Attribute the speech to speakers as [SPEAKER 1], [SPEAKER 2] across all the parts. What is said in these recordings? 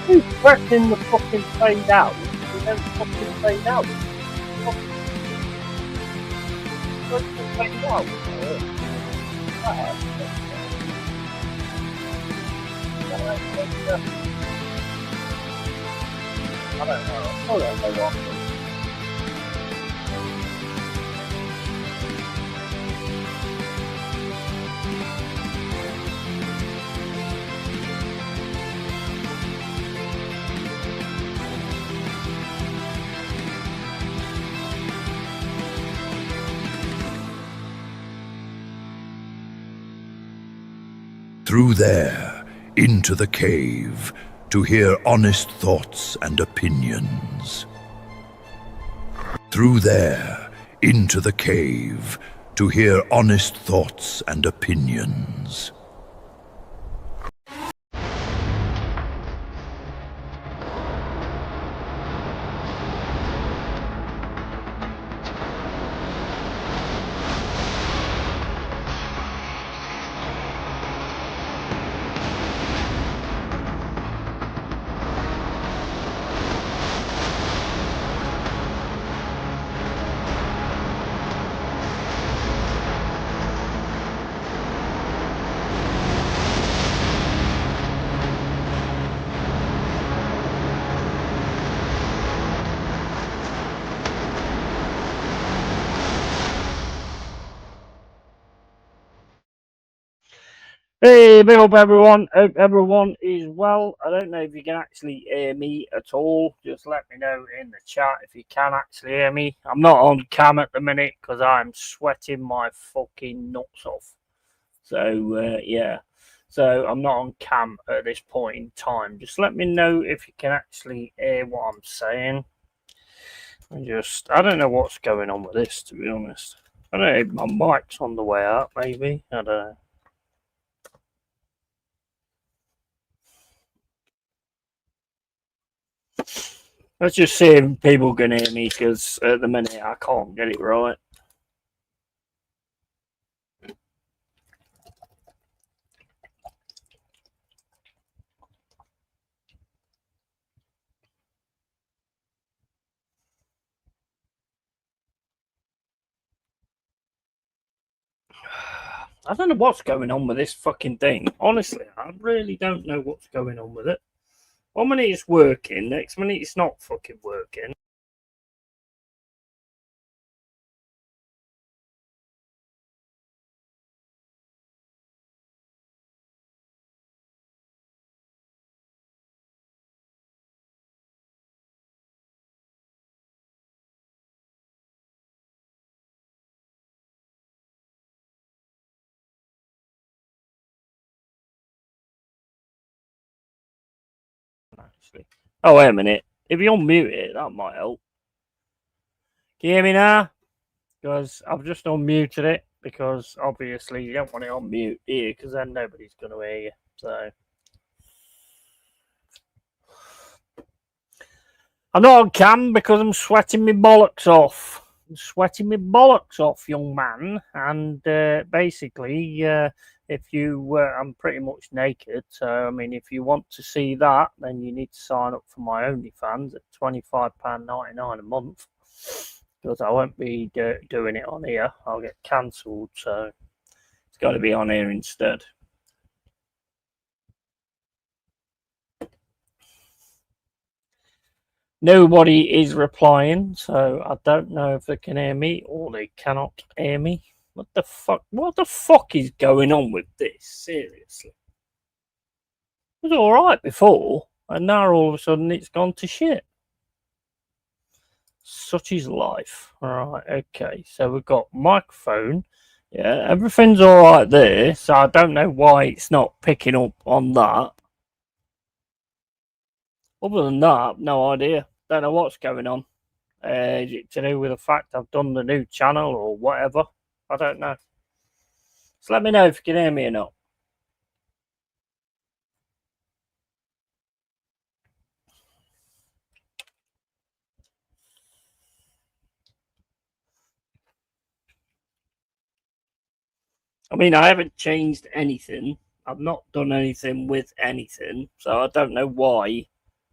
[SPEAKER 1] Who's pressing the fucking fade out? You don't fucking fade out. Where's the fade out? I don't know. I don't know what.
[SPEAKER 2] Through there, into the cave, to hear honest thoughts and opinions. Through there, into the cave, to hear honest thoughts and opinions.
[SPEAKER 1] Hey, big up everyone. Hope everyone is well. I don't know if you can actually hear me at all. Just let me know in the chat if you can actually hear me. I'm not on cam at the minute because I'm sweating my fucking nuts off. So, yeah. So, I'm not on cam at this point in time. Just let me know if you can actually hear what I'm saying. I don't know what's going on with this, to be honest. I don't know if my mic's on the way up, maybe. I don't know. Let's just see if people can hear me, because at the minute I can't get it right. I don't know what's going on with this fucking thing. Honestly, I really don't know what's going on with it. 1 minute it's working, next minute it's not fucking working. actually. Oh, wait a minute. If you unmute it, that might help. Can you hear me now? Because I've just unmuted it, because obviously you don't want it on mute here, because then nobody's going to hear you. So I'm not on cam because I'm sweating my bollocks off. I'm sweating my bollocks off, young man. And basically, if you, I'm pretty much naked. So, I mean, if you want to see that, then you need to sign up for my OnlyFans at £25.99 a month. Because I won't be doing it on here. I'll get cancelled. So, it's got to be on here instead. Nobody is replying, so I don't know if they can hear me or they cannot hear me. What the fuck? What the fuck is going on with this? Seriously. It was alright before, and now all of a sudden it's gone to shit. Such is life. Alright, okay. So we've got microphone. Yeah, everything's alright there, so I don't know why it's not picking up on that. Other than that, no idea. Don't know what's going on. Is it to do with the fact I've done the new channel or whatever? I don't know. So let me know if you can hear me or not. I mean, I haven't changed anything. I've not done anything with anything. So I don't know why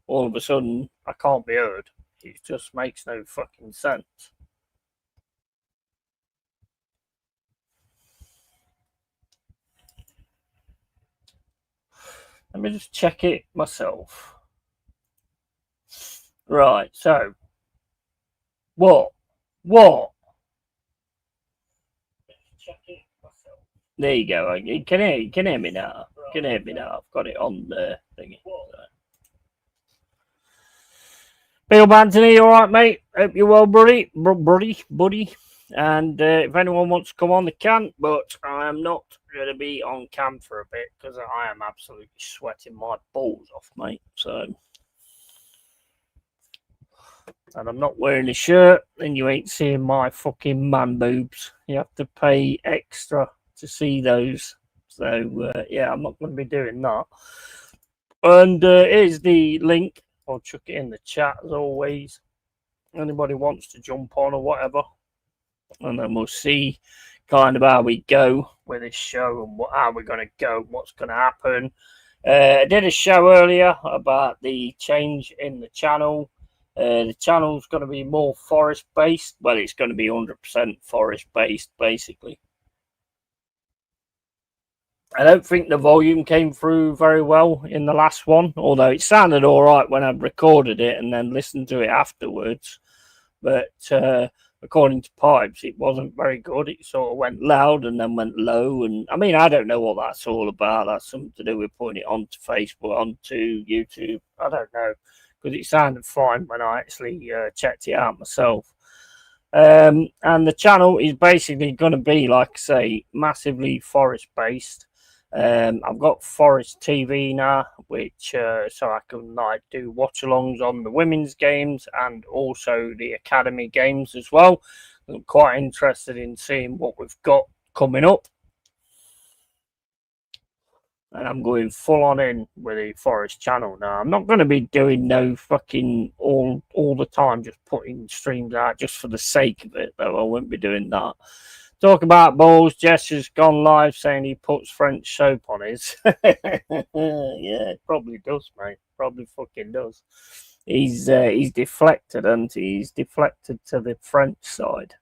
[SPEAKER 1] all of a sudden I can't be heard. It just makes no fucking sense. Let me just check it myself. Right, so. What? Check it myself. There you go. You can hear me now. You can hear me now. I've got it on the thingy. Bill Anthony, you alright, mate? Hope you're well, buddy. And if anyone wants to come on, they can, but I am not going to be on cam for a bit because I am absolutely sweating my balls off, mate. So, and I'm not wearing a shirt, and you ain't seeing my fucking man boobs. You have to pay extra to see those. So, yeah, I'm not going to be doing that. And here's the link. I'll chuck it in the chat as always. Anybody wants to jump on or whatever. And then we'll see kind of how we go with this show and how we're going to go, what's going to happen. I did a show earlier about the change in the channel. The channel's going to be more forest based, but it's going to be 100% forest based, basically. I don't think the volume came through very well in the last one, although it sounded all right when I'd recorded it and then listened to it afterwards. But according to Pipes, it wasn't very good. It sort of went loud and then went low. And I mean, I don't know what that's all about. That's something to do with putting it onto Facebook, onto YouTube. I don't know, because it sounded fine when I actually checked it out myself. And the channel is basically going to be, like I say, massively forest based. I've got Forest TV now, which so I can like do watch-alongs on the women's games and also the academy games as well. I'm quite interested in seeing what we've got coming up, and I'm going full on in with the Forest channel now. I'm not going to be doing no fucking all the time, just putting streams out just for the sake of it, though. I won't be doing that. Talk about balls. Jess has gone live saying he puts French soap on his. Yeah, it probably does, mate. Probably fucking does. He's deflected, and he's deflected to the French side.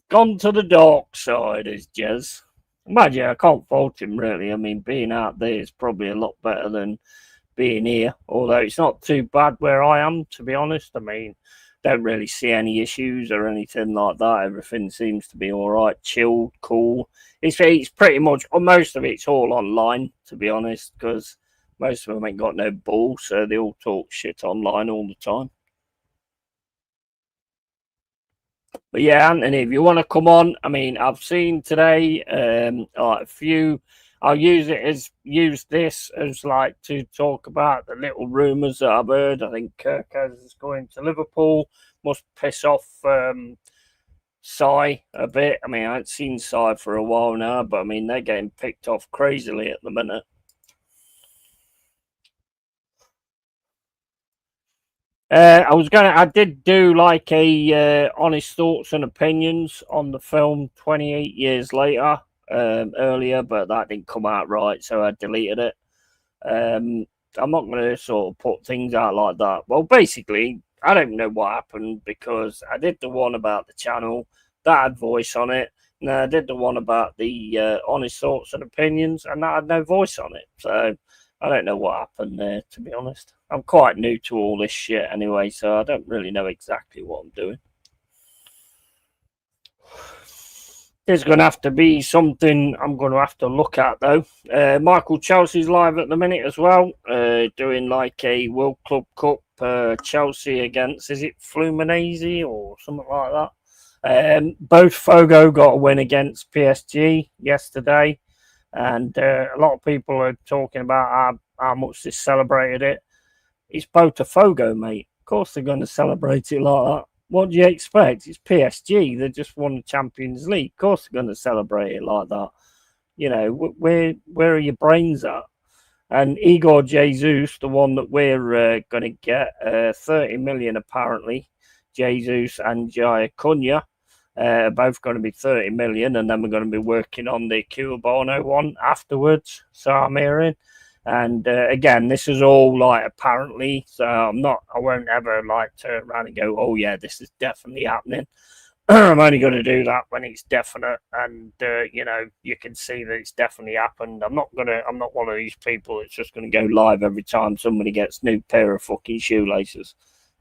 [SPEAKER 1] Gone to the dark side, is Jez. Imagine, I can't fault him really. I mean, being out there is probably a lot better than being here. Although it's not too bad where I am, to be honest. I mean, don't really see any issues or anything like that. Everything seems to be all right, chilled, cool. It's pretty much, most of it's all online, to be honest, because most of them ain't got no balls, so they all talk shit online all the time. But yeah, Anthony, if you want to come on, I mean, I've seen today like a few. I'll use this as like to talk about the little rumours that I've heard. I think Kirkaz is going to Liverpool. Must piss off Sai a bit. I mean, I haven't seen Sai for a while now, but I mean they're getting picked off crazily at the minute. I did do like a honest thoughts and opinions on the film 28 years later earlier, but that didn't come out right, so I deleted it. I'm not going to sort of put things out like that. Well, basically, I don't know what happened because I did the one about the channel that had voice on it. And I did the one about the honest thoughts and opinions, and that had no voice on it. So I don't know what happened there, to be honest. I'm quite new to all this shit anyway, so I don't really know exactly what I'm doing. There's going to have to be something I'm going to have to look at, though. Michael Chelsea's live at the minute as well, doing like a World Club Cup Chelsea against, is it Fluminense or something like that? Both Fogo got a win against PSG yesterday, and a lot of people are talking about how much they celebrated it. It's Botafogo, mate. Of course they're going to celebrate it like that. What do you expect? It's PSG. They just won the Champions League. Of course they're going to celebrate it like that. You know, where are your brains at? And Igor Jesus, the one that we're going to get, 30 million apparently. Jesus and Jaya Cunha are both going to be 30 million. And then we're going to be working on the Cubano one afterwards. So I'm hearing. And again, this is all like apparently, so I won't ever like turn around and go, oh yeah, this is definitely happening. I'm only going to do that when it's definite, and you know, you can see that it's definitely happened. I'm not one of these people that's just going to go live every time somebody gets a new pair of fucking shoelaces.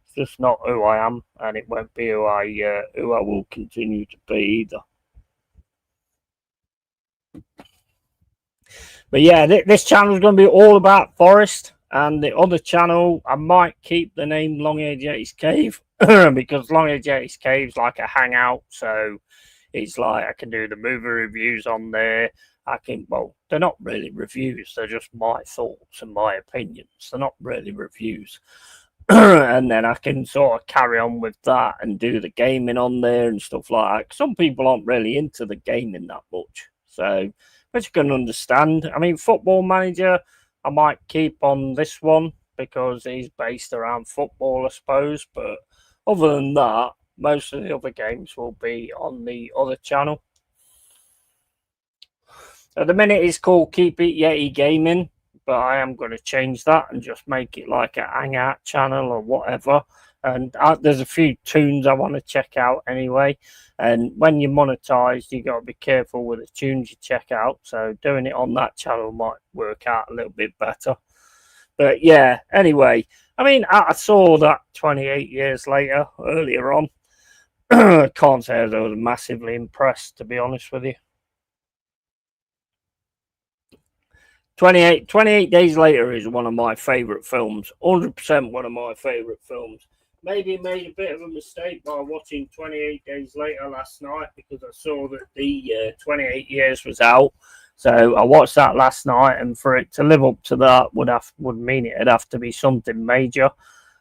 [SPEAKER 1] It's just not who I am, and it won't be who I will continue to be either. But yeah, this channel is going to be all about forest, and the other channel, I might keep the name LongHairedYeti'sCave because LongHairedYeti'sCave is like a hangout, so it's like I can do the movie reviews on there. Well, they're not really reviews, they're just my thoughts and my opinions. They're not really reviews. And then I can sort of carry on with that and do the gaming on there and stuff like that. Some people aren't really into the gaming that much, so which you can understand. I mean, Football Manager, I might keep on this one because he's based around football, I suppose. But other than that, most of the other games will be on the other channel. At the minute, it's called Keep It Yeti Gaming, but I am going to change that and just make it like a hangout channel or whatever. And there's a few tunes I want to check out anyway. And when you're monetized, you got to be careful with the tunes you check out. So doing it on that channel might work out a little bit better. But yeah, anyway, I mean, I saw that 28 years later earlier on. I can't say I was massively impressed, to be honest with you. 28 Days Later is one of my favourite films. 100% one of my favourite films. Maybe made a bit of a mistake by watching 28 Days Later last night because I saw that the 28 years was out. So I watched that last night, and for it to live up to that would mean it'd have to be something major.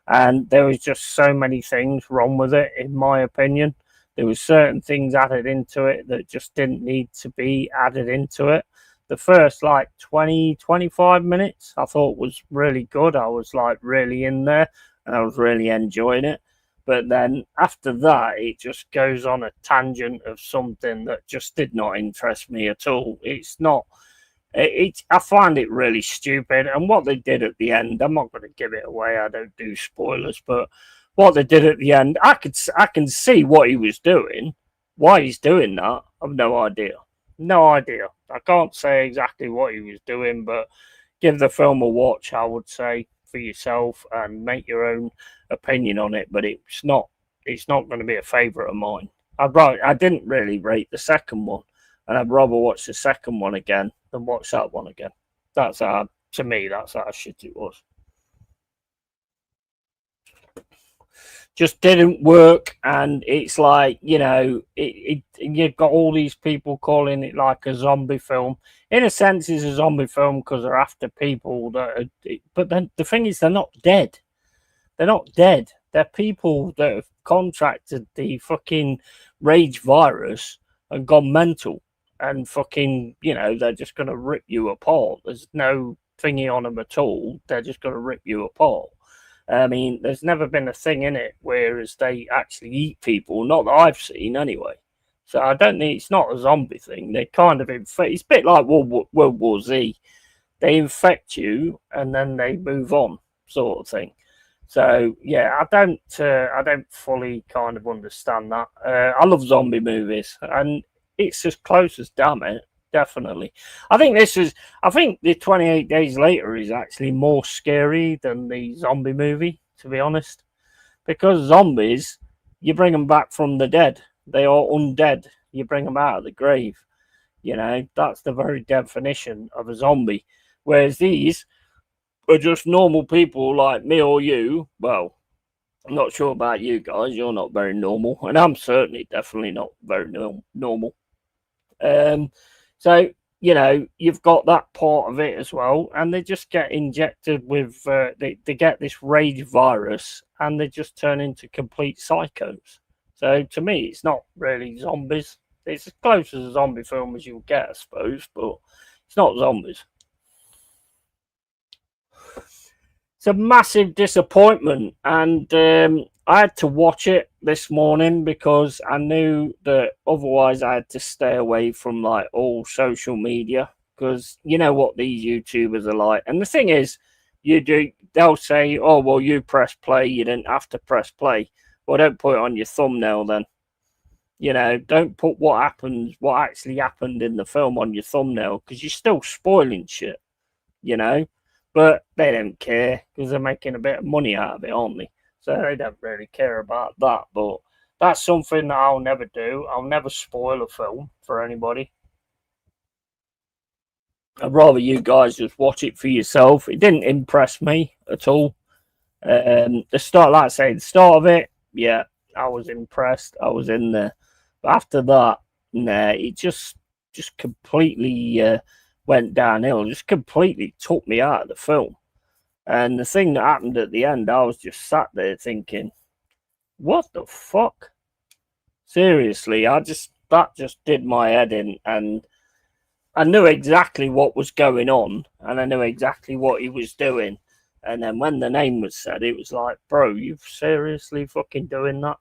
[SPEAKER 1] And there was just so many things wrong with it, in my opinion. There was certain things added into it that just didn't need to be added into it. The first like 20-25 minutes I thought was really good. I was like really in there and I was really enjoying it. But then after that, it just goes on a tangent of something that just did not interest me at all. I find it really stupid. And what they did at the end, I'm not going to give it away. I don't do spoilers, but what they did at the end, I can see what he was doing. Why he's doing that, I've no idea. No idea. I can't say exactly what he was doing, but give the film a watch, I would say, for yourself and make your own opinion on it. But it's not going to be a favourite of mine. I didn't really rate the second one, and I'd rather watch the second one again than watch that one again. To me, that's how shit it was. just didn't work. And it's like, you've got all these people calling it like a zombie film. In a sense, it's a zombie film because they're after people that are, but then the thing is, they're not dead. They're not dead. They're people that have contracted the fucking rage virus and gone mental. And fucking, they're just going to rip you apart. There's no thingy on them at all. They're just going to rip you apart. I mean, there's never been a thing in it whereas they actually eat people. Not that I've seen, anyway. So I don't think it's not a zombie thing. They kind of infect. It's a bit like World War Z. They infect you and then they move on, sort of thing. So yeah, I don't fully kind of understand that. I love zombie movies, and it's as close as damn it, definitely. I think the 28 Days Later is actually more scary than the zombie movie, to be honest, because zombies, you bring them back from the dead. They are undead. You bring them out of the grave. That's the very definition of a zombie. Whereas these are just normal people like me or you. Well, I'm not sure about you guys. You're not very normal, and I'm certainly definitely not very normal. So you've got that part of it as well, and they just get injected with they get this rage virus, and they just turn into complete psychos. So to me, it's not really zombies. It's as close as a zombie film as you'll get, I suppose, but it's not zombies. It's a massive disappointment, and I had to watch it this morning because I knew that otherwise I had to stay away from like all social media, because you know what these YouTubers are like. And the thing is, they'll say, oh well, you press play, you didn't have to press play. Well, don't put it on your thumbnail then. Don't put what actually happened in the film on your thumbnail, because you're still spoiling shit. But they don't care because they're making a bit of money out of it, aren't they? So they don't really care about that. But that's something that I'll never do. I'll never spoil a film for anybody. I'd rather you guys just watch it for yourself. It didn't impress me at all. The start, like I say, the start of it, yeah, I was impressed. I was in there. But after that, nah, it just completely went downhill. Just completely took me out of the film. And the thing that happened at the end, I was just sat there thinking, what the fuck? Seriously, that just did my head in, and I knew exactly what was going on, and I knew exactly what he was doing. And then when the name was said, it was like, bro, you seriously fucking doing that?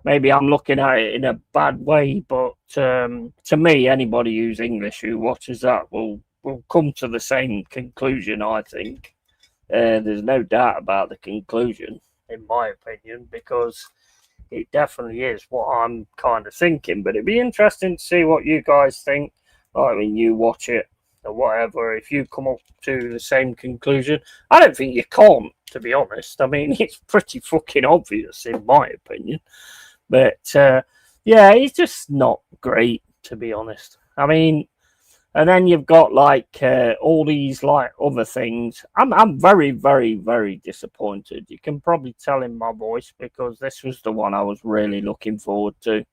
[SPEAKER 1] Maybe I'm looking at it in a bad way, but to me, anybody who's English who watches that will come to the same conclusion, I think. There's no doubt about the conclusion, in my opinion, because it definitely is what I'm kind of thinking. But it'd be interesting to see what you guys think. Like when you watch it or whatever, if you come up to the same conclusion. I don't think you can't, to be honest. I mean, it's pretty fucking obvious, in my opinion. But yeah, it's just not great, to be honest. I mean, and then you've got like all these like other things. I'm very, very, very disappointed. You can probably tell in my voice, because this was the one I was really looking forward to.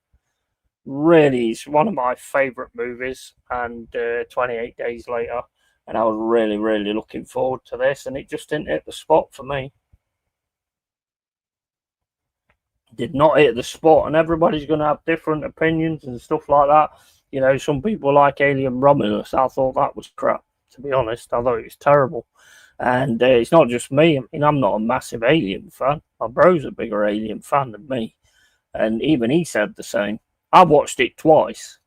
[SPEAKER 1] Really, it's one of my favourite movies, and 28 Days Later, and I was really, really looking forward to this, and it just didn't hit the spot for me. Did not hit the spot, and everybody's going to have different opinions and stuff like that. Some people like Alien Romulus. I thought that was crap, to be honest. I thought it was terrible. And it's not just me. I mean, I'm not a massive Alien fan. My bro's a bigger Alien fan than me. And even he said the same. I watched it twice.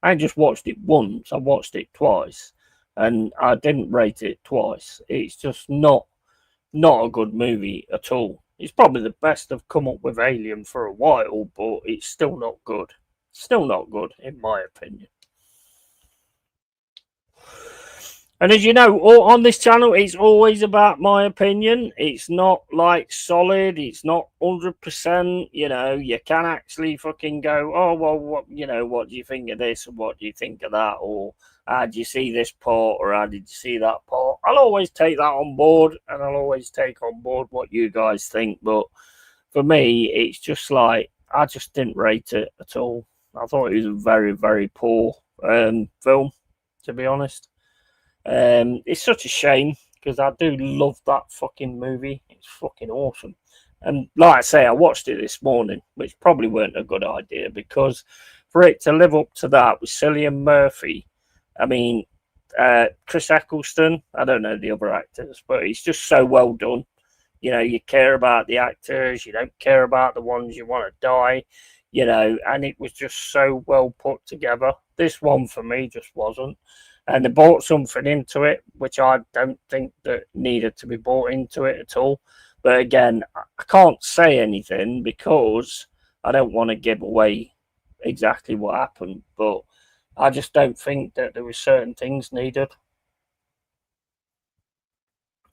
[SPEAKER 1] I just watched it once. I watched it twice. And I didn't rate it twice. It's just not a good movie at all. It's probably the best I've come up with Alien for a while, but it's still not good. Still not good, in my opinion. And as you know, on this channel, it's always about my opinion. It's not like solid. It's not 100%. You can actually fucking go, oh, well, what do you think of this? And what do you think of that? did you see this part or how did you see that part? I'll always take that on board, and I'll always take on board what you guys think. But for me, it's just like I just didn't rate it at all. I thought it was a very, very poor film, to be honest. It's such a shame because I do love that fucking movie. It's fucking awesome. And like I say, I watched it this morning, which probably weren't a good idea because for it to live up to that with Cillian Murphy, I mean, Chris Eccleston, I don't know the other actors, but it's just so well done. You know, you care about the actors, you don't care about the ones you want to die, you know, and it was just so well put together. This one for me just wasn't. And they brought something into it, which I don't think that needed to be brought into it at all. But again, I can't say anything because I don't want to give away exactly what happened. But I just don't think that there were certain things needed.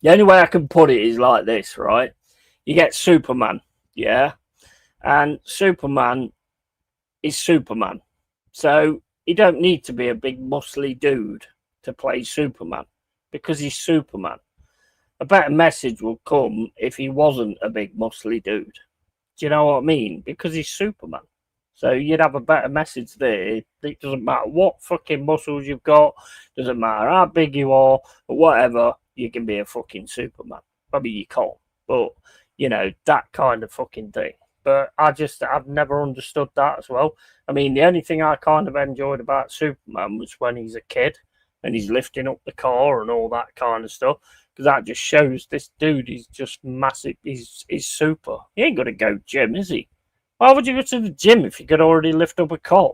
[SPEAKER 1] The only way I can put it is like this, right? You get Superman, yeah? And Superman is Superman. So he don't need to be a big muscly dude to play Superman because he's Superman. A better message would come if he wasn't a big muscly dude. Do you know what I mean? Because he's Superman. So you'd have a better message there. It doesn't matter what fucking muscles you've got, doesn't matter how big you are, or whatever, you can be a fucking Superman. Maybe you can't, but you know, that kind of fucking thing. But I've never understood that as well. I mean, the only thing I kind of enjoyed about Superman was when he's a kid and he's lifting up the car and all that kind of stuff. Because that just shows this dude is just massive. He's super. He ain't got to go gym, is he? Why would you go to the gym if you could already lift up a car?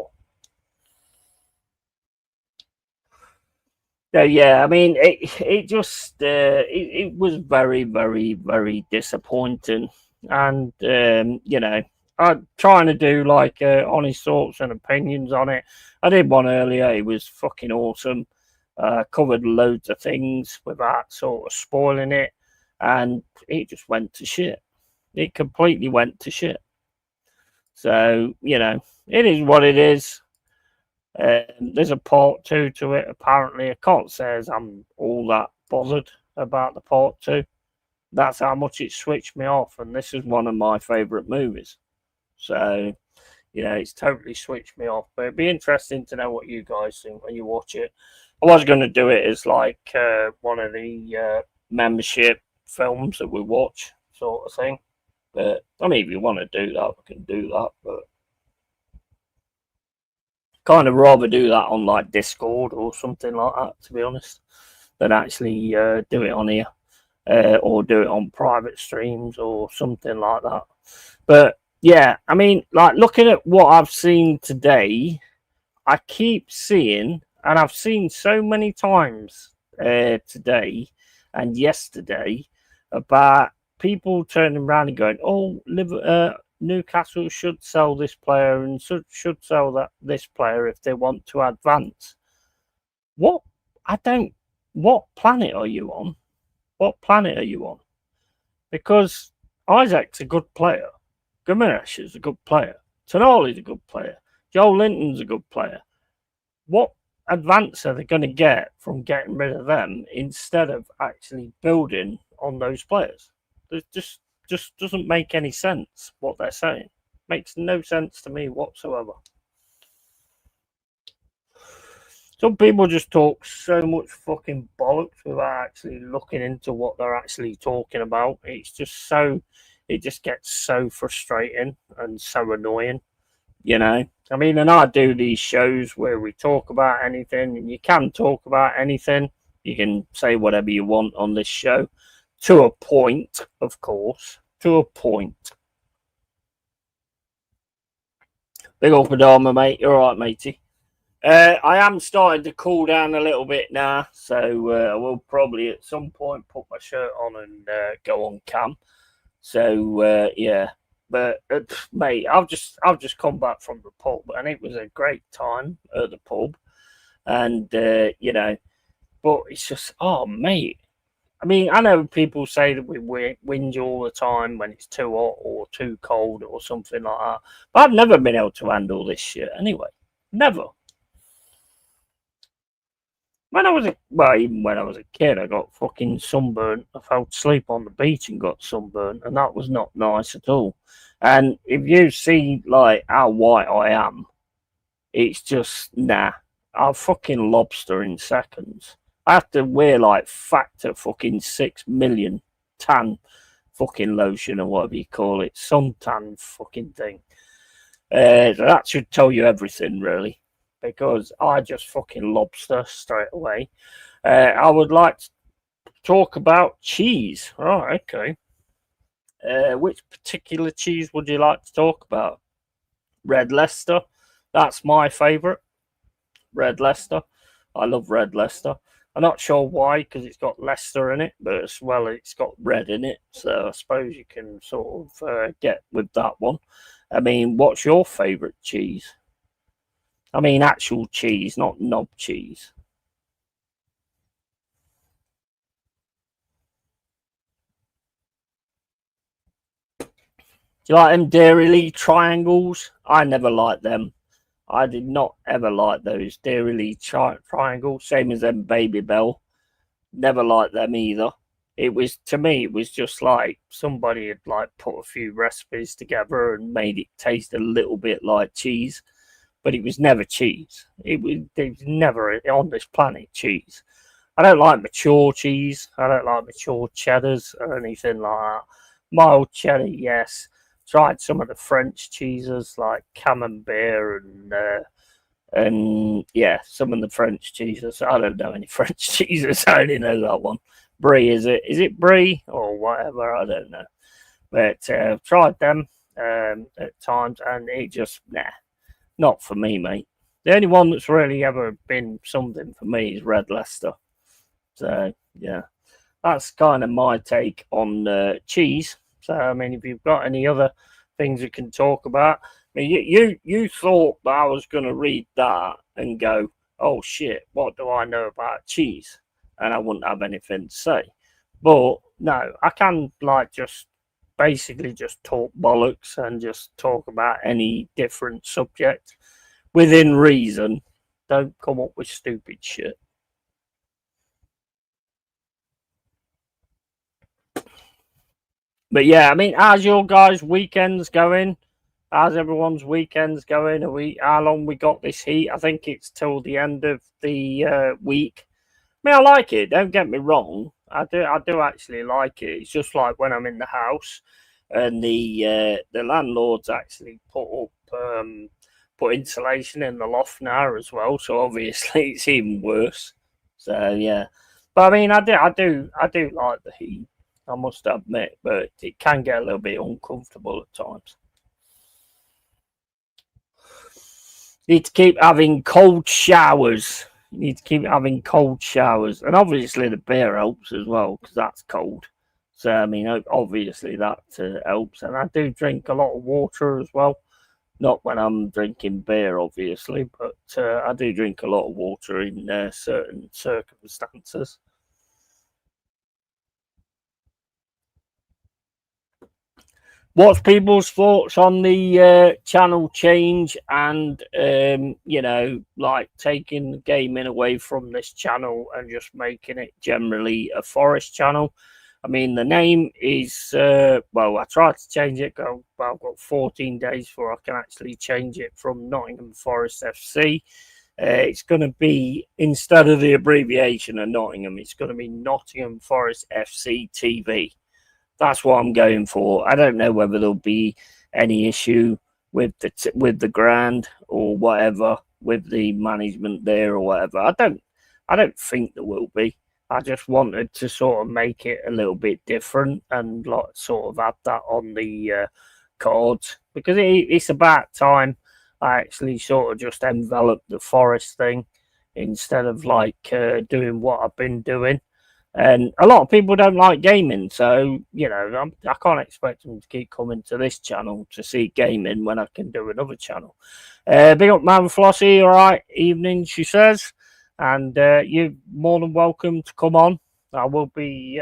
[SPEAKER 1] So yeah, I mean, it just it was very, very, very disappointing, and you know, I'm trying to do like honest thoughts and opinions on it. I did one earlier; it was fucking awesome. Covered loads of things without sort of spoiling it, and it just went to shit. It completely went to shit. So you know, it is what it is. There's a part two to it. Apparently, I can't say as I'm all that bothered about the part two. That's how much it switched me off, and this is one of my favourite movies. So, you know, it's totally switched me off. But it'd be interesting to know what you guys think when you watch it. I was going to do it as like one of the membership films that we watch, sort of thing. But I mean, if you want to do that, we can do that. But kind of rather do that on like Discord or something like that, to be honest, than actually do it on here or do it on private streams or something like that. But yeah, I mean, like looking at what I've seen today, I keep seeing, and I've seen so many times today and yesterday about people turning around and going, "Oh, Newcastle should sell this player and should sell this player if they want to advance." What? I don't. What planet are you on? What planet are you on? Because Isaac's a good player. Gaminesh is a good player. Tonali's a good player. Joe Linton's a good player. What advance are they going to get from getting rid of them instead of actually building on those players? It just doesn't make any sense what they're saying. Makes no sense to me whatsoever. Some people just talk so much fucking bollocks without actually looking into what they're actually talking about. It's just so, it just gets so frustrating and so annoying, you know. I mean, and I do these shows where we talk about anything, and you can talk about anything. You can say whatever you want on this show, to a point, of course, to a point. Big up Adama, mate. You're all right, matey. I am starting to cool down a little bit now, so I will probably at some point put my shirt on and go on cam. So yeah, but mate, I've just come back from the pub, and it was a great time at the pub, and you know, but it's just, oh mate. I mean, I know people say that we whinge all the time when it's too hot or too cold or something like that, but I've never been able to handle this shit anyway. Never. When I was even when I was a kid, I got fucking sunburnt. I fell asleep on the beach and got sunburnt, and that was not nice at all. And if you see like how white I am, it's just nah. I'll fucking lobster in seconds. I have to wear like factor fucking 6 million tan fucking lotion or whatever you call it, suntan fucking thing. That should tell you everything, really, because I just fucking lobster straight away. I would like to talk about cheese. Right, okay. Which particular cheese would you like to talk about? Red Leicester. That's my favourite. Red Leicester. I love Red Leicester. I'm not sure why, because it's got Leicester in it, but as well it's got red in it. So I suppose you can sort of get with that one. I mean, what's your favourite cheese? I mean, actual cheese, not knob cheese. Do you like them Dairy triangles? I never liked them. I did not ever like those Dairy triangles, same as them Baby Bell. Never liked them either. It was, to me, it was just like somebody had like put a few recipes together and made it taste a little bit like cheese, but it was never cheese. It was never on this planet cheese. I don't like mature cheese. I don't like mature cheddars or anything like that. Mild cheddar, yes. Tried some of the French cheeses like Camembert and yeah, some of the French cheeses. I don't know any French cheeses. I only know that one. Brie, is it? Is it brie or whatever? I don't know. But I've tried them at times, and it just not for me, mate. The only one that's really ever been something for me is Red Leicester. So yeah, that's kind of my take on cheese. So I mean, if you've got any other things we can talk about, I mean, you thought that I was going to read that and go, oh shit, what do I know about cheese? And I wouldn't have anything to say. But no, I can like just basically just talk bollocks and just talk about any different subject within reason. Don't come up with stupid shit. But yeah, I mean, how's your guys' weekends going? How's everyone's weekends going? Are we how long we got this heat? I think it's till the end of the week. I mean, I like it. Don't get me wrong. I do actually like it. It's just like when I'm in the house, and the landlord's actually put insulation in the loft now as well. So obviously it's even worse. So yeah, but I mean, I do like the heat. I must admit, but it can get a little bit uncomfortable at times. You need to keep having cold showers. You need to keep having cold showers, and obviously the beer helps as well because that's cold. So I mean, obviously that helps, and I do drink a lot of water as well. Not when I'm drinking beer, obviously, but I do drink a lot of water in certain circumstances. What's people's thoughts on the channel change and like taking the gaming away from this channel and just making it generally a forest channel? I mean, the name is well, I tried to change it. I've got 14 days before I can actually change it from Nottingham Forest FC. It's going to be, instead of the abbreviation of Nottingham, it's going to be Nottingham Forest FC TV. That's what I'm going for. I don't know whether there'll be any issue with the ground or whatever, with the management there or whatever. I don't think there will be. I just wanted to sort of make it a little bit different and like sort of add that on the cards, because it's about time I actually sort of just enveloped the forest thing instead of like doing what I've been doing. And a lot of people don't like gaming, so I can't expect them to keep coming to this channel to see gaming when I can do another channel. Big up, man, Flossie. All right, evening, she says, and you're more than welcome to come on. I will be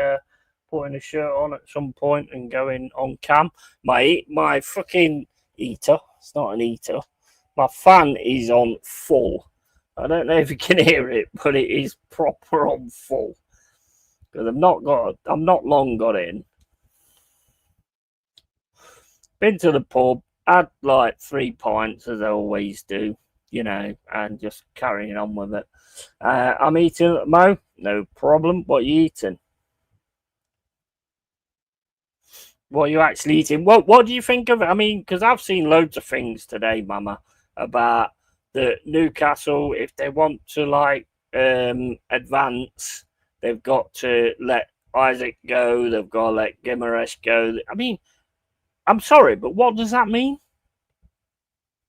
[SPEAKER 1] putting a shirt on at some point and going on cam. My fucking eater. It's not an eater. My fan is on full. I don't know if you can hear it, but it is proper on full. Because I'm not long got in. Been to the pub, had like 3 pints as I always do, and just carrying on with it. I'm eating at the mo, no problem. What are you eating? What are you actually eating? What do you think of it? I mean, because I've seen loads of things today, Mama, about the Newcastle. If they want to advance, they've got to let Isaac go. They've got to let Gimaresh go. I mean, I'm sorry, but what does that mean?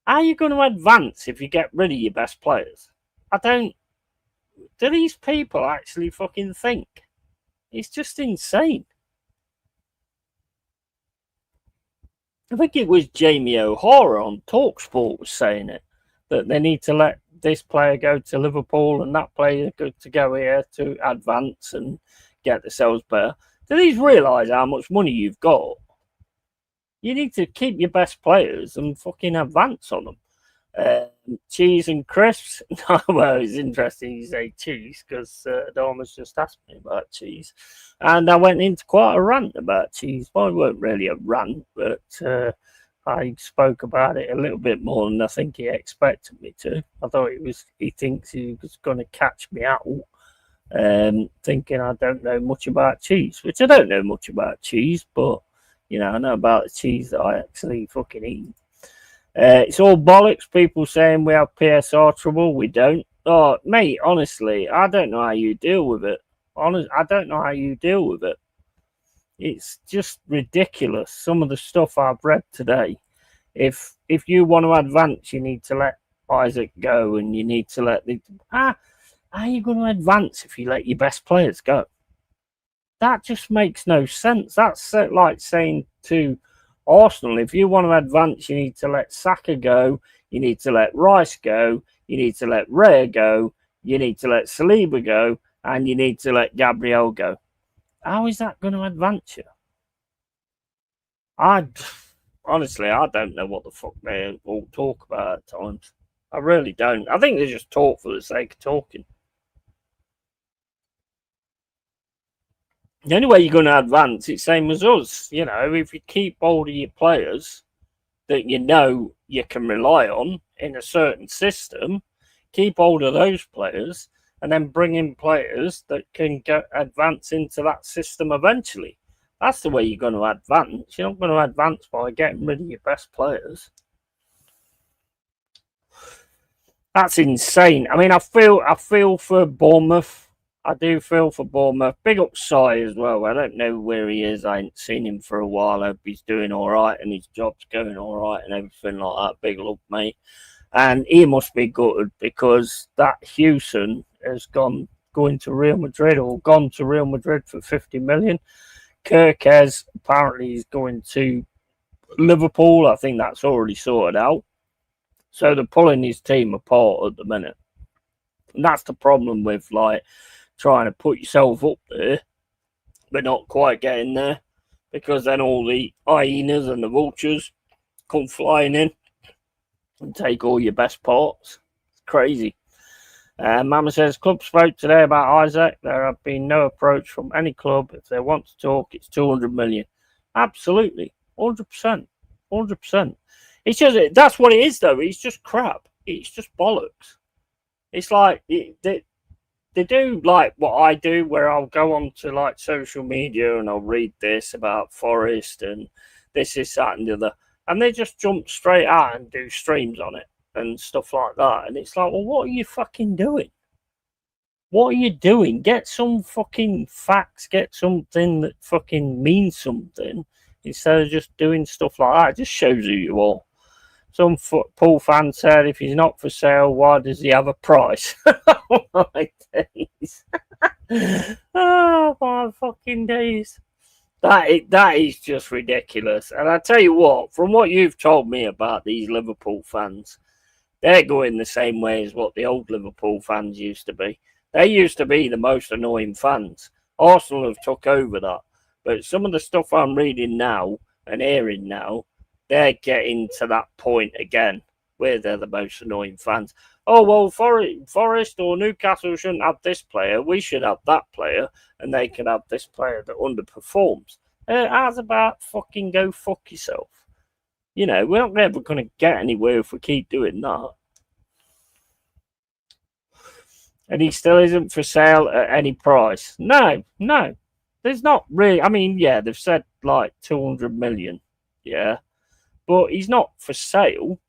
[SPEAKER 1] How are you going to advance if you get rid of your best players? Do these people actually fucking think? It's just insane. I think it was Jamie O'Hara on TalkSport was saying it, that they need to let this player go to Liverpool and that player to go here to advance and get themselves better. Do these realise how much money you've got? You need to keep your best players and fucking advance on them. Cheese and crisps. Well, it's interesting you say cheese because Dharma's just asked me about cheese, and I went into quite a rant about cheese. Well, it weren't really a rant, but I spoke about it a little bit more than I think he expected me to. I thought he thinks he was going to catch me out, thinking I don't know much about cheese, which I don't know much about cheese, but I know about the cheese that I actually fucking eat. It's all bollocks. People saying we have PSR trouble. We don't. Oh, mate, honestly, I don't know how you deal with it. I don't know how you deal with it. It's just ridiculous. Some of the stuff I've read today. If you want to advance, you need to let Isaac go, and you need to let how are you going to advance if you let your best players go? That just makes no sense. That's like saying to Arsenal, if you want to advance, you need to let Saka go, you need to let Rice go, you need to let Raya go, you need to let Saliba go, and you need to let Gabriel go. How is that going to advance you? Honestly, I don't know what the fuck they all talk about at times. I really don't. I think they just talk for the sake of talking. The only way you're going to advance, it's same as us. If you keep hold of your players that you can rely on in a certain system, keep hold of those players, and then bring in players that can advance into that system eventually. That's the way you're going to advance. You're not going to advance by getting rid of your best players. That's insane. I mean, I feel for Bournemouth. I do feel for Bournemouth. Big up Si as well. I don't know where he is. I ain't seen him for a while. I hope he's doing all right and his job's going all right and everything like that. Big love, mate. And he must be good because that Houston has going to Real Madrid or gone to Real Madrid for 50 million. Kirkez apparently is going to Liverpool. I think that's already sorted out. So they're pulling his team apart at the minute. And that's the problem with trying to put yourself up there, but not quite getting there, because then all the hyenas and the vultures come flying in and take all your best parts. It's crazy. Mama says, club spoke today about Isaac. There have been no approach from any club. If they want to talk, it's 200 million. Absolutely. 100%. 100%. It's just, that's what it is, though. It's just crap. It's just bollocks. It's like, they do like what I do, where I'll go on to social media and I'll read this about Forest and this, that, and the other, and they just jump straight out and do streams on it and stuff like that. And it's like, well, what are you fucking doing? What are you doing? Get some fucking facts. Get something that fucking means something instead of just doing stuff like that. It just shows who you are. Some Pool fan said, if he's not for sale, why does he have a price? Oh my days. Oh my fucking days. That is just ridiculous. And I tell you what, from what you've told me about these Liverpool fans, they're going the same way as what the old Liverpool fans used to be. They used to be the most annoying fans. Arsenal have took over that. But some of the stuff I'm reading now and hearing now, they're getting to that point again they're the most annoying fans. Oh, well, Forest or Newcastle shouldn't have this player. We should have that player, and they can have this player that underperforms. How's about fucking go fuck yourself? We're not ever going to get anywhere if we keep doing that. And he still isn't for sale at any price. No. There's not really. I mean, yeah, they've said like 200 million. Yeah. But he's not for sale.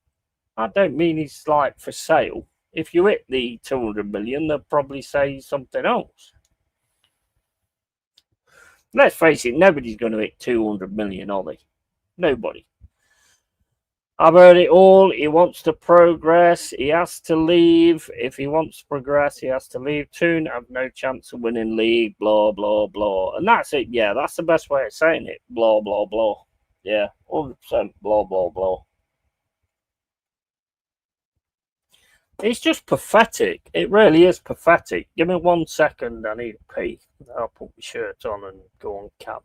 [SPEAKER 1] I don't mean he's like for sale. If you hit the 200 million, they'll probably say something else. Let's face it, nobody's going to hit 200 million, are they? Nobody. I've heard it all. He wants to progress. He has to leave. If he wants to progress, he has to leave. Toon have no chance of winning league. Blah, blah, blah. And that's it. Yeah, that's the best way of saying it. Blah, blah, blah. Yeah, 100% blah, blah, blah. It's just pathetic. It really is pathetic. Give me 1 second. I need to pee. I'll put my shirt on and go on cam.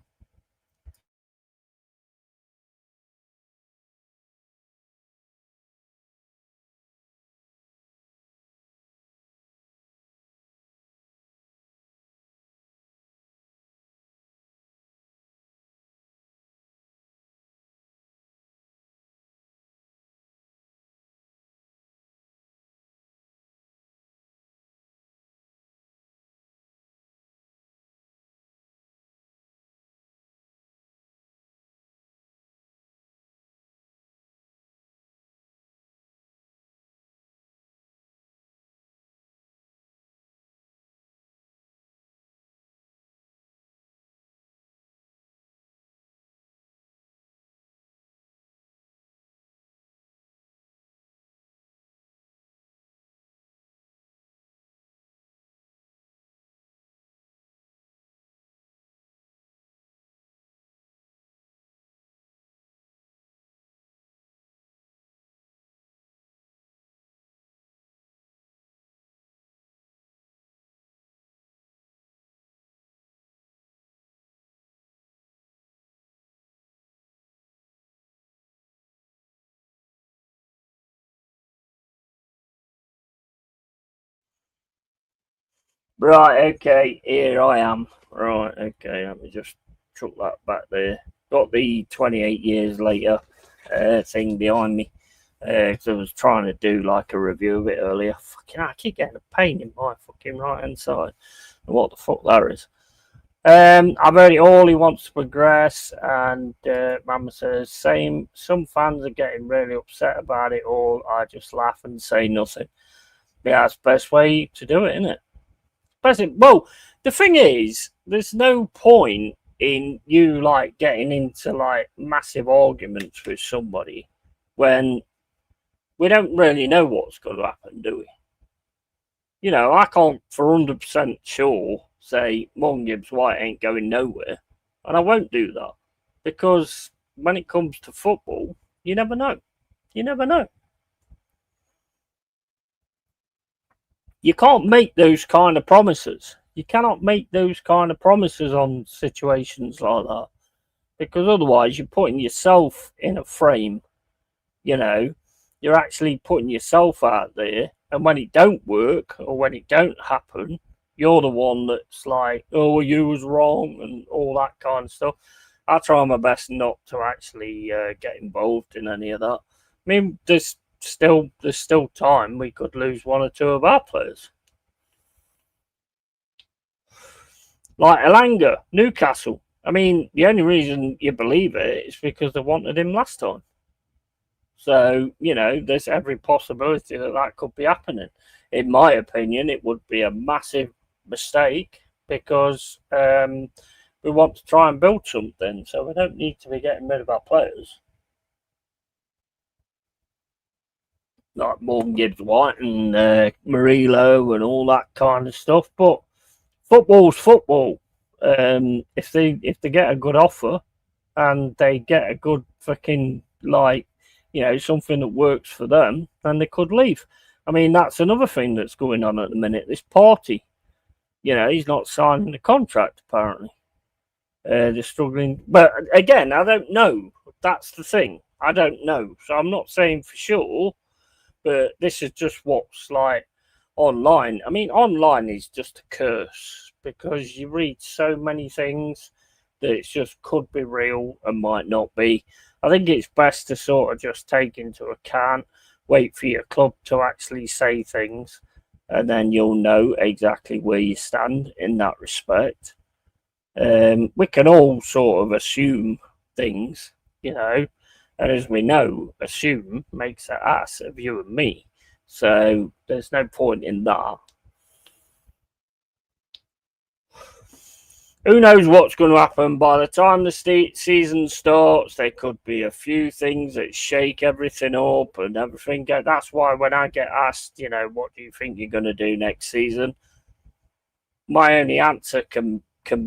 [SPEAKER 1] Right, okay, here I am. Right, okay, let me just chuck that back there. Got the 28 years later thing behind me. Because I was trying to do like a review of it earlier. Fucking I keep getting a pain in my fucking right hand side. What the fuck that is. I've heard it all. He wants to progress, and Mama says same. Some fans are getting really upset about it all. I just laugh and say nothing. Yeah, that's the best way to do it, isn't it? Well, the thing is, there's no point in you like getting into like massive arguments with somebody when we don't really know what's going to happen, do we? I can't for 100% sure say Morgan Gibbs White ain't going nowhere, and I won't do that because when it comes to football, you never know. You never know. You can't make those kind of promises. You cannot make those kind of promises on situations like that because otherwise you're putting yourself in a frame. You're actually putting yourself out there, and when it don't work or when it don't happen, you're the one that's like, oh, you was wrong and all that kind of stuff. I try my best not to actually get involved in any of that. I mean, there's still time we could lose one or two of our players. Like Elanga, Newcastle. I mean, the only reason you believe it is because they wanted him last time. So, there's every possibility that could be happening. In my opinion, it would be a massive mistake because we want to try and build something. So we don't need to be getting rid of our players. Like Morgan Gibbs White and Murillo and all that kind of stuff. But football's football. If they get a good offer and they get a good fucking something that works for them, then they could leave. I mean, that's another thing that's going on at the minute. This party, he's not signing the contract apparently. They're struggling, but again, I don't know. That's the thing. I don't know, so I'm not saying for sure. But this is just what's like online. I mean, online is just a curse because you read so many things that it just could be real and might not be. I think it's best to sort of just take into account, wait for your club to actually say things, and then you'll know exactly where you stand in that respect. We can all sort of assume things, you know, and as we know, assume makes an ass of you and me. So there's no point in that. Who knows what's going to happen by the time the season starts? There could be a few things that shake everything up and everything. That's why when I get asked, you know, what do you think you're going to do next season? My only answer can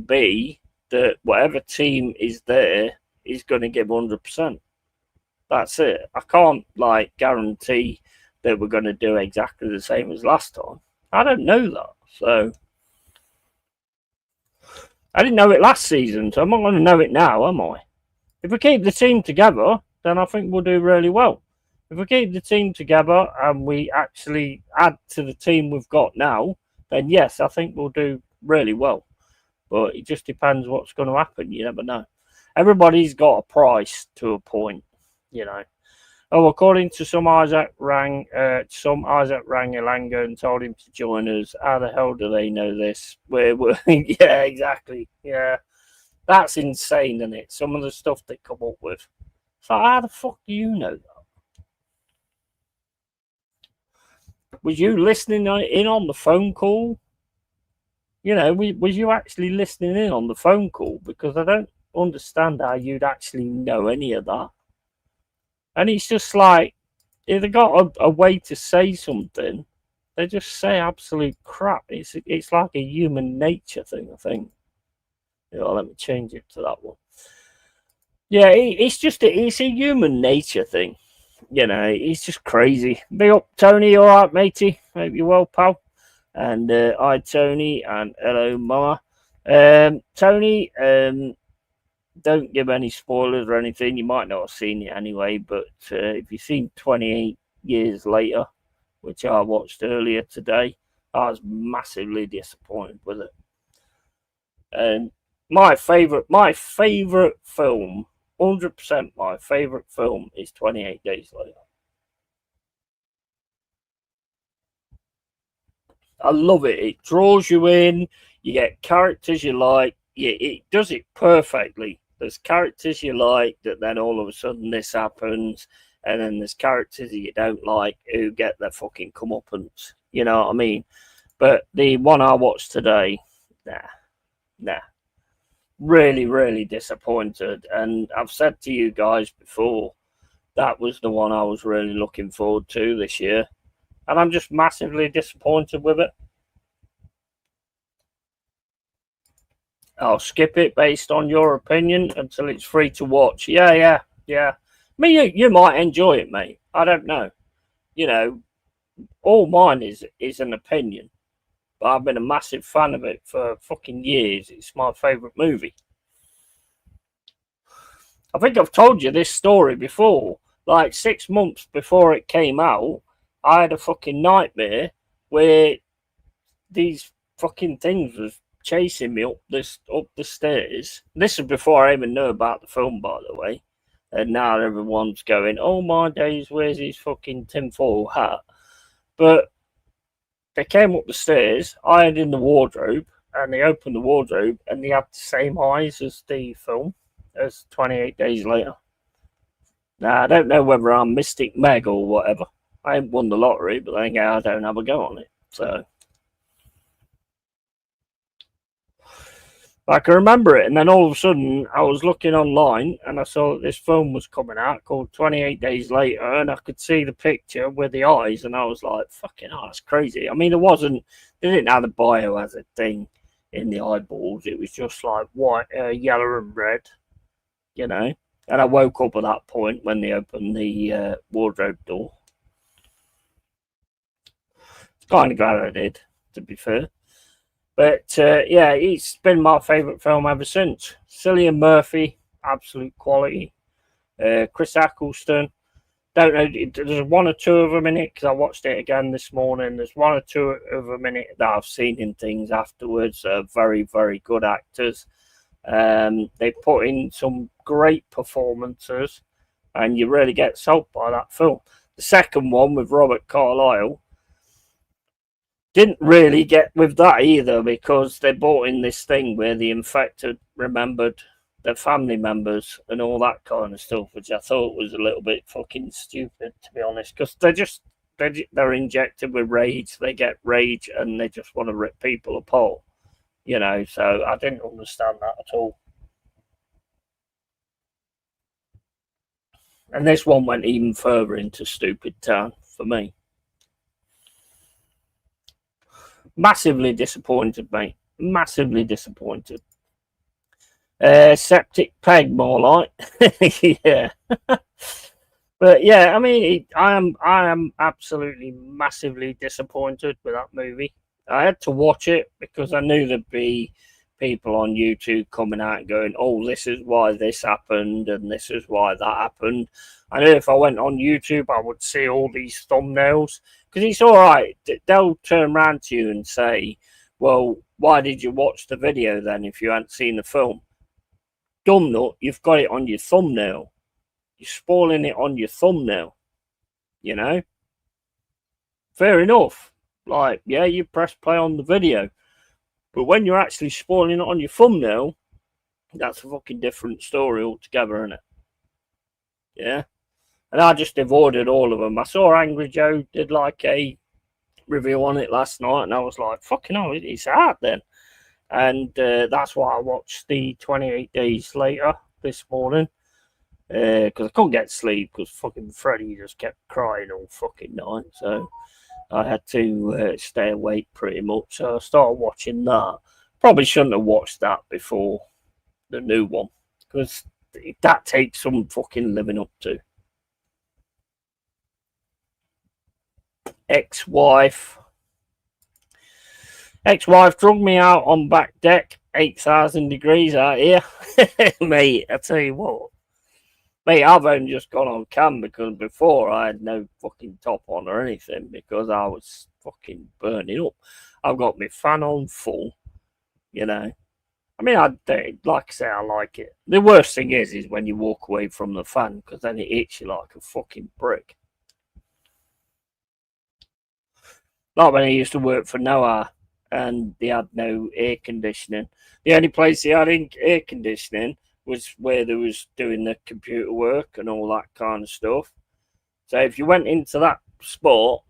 [SPEAKER 1] be that whatever team is there is going to give 100%. That's it. I can't like guarantee that we're going to do exactly the same as last time. I don't know that. So I didn't know it last season, so I'm not going to know it now, am I? If we keep the team together, then I think we'll do really well. If we keep the team together and we actually add to the team we've got now, then yes, I think we'll do really well. But it just depends what's going to happen. You never know. Everybody's got a price to a point, you know. Oh, according to some Isaac rang Ilanga and told him to join us. How the hell do they know this? Yeah, exactly. Yeah, that's insane, isn't it? Some of the stuff they come up with. So how the fuck do you know that? Was you listening in on the phone call? You know, was you actually listening in on the phone call? Because I don't understand how you'd actually know any of that. And it's just like, if they got a way to say something, they just say absolute crap. It's like a human nature thing, I think. You know, let me change it to that one. Yeah, it's a human nature thing. You know, it's just crazy. Big up, Tony. All right, matey. Hope you're well, pal. And hi, Tony, and hello, Mama. Tony, don't give any spoilers or anything. You might not have seen it anyway, but if you've seen 28 Years Later, which I watched earlier today, I was massively disappointed with it. And my favourite film, 100% my favourite film, is 28 Days Later. I love it. It draws you in. You get characters you like. Yeah, it does it perfectly. There's characters you like that then all of a sudden this happens, and then there's characters that you don't like who get their fucking comeuppance. You know what I mean? But the one I watched today, nah. Really, really disappointed. And I've said to you guys before, that was the one I was really looking forward to this year. And I'm just massively disappointed with it. I'll skip it based on your opinion until it's free to watch. Yeah. I mean, you might enjoy it, mate. I don't know. You know, all mine is an opinion. But I've been a massive fan of it for fucking years. It's my favourite movie. I think I've told you this story before. Like 6 months before it came out, I had a fucking nightmare where these fucking things was chasing me up the stairs. This is before I even knew about the film, by the way. And now everyone's going, oh my days, where's his fucking tinfoil hat? But they came up the stairs, I had in the wardrobe, and they opened the wardrobe, and they had the same eyes as the film, as 28 Days Later. Now, I don't know whether I'm Mystic Meg or whatever. I ain't won the lottery, but I don't have a go on it. So I can remember it, and then all of a sudden I was looking online and I saw that this film was coming out called 28 Days Later, and I could see the picture with the eyes, and I was like, fucking hell, that's crazy. I mean, they didn't have the biohazard thing in the eyeballs. It was just like white, yellow and red, you know. And I woke up at that point when they opened the wardrobe door. Kind of glad I did, to be fair. But yeah, it's been my favourite film ever since. Cillian Murphy, absolute quality. Chris Eccleston, don't know. There's one or two of them in it because I watched it again this morning. There's one or two of them in it that I've seen in things afterwards. Very, very good actors. They put in some great performances, and you really get sold by that film. The second one with Robert Carlyle didn't really get with that either because they brought in this thing where the infected remembered their family members and all that kind of stuff, which I thought was a little bit fucking stupid, to be honest, because they're injected with rage. They get rage and they just want to rip people apart, you know. So I didn't understand that at all. And this one went even further into stupid town for me. Massively disappointed, mate. Massively disappointed. Septic peg, more like. Yeah. But yeah, I mean, I am absolutely massively disappointed with that movie. I had to watch it because I knew there'd be people on YouTube coming out and going, "Oh, this is why this happened and this is why that happened." I knew if I went on YouTube, I would see all these thumbnails because it's all right. They'll turn around to you and say, "Well, why did you watch the video then if you hadn't seen the film?" Dumb nut, you've got it on your thumbnail. You're spoiling it on your thumbnail, you know? Fair enough. Like, yeah, you press play on the video. But when you're actually spoiling it on your thumbnail, that's a fucking different story altogether, isn't it? Yeah. And I just avoided all of them. I saw Angry Joe did like a review on it last night, and I was like, fucking hell, it's out then. And that's why I watched the 28 Days Later this morning. Because I couldn't get sleep because fucking Freddie just kept crying all fucking night. So I had to stay awake pretty much. So I started watching that. Probably shouldn't have watched that before the new one because that takes some fucking living up to. Ex-wife drug me out on back deck, 8,000 degrees out here. Mate, I tell you what. Mate, I've only just gone on cam because before I had no fucking top on or anything because I was fucking burning up. I've got my fan on full, you know. I mean, like I say, I like it. The worst thing is when you walk away from the fan because then it hits you like a fucking brick. Like when I used to work for Noah and they had no air conditioning. The only place they had air conditioning was where they was doing the computer work and all that kind of stuff. So if you went into that spot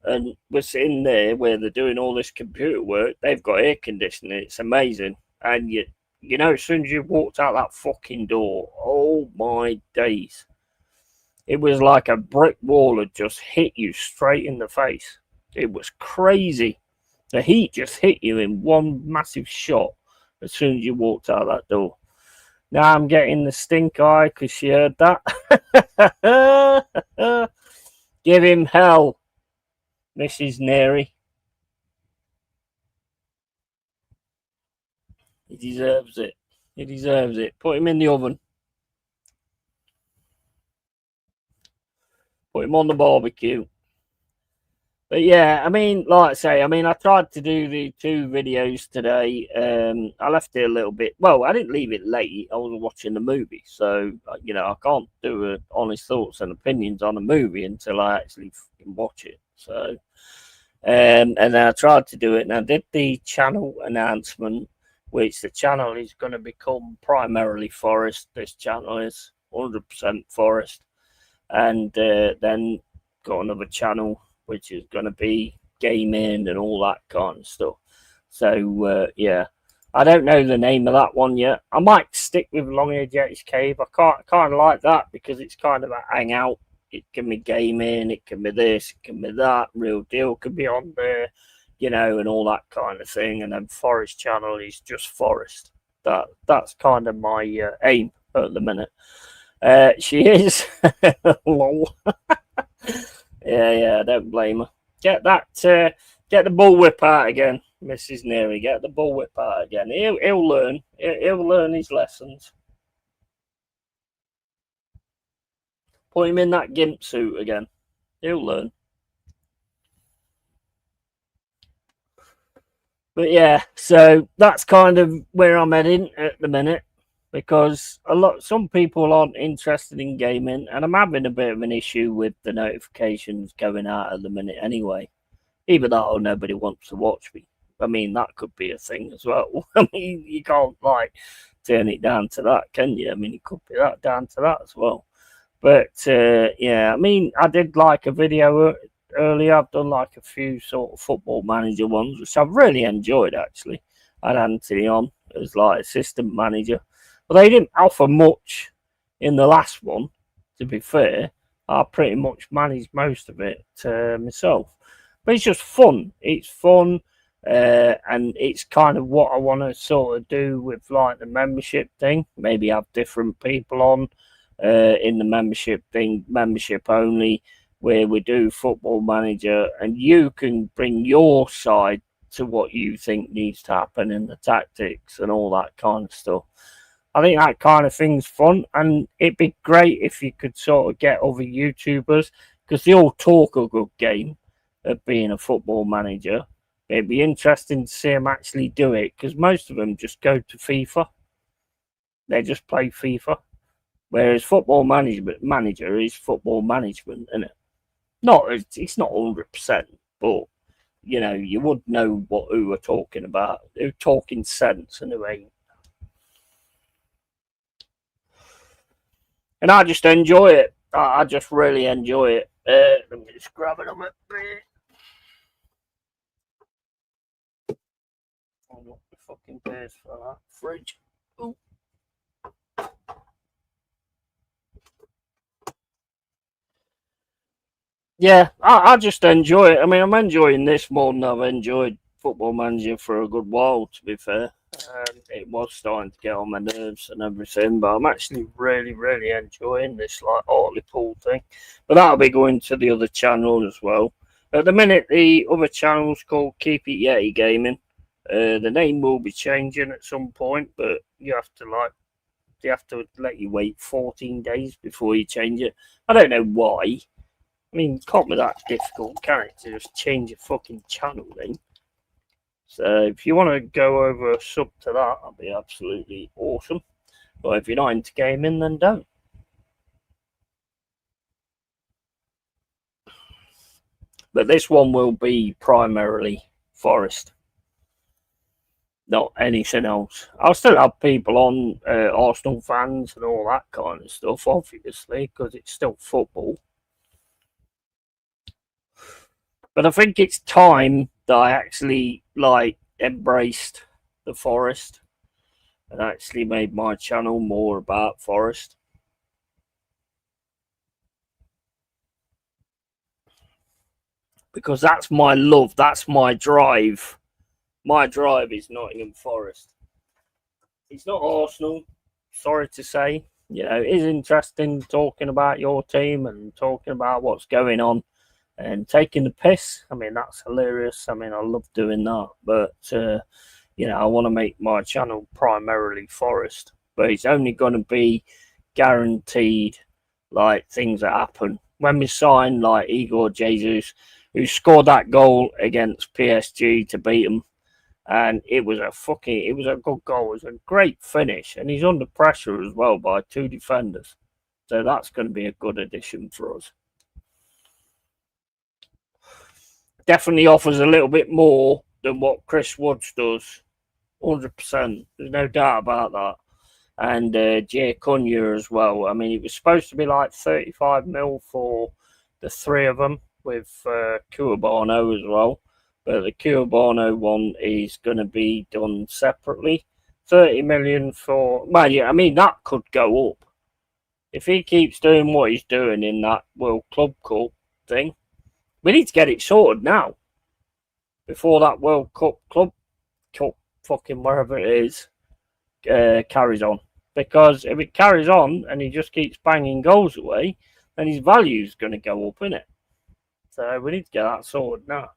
[SPEAKER 1] and was in there where they're doing all this computer work, they've got air conditioning. It's amazing. And you know, as soon as you walked out that fucking door, oh my days. It was like a brick wall had just hit you straight in the face. It was crazy. The heat just hit you in one massive shot as soon as you walked out that door. Now I'm getting the stink eye because she heard that. Give him hell, Mrs. Neri. He deserves it. He deserves it. Put him in the oven. Put him on the barbecue. But yeah, I mean, like I say, I tried to do the 2 videos today. I left it a little bit. Well, I didn't leave it late. I was watching the movie. So, you know, I can't do honest thoughts and opinions on a movie until I actually watch it. So, and then I tried to do it. And I did the channel announcement, which the channel is going to become primarily forest. This channel is 100% forest. And then got another channel which is going to be gaming and all that kind of stuff. So, yeah, I don't know the name of that one yet. I might stick with LongHairedYeti'sCave. I kind of like that because it's kind of a hangout. It can be gaming, it can be this, it can be that. Real Deal could be on there, you know, and all that kind of thing. And then Forest Channel is just Forest. That's kind of my aim at the minute. She is. Lol. Yeah, don't blame her. Get the bullwhip out again, Mrs. Neri. Get the bullwhip out again. He'll learn. He'll learn his lessons. Put him in that gimp suit again. He'll learn. But yeah, so that's kind of where I'm heading at the minute, because some people aren't interested in gaming, and I'm having a bit of an issue with the notifications going out at the minute anyway. Either that or nobody wants to watch me. I mean, that could be a thing as well. I mean, you can't like turn it down to that, can you? I mean, it could be that down to that as well. But yeah, I mean, I did like a video earlier. I've done like a few sort of football manager ones, which I've really enjoyed actually. I had Anthony on as like assistant manager, but they didn't offer much in the last one. To be fair, I pretty much managed most of it myself. But it's just fun. It's fun, and it's kind of what I want to sort of do with like the membership thing. Maybe have different people on in the membership thing, membership only, where we do football manager, and you can bring your side to what you think needs to happen in the tactics and all that kind of stuff. I think that kind of thing's fun, and it'd be great if you could sort of get other YouTubers, because they all talk a good game of being a football manager. It'd be interesting to see them actually do it, because most of them just go to FIFA. They just play FIFA. Whereas football manager is football management, isn't it? It's not 100%, but you know, you would know who we're talking about, who talking sense and who ain't. And I just enjoy it. I just really enjoy it. Let me just grab it a bit. Hold up the fucking bears for that fridge. Ooh. Yeah, I just enjoy it. I mean, I'm enjoying this more than I've enjoyed Football Manager for a good while, to be fair. It was starting to get on my nerves and everything, but I'm actually really, really enjoying this like Hartlepool thing. But that'll be going to the other channel as well. At the minute, the other channel's called Keep It Yeti Gaming. The name will be changing at some point, but they have to let you wait 14 days before you change it. I don't know why. I mean, it can't be that difficult, can it, to just change a fucking channel name? So if you want to go over a sub to that, that'd be absolutely awesome. But if you're not into gaming, then don't. But this one will be primarily Forest, not anything else. I'll still have people on, Arsenal fans and all that kind of stuff, obviously, because it's still football. But I think it's time that I actually like embraced the Forest and actually made my channel more about Forest. Because that's my love, that's my drive. My drive is Nottingham Forest. It's not Arsenal, sorry to say. You know, it is interesting talking about your team and talking about what's going on and taking the piss. I mean, that's hilarious. I mean, I love doing that. But, you know, I want to make my channel primarily Forest. But it's only going to be guaranteed, like, things that happen. When we sign, like, Igor Jesus, who scored that goal against PSG to beat them, and it was a good goal. It was a great finish. And he's under pressure as well by two defenders. So that's going to be a good addition for us. Definitely offers a little bit more than what Chris Woods does. 100%. There's no doubt about that. And Jay Cunha as well. I mean, it was supposed to be like 35 mil for the three of them with Cuabano as well. But the Cuabano one is going to be done separately. 30 million for... Man, yeah, I mean, that could go up. If he keeps doing what he's doing in that World Club Cup thing, we need to get it sorted now. Before that World Cup Club Cup, fucking wherever it is, carries on. Because if it carries on and he just keeps banging goals away, then his value is going to go up, innit? So we need to get that sorted now.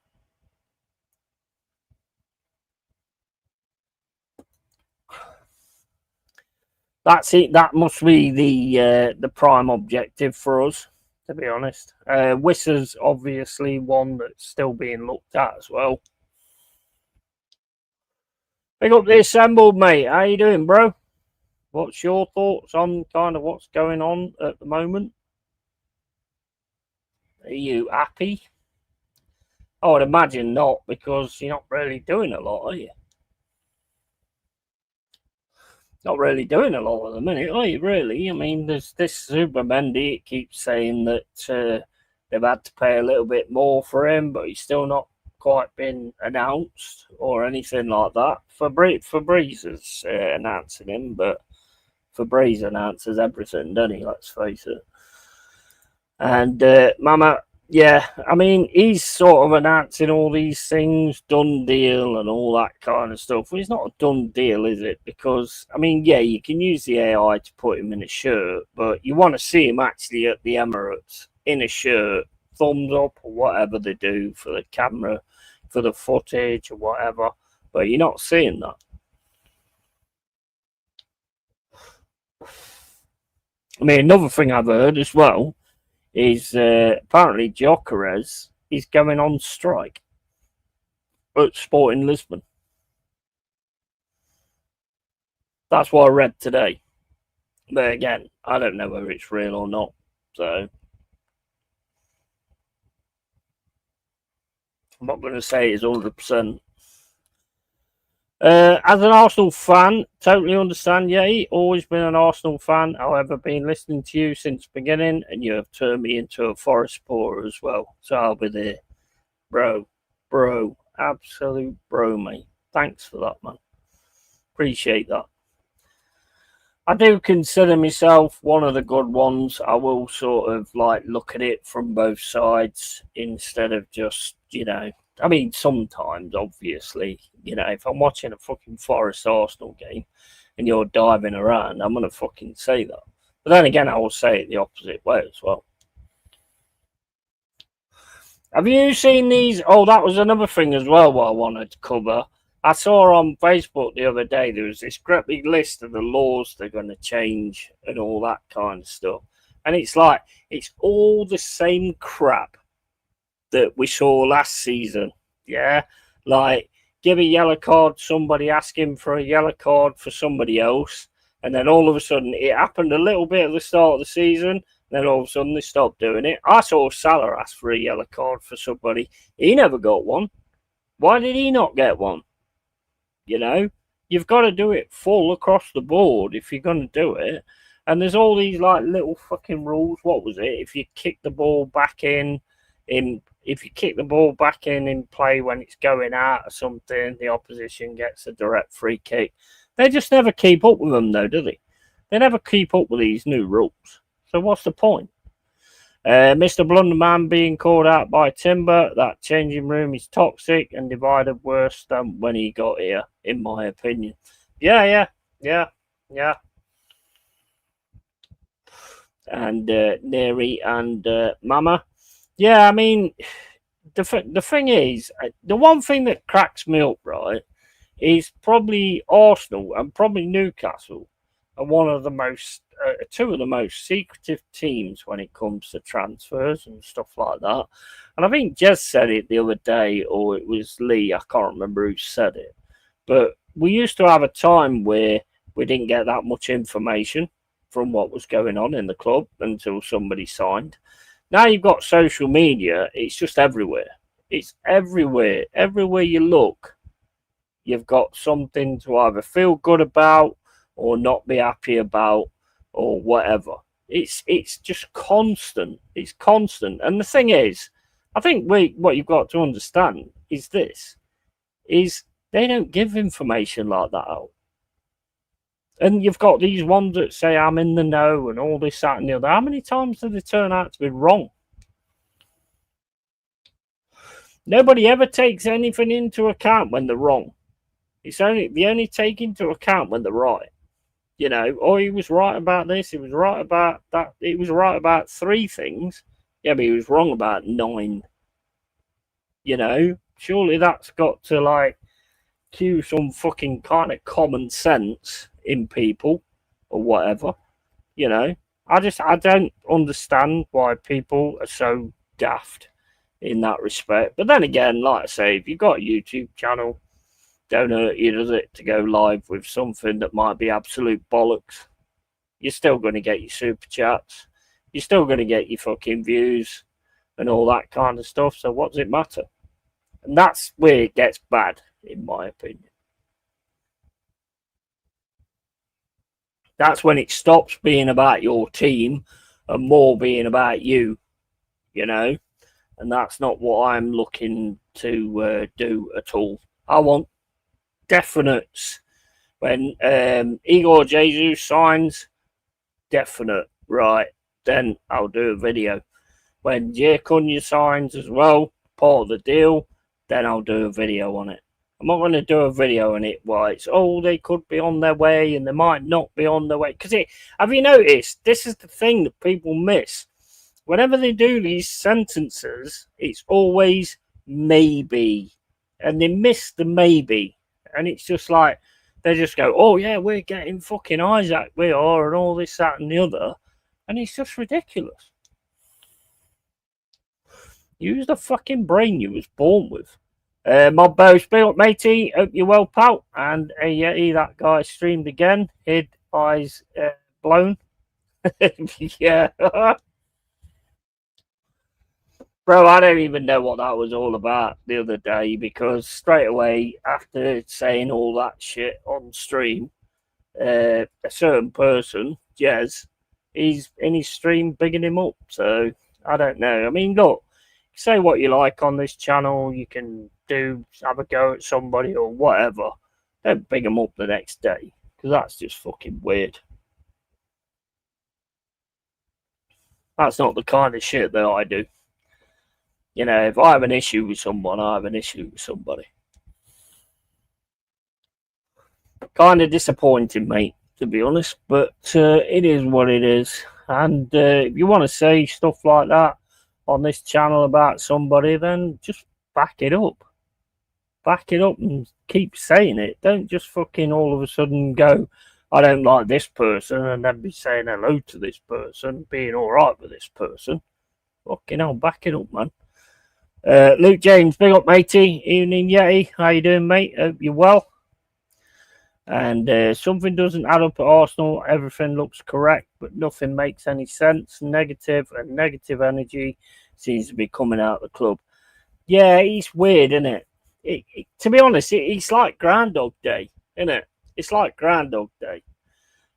[SPEAKER 1] That's it. That must be the prime objective for us, to be honest. Wissers obviously one that's still being looked at as well. Pick up the assembled, mate. How you doing, bro? What's your thoughts on kind of what's going on at the moment? Are you happy? I would imagine not, because you're not really doing a lot, are you? Not really doing a lot at the minute, are you, really? I mean, there's this Super Mendy, it keeps saying that they've had to pay a little bit more for him, but he's still not quite been announced or anything like that. Fabrice is announcing him, but Fabrice announces everything, doesn't he? Let's face it. And Mama, yeah, I mean, he's sort of announcing all these things, done deal and all that kind of stuff. Well, it's not a done deal, is it? Because, I mean, yeah, you can use the AI to put him in a shirt, but you want to see him actually at the Emirates in a shirt, thumbs up or whatever they do for the camera, for the footage or whatever. But you're not seeing that. I mean, another thing I've heard as well is apparently Gyökeres is going on strike at Sporting Lisbon. That's what I read today. But again, I don't know whether it's real or not. So I'm not going to say it's 100%. As an Arsenal fan, totally understand, Yeti. Always been an Arsenal fan. However, been listening to you since the beginning, and you have turned me into a Forest supporter as well. So I'll be there. Bro, absolute bro, mate. Thanks for that, man. Appreciate that. I do consider myself one of the good ones. I will sort of like look at it from both sides instead of just, I mean, sometimes, obviously, if I'm watching a fucking Forest Arsenal game and you're diving around, I'm going to fucking say that. But then again, I will say it the opposite way as well. Have you seen these? Oh, that was another thing as well what I wanted to cover. I saw on Facebook the other day there was this great big list of the laws they're going to change and all that kind of stuff. And it's like, it's all the same crap that we saw last season. Yeah? Like, give a yellow card, somebody asking for a yellow card for somebody else. And then all of a sudden, it happened a little bit at the start of the season. Then all of a sudden, they stopped doing it. I saw Salah ask for a yellow card for somebody. He never got one. Why did he not get one? You've got to do it full across the board if you're going to do it. And there's all these like little fucking rules. What was it? If you kick the ball back in play when it's going out or something, the opposition gets a direct free kick. They just never keep up with them, though, do they? They never keep up with these new rules. So what's the point? Mr. Blunderman being called out by Timber. That changing room is toxic and divided worse than when he got here, in my opinion. Yeah. And Neri and Mama. Yeah, I mean, the thing is, the one thing that cracks me up, right, is probably Arsenal and probably Newcastle are two of the most secretive teams when it comes to transfers and stuff like that. And I think Jez said it the other day, or it was Lee, I can't remember who said it. But we used to have a time where we didn't get that much information from what was going on in the club until somebody signed. Now you've got social media, it's just everywhere. It's everywhere. Everywhere you look, you've got something to either feel good about or not be happy about or whatever. It's just constant. It's constant. And the thing is, I think what you've got to understand is this, is they don't give information like that out. And you've got these ones that say, I'm in the know and all this, that, and the other. How many times do they turn out to be wrong? Nobody ever takes anything into account when they're wrong. They only take into account when they're right. Oh, he was right about this, he was right about that, he was right about 3 things. Yeah, but he was wrong about 9. Surely that's got to, like, cue some fucking kind of common sense in people. or whatever. You know, I don't understand why people are so daft in that respect. But then again, like I say, if you've got a YouTube channel, don't hurt you, does it, to go live with something that might be absolute bollocks? You're still going to get your super chats. You're still going to get your fucking views and all that kind of stuff. So what does it matter? And that's where it gets bad, in my opinion. That's when it stops being about your team and more being about you, you know? And that's not what I'm looking to do at all. I want definites. When Igor Jesus signs, definite, right, then I'll do a video. When Jay Cunha signs as well, part of the deal, then I'll do a video on it. I'm not going to do a video on it why it's, oh, they could be on their way and they might not be on their way. Because have you noticed, this is the thing that people miss. Whenever they do these sentences, it's always maybe. And they miss the maybe. And it's just like, they just go, oh, yeah, we're getting fucking Isaac, we are, and all this, that, and the other. And it's just ridiculous. Use the fucking brain you was born with. Mob Bow Spill, matey, hope you're well, pal. And Yeti, that guy streamed again, his eyes blown. Yeah. Bro, I don't even know what that was all about the other day, because straight away after saying all that shit on stream, a certain person, Jez, he's in his stream bigging him up. So I don't know. I mean, look, say what you like on this channel. You can have a go at somebody or whatever. Don't big them up the next day, because that's just fucking weird. That's not the kind of shit that I do. You know, if I have an issue with someone, I have an issue with somebody. Kind of disappointing, mate, to be honest, but it is what it is. And if you want to say stuff like that on this channel about somebody, then just back it up. Back it up and keep saying it. Don't just fucking all of a sudden go, I don't like this person, and then be saying hello to this person, being all right with this person. Fucking hell, back it up, man. Luke James, big up, matey. Evening, Yeti. How you doing, mate? Hope you're well. And something doesn't add up at Arsenal. Everything looks correct, but nothing makes any sense. Negative and negative energy seems to be coming out of the club. Yeah, it's weird, isn't it? To be honest, it's like Groundhog Day, isn't it? It's like Groundhog Day.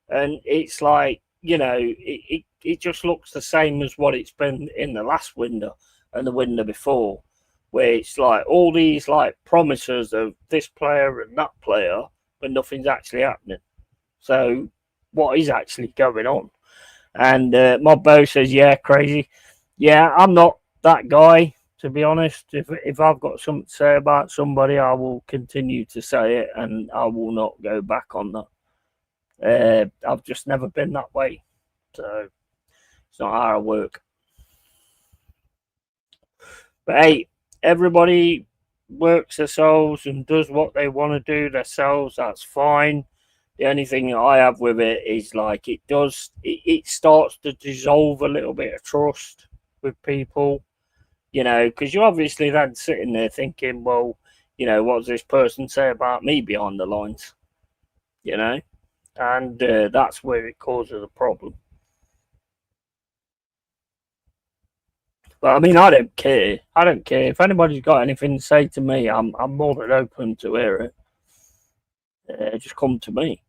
[SPEAKER 1] And it's like, you know, it just looks the same as what it's been in the last window and the window before, where it's like all these like promises of this player and that player, but nothing's actually happening. So what is actually going on? And Mobbo says, yeah, crazy. Yeah, I'm not that guy, to be honest. If I've got something to say about somebody, I will continue to say it, and I will not go back on that. I've just never been that way. So it's not how I work. But hey, everybody works themselves and does what they want to do themselves. That's fine. The only thing I have with it is like it starts to dissolve a little bit of trust with people, you know, because you're obviously then sitting there thinking, well, you know, what does this person say about me behind the lines, you know? And that's where it causes a problem. But I mean, I don't care. I don't care. If anybody's got anything to say to me, I'm more than open to hear it. Just come to me.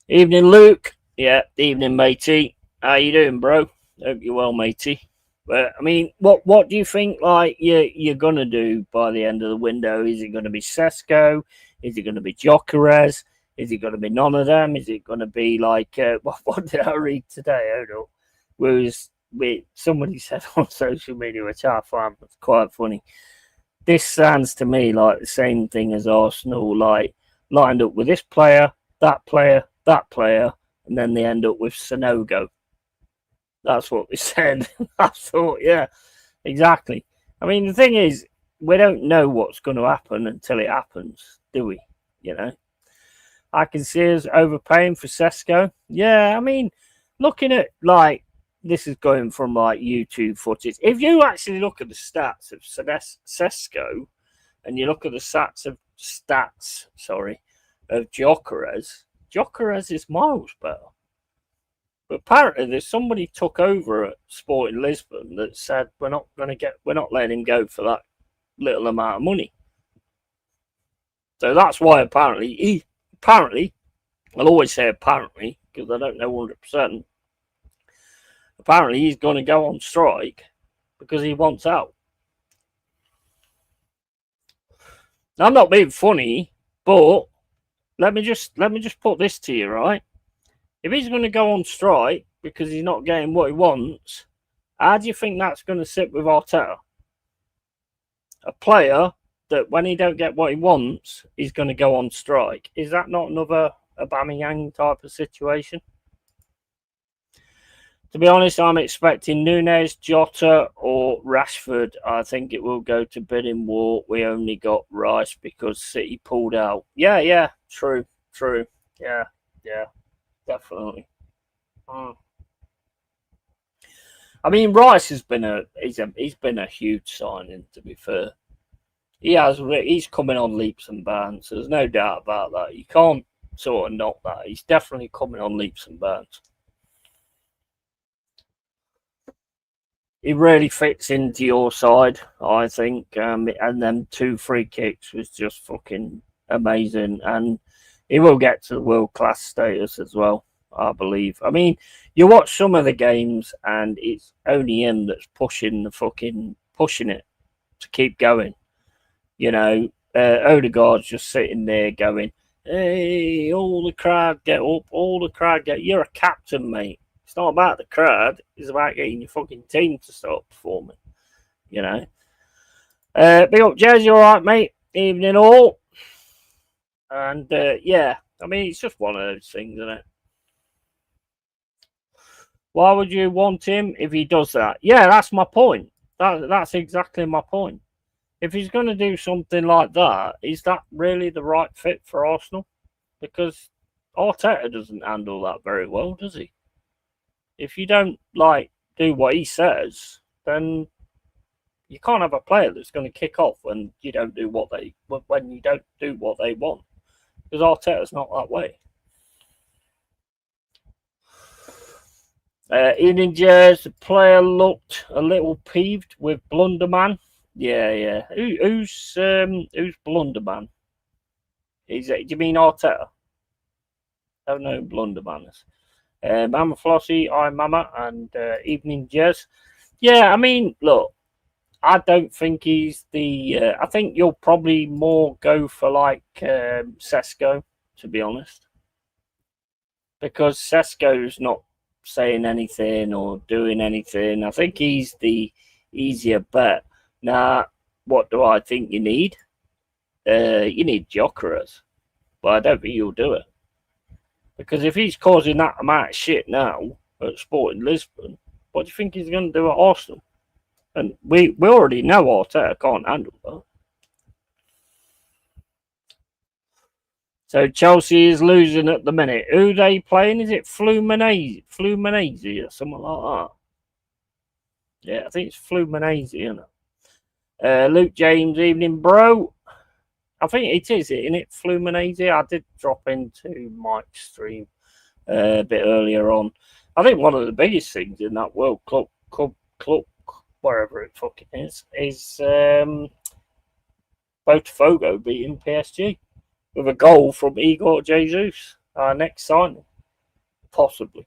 [SPEAKER 1] Evening, Luke. Yeah, evening, matey. How you doing, bro? Hope you're well, matey. But I mean, what do you think? Like you're gonna do by the end of the window? Is it gonna be Sesko? Is it gonna be Gyökeres? Is it gonna be none of them? Is it gonna be like what did I read today? Hold up. Somebody said on social media, which I found was quite funny. This sounds to me like the same thing as Arsenal, like lined up with this player, that player, that player, and then they end up with Sonogo. That's what they said. I thought, yeah, exactly. I mean, the thing is, we don't know what's going to happen until it happens, do we? You know. I can see us overpaying for Sesko. Yeah, I mean, looking at like this is going from like YouTube footage. If you actually look at the stats of Sesko and you look at the stats of Gyökeres is miles better. But apparently, there's somebody took over at Sporting Lisbon that said we're not letting him go for that little amount of money. So that's why apparently, I'll always say apparently because I don't know 100%. Apparently, he's going to go on strike because he wants out. Now, I'm not being funny, but let me just put this to you, right? If he's going to go on strike because he's not getting what he wants, how do you think that's going to sit with Arteta? A player that when he don't get what he wants, he's going to go on strike. Is that not another Aubameyang type of situation? To be honest, I'm expecting Núñez, Jota, or Rashford. I think it will go to bidding war. We only got Rice because City pulled out. Yeah, true. Yeah, definitely. I mean, Rice has been he's been a huge signing. To be fair, he's coming on leaps and bounds. There's no doubt about that. You can't sort of knock that. He's definitely coming on leaps and bounds. He really fits into your side, I think. And them 2 free kicks was just fucking amazing. And he will get to the world-class status as well, I believe. I mean, you watch some of the games and it's only him that's pushing it to keep going. You know, Odegaard's just sitting there going, hey, all the crowd get up, You're a captain, mate. It's not about the crowd. It's about getting your fucking team to start performing. You know. Big up, Jez. You all right, mate? Evening all. And yeah, I mean, it's just one of those things, isn't it? Why would you want him if he does that? Yeah, that's my point. That's exactly my point. If he's going to do something like that, is that really the right fit for Arsenal? Because Arteta doesn't handle that very well, does he? If you don't do what he says, then you can't have a player that's going to kick off when you don't do what they want. Because Arteta's not that way. Evening, Jazz. The player looked a little peeved with Blunderman. Yeah. Who's Blunderman? Do you mean Arteta? I don't know who Blunderman is. Mama Flossie, I'm Mama, and Evening Jazz. Yeah, I mean, look, I don't think he's the. I think you'll probably more go for Sesko, to be honest, because Sesko's not saying anything or doing anything. I think he's the easier bet. Now, what do I think you need? You need Gyökeres, but I don't think you'll do it. Because if he's causing that amount of shit now at Sporting Lisbon, what do you think he's going to do at Arsenal? And we already know Arteta can't handle that. So Chelsea is losing at the minute. Who are they playing? Is it Fluminense or something like that? Yeah, I think it's Fluminense, isn't it? Luke James, evening, bro. I think it is, isn't it? Fluminense. I did drop into Mike's stream a bit earlier on. I think one of the biggest things in that World Club, wherever it fucking is Botafogo beating PSG with a goal from Igor Jesus, our next signing, possibly.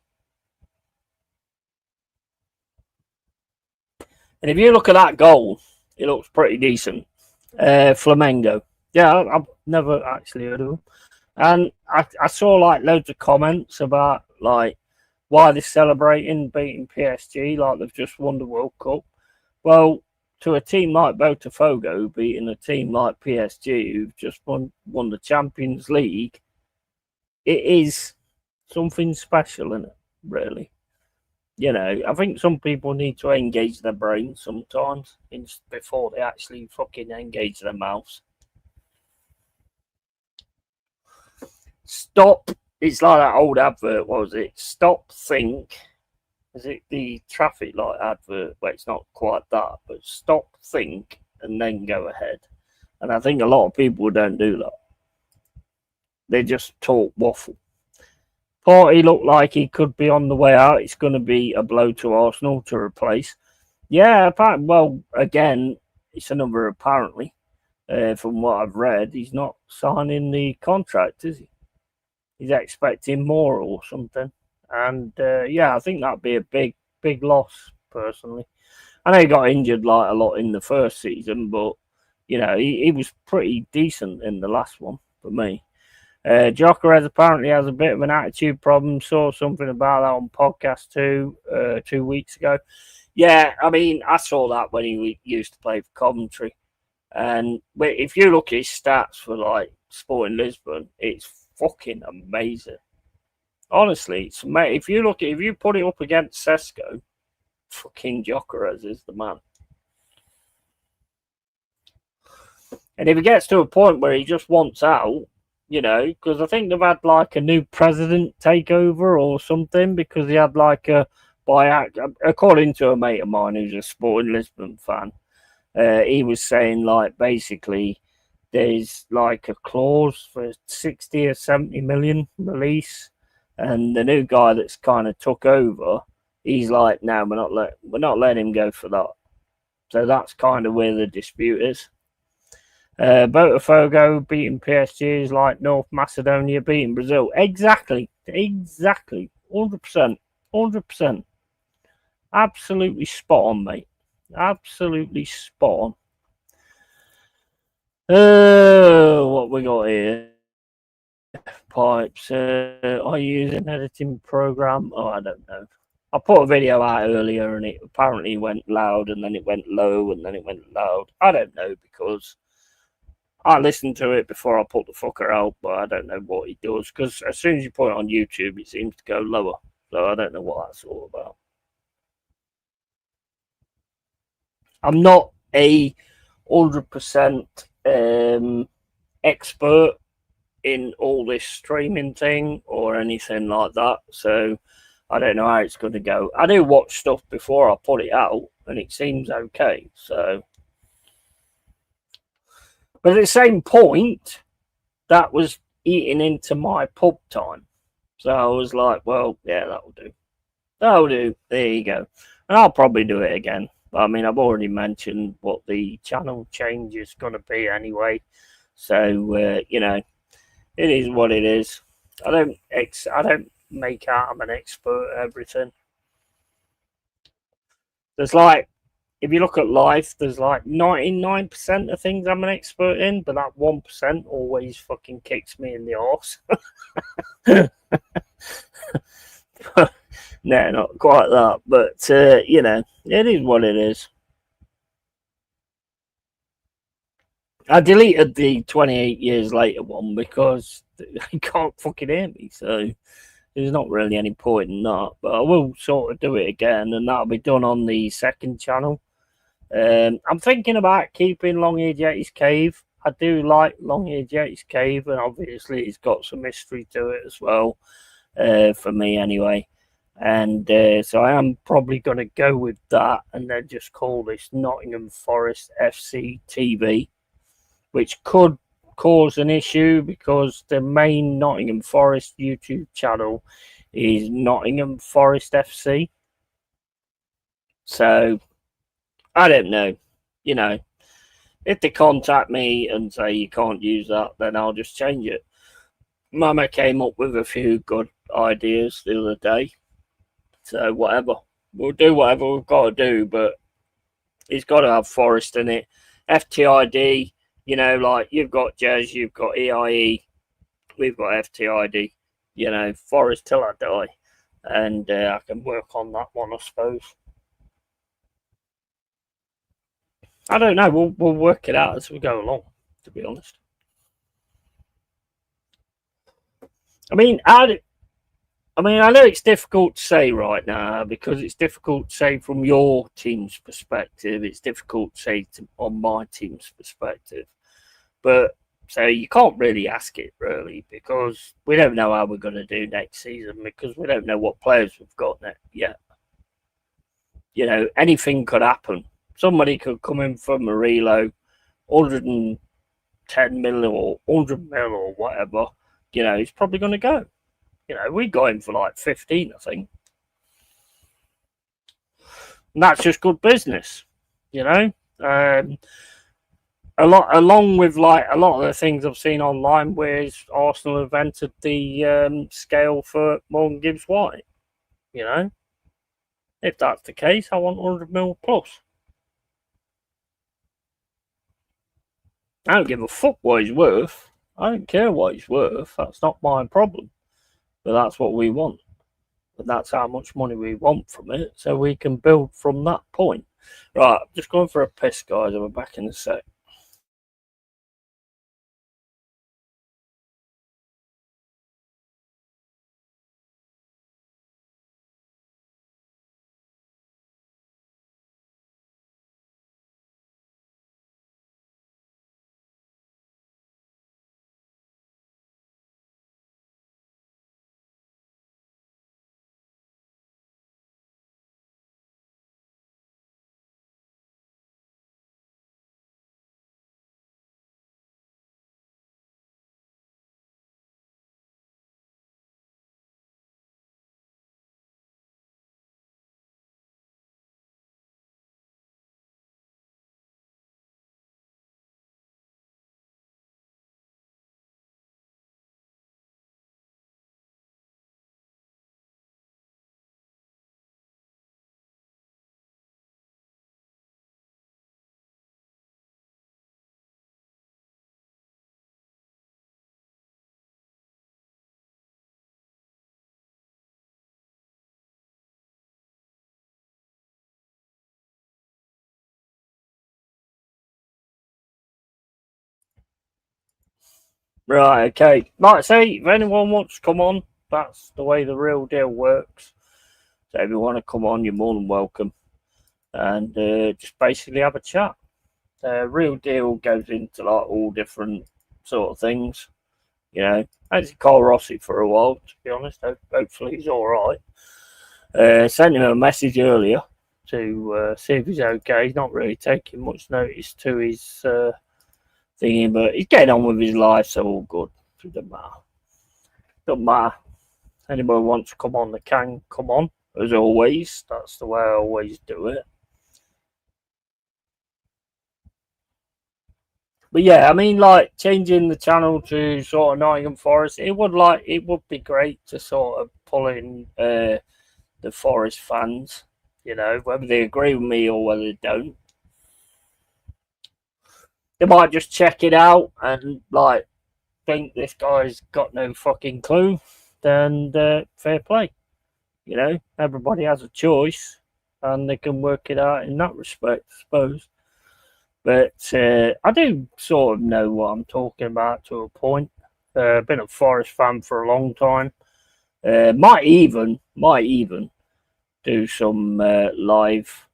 [SPEAKER 1] And if you look at that goal, it looks pretty decent. Flamengo. Yeah, I've never actually heard of them. And I saw loads of comments about why they're celebrating beating PSG like they've just won the World Cup. Well, to a team like Botafogo beating a team like PSG who've just won the Champions League, it is something special, isn't it, really? You know, I think some people need to engage their brains sometimes before they actually fucking engage their mouths. Stop. It's like that old advert, what was it? Stop, think. Is it the traffic light advert? Well, it's not quite that, but stop, think, and then go ahead. And I think a lot of people don't do that. They just talk waffle. Party looked like he could be on the way out. It's going to be a blow to Arsenal to replace. Yeah, apparently, well, again, it's another apparently. From what I've read, he's not signing the contract, is he? He's expecting more or something. And yeah, I think that'd be a big loss, personally. I know he got injured like a lot in the first season, but you know, he was pretty decent in the last one for me. Gyökeres apparently has a bit of an attitude problem. Saw something about that on podcast 2 weeks ago. Yeah, I mean, I saw that when he used to play for Coventry. And if you look at his stats for like Sporting Lisbon, it's fucking amazing. Honestly, if you put it up against Sesko, fucking Gyökeres is the man. And if he gets to a point where he just wants out, you know, because I think they've had like a new president take over or something, because he had like a buyout, according to a mate of mine who's a Sporting Lisbon fan. He was saying like basically there's like a clause for 60 or 70 million release, and the new guy that's kind of took over, he's like, no, we're not letting him go for that. So that's kind of where the dispute is. Botafogo beating PSG is like North Macedonia beating Brazil. Exactly. 100%. Absolutely spot on, mate. Absolutely spot on. What we got here? Pipes. I use an editing program. Oh, I don't know. I put a video out earlier and it apparently went loud and then it went low and then it went loud. I don't know, because I listened to it before I put the fucker out, but I don't know what he does, because as soon as you put it on YouTube, it seems to go lower. So I don't know what that's all about. I'm not a 100% expert in all this streaming thing or anything like that, so I don't know how it's going to go. I do watch stuff before I put it out, and it seems okay. So, but at the same point, that was eating into my pub time, so I was like, well, yeah, that'll do. That'll do. There you go. And I'll probably do it again. I mean, I've already mentioned what the channel change is going to be anyway. So, you know, it is what it is. I don't make out I'm an expert at everything. There's like, if you look at life, there's like 99% of things I'm an expert in, but that 1% always fucking kicks me in the arse. No, not quite that, but you know, it is what it is. I deleted the 28 years later one because they can't fucking hear me, so there's not really any point in that. But I will sort of do it again, and that'll be done on the second channel. I'm thinking about keeping LongHairedYeti'sCave. I do like LongHairedYeti'sCave, and obviously it's got some history to it as well, for me anyway. And so I am probably going to go with that, and then just call this Nottingham Forest FC TV, which could cause an issue because the main Nottingham Forest YouTube channel is Nottingham Forest FC. So I don't know. You know, if they contact me and say you can't use that, then I'll just change it. Mama came up with a few good ideas the other day. So whatever. We'll do whatever we've got to do, but it's got to have Forest in it. FTID, you know, like you've got Jazz, you've got EIE, we've got FTID, you know, Forest till I die. And I can work on that one, I suppose. I don't know. We'll work it out as we go along, to be honest. I mean, I know it's difficult to say right now because it's difficult to say from your team's perspective. It's difficult to say on my team's perspective. But So you can't really ask it, really, because we don't know how we're going to do next season, because we don't know what players we've got yet. You know, anything could happen. Somebody could come in from a reload, 110 mil or 100 mil or whatever. You know, he's probably going to go. You know, we got him for like 15, I think. And that's just good business, you know. Along with like a lot of the things I've seen online, where Arsenal have entered the scale for Morgan Gibbs White. You know, if that's the case, I want 100 mil plus. I don't give a fuck what he's worth. I don't care what he's worth. That's not my problem. But that's what we want. But that's how much money we want from it, so we can build from that point. Right, I'm just going for a piss, guys. I'll be back in a sec. Right, okay. Like I say, if anyone wants to come on, that's the way the real deal works. So if you want to come on, you're more than welcome. And just basically have a chat. Real deal goes into like all different sort of things. You know, I had Carl Rossi for a while, to be honest. Hopefully he's all right. Sent him a message earlier to see if he's okay. He's not really taking much notice to his thingy, but he's getting on with his life, so all good. It doesn't matter. Doesn't matter. Anybody wants to come on, they can come on. As always, that's the way I always do it. But yeah, I mean, like changing the channel to sort of Nottingham Forest, it would be great to sort of pull in the Forest fans. You know, whether they agree with me or whether they don't, they might just check it out and like think this guy's got no fucking clue. Then fair play. You know, everybody has a choice, and they can work it out in that respect, I suppose. But I do sort of know what I'm talking about to a point. Been a Forest fan for a long time. Might even do some live,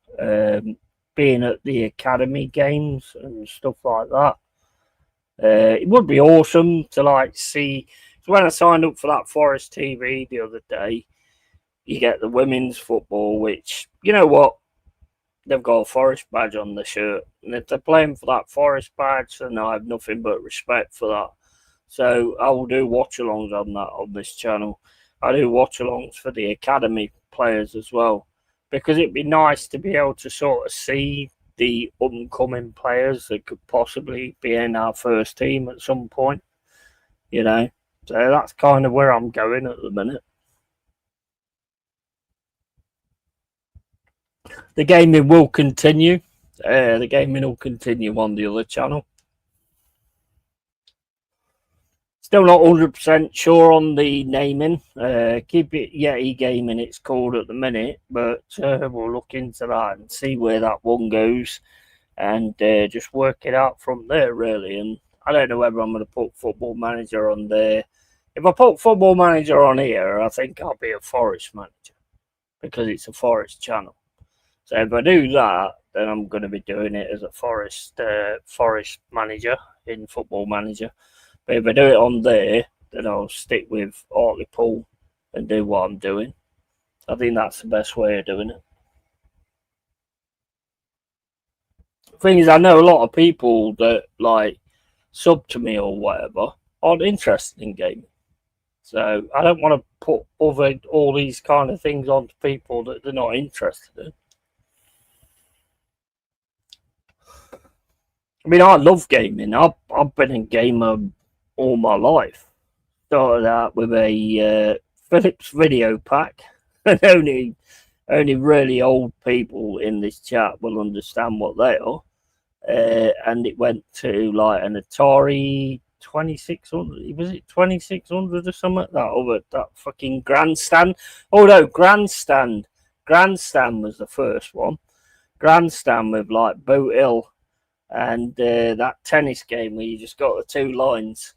[SPEAKER 1] being at the academy games and stuff like that. It would be awesome to like see. So when I signed up for that Forest TV the other day, you get the women's football, which, you know what, they've got a Forest badge on the shirt, and if they're playing for that Forest badge, then I have nothing but respect for that. So I will do watch-alongs on that on this channel. I do watch-alongs for the academy players as well, because it'd be nice to be able to sort of see the upcoming players that could possibly be in our first team at some point, you know. So that's kind of where I'm going at the minute. The gaming will continue. The gaming will continue on the other channel. Still not 100% sure on the naming. Keep it Yeti Gaming, it's called at the minute, but we'll look into that and see where that one goes, and just work it out from there, really. And I don't know whether I'm going to put Football Manager on there. If I put Football Manager on here, I think I'll be a Forest manager, because it's a Forest channel. So if I do that, then I'm going to be doing it as a Forest manager. in Football Manager. But if I do it on there, then I'll stick with Hartlepool and do what I'm doing. I think that's the best way of doing it. The thing is, I know a lot of people that like sub to me or whatever aren't interested in gaming. So I don't want to put all these kind of things onto people that they're not interested in. I mean, I love gaming. I've been a gamer all my life. Started out with a Philips video pack, and only really old people in this chat will understand what they are. And it went to like an Atari 2600. Was it 2600 or something? That fucking Grandstand. Oh no, Grandstand. Grandstand was the first one. Grandstand with like Boot Hill and that tennis game where you just got the two lines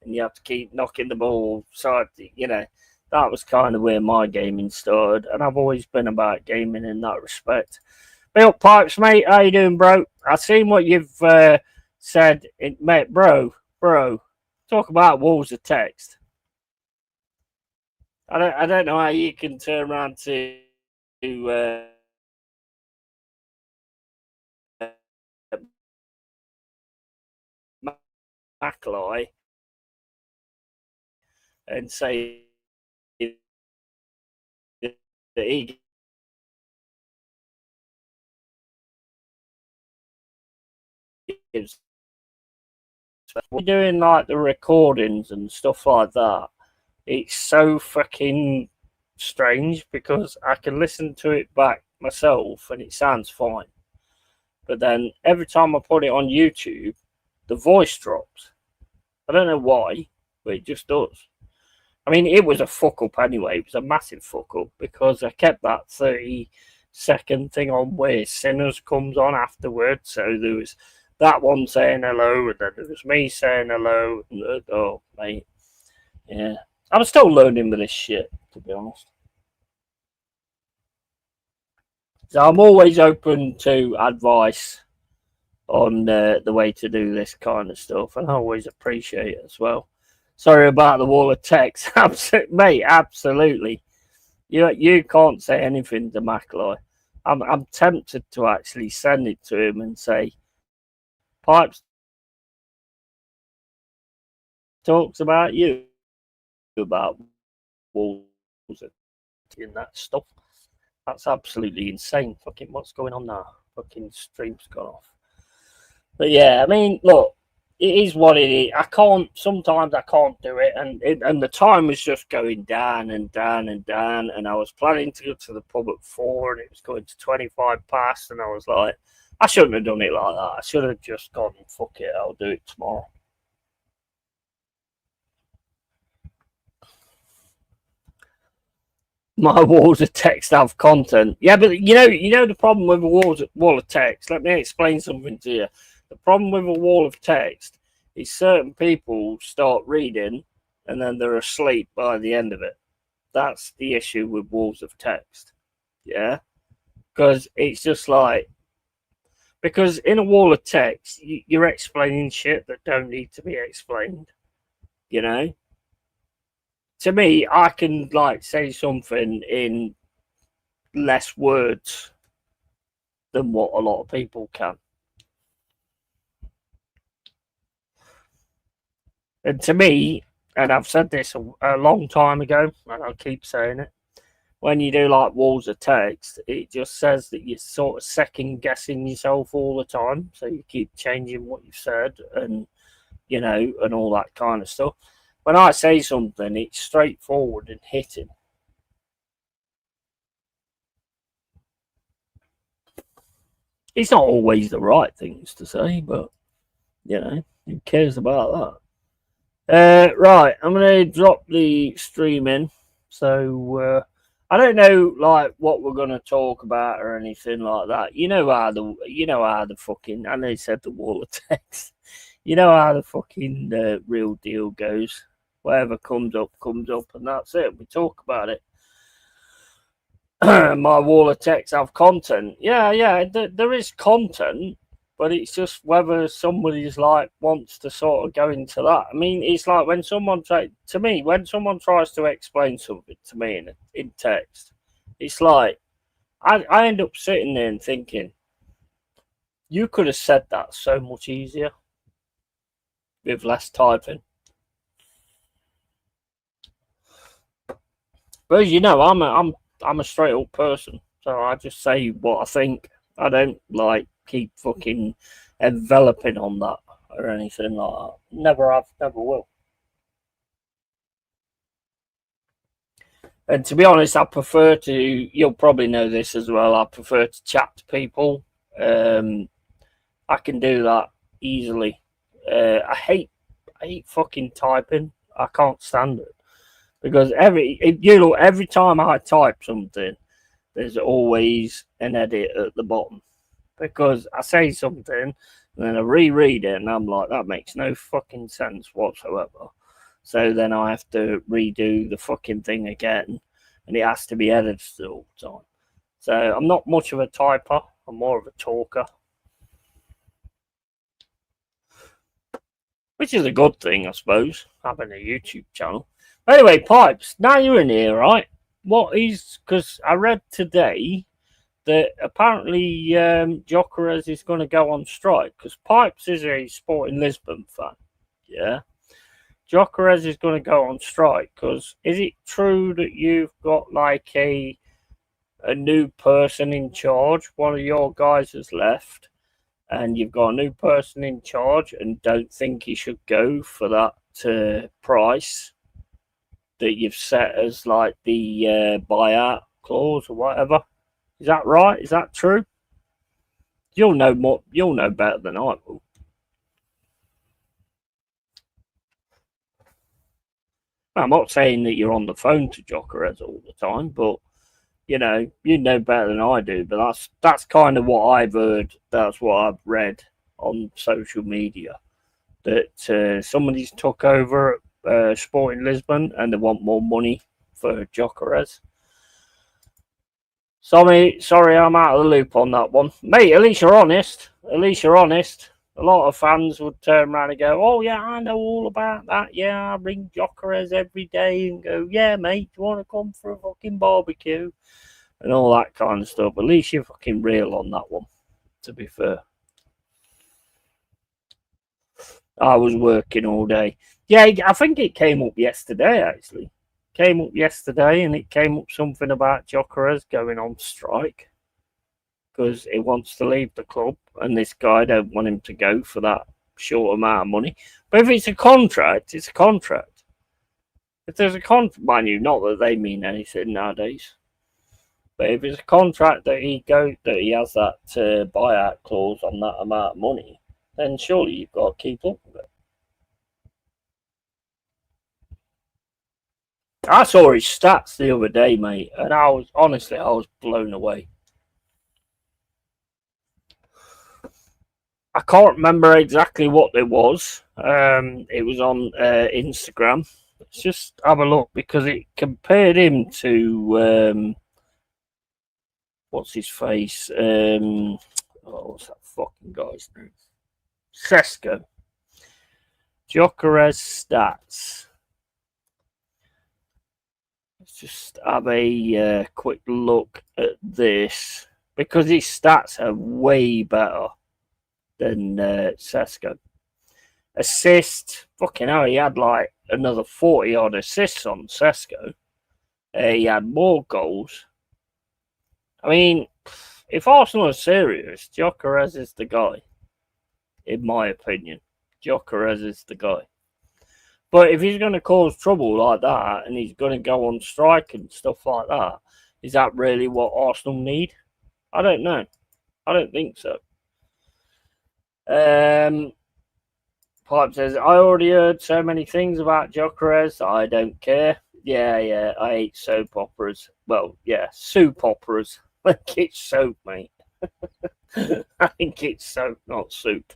[SPEAKER 1] and you have to keep knocking the ball side. You know, that was kind of where my gaming started, and I've always been about gaming in that respect. Bill Pipes, mate, how you doing, bro? I've seen what you've said, mate, bro. Talk about walls of text. I don't know how you can turn around to Macaulay and say that he gives. We're doing like the recordings and stuff like that. It's so fucking strange because I can listen to it back myself and it sounds fine. But then every time I put it on YouTube, the voice drops. I don't know why, but it just does. I mean, it was a fuck up anyway. It was a massive fuck up because I kept that 30-second thing on where Sinners comes on afterwards. So there was that one saying hello, and then there was me saying hello. And, oh, mate. Yeah. I'm still learning with this shit, to be honest. So I'm always open to advice on the way to do this kind of stuff, and I always appreciate it as well. Sorry about the wall of text, mate. Absolutely, you can't say anything to Macaulay. I'm tempted to actually send it to him and say, Pipes talks about you, about walls and that stuff. That's absolutely insane. Fucking what's going on now? Fucking stream's gone off. But yeah, I mean, look, it is what it is. Sometimes I can't do it, and the time was just going down and down and down, and I was planning to go to the pub at 4, and it was going to 25 past, and I was like, I shouldn't have done it like that. I should have just gone, fuck it, I'll do it tomorrow. My walls of text have content. Yeah, but you know the problem with a wall of text. Let me explain something to you. The problem with a wall of text is certain people start reading and then they're asleep by the end of it. That's the issue with walls of text. Yeah, because it's just like, because in a wall of text you're explaining shit that don't need to be explained. You know. To me, I can like say something in less words than what a lot of people can. And to me, and I've said this a long time ago, and I'll keep saying it, when you do like walls of text, it just says that you're sort of second guessing yourself all the time. So you keep changing what you've said and, you know, and all that kind of stuff. When I say something, it's straightforward and hitting. It's not always the right things to say, but, you know, who cares about that? Right, I'm going to drop the stream in. So, I don't know, like, what we're going to talk about or anything like that. You know how the fucking, I know you said the wall of text. You know how the fucking real deal goes. Whatever comes up, and that's it. We talk about it. My wall of text have content. Yeah, there is content, But it's just whether somebody's like wants to sort of go into that. I mean, it's like when someone tries to explain something to me in text, it's like I end up sitting there and thinking, you could have said that so much easier with less typing. But as you know, I'm a straight up person, so I just say what I think. I don't like keep fucking enveloping on that or anything like that. Never have, never will. And to be honest, I prefer to. You'll probably know this as well. I prefer to chat to people. I can do that easily. I hate fucking typing. I can't stand it because every time I type something, there's always an edit at the bottom because I say something and then I reread it and I'm like, that makes no fucking sense whatsoever. So then I have to redo the fucking thing again and it has to be edited all the time. So I'm not much of a typer. I'm more of a talker. Which is a good thing, I suppose, having a YouTube channel. Anyway, Pipes, now you're in here, right? Because I read today that apparently Jokeres is going to go on strike, because Pipes is a Sporting Lisbon fan, yeah? Jokeres is going to go on strike, because is it true that you've got like a new person in charge? One of your guys has left, and you've got a new person in charge and don't think he should go for that price that you've set as like the buyout clause or whatever. Is that right? Is that true? You'll know more. You'll know better than I will. I'm not saying that you're on the phone to Jokeres all the time, but you know better than I do. But that's kind of what I've heard. That's what I've read on social media. That somebody's took over Sporting Lisbon and they want more money for Jokeres. Sorry, I'm out of the loop on that one, mate. At least you're honest. A lot of fans would turn around and go, "Oh yeah, I know all about that. Yeah, I ring Jokeres every day and go, yeah, mate, do you want to come for a fucking barbecue?" And all that kind of stuff. At least you're fucking real on that one, to be fair. I was working all day. Yeah, I think it came up yesterday, actually. And it came up something about Jokeres going on strike because he wants to leave the club and this guy don't want him to go for that short amount of money. But if it's a contract, it's a contract. If there's a contract, mind you, not that they mean anything nowadays. But if it's a contract that he has that buyout clause on that amount of money, then surely you've got to keep up with it. I saw his stats the other day, mate, and I was blown away. I can't remember exactly what it was. It was on Instagram. Let's just have a look because it compared him to what's his face? What's that fucking guy's name? Sesko. Jokeres stats. Let's just have a quick look at this because his stats are way better than Sesko. Assist, fucking hell, he had like another 40 odd assists on Sesko. He had more goals. I mean, if Arsenal are serious, Jokeres is the guy. In my opinion, Jokeres is the guy. But if he's going to cause trouble like that and he's going to go on strike and stuff like that, is that really what Arsenal need? I don't know. I don't think so. Pipe says, I already heard so many things about Jokeres. I don't care. Yeah, I hate soap operas. Well, yeah, soup operas. I think it's soap, mate. I think it's soap, not soup.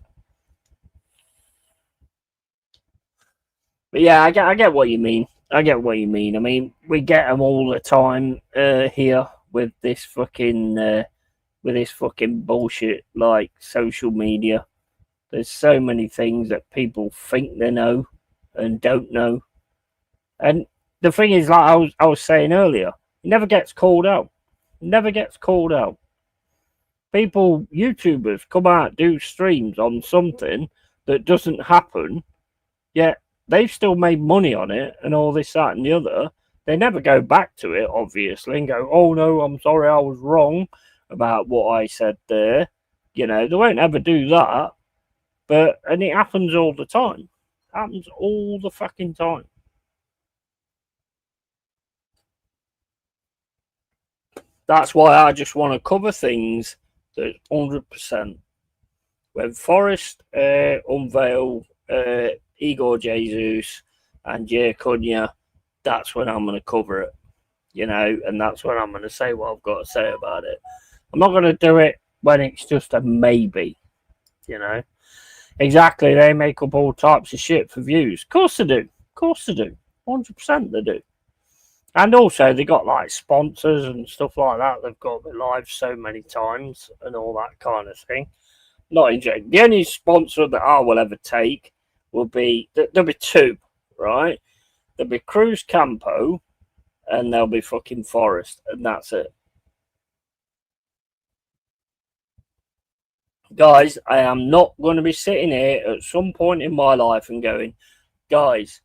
[SPEAKER 1] But yeah, I get what you mean. I mean, we get them all the time here with this fucking with this fucking bullshit like social media. There's so many things that people think they know and don't know. And the thing is, like I was saying earlier, it never gets called out. Never gets called out. People, YouTubers, come out, do streams on something that doesn't happen, yet they've still made money on it and all this, that, and the other. They never go back to it, obviously, and go, oh no, I'm sorry, I was wrong about what I said there. You know, they won't ever do that. And it happens all the time. It happens all the fucking time. That's why I just want to cover things that 100%. When Forrest unveil Igor Jesus and Jay Cunha, that's when I'm going to cover it, you know, and that's when I'm going to say what I've got to say about it. I'm not going to do it when it's just a maybe, you know. Exactly, they make up all types of shit for views. Of course they do. Of course they do. 100% they do. And also, they got like sponsors and stuff like that. They've got their live so many times and all that kind of thing. Not enjoying. The only sponsor that I will ever take will be, there'll be two, right? There'll be Cruz Campo and there'll be fucking Forrest, and that's it. Guys, I am not going to be sitting here at some point in my life and going, guys,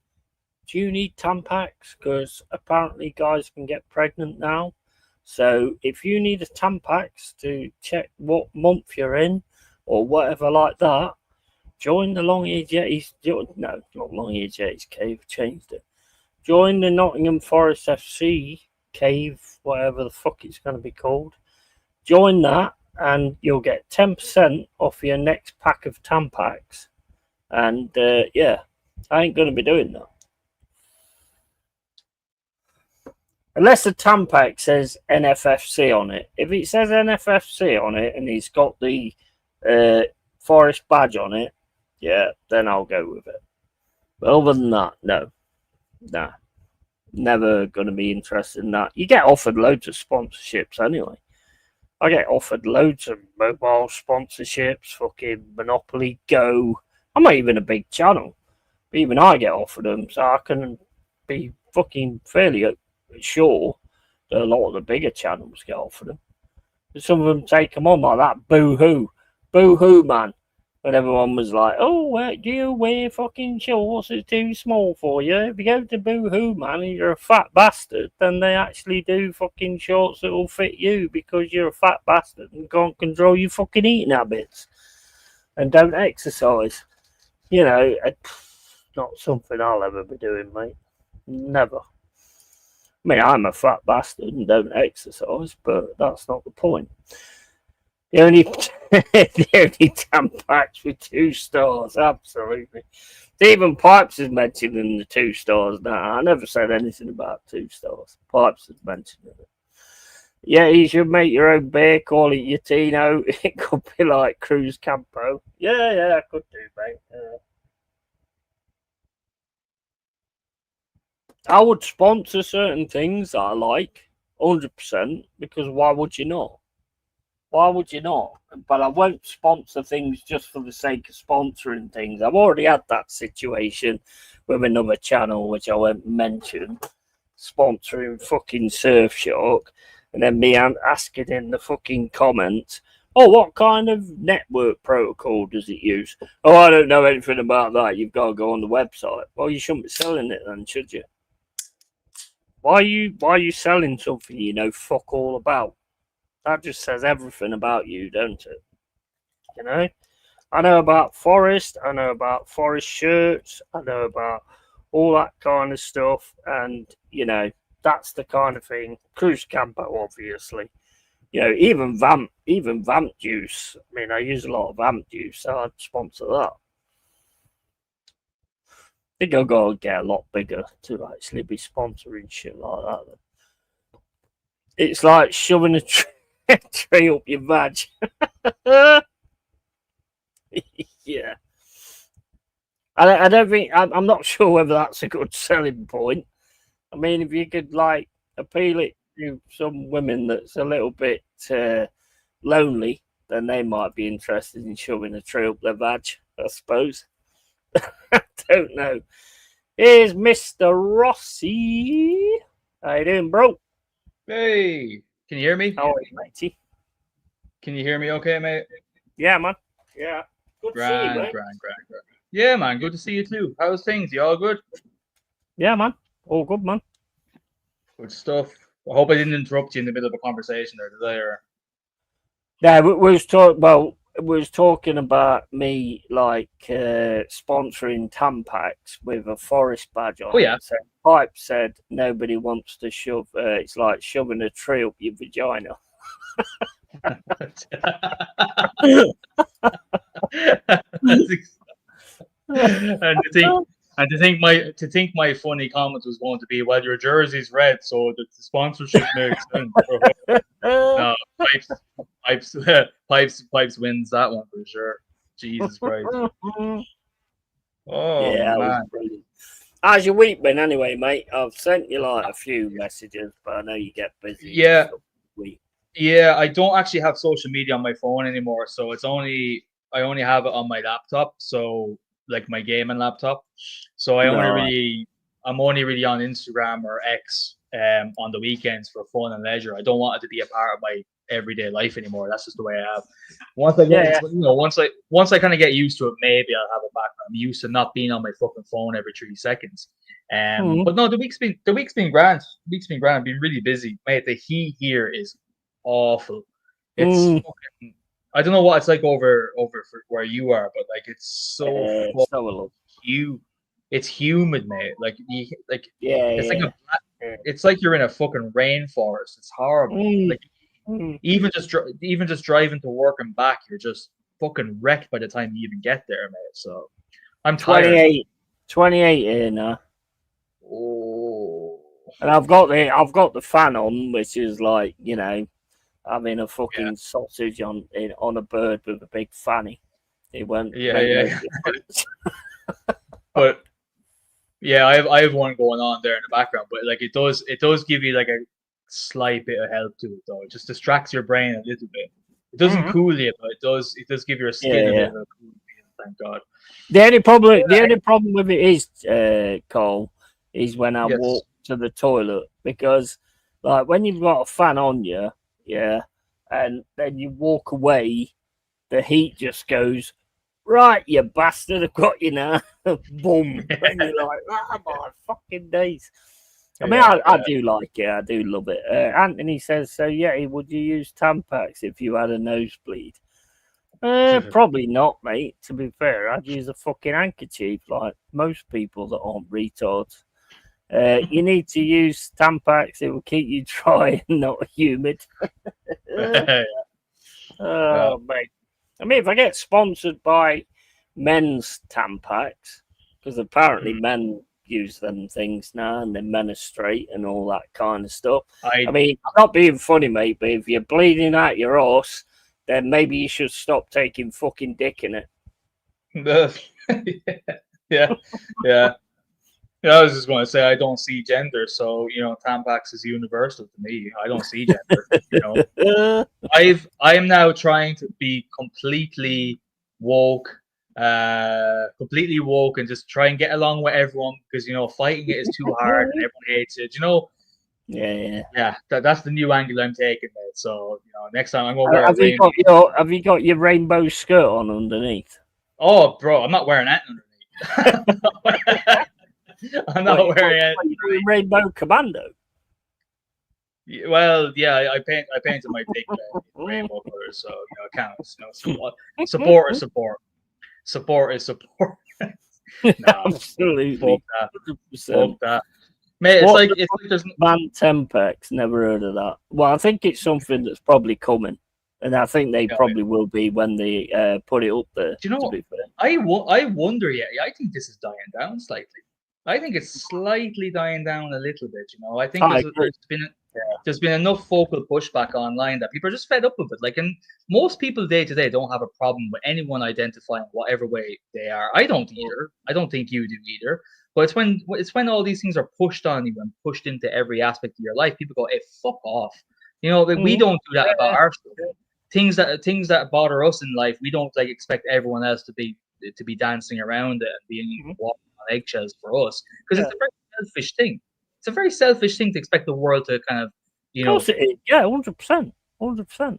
[SPEAKER 1] do you need Tampax? Because apparently guys can get pregnant now. So if you need a Tampax to check what month you're in or whatever like that, join the Long-Haired Yetis. No, not Long-Haired Yetis Cave. Changed it. Join the Nottingham Forest FC Cave, whatever the fuck it's going to be called. Join that and you'll get 10% off your next pack of Tampax. And yeah, I ain't going to be doing that. Unless the Tampax says NFFC on it. If it says NFFC on it and it's got the Forest badge on it, yeah, then I'll go with it. But other than that, no. Nah. Never going to be interested in that. You get offered loads of sponsorships anyway. I get offered loads of mobile sponsorships, fucking Monopoly Go. I'm not even a big channel. But even I get offered them, so I can be fucking fairly sure that a lot of the bigger channels get offered them. But some of them take them on like that. Boo-hoo. Boo-hoo, man. And everyone was like, oh, do you wear fucking shorts? It's too small for you. If you go to Boo-hoo, man, and you're a fat bastard, then they actually do fucking shorts that will fit you because you're a fat bastard and can't control your fucking eating habits and don't exercise. You know, it's not something I'll ever be doing, mate. Never. I mean, I'm a fat bastard and don't exercise, but that's not the point. The only Tampax with 2 stars, absolutely. Even Pipes is mentioned in the 2 stars now. I never said anything about 2 stars. Pipes is mentioned in it. Yeah, you should make your own beer, call it Yetino. It could be like Cruz Campo. Yeah, I could do, mate. I would sponsor certain things that I like, 100%, because why would you not? Why would you not? But I won't sponsor things just for the sake of sponsoring things. I've already had that situation with another channel, which I won't mention, sponsoring fucking Surfshark, and then me asking in the fucking comments, oh, what kind of network protocol does it use? Oh, I don't know anything about that. You've got to go on the website. Well, you shouldn't be selling it then, should you? Why are you selling something you know fuck all about? That just says everything about you, don't it? You know? I know about Forest, I know about Forest shirts, I know about all that kind of stuff, and, you know, that's the kind of thing. Cruz Campo, obviously. You know, even Vamp juice. I mean, I use a lot of Vamp juice, so I'd sponsor that. I think I've got to get a lot bigger to actually be sponsoring shit like that. It's like shoving a tree up your vag. Yeah. I don't think, I'm not sure whether that's a good selling point. I mean, if you could, like, appeal it to some women that's a little bit lonely, then they might be interested in shoving a tree up their vag, I suppose. I don't know. Here's Mr. Rossi. How you doing, bro?
[SPEAKER 3] Hey, can you hear me?
[SPEAKER 1] How are you, matey?
[SPEAKER 3] Can you hear me okay, mate?
[SPEAKER 1] Yeah, man. Yeah. Good to see you,
[SPEAKER 3] Grand,
[SPEAKER 1] mate.
[SPEAKER 3] grand, grand, grand. Yeah, man, good to see you too. How's things? You all good?
[SPEAKER 1] Yeah, man. All good, man.
[SPEAKER 3] Good stuff. I hope I didn't interrupt you in the middle of a conversation there, did I? Or...
[SPEAKER 1] Yeah, we was talking about me like sponsoring Tampax with a forest badge on
[SPEAKER 3] Oh, yeah.
[SPEAKER 1] it. So Pipe said nobody wants to shove. It's like shoving a tree up your vagina.
[SPEAKER 3] And to think my funny comment was going to be, well, your jersey's red, so the sponsorship makes sense. No, pipes wins that one for sure. Jesus Christ. Oh
[SPEAKER 1] Yeah, that was
[SPEAKER 3] man.
[SPEAKER 1] brilliant. How's your week been anyway, mate? I've sent you like a few messages, but I know you get busy.
[SPEAKER 3] Yeah,
[SPEAKER 1] Week.
[SPEAKER 3] yeah. I don't actually have social media on my phone anymore, so I only have it on my laptop. So like my gaming laptop. So
[SPEAKER 1] Right.
[SPEAKER 3] I'm only really on Instagram or X on the weekends for fun and leisure. I don't want it to be a part of my everyday life anymore. That's just the way I have. Once I get,
[SPEAKER 1] Yeah.
[SPEAKER 3] once I kind of get used to it, maybe I'll have it back. I'm used to not being on my fucking phone every 3 seconds.
[SPEAKER 1] Mhm.
[SPEAKER 3] But no, the week's been grand. The week's been grand. I've been really busy, mate. The heat here is awful. It's
[SPEAKER 1] Mm.
[SPEAKER 3] fucking. I don't know what it's like over for where you are, but like it's so
[SPEAKER 1] So a lot.
[SPEAKER 3] humid. It's humid, mate.
[SPEAKER 1] Yeah,
[SPEAKER 3] it's like
[SPEAKER 1] yeah.
[SPEAKER 3] a black,
[SPEAKER 1] Yeah.
[SPEAKER 3] it's like you're in a fucking rainforest. It's horrible.
[SPEAKER 1] Mm.
[SPEAKER 3] Like even just driving to work and back, you're just fucking wrecked by the time you even get there, mate. So I'm tired.
[SPEAKER 1] 28 here now.
[SPEAKER 3] Oh,
[SPEAKER 1] And I've got the fan on, which is like, having a
[SPEAKER 3] yeah,
[SPEAKER 1] fucking sausage on a bird with a big fanny. It won't
[SPEAKER 3] yeah,
[SPEAKER 1] make no
[SPEAKER 3] yeah.
[SPEAKER 1] difference.
[SPEAKER 3] But yeah, I have one going on there in the background, but like it does give you like a slight bit of help to it though. It just distracts your brain a little bit. It doesn't
[SPEAKER 1] Mhm.
[SPEAKER 3] cool you, but it does give your
[SPEAKER 1] Yeah,
[SPEAKER 3] skin a bit
[SPEAKER 1] yeah.
[SPEAKER 3] of a cool feeling. Thank God.
[SPEAKER 1] The only problem with it is, Cole, is when I
[SPEAKER 3] Yes.
[SPEAKER 1] walk to the toilet because, like, when you've got a fan on you, yeah, and then you walk away, the heat just goes right. You bastard! I've got you now. Boom, and you're like, ah, my fucking days. I mean,
[SPEAKER 3] Yeah,
[SPEAKER 1] I
[SPEAKER 3] yeah.
[SPEAKER 1] do like it. I do love it. Anthony says, so yeah, would you use Tampax if you had a nosebleed? Probably not, mate. To be fair, I'd use a fucking handkerchief like most people that aren't retards. You need to use Tampax. It will keep you dry and not humid.
[SPEAKER 3] Yeah.
[SPEAKER 1] Oh, mate. I mean, if I get sponsored by men's Tampax, because apparently
[SPEAKER 3] Mm.
[SPEAKER 1] men use them things now and then men are straight and all that kind of stuff. I
[SPEAKER 3] I
[SPEAKER 1] mean, I'm not being funny, mate, but if you're bleeding out your arse, then maybe you should stop taking fucking dick in it.
[SPEAKER 3] yeah, yeah. Yeah, I was just going to say I don't see gender, so Tampax is universal to me. I don't see gender. You know, I am now trying to be completely woke, and just try and get along with everyone because fighting it is too hard and everyone hates it.
[SPEAKER 1] Yeah.
[SPEAKER 3] Yeah, that's the new angle I'm taking, mate. So next time I'm gonna wear a rainbow.
[SPEAKER 1] Have you got your rainbow skirt on underneath?
[SPEAKER 3] Oh, bro, I'm not wearing that underneath. I'm not wearing it.
[SPEAKER 1] Rainbow Commando.
[SPEAKER 3] Well, yeah, I painted my dick rainbow colors, so it counts. Support is support. Support is support. Nah,
[SPEAKER 1] Absolutely.
[SPEAKER 3] fuck that.
[SPEAKER 1] 100%.
[SPEAKER 3] Fuck that. Mate, it's like there's
[SPEAKER 1] Van Tempex. Never heard of that. Well, I think it's something that's probably coming, and I think they probably will be when they put it up there.
[SPEAKER 3] Do you know
[SPEAKER 1] to
[SPEAKER 3] what?
[SPEAKER 1] be fair.
[SPEAKER 3] I wonder. Yeah, I think this is dying down slightly. I think it's slightly dying down a little bit. I think there's been enough vocal pushback online that people are just fed up with it. Like, and most people day to day don't have a problem with anyone identifying whatever way they are. I don't either. I don't think you do either. But it's when all these things are pushed on you and pushed into every aspect of your life. People go, "Hey, fuck off." We don't do that about our stuff. things that bother us in life, we don't like expect everyone else to be dancing around it and being walking on eggshells for us, because it's a very selfish thing. It's a very selfish thing to expect the world to kind of,
[SPEAKER 1] Of course it is. Yeah, 100%. 100%.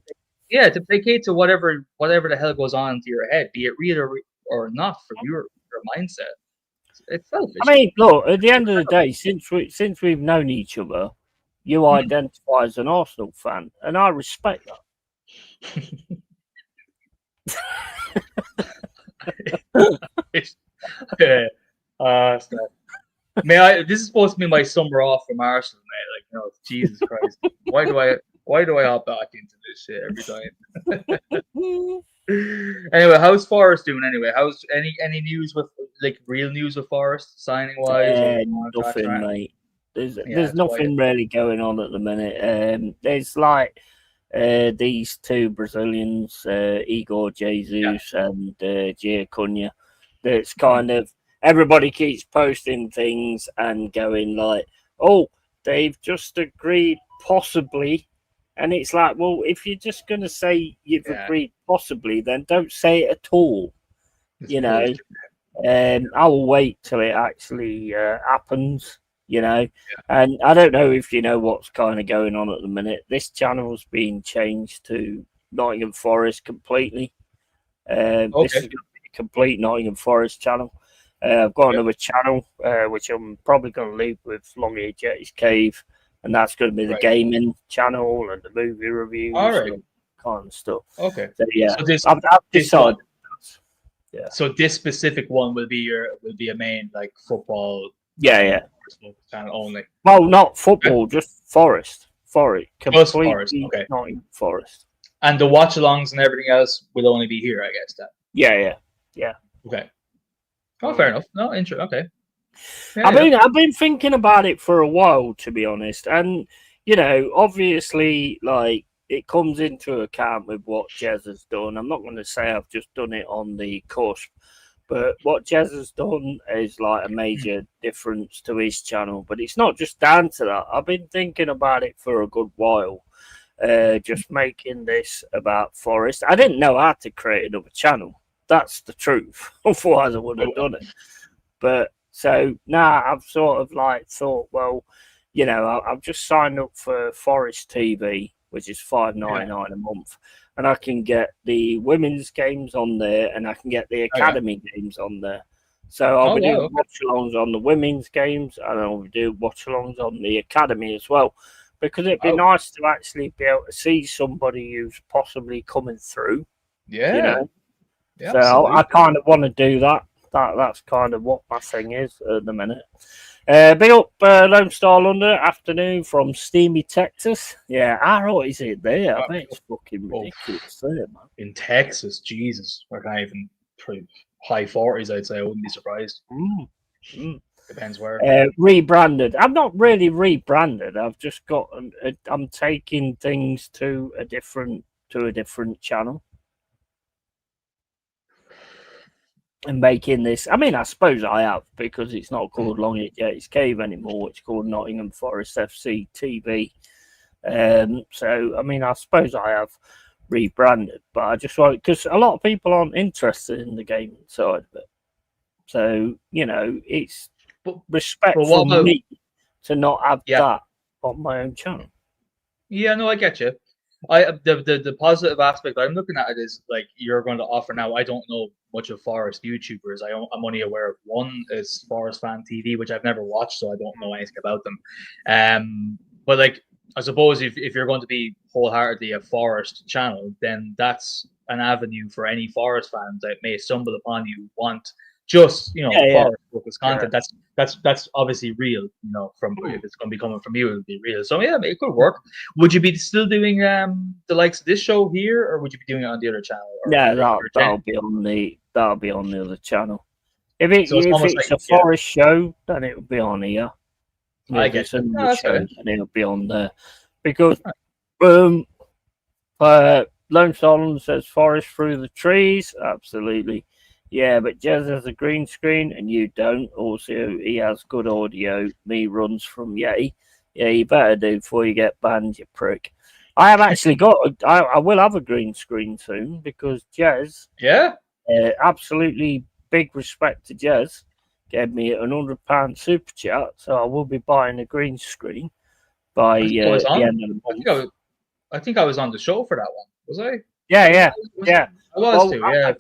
[SPEAKER 3] yeah, to placate to whatever the hell goes on into your head, be it real or not, from your mindset. It's selfish.
[SPEAKER 1] I mean, look, at the end of the day, since we've known each other, you identify as an Arsenal fan, and I respect that.
[SPEAKER 3] This is supposed to be my summer off from Arsenal, mate. Like, Jesus Christ, why do I hop back into this shit every time? Anyway, how's Forrest doing? Anyway, how's any news with real news with Forrest signing wise?
[SPEAKER 1] Nothing, mate. There's nothing really going on at the minute. There's like these two Brazilians, Igor Jesus and Gia Cunha. That's kind of everybody keeps posting things and going like, "Oh, they've just agreed possibly." And it's like, well, if you're just going to say you've agreed possibly, then don't say it at all. I will wait till it actually happens, And I don't know if you know what's kind of going on at the minute. This channel's been changed to Nottingham Forest completely. This is going to be a complete Nottingham Forest channel. I've got another channel, which I'm probably going to leave with LongHairedYeti'sCave. And that's going to be the gaming channel and the movie reviews and kind of stuff.
[SPEAKER 3] Okay.
[SPEAKER 1] So, yeah,
[SPEAKER 3] so
[SPEAKER 1] I've decided.
[SPEAKER 3] Yeah. So this specific one will be a main like football.
[SPEAKER 1] Yeah.
[SPEAKER 3] Channel only.
[SPEAKER 1] Well, not football, just Forest.
[SPEAKER 3] Just Forest. Okay.
[SPEAKER 1] Not in Forest.
[SPEAKER 3] And the watch-alongs and everything else will only be here, I guess. That.
[SPEAKER 1] Yeah.
[SPEAKER 3] Okay. Oh, fair enough. No, interesting. Okay. Yeah,
[SPEAKER 1] I've been thinking about it for a while, to be honest, and obviously, like it comes into account with what Jez has done. I'm not going to say I've just done it on the cusp, but what Jez has done is like a major difference to his channel. But it's not just down to that. I've been thinking about it for a good while, just making this about Forest. I didn't know how to create another channel. That's the truth. Otherwise, I would have done it. But so now I've sort of like thought, well, I've just signed up for Forest TV, which is $5.99 a month, and I can get the women's games on there, and I can get the academy games on there. So I'll be doing watch-alongs on the women's games, and I'll do watch-alongs on the academy as well, because it'd be nice to actually be able to see somebody who's possibly coming through.
[SPEAKER 3] Yeah.
[SPEAKER 1] So I kind of want to do that. That's kind of what my thing is at the minute. Big up Lone Star London afternoon from steamy Texas. Yeah, how hot is it there? I bet it's fucking ridiculous there, man.
[SPEAKER 3] In Texas, Jesus, I can't even high 40s. I'd say I wouldn't be surprised. Depends where.
[SPEAKER 1] Rebranded. I'm not really rebranded. I've just got. I'm taking things to a different channel. And making this, I mean, I suppose I have, because it's not called LongHairedYeti'sCave anymore. It's called Nottingham Forest FC TV. So, I mean, I suppose I have rebranded, but I just want, because a lot of people aren't interested in the gaming side of it. So, it's respectful for me to not have that on my own channel.
[SPEAKER 3] Yeah, no, I get you. The positive aspect I'm looking at it is like you're going to offer now. I don't know much of Forest YouTubers. I'm only aware of one is Forest Fan TV, which I've never watched, so I don't know anything about them. But like I suppose if you're going to be wholeheartedly a Forest channel, then that's an avenue for any Forest fans that may stumble upon you want just Forest focused content. That's obviously real, from if it's going to be coming from you, it'll be real. So yeah, it could work. Would you be still doing the likes of this show here, or would you be doing it on the other channel?
[SPEAKER 1] That'll be on the other channel. If it's a Forest show, then it will be on here.
[SPEAKER 3] I guess
[SPEAKER 1] and it'll be on there, because Lone Solomon says Forest through the trees. Absolutely. Yeah, but Jez has a green screen and you don't. Also, he has good audio. Me runs from Yeti. Yeah, you better do before you get banned, you prick. I have actually got. I will have a green screen soon because Jez,
[SPEAKER 3] Yeah.
[SPEAKER 1] absolutely big respect to Jez, gave me £100 super chat, so I will be buying a green screen by the end of the month.
[SPEAKER 3] I think I was on the show for that one. Was I?
[SPEAKER 1] Yeah.
[SPEAKER 3] I was
[SPEAKER 1] Well,
[SPEAKER 3] too. Yeah.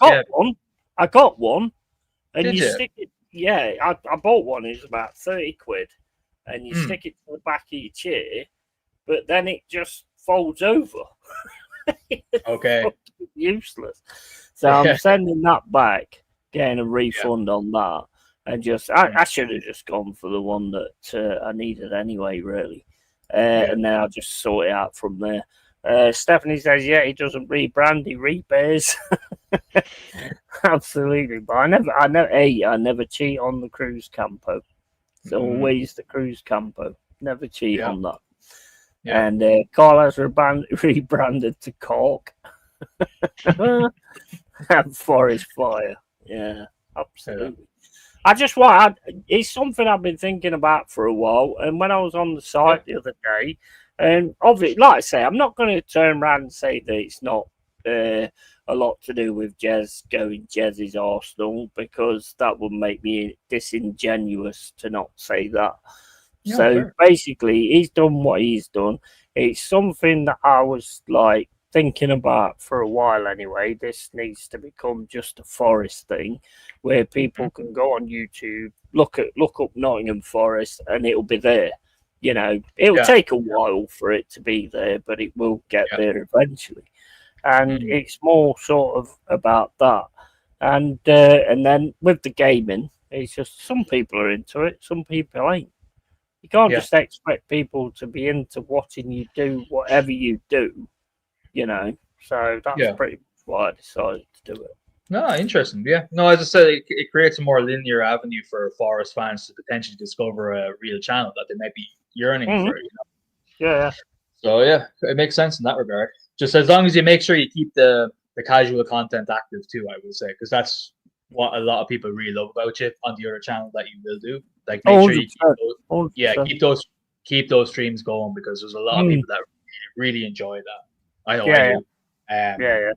[SPEAKER 1] I got one, and
[SPEAKER 3] Did
[SPEAKER 1] you
[SPEAKER 3] you?
[SPEAKER 1] stick it. Yeah, I bought one. It's about 30 quid, and you
[SPEAKER 3] Hmm.
[SPEAKER 1] stick it to the back of your chair, but then it just folds over.
[SPEAKER 3] Okay.
[SPEAKER 1] Useless. So I'm sending that back, getting a refund on that, and I should have just gone for the one that I needed anyway, really. And then I'll just sort it out from there. Stephanie says, yeah, he doesn't rebrand, he repairs. Absolutely, but I never cheat on the Cruise Campo. It's always the Cruise Campo. Never cheat on that. Yeah. And Carl has rebranded to Cork. Forest Fire. Yeah, absolutely. Yeah. It's something I've been thinking about for a while. And when I was on the site the other day, and obviously, like I say, I'm not going to turn around and say that it's not a lot to do with Jez going Jez's Arsenal, because that would make me disingenuous to not say that. Yeah, so basically, he's done what he's done. It's something that I was like thinking about for a while anyway. This needs to become just a Forest thing where people can go on YouTube, look up Nottingham Forest, and it'll be there. You know, it'll take a while for it to be there, but it will get there eventually. And it's more sort of about that. And then with the gaming, it's just some people are into it, some people ain't. You can't just expect people to be into watching you do whatever you do, you know. So that's pretty much why I decided to do it.
[SPEAKER 3] No, interesting. Yeah. No, as I said, it creates a more linear avenue for Forest fans to potentially discover a real channel that they might be yearning for. You know?
[SPEAKER 1] Yeah.
[SPEAKER 3] So yeah, it makes sense in that regard. Just as long as you make sure you keep the casual content active too, I would say, because that's what a lot of people really love about you on the other channel that you will do. Like make sure you keep those streams going, because there's a lot of people that really enjoy that. I know I do.
[SPEAKER 1] Yeah.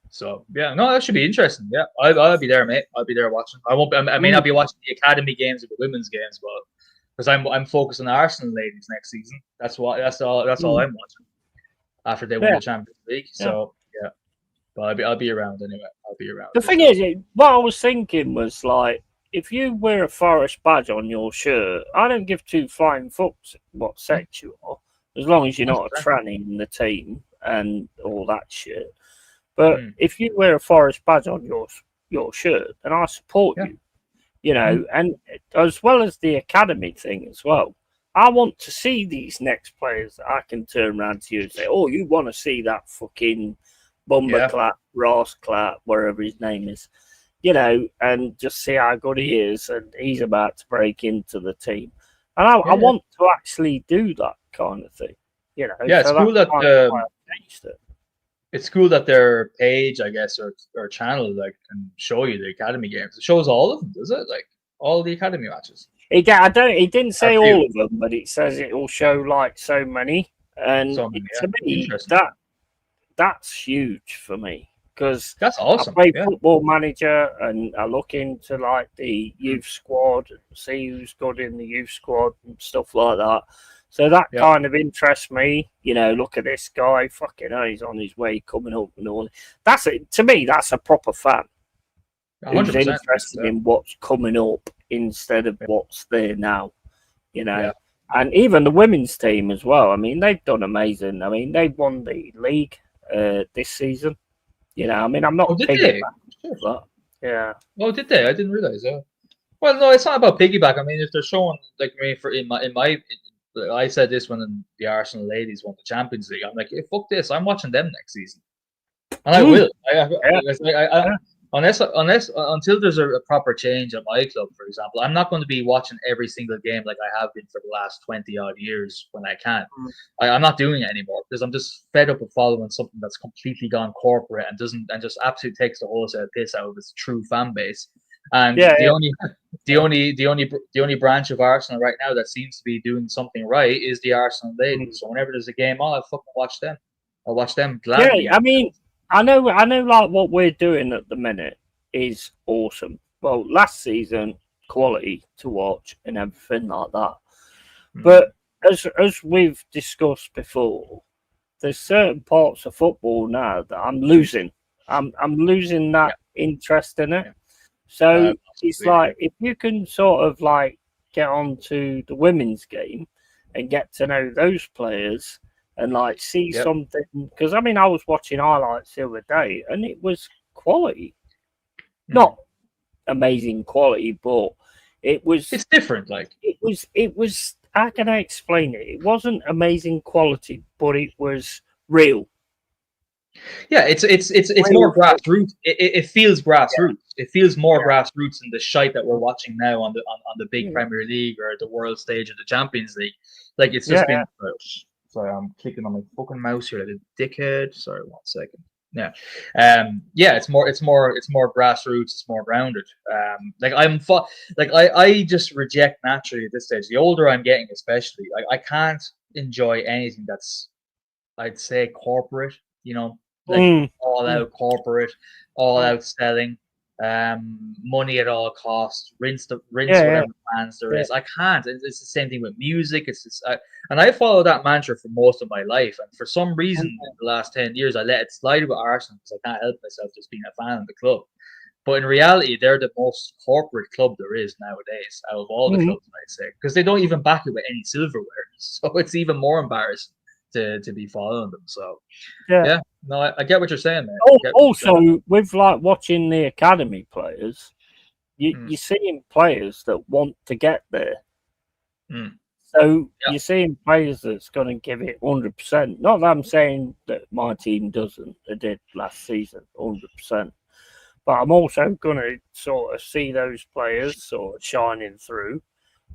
[SPEAKER 3] So yeah, no, that should be interesting. Yeah, I'll be there, mate. I'll be there watching. I may not be watching the academy games or the women's games, but because I'm focused on the Arsenal ladies next season. That's all I'm watching after they win the Champions League. So yeah, but I'll be around anyway. I'll be around.
[SPEAKER 1] The thing is, what I was thinking was like, if you wear a Forest badge on your shirt, I don't give two flying fucks what sex you are, as long as you're not a tranny in the team and all that shit. But if you wear a Forest badge on your shirt, then I support you, you know, and as well as the academy thing as well. I want to see these next players that I can turn around to you and say, oh, you want to see that fucking Bumberclap, Rossclap, wherever his name is, you know, and just see how good he is, and he's about to break into the team. And I want to actually do that kind of thing, you know.
[SPEAKER 3] Yeah, it's cool that it's cool that their page, I guess, or channel, like, can show you the academy games. It shows all of them, does it? Like all the academy matches.
[SPEAKER 1] He didn't say all of them, but it says it will show like so many. And to me, that's huge for me, because
[SPEAKER 3] that's awesome.
[SPEAKER 1] I play Football Manager and I look into like the youth squad and see who's good in the youth squad and stuff like that. So that kind of interests me. You know, look at this guy, fucking hell, he's on his way coming up and all. That's it. To me, that's a proper fan who's interested in what's coming up instead of what's there now. You know, and even the women's team as well. I mean, they've done amazing. I mean, they've won the league this season. You know, I mean, I'm not piggybacking, but yeah.
[SPEAKER 3] Oh, did they? I didn't realize. Well, no, it's not about piggyback. I mean, if they're showing, like, I mean, I said this when the Arsenal ladies won the Champions League. I'm like, hey, fuck this. I'm watching them next season, and I will. Until there's a proper change at my club, for example, I'm not going to be watching every single game like I have been for the last 20 odd years when I can. I'm not doing it anymore because I'm just fed up of following something that's completely gone corporate and just absolutely takes the wholesale piss out of its true fan base. And the only branch of Arsenal right now that seems to be doing something right is the Arsenal ladies. So whenever there's a game on, I fucking watch them. I'll watch them gladly.
[SPEAKER 1] Yeah, I mean, I know, like what we're doing at the minute is awesome. Well, last season, quality to watch and everything like that. But as we've discussed before, there's certain parts of football now that I'm losing. I'm losing that interest in it. So it's like if you can sort of like get onto the women's game and get to know those players and like see something, because I mean I was watching highlights the other day and it was quality, not amazing quality, but it's
[SPEAKER 3] different. Like
[SPEAKER 1] it was. How can I explain it? It wasn't amazing quality, but it was real.
[SPEAKER 3] Yeah, it's more grassroots. It feels grassroots. It feels more grassroots than the shite that we're watching now on the big Premier League or the world stage of the Champions League. Like it's just been. Sorry, I'm clicking on my fucking mouse here like a dickhead. Sorry, 1 second. Yeah, it's more grassroots. It's more grounded. Like I just reject naturally at this stage. The older I'm getting, especially, I can't enjoy anything that's, I'd say, corporate. You know, like all out corporate, all out selling, money at all costs, rinse whatever plans there is. I can't. It's the same thing with music. It's just, and I followed that mantra for most of my life, and for some reason in the last 10 years I let it slide with Arsenal because I can't help myself just being a fan of the club. But in reality, they're the most corporate club there is nowadays out of all the clubs, I'd say, because they don't even back it with any silverware. So it's even more embarrassing to be following them. So no, I get what you're saying, man.
[SPEAKER 1] Also, with like watching the academy players, you're seeing players that want to get there. So you're seeing players that's going to give it 100%. Not that I'm saying that my team doesn't. They did last season, 100%. But I'm also going to sort of see those players sort of shining through.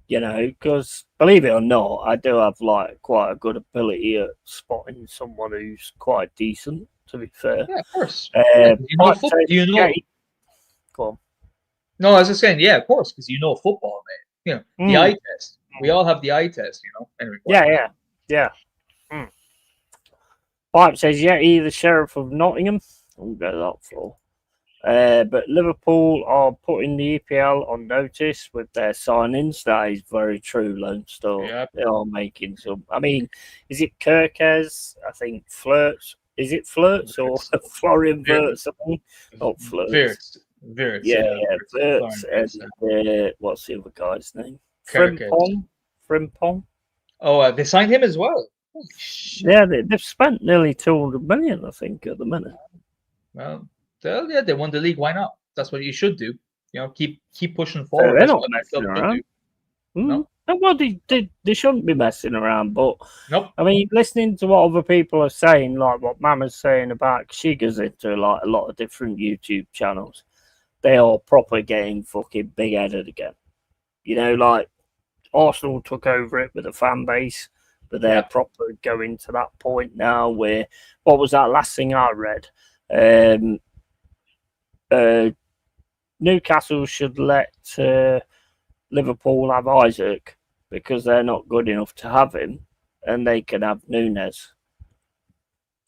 [SPEAKER 1] You know, because believe it or not, I do have like quite a good ability at spotting someone who's quite decent. To be fair,
[SPEAKER 3] yeah, of course.
[SPEAKER 1] you know, go on.
[SPEAKER 3] No, I was just saying, yeah, of course, because you know football, mate. You know, the eye test. We all have the eye test, you know. Anyway,
[SPEAKER 1] yeah. Pipe says, he's the Sheriff of Nottingham. I'll go that for. But Liverpool are putting the EPL on notice with their signings. That is very true, Lone Star.
[SPEAKER 3] Yep.
[SPEAKER 1] They are making some. I mean, is it Kirkes? I think Flirts. Is it Flirts or Florian Wirtz? Not Flirts.
[SPEAKER 3] Wirtz.
[SPEAKER 1] Yeah, Wirtz. And what's the other guy's name? Frimpong.
[SPEAKER 3] Oh, they signed him as well.
[SPEAKER 1] Yeah, they've spent nearly 200 million, I think, at the minute.
[SPEAKER 3] Well. Yeah, they won the league. Why not? That's what you should do. You know, keep pushing forward.
[SPEAKER 1] They're not messing around. No. Well, they shouldn't be messing around. But I mean, listening to what other people are saying, like what Mama's saying about she goes into like a lot of different YouTube channels, they are proper getting fucking big headed again. You know, like Arsenal took over it with a fan base, but they're proper going to that point now where what was that last thing I read? Newcastle should let Liverpool have Isaac because they're not good enough to have him, and they can have Nunes.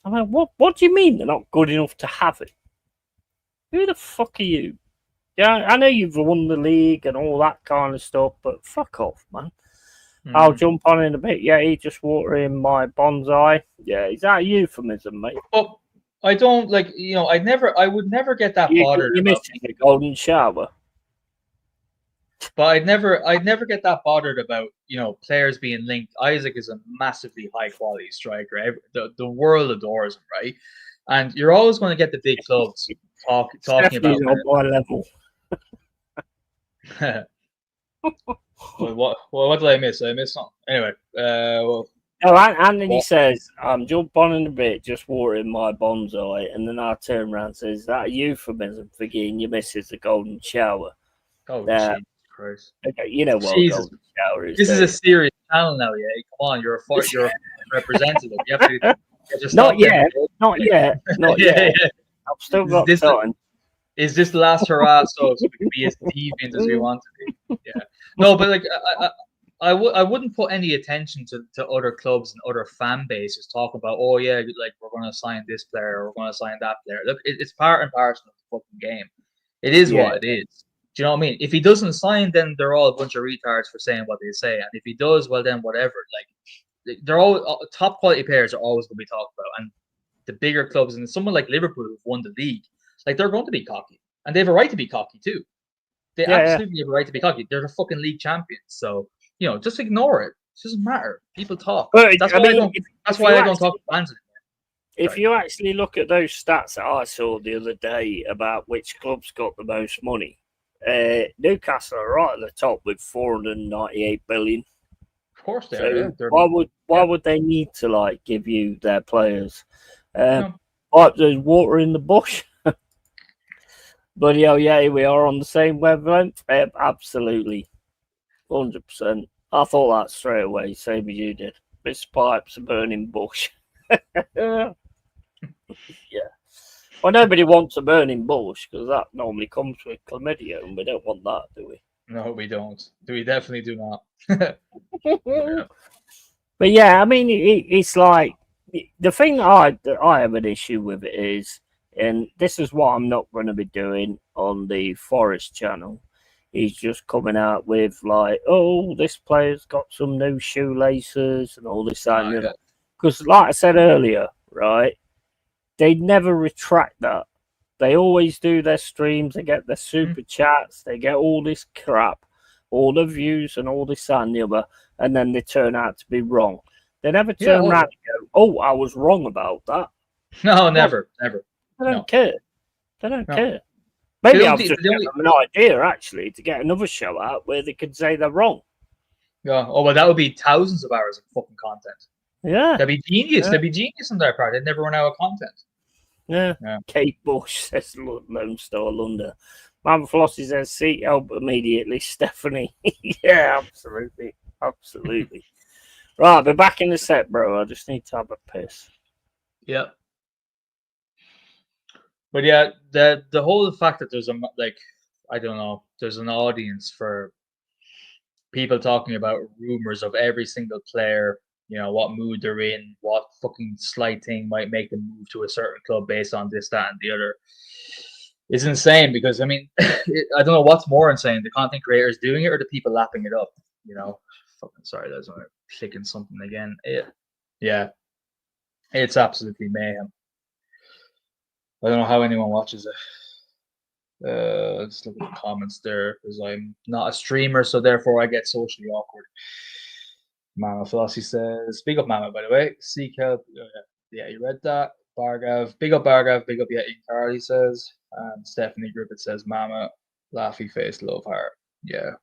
[SPEAKER 1] I mean, what do you mean they're not good enough to have him? Who the fuck are you? Yeah, I know you've won the league and all that kind of stuff, but fuck off, man. I'll jump on in a bit. Yeah, he just watering my bonsai. Yeah, is that a euphemism, mate?
[SPEAKER 3] Oh. I don't like, you know, I would never get that bothered.
[SPEAKER 1] You're missing a golden shower.
[SPEAKER 3] But I'd never get that bothered about, you know, players being linked. Isaac is a massively high quality striker. The world adores him, right? And you're always going to get the big clubs talking about
[SPEAKER 1] on my level.
[SPEAKER 3] What did I miss? I missed something. Anyway,
[SPEAKER 1] and then he says, I'm jump on in a bit, just watering my bonsai. And then I turn around and says, that a euphemism for getting your missus a golden shower?
[SPEAKER 3] Oh, Jesus Christ.
[SPEAKER 1] Okay, you know what a golden shower is.
[SPEAKER 3] This is a serious channel now, yeah? Come on, you're a representative. You have to just
[SPEAKER 1] Not yet. I've still got time.
[SPEAKER 3] Is this the last hurrah so we can be as deviant as we want to be? Yeah. No, but like I wouldn't put any attention to other clubs and other fan bases talk about, oh yeah, like we're going to sign this player or we're going to sign that player. Look, it's part and parcel of the fucking game. It is what it is. Do you know what I mean? If he doesn't sign, then they're all a bunch of retards for saying what they say, and if he does, well then whatever. Like they're all top quality players are always going to be talked about, and the bigger clubs and someone like Liverpool who've won the league, like they're going to be cocky, and they have a right to be cocky too. They absolutely have a right to be cocky. They're the fucking league champions, so just ignore it. It doesn't matter. People talk. That's why I don't talk to fans anymore.
[SPEAKER 1] If you actually look at those stats that I saw the other day about which clubs got the most money, Newcastle are right at the top with 498 billion.
[SPEAKER 3] Of course they are.
[SPEAKER 1] Why would they need to give you their players? There's water in the bush. But yeah, we are on the same wavelength. Absolutely, 100%. I thought that straight away, same as you did. This pipe's a burning bush. Yeah. Well, nobody wants a burning bush because that normally comes with chlamydia, and we don't want that, do we?
[SPEAKER 3] No, we don't. We definitely do not.
[SPEAKER 1] Yeah. But yeah, I mean, it's like the thing I have an issue with it is, and this is what I'm not going to be doing on the Forest channel. He's just coming out with oh, this player's got some new shoelaces and all this that. Because like I said earlier, right, they never retract that. They always do their streams, they get their super chats, they get all this crap, all the views and all this and the other, and then they turn out to be wrong. They never turn around and go, oh, I was wrong about that.
[SPEAKER 3] No, never.
[SPEAKER 1] They don't care. They don't care. Maybe I've just given them an idea, actually, to get another show out where they could say they're wrong.
[SPEAKER 3] Yeah. Oh, well, that would be thousands of hours of fucking content.
[SPEAKER 1] Yeah.
[SPEAKER 3] That'd be genius. Yeah. That'd be genius on their part. They'd never run out of content.
[SPEAKER 1] Yeah. Kate Bush says Lone Star Lunder. Man Flossie says seek help immediately, Stephanie. Yeah, absolutely. Absolutely. Right, be back in a sec, bro. I just need to have a piss.
[SPEAKER 3] Yep. But yeah, the whole fact that there's there's an audience for people talking about rumors of every single player, what mood they're in, what fucking slight thing might make them move to a certain club based on this, that, and the other. It's insane because, I mean, I don't know what's more insane, the content creators doing it or the people lapping it up, Fucking sorry, that's when I'm clicking something again. Yeah. It's absolutely mayhem. I don't know how anyone watches it. Let's look at the comments there because I'm not a streamer, so therefore I get socially awkward. Mama Flossie says, big up Mama, by the way. Seek help. Yeah, you read that. Bargav, big up Yeti Carly says. And Stephanie Griffith says, Mama, laughy face, love heart. Yeah.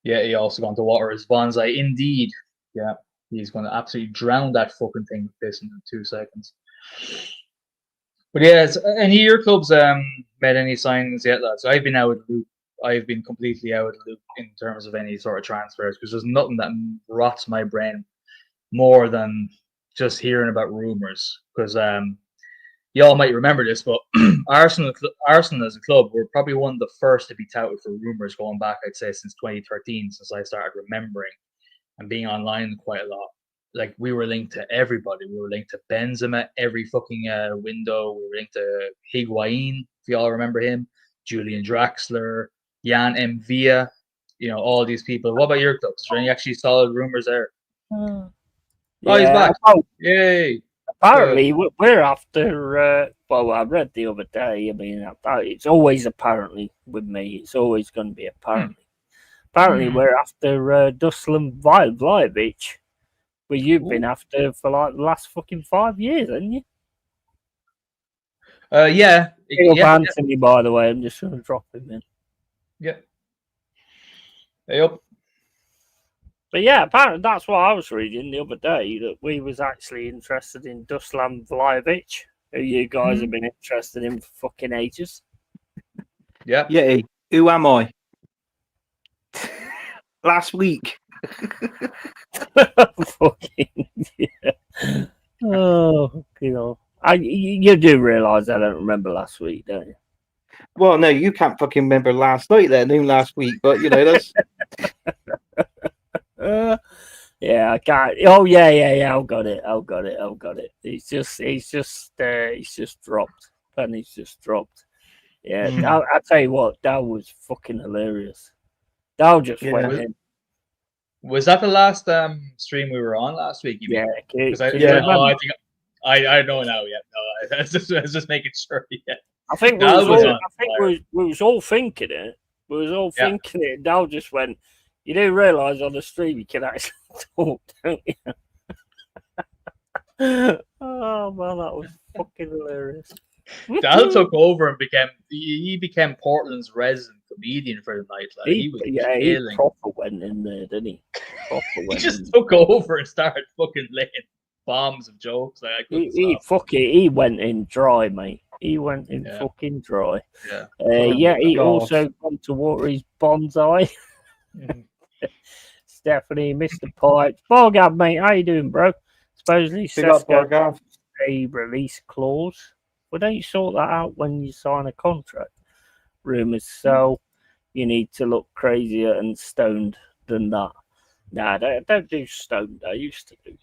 [SPEAKER 3] He also going to water his bonsai. Indeed. Yeah. He's going to absolutely drown that fucking thing with this in 2 seconds. But yeah, any of your clubs made any signings yet, lads? I've been out of the loop. I've been completely out of the loop in terms of any sort of transfers because there's nothing that rots my brain more than just hearing about rumors. Because you all might remember this, but Arsenal as a club were probably one of the first to be touted for rumors going back, I'd say, since 2013, since I started remembering and being online quite a lot. Like, we were linked to everybody. We were linked to Benzema every fucking window. We were linked to Higuain, if you all remember him, Julian Draxler, Jan M. Villa, all these people. What about your clubs? Is there any actually solid rumors there?
[SPEAKER 1] Yeah.
[SPEAKER 3] Oh, he's back. Yay.
[SPEAKER 1] Apparently, we're after, I read the other day, I mean, it's always apparently with me. It's always going to be apparently. Apparently, we're after Dusan Vlahovic. Well, you've been after for the last fucking 5 years, haven't you?
[SPEAKER 3] Yeah.
[SPEAKER 1] Anthony, by the way, I'm just going to drop him in.
[SPEAKER 3] Yeah. Yep.
[SPEAKER 1] But yeah, apparently that's what I was reading the other day, that we was actually interested in Dusan Vlahovic, who you guys have been interested in for fucking ages.
[SPEAKER 3] Yeah.
[SPEAKER 4] Yeti, who am I? Last week.
[SPEAKER 1] Fucking yeah. Oh, you do realise I don't remember last week, don't you?
[SPEAKER 4] Well, no, you can't fucking remember last night then, last week, but that's
[SPEAKER 1] Yeah, I can't. Oh yeah. I've got it. He's just dropped. Penny's just dropped. Yeah, I tell you what, that was fucking hilarious. That just went in.
[SPEAKER 3] Was that the last stream we were on last week? You
[SPEAKER 1] mean?
[SPEAKER 3] Because I think I know now. Yeah, no, I was just making sure. Yeah,
[SPEAKER 1] I think we was all thinking it. We was all thinking it. Dal just went. You do realise on the stream you can actually talk, don't you? Oh man, that was fucking hilarious.
[SPEAKER 3] Dal took over and became Portland's resident comedian for the night. Like, he
[SPEAKER 1] proper went in there, didn't he?
[SPEAKER 3] He just took over and started fucking laying bombs of jokes. Like,
[SPEAKER 1] he went in dry, mate. He went in fucking dry.
[SPEAKER 3] Yeah.
[SPEAKER 1] He also went to water his bonsai. Stephanie, Mr. Pipes, Bargav, mate. How you doing, bro? Supposedly, Seth's a release clause. Well, don't you sort that out when you sign a contract? Rumors so you need to look crazier and stoned than that. Nah, don't do stoned. I used to do.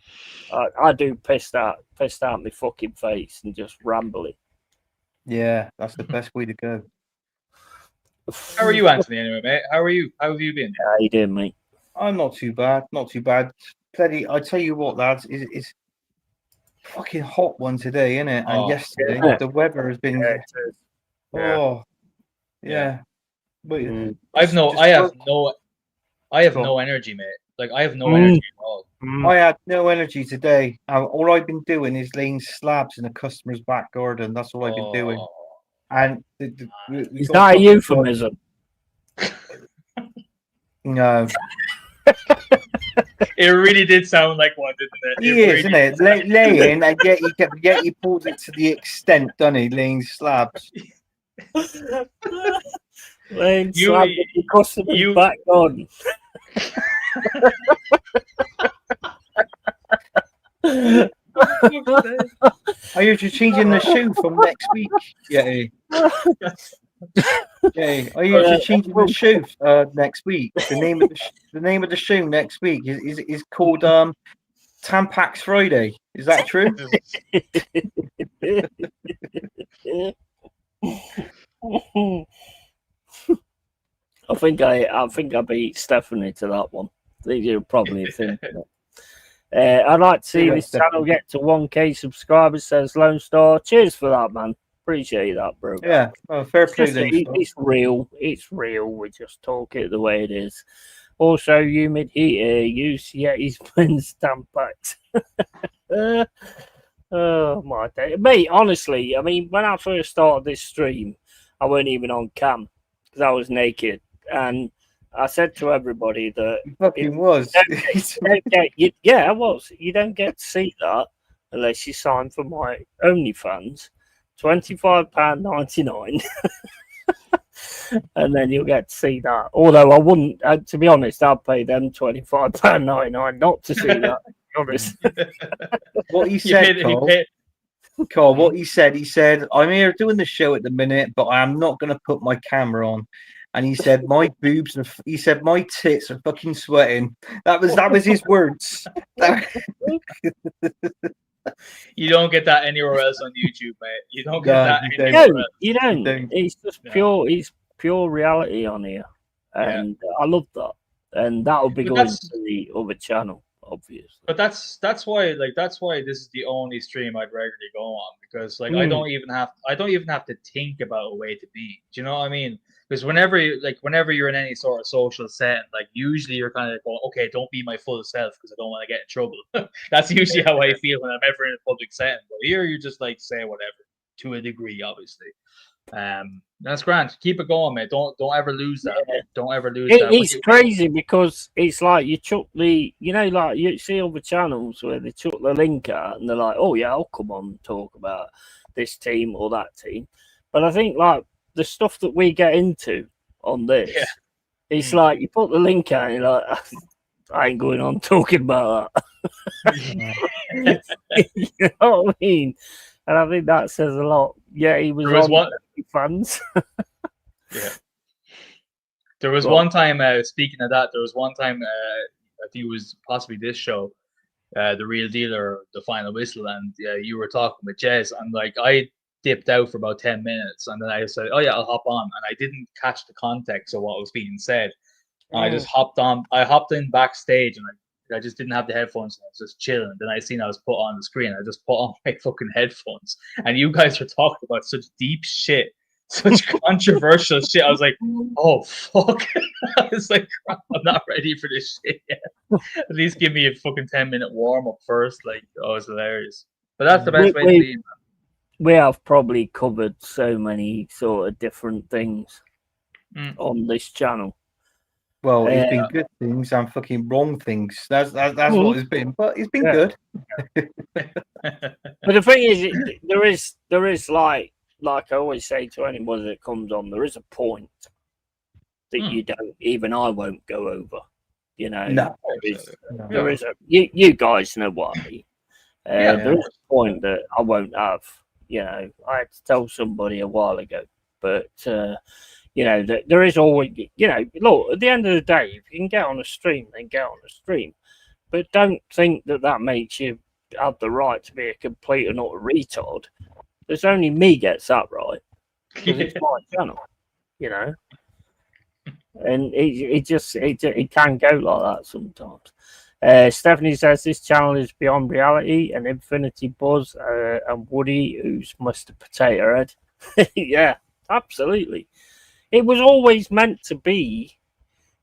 [SPEAKER 1] I do pissed out my fucking face and just rambling.
[SPEAKER 4] Yeah, that's the best way to go.
[SPEAKER 3] How are you, Anthony? Anyway, mate. How are you? How have you been?
[SPEAKER 1] How you doing, mate?
[SPEAKER 4] I'm not too bad. Plenty. I tell you what, lads, it's fucking hot one today, isn't it? And yesterday, the weather has been. But
[SPEAKER 3] I have no energy, mate. Like, I have no energy at all.
[SPEAKER 4] I had no energy today. All I've been doing is laying slabs in a customer's back garden. That's all I've been doing. And
[SPEAKER 1] is that a euphemism?
[SPEAKER 4] No.
[SPEAKER 3] It really did sound like one, didn't it?
[SPEAKER 4] He is, isn't it? Laying, and yet he pulled it to the extent, doesn't he? Laying slabs.
[SPEAKER 1] Laying slabs in the customer's back garden.
[SPEAKER 4] Are you changing the shoe from next week? Yeah. Are you changing the shoe next week? The name of the shoe next week is called Tampax Friday. Is that true?
[SPEAKER 1] I think I beat Stephanie to that one. I think you're probably thinking it. I'd like to see this channel get to 1K subscribers, says Lone Star. Cheers for that, man. Appreciate that, bro.
[SPEAKER 4] Yeah, fair play.
[SPEAKER 1] It's real. It's real. We just talk it the way it is. Also, humid heat use Yeti's blend stamp packs. Oh my day, mate. Honestly, I mean, when I first started this stream, I weren't even on cam because I was naked, and I said to everybody that
[SPEAKER 4] it fucking was.
[SPEAKER 1] I was. You don't get to see that unless you sign for my OnlyFans. £25.99, and then you'll get to see that. Although I wouldn't, to be honest, I'd pay them £25.99 not to see that. To be honest.
[SPEAKER 4] What he said, Carl, what he said, I'm here doing the show at the minute, but I am not going to put my camera on. And he said, my boobs and he said, my tits are fucking sweating. That was his words.
[SPEAKER 3] You don't get that anywhere else on YouTube, mate. You don't get that anywhere else.
[SPEAKER 1] You don't. It's just pure. It's pure reality on here, and I love that. And that'll be going to the other channel, obviously.
[SPEAKER 3] But that's why this is the only stream I'd regularly go on, because like I don't even have to think about a way to be. Do you know what I mean? Because whenever you're in any sort of social setting, like usually you're kind of going, okay, don't be my full self because I don't want to get in trouble. That's usually how I feel when I'm ever in a public setting. But here you just like say whatever to a degree, obviously. That's grand. Keep it going, mate. Don't ever lose that. Don't ever lose that.
[SPEAKER 1] It's crazy because it's like you chuck like you see other channels where they chuck the link out and they're like, oh yeah, I'll come on and talk about this team or that team. But I think like the stuff that we get into on this, it's like you put the link out and you're like, I ain't going on talking about that. You know what I mean? And I think that says a lot. Yeah, he was on fans.
[SPEAKER 3] There was one time, speaking of that, there was one time I think it was possibly this show, The Real Deal or The Final Whistle, and you were talking with Jez, and like I dipped out for about 10 minutes, and then I said, "Oh yeah, I'll hop on," and I didn't catch the context of what was being said. And I just hopped on. I hopped in backstage, and I just didn't have the headphones. I was just chilling. Then I seen I was put on the screen. I just put on my fucking headphones, and you guys were talking about such deep shit, such controversial shit. I was like, "Oh fuck!" I was like, "I'm not ready for this shit yet. At least give me a fucking 10-minute warm up first." Like, oh, it's hilarious. But that's the best way to be.
[SPEAKER 1] We have probably covered so many sort of different things on this channel.
[SPEAKER 4] Well, it's been good things and fucking wrong things. That's what it's been. But it's been good.
[SPEAKER 1] But the thing is, there is like I always say to anyone that comes on, there is a point that you don't. Even I won't go over. You know,
[SPEAKER 4] no,
[SPEAKER 1] there is a. You guys know what I mean. There is a point that I won't have. You know, I had to tell somebody a while ago, but. You know, there is always, you know, look, at the end of the day, if you can get on a stream, then get on a stream. But don't think that makes you have the right to be a complete and utter retard. There's only me gets that right. Because it's my channel, you know. And it can go like that sometimes. Stephanie says this channel is beyond reality, and Infinity Buzz and Woody, who's Mr. Potato Head. Yeah, absolutely. It was always meant to be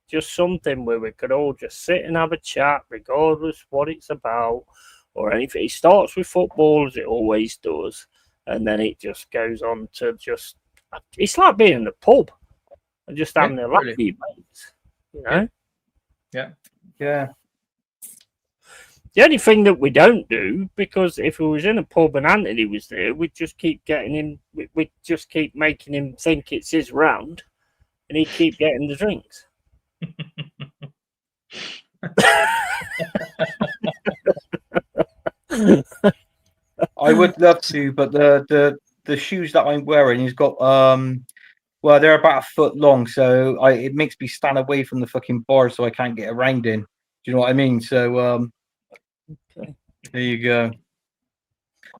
[SPEAKER 1] just something where we could all just sit and have a chat, regardless what it's about or anything. It starts with football, as it always does, and then it just goes on to just... It's like being in the pub and just having a laugh with your mates, you know?
[SPEAKER 4] Yeah.
[SPEAKER 1] The only thing that we don't do, because if we was in a pub and Anthony was there, we'd just keep getting him, we'd just keep making him think it's his round, and he'd keep getting the drinks.
[SPEAKER 4] I would love to, but the shoes that I'm wearing, he's got well, they're about a foot long, so it makes me stand away from the fucking bar, so I can't get around in. Do you know what I mean? So
[SPEAKER 1] okay.
[SPEAKER 4] There you go.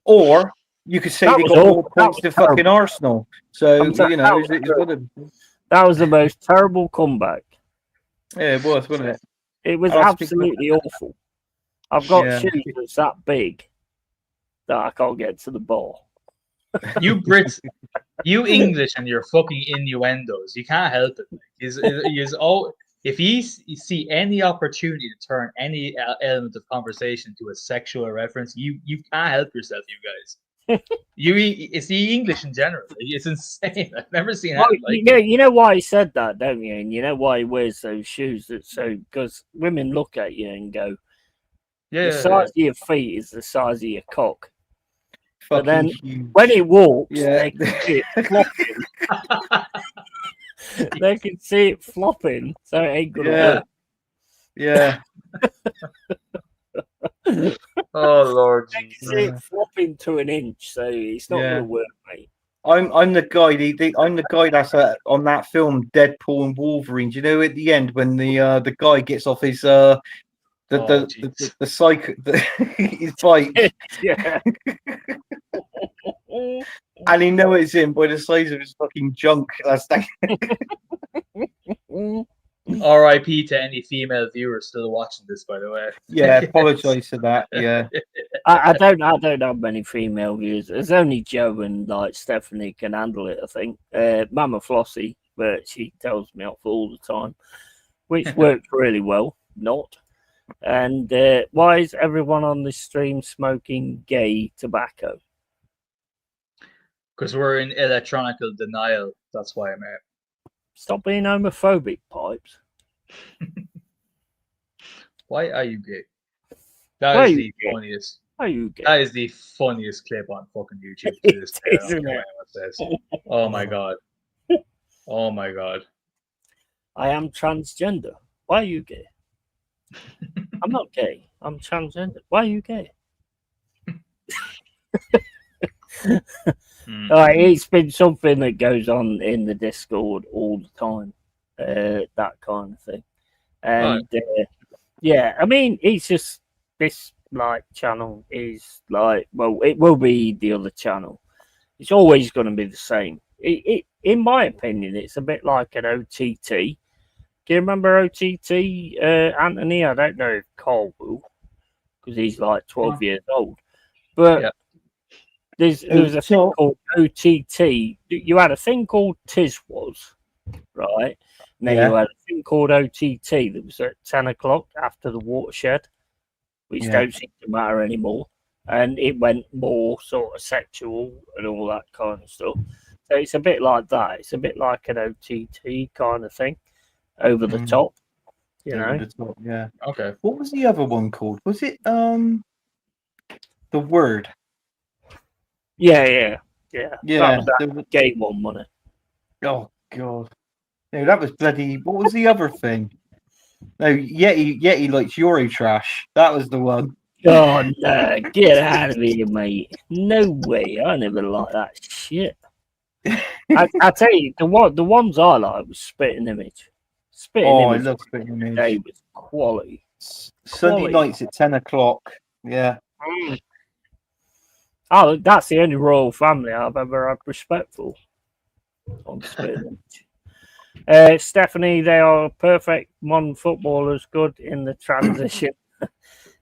[SPEAKER 4] Or you could say they got more points than fucking Arsenal. So you know,
[SPEAKER 1] that was the most terrible comeback.
[SPEAKER 4] Yeah, it was, wasn't it?
[SPEAKER 1] It was absolutely awful. I've got shoes that's that big that I can't get to the ball.
[SPEAKER 3] You Brits, you English, and your fucking innuendos. You can't help it. If you see any opportunity to turn any element of conversation to a sexual reference, you can't help yourself, you guys. It's the English in general. It's insane. I've never seen that.
[SPEAKER 1] You know why he said that, don't you? And you know why he wears those shoes? Because women look at you and go, the size of your feet is the size of your cock. But then when he walks, they can see it flopping. They can see it flopping, so it ain't gonna work.
[SPEAKER 4] Yeah.
[SPEAKER 3] Oh Lord,
[SPEAKER 1] they can see it flopping to an inch, so it's not gonna work, mate.
[SPEAKER 4] I'm the guy. I'm the guy that's on that film Deadpool and Wolverine. Do you know at the end when the guy gets off his his bike,
[SPEAKER 1] yeah.
[SPEAKER 4] And he knows it's him by the size of his fucking junk. That's
[SPEAKER 3] R.I.P. to any female viewers still watching this, by the way.
[SPEAKER 4] Yeah, apologise for that. Yeah,
[SPEAKER 1] I don't have many female viewers. There's only Joe and like Stephanie can handle it. I think Mama Flossie, but she tells me off all the time, which works really well. Not. And why is everyone on this stream smoking gay tobacco?
[SPEAKER 3] Because we're in electronical denial. That's why, mate.
[SPEAKER 1] Stop being homophobic, Pipes.
[SPEAKER 3] Why are you gay? That is the funniest.
[SPEAKER 1] Are you gay?
[SPEAKER 3] That is the funniest clip on fucking YouTube to this day.
[SPEAKER 1] Isn't it?
[SPEAKER 3] Oh my god. Oh my god.
[SPEAKER 1] I am transgender. Why are you gay? I'm not gay. I'm transgender. Why are you gay? It's been something that goes on in the Discord all the time, that kind of thing. And Yeah, I mean, it's just this like channel is like, well, it will be the other channel. It's always going to be the same. In my opinion, it's a bit like an OTT. Do you remember OTT, Anthony? I don't know if Cole will, because he's like 12 years old. But
[SPEAKER 3] Yeah.
[SPEAKER 1] there's a thing called OTT. You had a thing called Tiswas, right? And then you had a thing called OTT that was at 10 o'clock after the watershed, which don't seem to matter anymore. And it went more sort of sexual and all that kind of stuff. So it's a bit like that. It's a bit like an OTT kind of thing, over the top. You know.
[SPEAKER 4] The top, yeah.
[SPEAKER 3] Okay.
[SPEAKER 4] What was the other one called? Was it The Word?
[SPEAKER 1] Yeah.
[SPEAKER 4] Yeah.
[SPEAKER 1] That was that gay one, wasn't it?
[SPEAKER 4] Oh God. No, that was bloody. What was the other thing? No, Yeti likes Eurotrash. That was the one.
[SPEAKER 1] Oh no! Get out of here, mate! No way! I never liked that shit. I tell you, the ones I like was Spitting Image.
[SPEAKER 4] I love Spitting Image.
[SPEAKER 1] They was quality.
[SPEAKER 4] Sunday nights at 10 o'clock. Yeah.
[SPEAKER 1] Oh, that's the only royal family I've ever had respect for. On Spitting Image. Stephanie, they are perfect modern footballers, good in the transition.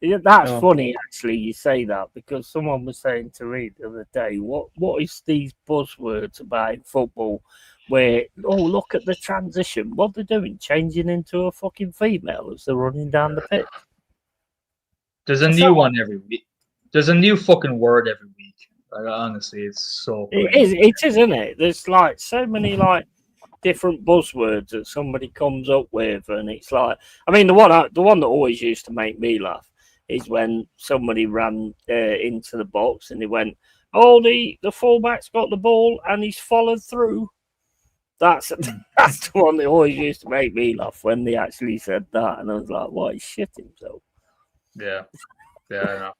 [SPEAKER 1] That's funny, actually, you say that, because someone was saying to me the other day, what is these buzzwords about football where, look at the transition. What they're doing, changing into a fucking female as they're running down the pitch.
[SPEAKER 3] There's a new one every week. There's a new fucking word every week. Like, honestly, it's so crazy.
[SPEAKER 1] It is, isn't it? There's like so many like different buzzwords that somebody comes up with, and it's like, I mean, the one that always used to make me laugh is when somebody ran into the box and they went, the fullback's got the ball and he's followed through. That's the one that always used to make me laugh when they actually said that, and I was like, "Why, he shit himself?"
[SPEAKER 3] Yeah, I know.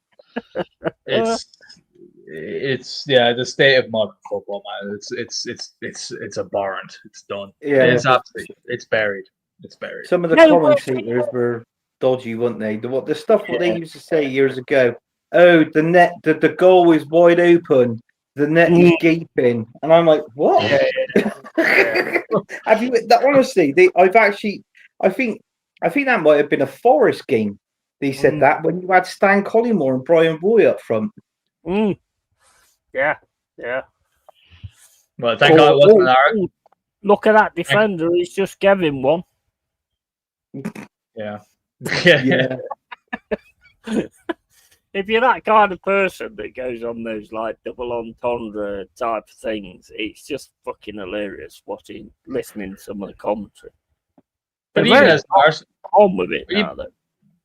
[SPEAKER 3] It's the state of modern football, man. It's abhorrent. It's done.
[SPEAKER 4] Yeah,
[SPEAKER 3] it's absolutely. It's buried. It's buried.
[SPEAKER 4] Some of the commentators were dodgy, weren't they? The stuff what they used to say years ago. Oh, the net, the goal is wide open. The net is gaping, and I'm like, what? Have you? Honestly, I think that might have been a Forest game. They said that when you had Stan Collymore and Brian Roy up front.
[SPEAKER 1] Yeah.
[SPEAKER 3] Well, thank God it wasn't an
[SPEAKER 1] look at that defender. He's just giving one.
[SPEAKER 3] Yeah.
[SPEAKER 1] If you're that kind of person that goes on those like double entendre type of things, it's just fucking hilarious listening to some of the commentary.
[SPEAKER 3] But even as
[SPEAKER 1] on with it now, though.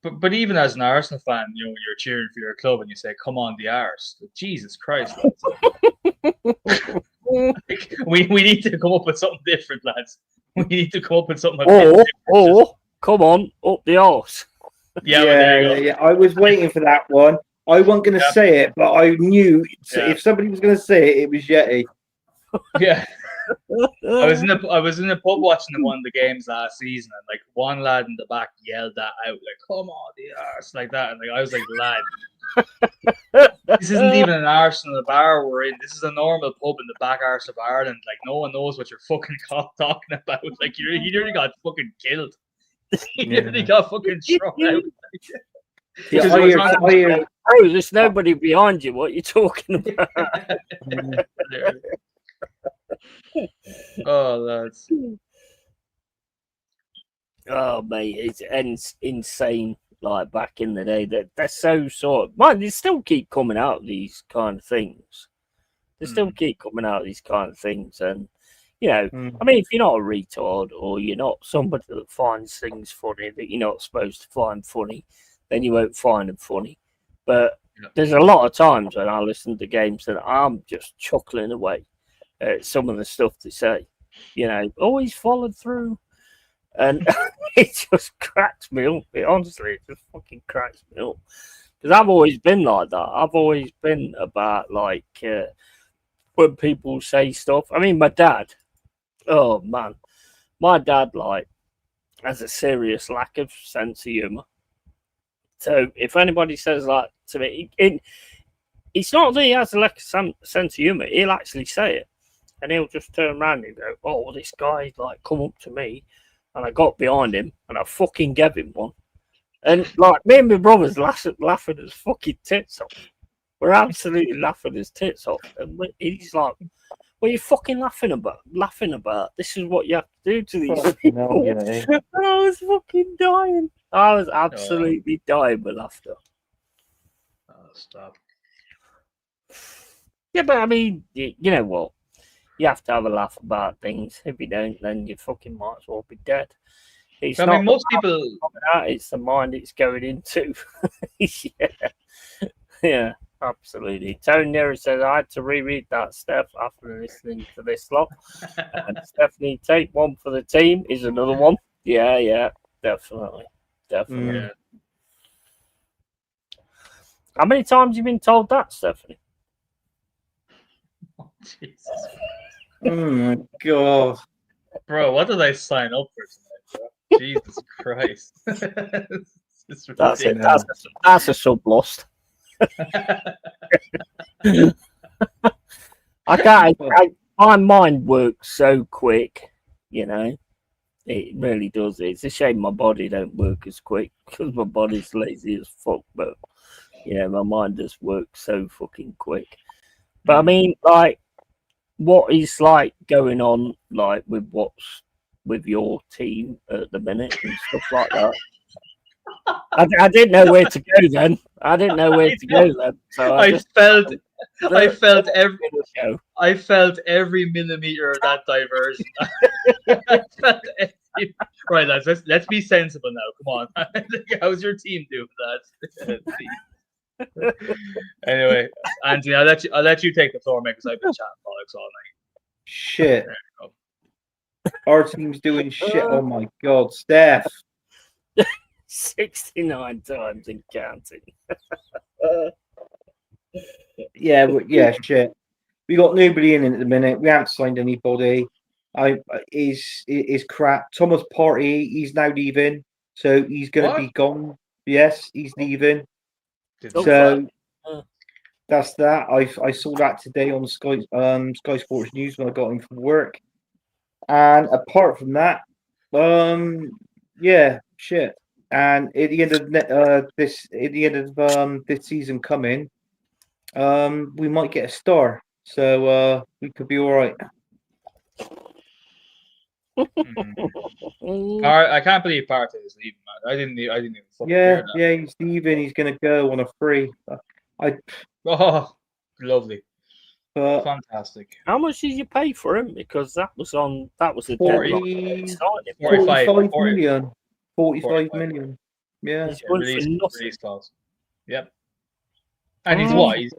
[SPEAKER 3] But even as an Arsenal fan, you know, when you're cheering for your club and you say, "Come on, the Arse!" Jesus Christ, lads. we need to come up with something different, lads. We need to come up with something.
[SPEAKER 1] Come on, up the arse.
[SPEAKER 3] Yeah.
[SPEAKER 4] I was waiting for that one. I wasn't going to say it, but I knew if somebody was going to say it, it was Yeti.
[SPEAKER 3] Yeah. I was in the pub watching one of the games last season, and like one lad in the back yelled that out, like, "Come on, the arse," like that, and like I was like, "Lad, this isn't even an Arsenal bar we're in. This is a normal pub in the back arse of Ireland. Like, no one knows what you're fucking talking about. Like, you nearly got fucking killed. You nearly got fucking thrown out."
[SPEAKER 1] There's nobody behind you. What are you talking about?
[SPEAKER 3] Oh, that's.
[SPEAKER 1] Oh, mate, it's insane. Like back in the day, they're so sort of. Man, they still keep coming out of these kind of things. They still keep coming out of these kind of things, and you know, I mean, if you're not a retard or you're not somebody that finds things funny that you're not supposed to find funny, then you won't find them funny. But there's a lot of times when I listen to games and I'm just chuckling away at some of the stuff they say. You know, always followed through. And it just cracks me up. Honestly, it just fucking cracks me up. Because I've always been like that. I've always been about, like, when people say stuff. I mean, my dad, oh, man. My dad, like, has a serious lack of sense of humour. So if anybody says that to me, it's not that he has a lack of sense of humour. He'll actually say it, and he'll just turn around and go, "Oh, well, this guy like come up to me, and I got behind him, and I fucking gave him one." And like me and my brothers laughing his fucking tits off. We're absolutely laughing his tits off, and he's like, "What are you fucking laughing about? This is what you have to do to these people." And I was fucking dying. I was absolutely dying with laughter.
[SPEAKER 3] Oh, stop.
[SPEAKER 1] Yeah, but I mean, you know what? You have to have a laugh about things. If you don't, then you fucking might as well be dead. It's
[SPEAKER 3] I
[SPEAKER 1] not
[SPEAKER 3] mean, most people.
[SPEAKER 1] It's the mind it's going into. Yeah, absolutely. Tony Nero says I had to reread that, Steph, after listening to this lot. And Stephanie, take one for the team is another one. Yeah, definitely.
[SPEAKER 3] Yeah.
[SPEAKER 1] How many times have you been told that, Stephanie?
[SPEAKER 3] Oh, Jesus.
[SPEAKER 4] Oh my god.
[SPEAKER 3] Bro, what did I sign up for tonight, bro? Jesus Christ.
[SPEAKER 1] That's it. That's a sub lost. I can't. My mind works so quick, you know. It really does. It's a shame my body don't work as quick because my body's lazy as fuck. But yeah, my mind just works so fucking quick. But I mean, like, what is like going on, like with your team at the minute and stuff like that? I didn't know where to go then. So
[SPEAKER 3] I felt every millimeter of that diversion. Right, lads. Let's be sensible now. Come on. How's your team doing that? Anyway, Anthony, I'll let you take the floor, mate, because I've been chatting bollocks all night.
[SPEAKER 4] Shit. Our team's doing shit. Oh my god, Steph.
[SPEAKER 1] 69 times and counting.
[SPEAKER 4] Yeah, shit. We got nobody in at the minute. We haven't signed anybody. Is crap. Thomas Partey, he's now leaving, so he's going to be gone. Yes, he's leaving. So that's that. I saw that today on Sky Sports News when I got in from work. And apart from that, yeah, shit. And at the end of this season coming, we might get a star. So we could be all right.
[SPEAKER 3] I can't believe Partey is leaving, man. I didn't even fucking hear that.
[SPEAKER 4] Yeah, he's leaving. He's gonna go on a free.
[SPEAKER 3] Lovely. Fantastic.
[SPEAKER 1] How much did you pay for him? Because that was a
[SPEAKER 4] 45 million. 45 million. Yeah.
[SPEAKER 3] Release clause. Yep. And he's what? He's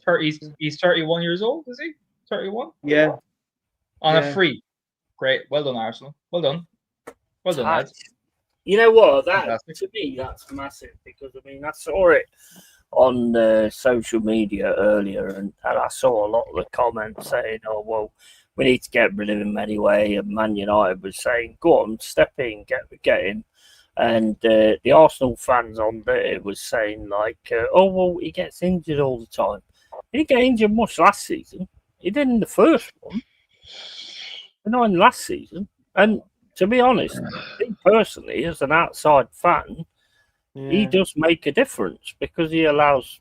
[SPEAKER 3] 31 years old, is he? 31?
[SPEAKER 4] Yeah.
[SPEAKER 3] On a free. Great. Well done, Arsenal. Well done, lads.
[SPEAKER 1] You know what? To me, that's massive because I mean I saw it on social media earlier, and I saw a lot of the comments saying, "Oh well, we need to get rid of him anyway." And Man United was saying, "Go on, step in, get him." And the Arsenal fans on there was saying like, "Oh well, he gets injured all the time. He didn't get injured much last season. He did in the first one, but not in last season." And to be honest, me personally, as an outside fan, he does make a difference because he allows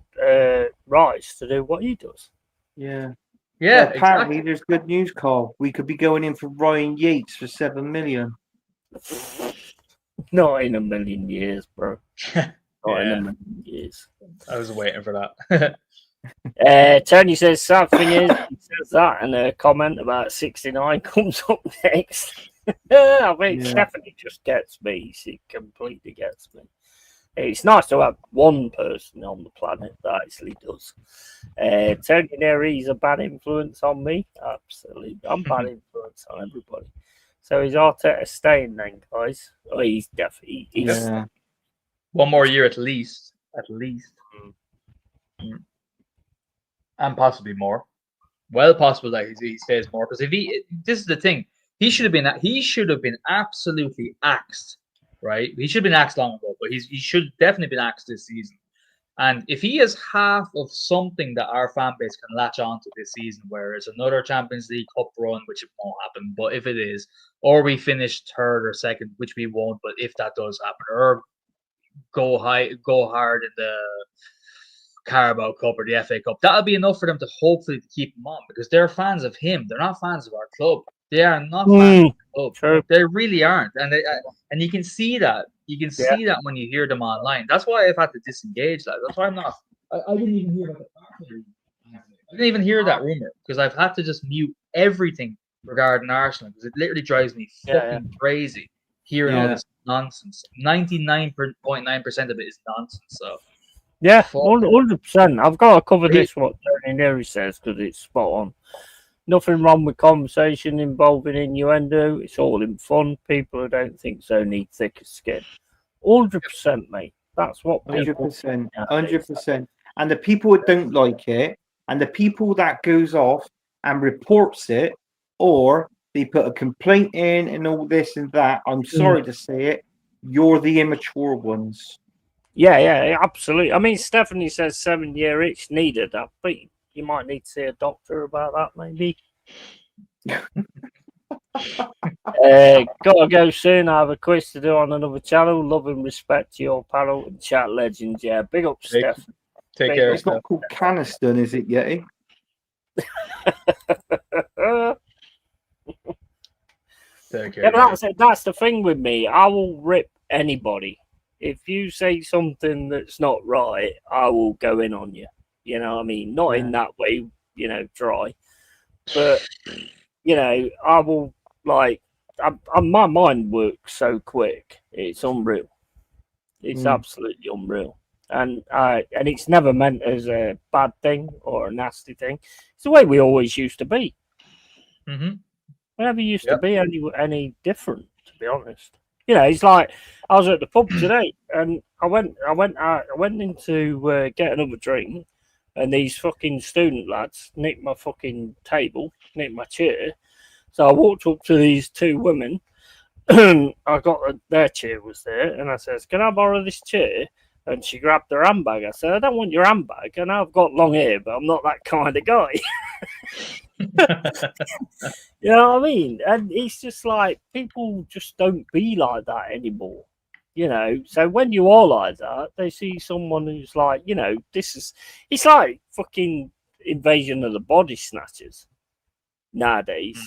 [SPEAKER 1] Rice to do what he does.
[SPEAKER 4] Yeah.
[SPEAKER 3] Yeah.
[SPEAKER 4] Apparently, there's good news, Carl. We could be going in for Ryan Yates for 7 million.
[SPEAKER 1] Not in a million years, bro. Not in a million years.
[SPEAKER 3] I was waiting for that.
[SPEAKER 1] Tony says, sad thing is, he says that, and a comment about 69 comes up next. I mean, Stephanie just gets me. She completely gets me. It's nice to have one person on the planet that actually does. Tony Neri's a bad influence on me. Absolutely. I'm bad influence on everybody. So is Arteta staying then, guys? Oh, he's definitely.
[SPEAKER 3] One more year at least. And possibly more. Well, possible that he stays more because this is the thing. He should have been absolutely axed, right? He should have been axed long ago, but he should definitely been axed this season And if he is half of something that our fan base can latch onto this season, where it's another Champions League Cup run, which it won't happen, but if it is, or we finish third or second, which we won't, but if that does happen, or go hard in the Carabao Cup or the FA Cup, that'll be enough for them to hopefully keep him on, because they're fans of him. They're not fans of our club. They are not fans of the club.
[SPEAKER 1] True.
[SPEAKER 3] They really aren't, and you can see that. You can see that when you hear them online. That's why I've had to disengage. That's why I'm not. I didn't even hear that. I didn't even hear that rumor because I've had to just mute everything regarding Arsenal because it literally drives me fucking crazy hearing all this nonsense. 99.9% of it is nonsense. So.
[SPEAKER 1] Yeah, 100%. I've got to cover this, what Tony Neary says, because it's spot on. Nothing wrong with conversation involving innuendo. It's all in fun. People who don't think so need thicker skin. 100%, mate. That's what people...
[SPEAKER 4] 100%. 100%. And the people that don't like it, and the people that goes off and reports it, or they put a complaint in and all this and that, I'm sorry to say it, you're the immature ones.
[SPEAKER 1] Yeah, absolutely. I mean, Stephanie says 7-year itch needed. I think you might need to see a doctor about that, maybe. Gotta go soon. I have a quiz to do on another channel. Love and respect to your panel and chat legends. Yeah, big up, Steph.
[SPEAKER 3] Take care.
[SPEAKER 4] It's not called Caniston, is it, Yeti?
[SPEAKER 3] Take care.
[SPEAKER 1] Yeah, that's the thing with me. I will rip anybody. If you say something that's not right, I will go in on you. You know what I mean? Not in that way, dry. But, I will, my mind works so quick. It's unreal. It's absolutely unreal. And it's never meant as a bad thing or a nasty thing. It's the way we always used to be.
[SPEAKER 3] Mm-hmm.
[SPEAKER 1] We never used to be any different, to be honest. It's like I was at the pub today, and I went in to get another drink, and these fucking student lads nicked my fucking table, nicked my chair. So I walked up to these two women, and I got their chair was there, and I says, "Can I borrow this chair?" And she grabbed her handbag. I said, "I don't want your handbag. And I've got long hair, but I'm not that kind of guy." You know what I mean? And it's just like people just don't be like that anymore. So when you are like that, they see someone who's like, it's like fucking Invasion of the Body Snatchers nowadays.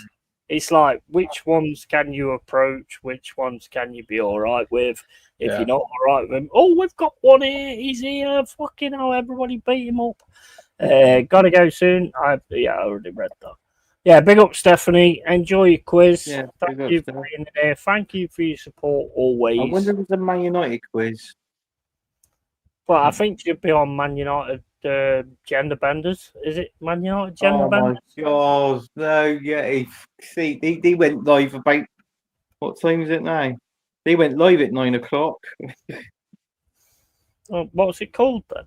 [SPEAKER 1] It's like, which ones can you approach? Which ones can you be all right with? If you're not all right with them, we've got one here. He's here. Fucking hell, everybody beat him up. Gotta go soon. I already read that. Yeah, big up, Stephanie. Enjoy your quiz. Yeah, thank you for being there. Thank you for your support always.
[SPEAKER 4] I wonder if it's a Man United quiz.
[SPEAKER 1] Well, I think you'd be on Man United Gender Benders. Is it Man United Gender Benders?
[SPEAKER 4] Oh, my God. No, yeah. See, they went live about... What time is it now? They went live at 9 o'clock.
[SPEAKER 1] What's it called then?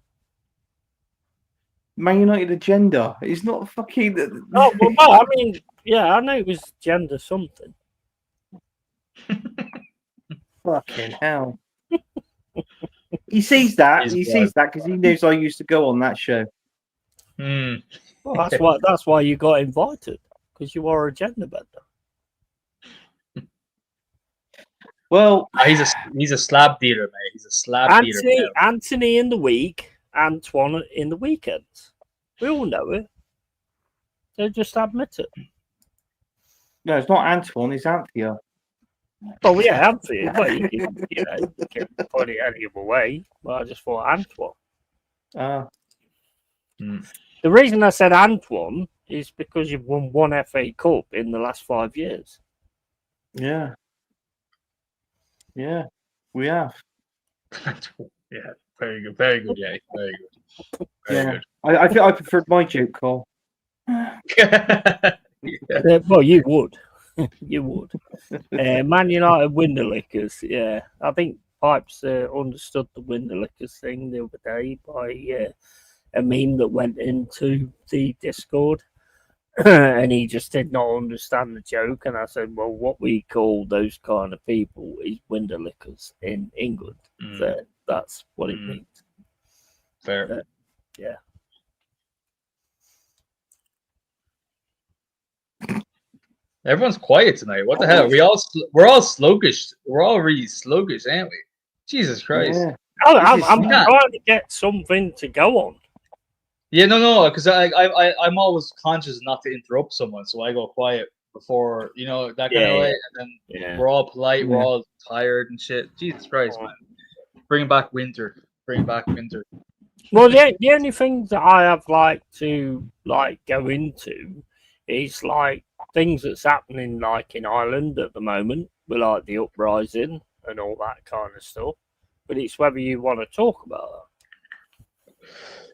[SPEAKER 4] Man United Agenda. It's not fucking...
[SPEAKER 1] Oh, well, no, I mean, yeah, I know it was gender something.
[SPEAKER 4] Fucking hell. He sees that. He sees that because he knows I used to go on that show.
[SPEAKER 1] Well, that's why you got invited, because you are a gender bender.
[SPEAKER 4] Well,
[SPEAKER 3] he's a slab dealer, mate. He's a slab dealer.
[SPEAKER 1] Anthony in the week, Antoine in the weekends. We all know it. So just admit it.
[SPEAKER 4] No, it's not Antoine. It's Anthea.
[SPEAKER 1] Oh yeah, Anthea. Well, you can put it any other way. But I just thought Antoine. The reason I said Antoine is because you've won one FA Cup in the last 5 years.
[SPEAKER 4] Yeah. Yeah, we have.
[SPEAKER 3] Yeah, very good, very good, yeah, very good.
[SPEAKER 4] Very good. I think I preferred my joke, Cole.
[SPEAKER 1] Well, you would. You would. Man United Winderlickers, yeah. I think Pipes understood the Winderlickers thing the other day by a meme that went into the Discord. And he just did not understand the joke. And I said, well, what we call those kind of people is Winderlickers in England. So that's what it means.
[SPEAKER 3] Fair.
[SPEAKER 1] Yeah.
[SPEAKER 3] Everyone's quiet tonight. What the hell? We're all sluggish. We're all really sluggish, aren't we? Jesus Christ.
[SPEAKER 4] Yeah.
[SPEAKER 1] I'm
[SPEAKER 3] Yeah.
[SPEAKER 1] trying to get something to go on.
[SPEAKER 3] Yeah, no, because I'm always conscious not to interrupt someone, so I go quiet before, you know, that kind of way. And then we're all polite, we're all tired and shit. Jesus Christ, man. Bring back winter. Bring back winter.
[SPEAKER 1] Well, the only thing that I have like to like go into is like things that's happening like in Ireland at the moment, with like the uprising and all that kind of stuff. But it's whether you want to talk about that.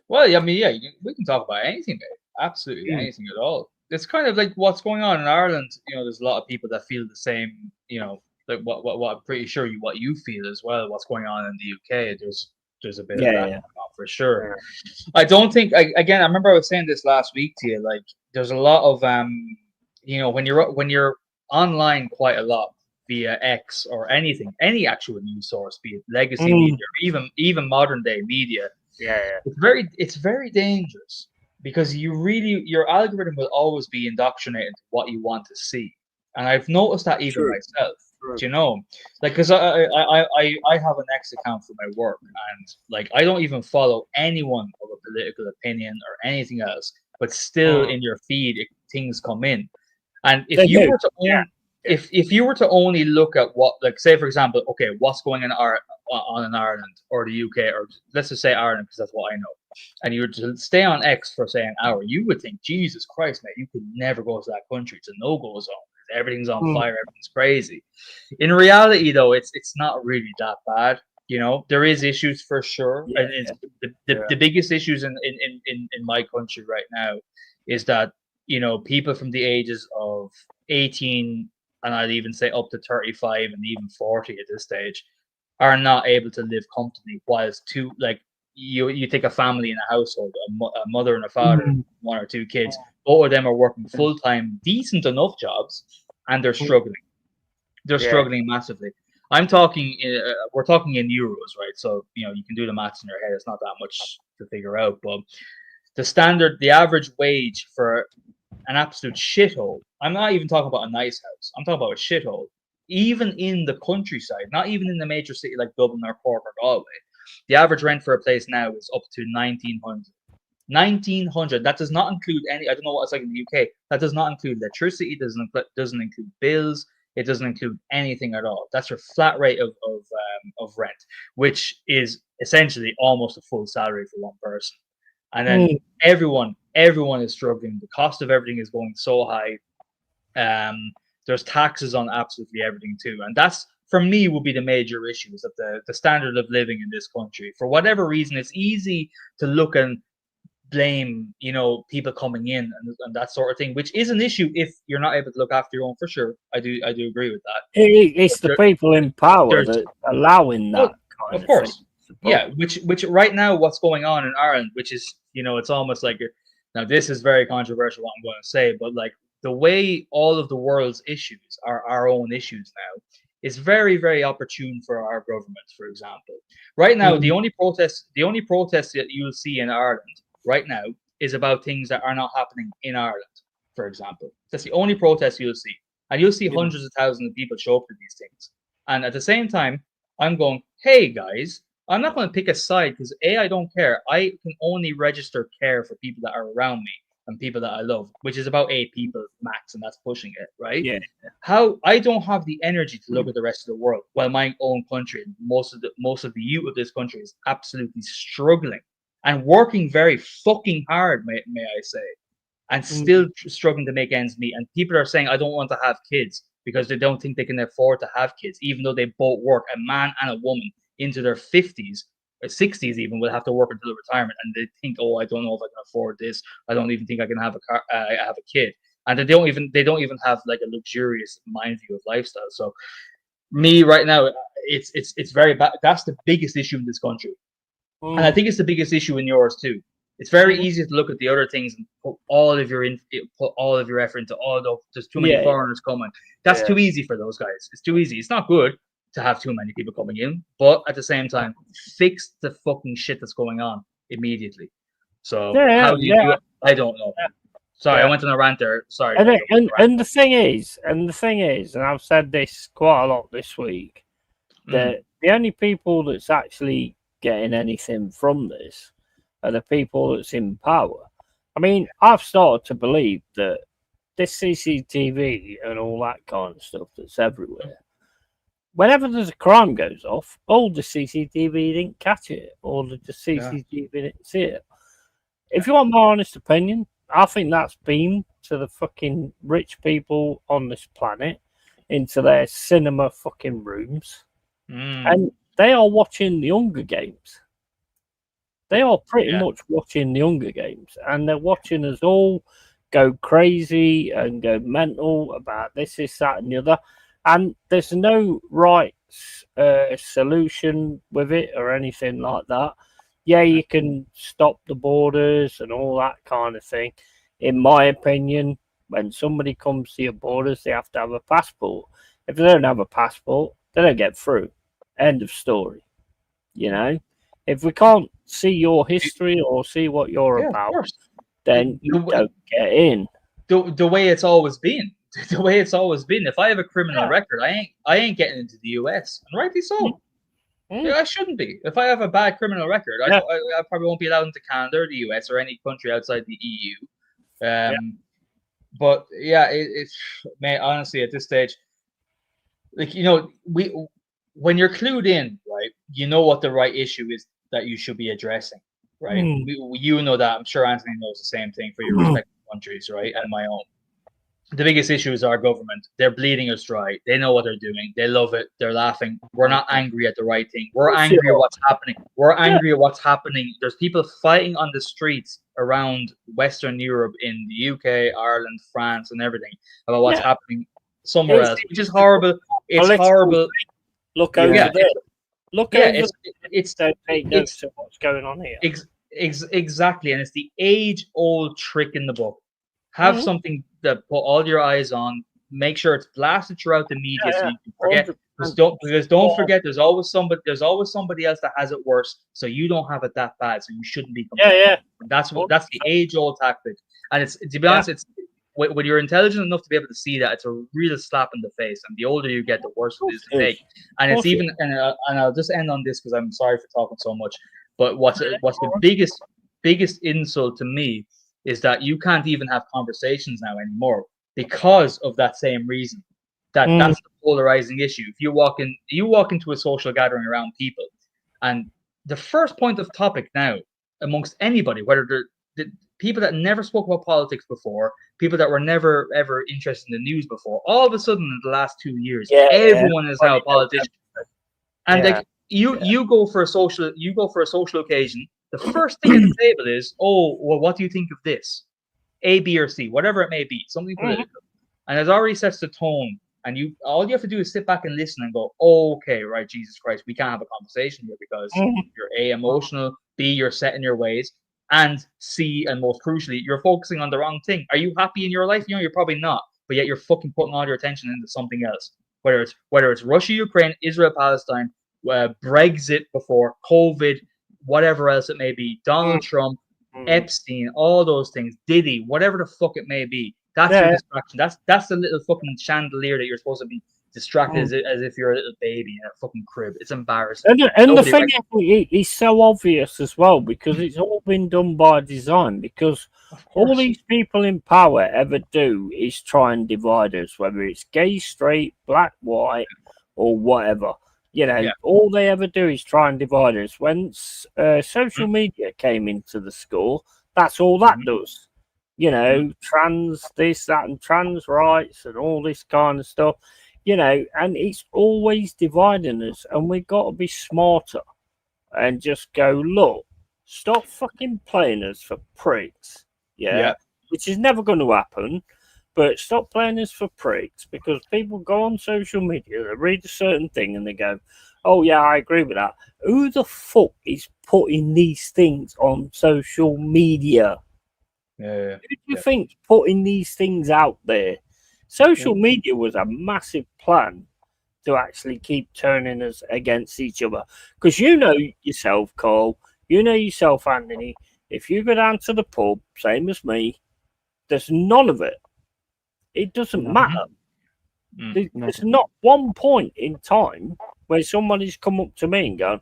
[SPEAKER 3] Well, I mean, yeah, we can talk about anything, mate. Absolutely anything at all. It's kind of like what's going on in Ireland. You know, there's a lot of people that feel the same. You know, like what I'm pretty sure what you feel as well. What's going on in the UK? There's a bit of that going on for sure. I don't think. Again, I remember I was saying this last week to you. Like, there's a lot of you know, when you're online quite a lot via X or anything, any actual news source, be it legacy media or even modern day media.
[SPEAKER 1] Yeah.
[SPEAKER 3] It's very dangerous because your algorithm will always be indoctrinated to what you want to see, and I've noticed that even myself. Do you know, like, because I have an X account for my work, and like I don't even follow anyone of a political opinion or anything else, but still in your feed things come in, and if you were to if you were to only look at what, like, say for example, okay, what's going on in Ireland or the UK, or let's just say Ireland because that's what I know, and you were to stay on X for say an hour, you would think, Jesus Christ, mate, you could never go to that country. It's a no-go zone. Everything's on fire. Everything's crazy. In reality, though, it's not really that bad. You know, there is issues for sure, and it's the biggest issues in my country right now is that, you know, people from the ages of 18 and I'd even say up to 35 and even 40 at this stage are not able to live comfortably, whilst like you take a family in a household, a mother and a father, one or two kids, both of them are working full-time, decent enough jobs, and they're struggling. They're struggling massively. I'm talking, we're talking in euros, right? So, you know, you can do the maths in your head. It's not that much to figure out, but the average wage for an absolute shithole, I'm not even talking about a nice house, I'm talking about a shithole, even in the countryside, not even in the major city like Dublin or Cork or Galway, the average rent for a place now is up to 1,900. 1,900. That does not include any. I don't know what it's like in the UK. That does not include electricity. Doesn't include bills. It doesn't include anything at all. That's your flat rate of rent, which is essentially almost a full salary for one person. And then everyone is struggling. The cost of everything is going so high. There's taxes on absolutely everything too, and that's, for me, would be the major issue, is that the standard of living in this country, for whatever reason, it's easy to look and blame, you know, people coming in and that sort of thing, which is an issue if you're not able to look after your own, for sure. I do agree with that.
[SPEAKER 1] It's the people in power that allowing that kind
[SPEAKER 3] of course
[SPEAKER 1] thing.
[SPEAKER 3] Yeah, which right now, what's going on in Ireland, which is, you know, it's almost like, now this is very controversial what I'm going to say, but like the way all of the world's issues are our own issues now is very, very opportune for our government. For example, right now, the only protest that you'll see in Ireland right now is about things that are not happening in Ireland. For example, that's the only protest you'll see, and you'll see hundreds of thousands of people show up to these things. And at the same time, I'm going, hey guys, I'm not going to pick a side, because I don't care. I can only register care for people that are around me and people that I love, which is about 8 people max, and that's pushing it, right?
[SPEAKER 1] Yeah.
[SPEAKER 3] How I don't have the energy to look at the rest of the world while my own country, most of the youth of this country, is absolutely struggling and working very fucking hard, may I say, and still struggling to make ends meet. And people are saying, I don't want to have kids because they don't think they can afford to have kids, even though they both work, a man and a woman, into their 50s or 60s even, will have to work until retirement, and they think, oh, I don't know if I can afford this. I don't even think I can have a kid, and they don't even have like a luxurious mind view of lifestyle. So me right now, it's very bad. That's the biggest issue in this country, and I think it's the biggest issue in yours too. It's very easy to look at the other things and put all of your effort into all those. There's too many foreigners coming. That's too easy for those guys. It's too easy. It's not good to have too many people coming in, but at the same time, fix the fucking shit that's going on. immediately. So
[SPEAKER 1] Yeah,
[SPEAKER 3] how do you do it? I don't know. Sorry, I went on a rant there. Sorry.
[SPEAKER 1] And the thing is, and I've said this quite a lot this week, that the only people that's actually getting anything from this are the people that's in power. I mean, I've started to believe that this CCTV and all that kind of stuff that's everywhere, whenever there's a crime goes off, all the CCTV didn't catch it, or the CCTV didn't see it. If you want my honest opinion, I think that's beamed to the fucking rich people on this planet into their cinema fucking rooms. And they are watching the Hunger Games. They are pretty much watching the Hunger Games. And they're watching us all go crazy and go mental about this, that, and the other. And there's no right solution with it or anything like that. Yeah, you can stop the borders and all that kind of thing. In my opinion, when somebody comes to your borders, they have to have a passport. If they don't have a passport, they don't get through. End of story. You know, if we can't see your history or see what you're about, then you don't get in.
[SPEAKER 3] The way it's always been. The way it's always been. If I have a criminal record, I ain't getting into the US, and rightly so. Yeah, I shouldn't be. If I have a bad criminal record, I probably won't be allowed into Canada or the US or any country outside the EU. But yeah, it's man, honestly, at this stage, like, you know, when you're clued in, right, you know what the right issue is that you should be addressing, right? You know that. I'm sure Anthony knows the same thing for your respective countries, right, and my own. The biggest issue is our government. They're bleeding us dry. They know what they're doing. They love it. They're laughing. We're not angry at the right thing. We're angry at what's happening. We're angry at what's happening. There's people fighting on the streets around Western Europe, in the UK, Ireland, France, and everything about what's happening somewhere else, which is horrible. It's horrible.
[SPEAKER 1] Look over there. Look over there. It's take notes of what's going on here.
[SPEAKER 3] Exactly, and it's the age-old trick in the book. Have something that put all your eyes on. Make sure it's blasted throughout the media so you can forget. Because don't forget, there's always somebody else that has it worse. So you don't have it that bad. So you shouldn't be complaining. That's the age-old tactic. And it's, to be honest, it's when you're intelligent enough to be able to see that, it's a real slap in the face. And the older you get, the worse it is to take. And it's even, and I'll just end on this because I'm sorry for talking so much. But what's the biggest insult to me is that you can't even have conversations now anymore because of that same reason. That's the polarizing issue. If you walk into a social gathering around people, and the first point of topic now amongst anybody, whether they're the people that never spoke about politics before, people that were never ever interested in the news before, all of a sudden in the last 2 years, everyone is now a politician. And like you go for a social occasion. The first thing at the table is, oh, well, what do you think of this? A, B, or C, whatever it may be, something political. And it already sets the tone. And all you have to do is sit back and listen and go, oh, okay, right, Jesus Christ, we can't have a conversation here because you're A, emotional, B, you're set in your ways, and C, and most crucially, you're focusing on the wrong thing. Are you happy in your life? You know, you're probably not, but yet you're fucking putting all your attention into something else. Whether it's Russia, Ukraine, Israel, Palestine, Brexit before, COVID, whatever else it may be, Donald Trump, Epstein, all those things, Diddy, whatever the fuck it may be. That's your distraction. That's the little fucking chandelier that you're supposed to be distracted as if you're a little baby in a fucking crib. It's embarrassing.
[SPEAKER 1] And the thing is, it's so obvious as well because it's all been done by design. Because all these people in power ever do is try and divide us, whether it's gay, straight, black, white, or whatever. You know, all they ever do is try and divide us. When social media came into the score, that's all that does. You know, trans this, that, and trans rights and all this kind of stuff. You know, and it's always dividing us. And we've got to be smarter and just go, look, stop fucking playing us for pricks. Yeah. Which is never going to happen. But stop playing us for pricks because people go on social media, they read a certain thing and they go, oh, yeah, I agree with that. Who the fuck is putting these things on social media? Who do you think's putting these things out there? Social media was a massive plan to actually keep turning us against each other. Because you know yourself, Carl, You know yourself, Anthony. If you go down to the pub, same as me, there's none of it. It doesn't matter. There's not one point in time where somebody's come up to me and gone,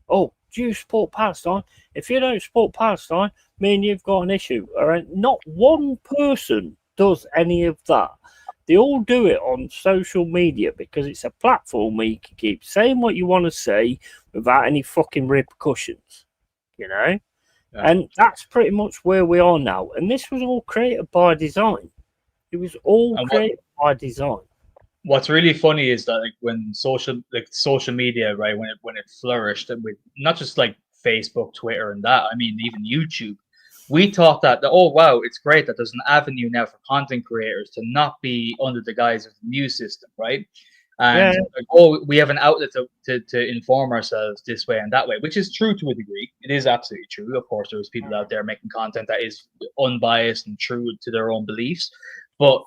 [SPEAKER 1] "Oh, do you support Palestine? If you don't support Palestine, me and you've got an issue." All right? Not one person does any of that. They all do it on social media because it's a platform where you can keep saying what you want to say without any fucking repercussions, you know? Yeah. And that's pretty much where we are now. And this was all created by design. It was all created by design.
[SPEAKER 3] What's really funny is that, like, when social media, right, when it flourished, with not just like Facebook, Twitter, and that, I mean, even YouTube, we thought that, oh wow, it's great that there's an avenue now for content creators to not be under the guise of the news system, right? And like, oh, we have an outlet to inform ourselves this way and that way, which is true to a degree. It is absolutely true. Of course, there's people out there making content that is unbiased and true to their own beliefs, but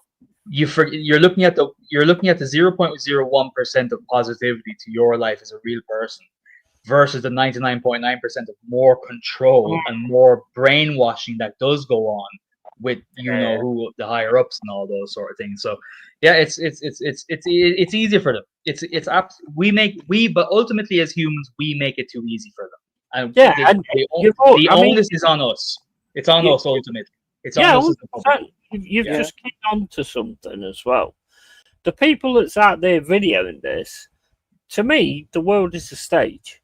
[SPEAKER 3] you're looking at the 0.01% of positivity to your life as a real person versus the 99.9% of more control and more brainwashing that does go on with who, the higher ups and all those sort of things. So yeah, it's easier for them. But ultimately as humans we make it too easy for them. And the onus is on us. It's on us ultimately. It's on us as the public.
[SPEAKER 1] You've just kicked on to something as well. The people that's out there videoing this, to me, the world is a stage.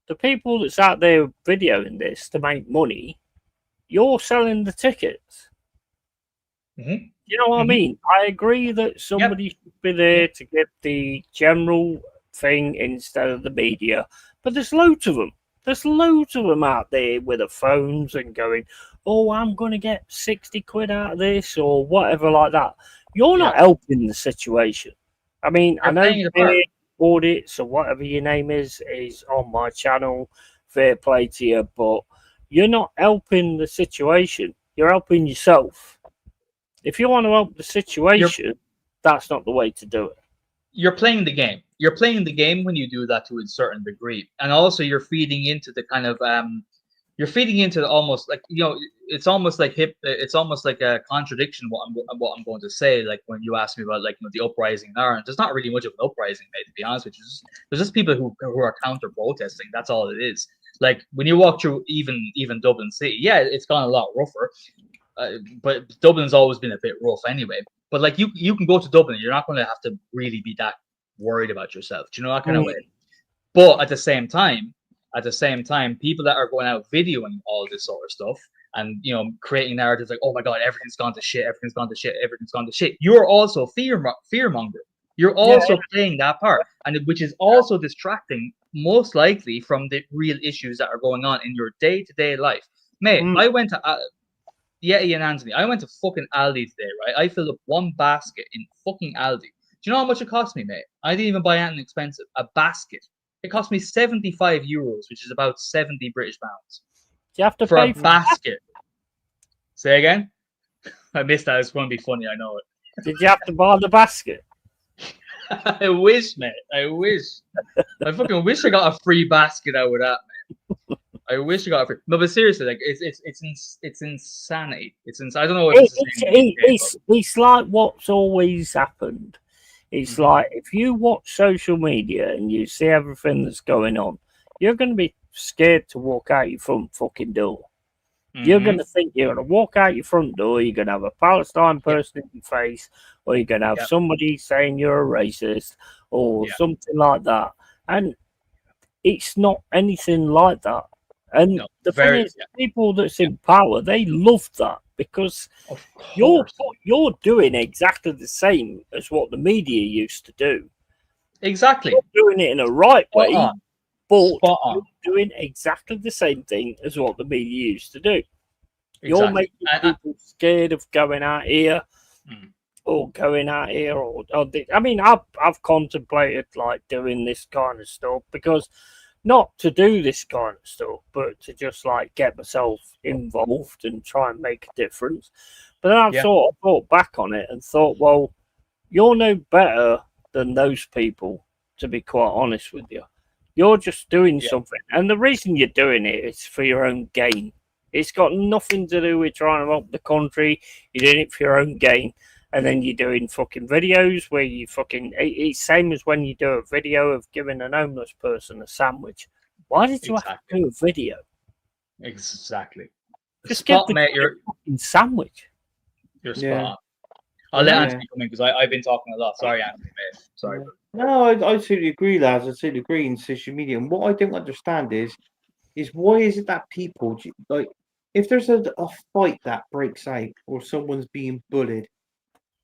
[SPEAKER 1] The people that's out there videoing this to make money, you're selling the tickets.
[SPEAKER 3] Mm-hmm.
[SPEAKER 1] You know what I mean? I agree that somebody should be there to get the general thing instead of the media, but there's loads of them. There's loads of them out there with their phones and going, "Oh, I'm going to get 60 quid out of this," or whatever like that. You're not helping the situation. I mean, I know audits or whatever your name is on my channel. Fair play to you, but you're not helping the situation. You're helping yourself. If you want to help the situation, that's not the way to do it.
[SPEAKER 3] You're playing the game. You're playing the game when you do that to a certain degree, and also you're feeding into the kind of you're feeding into almost like, it's almost like a contradiction what I'm going to say. Like when you ask me about, like, the uprising in Ireland, there's not really much of an uprising, mate, to be honest with you. There's just people who are counter protesting. That's all it is. Like when you walk through even Dublin City, it's gone a lot rougher, but Dublin's always been a bit rough anyway. But like you can go to Dublin, you're not going to have to really be that worried about yourself. Do you know that kind of way? But at the same time, people that are going out videoing all this sort of stuff and creating narratives like, "Oh my God, everything's gone to shit, everything's gone to shit, everything's gone to shit." You're also fearmonger. You're also playing that part, and which is also distracting, most likely, from the real issues that are going on in your day-to-day life. Mate, I went to Yeti and Anthony. I went to fucking Aldi today, right? I filled up one basket in fucking Aldi. Do you know how much it cost me, mate? I didn't even buy anything expensive. A basket. It cost me 75 euros, which is about 70 British pounds.
[SPEAKER 1] You have to
[SPEAKER 3] for
[SPEAKER 1] pay
[SPEAKER 3] a basket. Say again? I missed that. It's going to be funny. I know it.
[SPEAKER 1] Did you have to buy the basket?
[SPEAKER 3] I wish, mate. I wish. I fucking wish I got a free basket out of that, man. I wish I got a free. No, but seriously, like it's insanity. I don't know if
[SPEAKER 1] it's like what's always happened. It's like if you watch social media and you see everything that's going on, you're going to be scared to walk out your front fucking door. You're going to think you're going to walk out your front door, you're going to have a Palestine person in your face, or you're going to have somebody saying you're a racist or something like that. And it's not anything like that. And the thing is, people that's in power, they love that because you're doing exactly the same as what the media used to do.
[SPEAKER 3] Exactly.
[SPEAKER 1] You're doing it in a right way, but you're doing exactly the same thing as what the media used to do. Exactly. You're making people scared of going out here or going out here. I mean, I've contemplated like doing this kind of stuff because not to do this kind of stuff, but to just like get myself involved and try and make a difference. But then I sort of thought back on it and thought, well, you're no better than those people, to be quite honest with you. You're just doing something, and the reason you're doing it is for your own gain. It's got nothing to do with trying to help the country. You're doing it for your own gain, and then you're doing fucking videos where you fucking. It's same as when you do a video of giving an homeless person a sandwich. Why did you have to do a video?
[SPEAKER 3] Exactly.
[SPEAKER 1] Just
[SPEAKER 3] spot,
[SPEAKER 1] give the
[SPEAKER 3] mate, your
[SPEAKER 1] fucking sandwich.
[SPEAKER 3] Your spot. I'll let Anthony come in because I've been talking a lot. Sorry, Anthony, mate. Sorry.
[SPEAKER 4] No, I totally agree, lads. I totally agree in social media. And what I don't understand is why is it that people like if there's a fight that breaks out or someone's being bullied,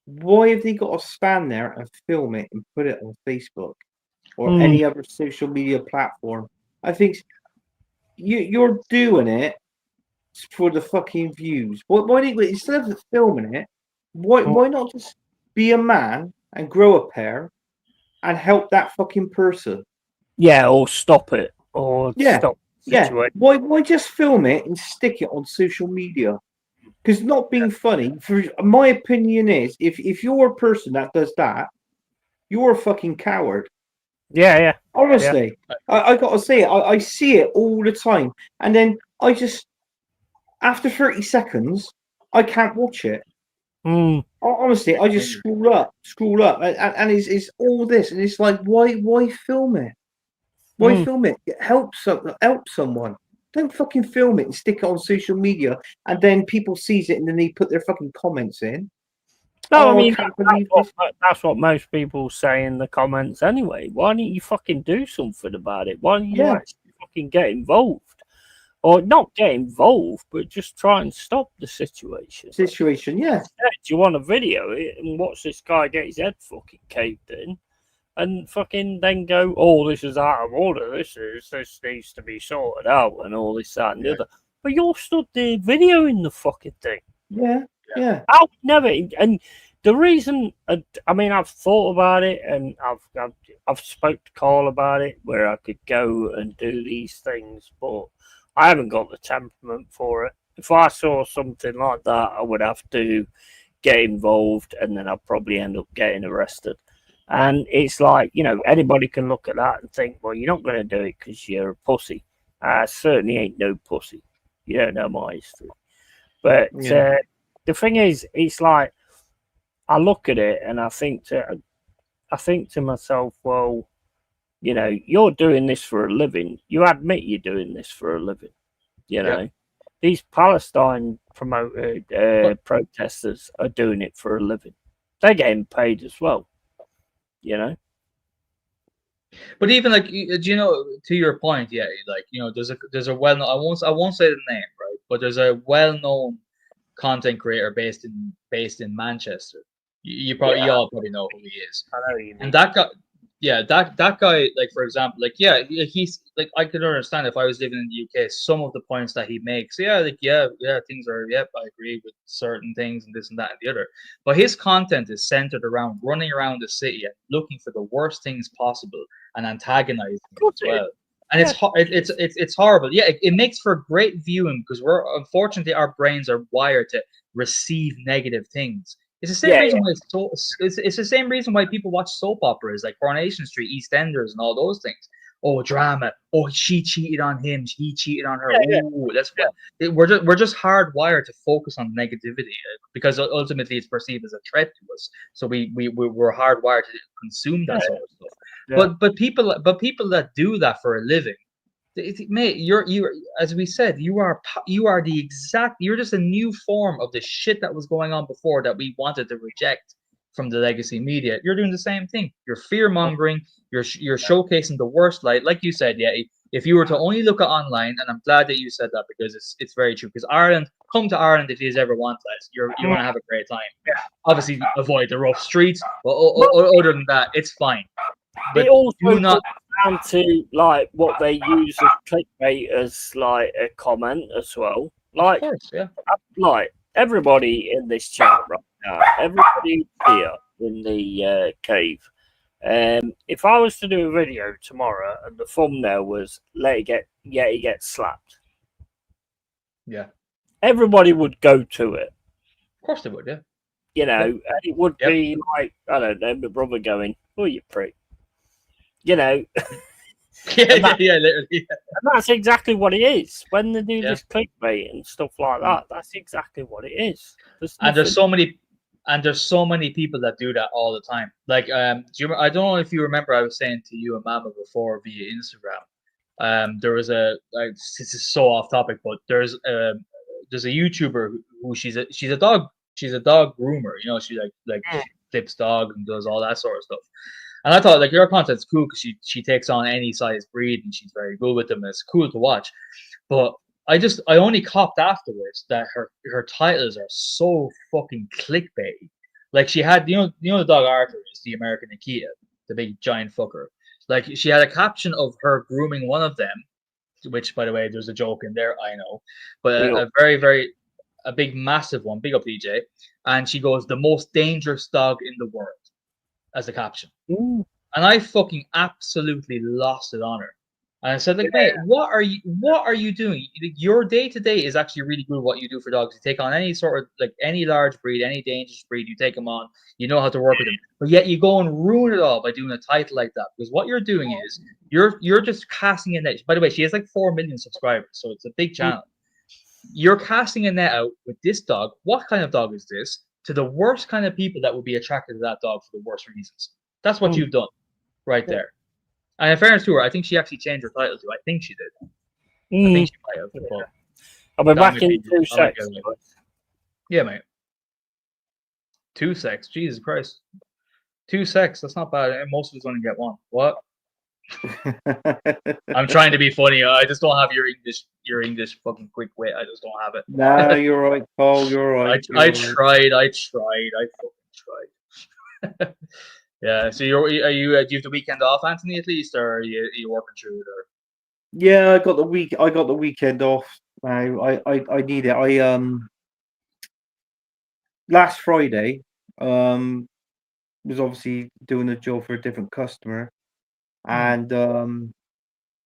[SPEAKER 4] why have they got to stand there and film it and put it on Facebook or any other social media platform? I think you're doing it for the fucking views. Why don't you, instead of filming it, why not just be a man and grow a pair and help that fucking person?
[SPEAKER 1] Yeah, or stop it, or stop.
[SPEAKER 4] Yeah. Why just film it and stick it on social media? Because not being funny, for my opinion, is if you're a person that does that, you're a fucking coward.
[SPEAKER 1] Yeah.
[SPEAKER 4] Honestly, I gotta say it. I see it all the time, and then I just after 30 seconds, I can't watch it. Honestly, I just scroll up, and it's all this, and it's like, why film it? Why film it? Help someone. Don't fucking film it and stick it on social media, and then people sees it and then they put their fucking comments in.
[SPEAKER 1] No, I mean that's what most people say in the comments anyway. Why don't you fucking do something about it? Why don't you actually fucking get involved? Or not get involved, but just try and stop the situation.
[SPEAKER 4] Yeah.
[SPEAKER 1] Do you want to video it and watch this guy get his head fucking caved in? And fucking then go, oh, this is out of order. This needs to be sorted out, and all this, that, and the other. But you're stood there videoing the fucking thing.
[SPEAKER 4] Yeah.
[SPEAKER 1] I would never. And the reason, I mean, I've thought about it, and I've spoke to Carl about it, where I could go and do these things, but I haven't got the temperament for it. If I saw something like that, I would have to get involved, and then I'd probably end up getting arrested. And it's like, anybody can look at that and think, well, you're not going to do it because you're a pussy. I certainly ain't no pussy. You don't know my history. But the thing is, it's like, I look at it and I think to myself, well, you're doing this for a living. You admit you're doing this for a living. These Palestine protesters are doing it for a living. They're getting paid as well.
[SPEAKER 3] But even like, to your point, there's a well-known, I won't say the name, right, but there's a well-known content creator based in Manchester. You all probably know who he is.
[SPEAKER 1] I know who you mean.
[SPEAKER 3] And that guy, like, for example, like, he's like, I could understand if I was living in the UK, some of the points that he makes, things are, I agree with certain things and this and that and the other. But his content is centered around running around the city and looking for the worst things possible and antagonizing as well. And it's horrible. Yeah, it makes for great viewing because unfortunately our brains are wired to receive negative things. It's the same reason why it's the same reason why people watch soap operas like Coronation Street, EastEnders, and all those things. Oh, drama. Oh, she cheated on him. He cheated on her. We're just hardwired to focus on negativity because ultimately it's perceived as a threat to us. So we're hardwired to consume that sort of stuff. Yeah. But people that do that for a living, mate, you're as we said, you're just a new form of the shit that was going on before that we wanted to reject from the legacy media. You're doing the same thing. You're fear mongering. You're showcasing the worst light, like you said. Yeah, if you were to only look at online, and I'm glad that you said that because it's very true. Because come to Ireland if you ever want that. You're gonna have a great time. Yeah. Obviously, avoid the rough streets. But other than that, it's fine. But
[SPEAKER 1] it also comes down to like what they use as clickbait as like a comment as well. Like,
[SPEAKER 3] of course,
[SPEAKER 1] like everybody in this chat right now, everybody here in the cave. If I was to do a video tomorrow and the thumbnail was Yeti gets slapped, everybody would go to it.
[SPEAKER 3] Of course they would, yeah.
[SPEAKER 1] And it would be like, I don't know, my brother going, "Oh, you prick."
[SPEAKER 3] Literally.
[SPEAKER 1] And that's exactly what it is. When they do this clickbait and stuff like that, that's exactly what it is.
[SPEAKER 3] There's so many people that do that all the time. Like, I don't know if you remember, I was saying to you and Mama before via Instagram. There was this is so off topic, but there's a YouTuber who she's a dog groomer. You know, she flips dog and does all that sort of stuff. And I thought, like, your content's cool because she takes on any size breed and she's very good with them. And it's cool to watch. But I only copped afterwards that her titles are so fucking clickbait. Like, she had, you know the dog Arthur is the American Akita, the big giant fucker. Like, she had a caption of her grooming one of them, which, by the way, there's a joke in there, I know, but a very, very, a big, massive one, big up DJ, and she goes, "The most dangerous dog in the world," as a caption.
[SPEAKER 1] Ooh.
[SPEAKER 3] And I fucking absolutely lost it on her. And I said, like, mate, what are you doing? Your day-to-day is actually really good what you do for dogs. You take on any sort of, like, any large breed, any dangerous breed, you take them on, you know how to work with them. But yet you go and ruin it all by doing a title like that. Because what you're doing is, you're just casting a net. By the way, she has like 4 million subscribers, so it's a big channel. You're casting a net out with this dog. What kind of dog is this? To the worst kind of people that would be attracted to that dog for the worst reasons. That's what you've done right there. And in fairness to her, I think she actually changed her title too. I think she did. I think she might have. But
[SPEAKER 1] I'll be back in 2 seconds.
[SPEAKER 3] Yeah, mate. 2 secs. Jesus Christ. 2 secs. That's not bad. Most of us only get one. What? I'm trying to be funny. I just don't have your English fucking quick wit. I just don't have it.
[SPEAKER 4] No, you're right, Paul. You're right.
[SPEAKER 3] I tried. I fucking tried. Yeah. So do you have the weekend off, Anthony? At least, or are you working through it? Or?
[SPEAKER 4] Yeah, I got the weekend off. I need it. I last Friday was obviously doing a job for a different customer, and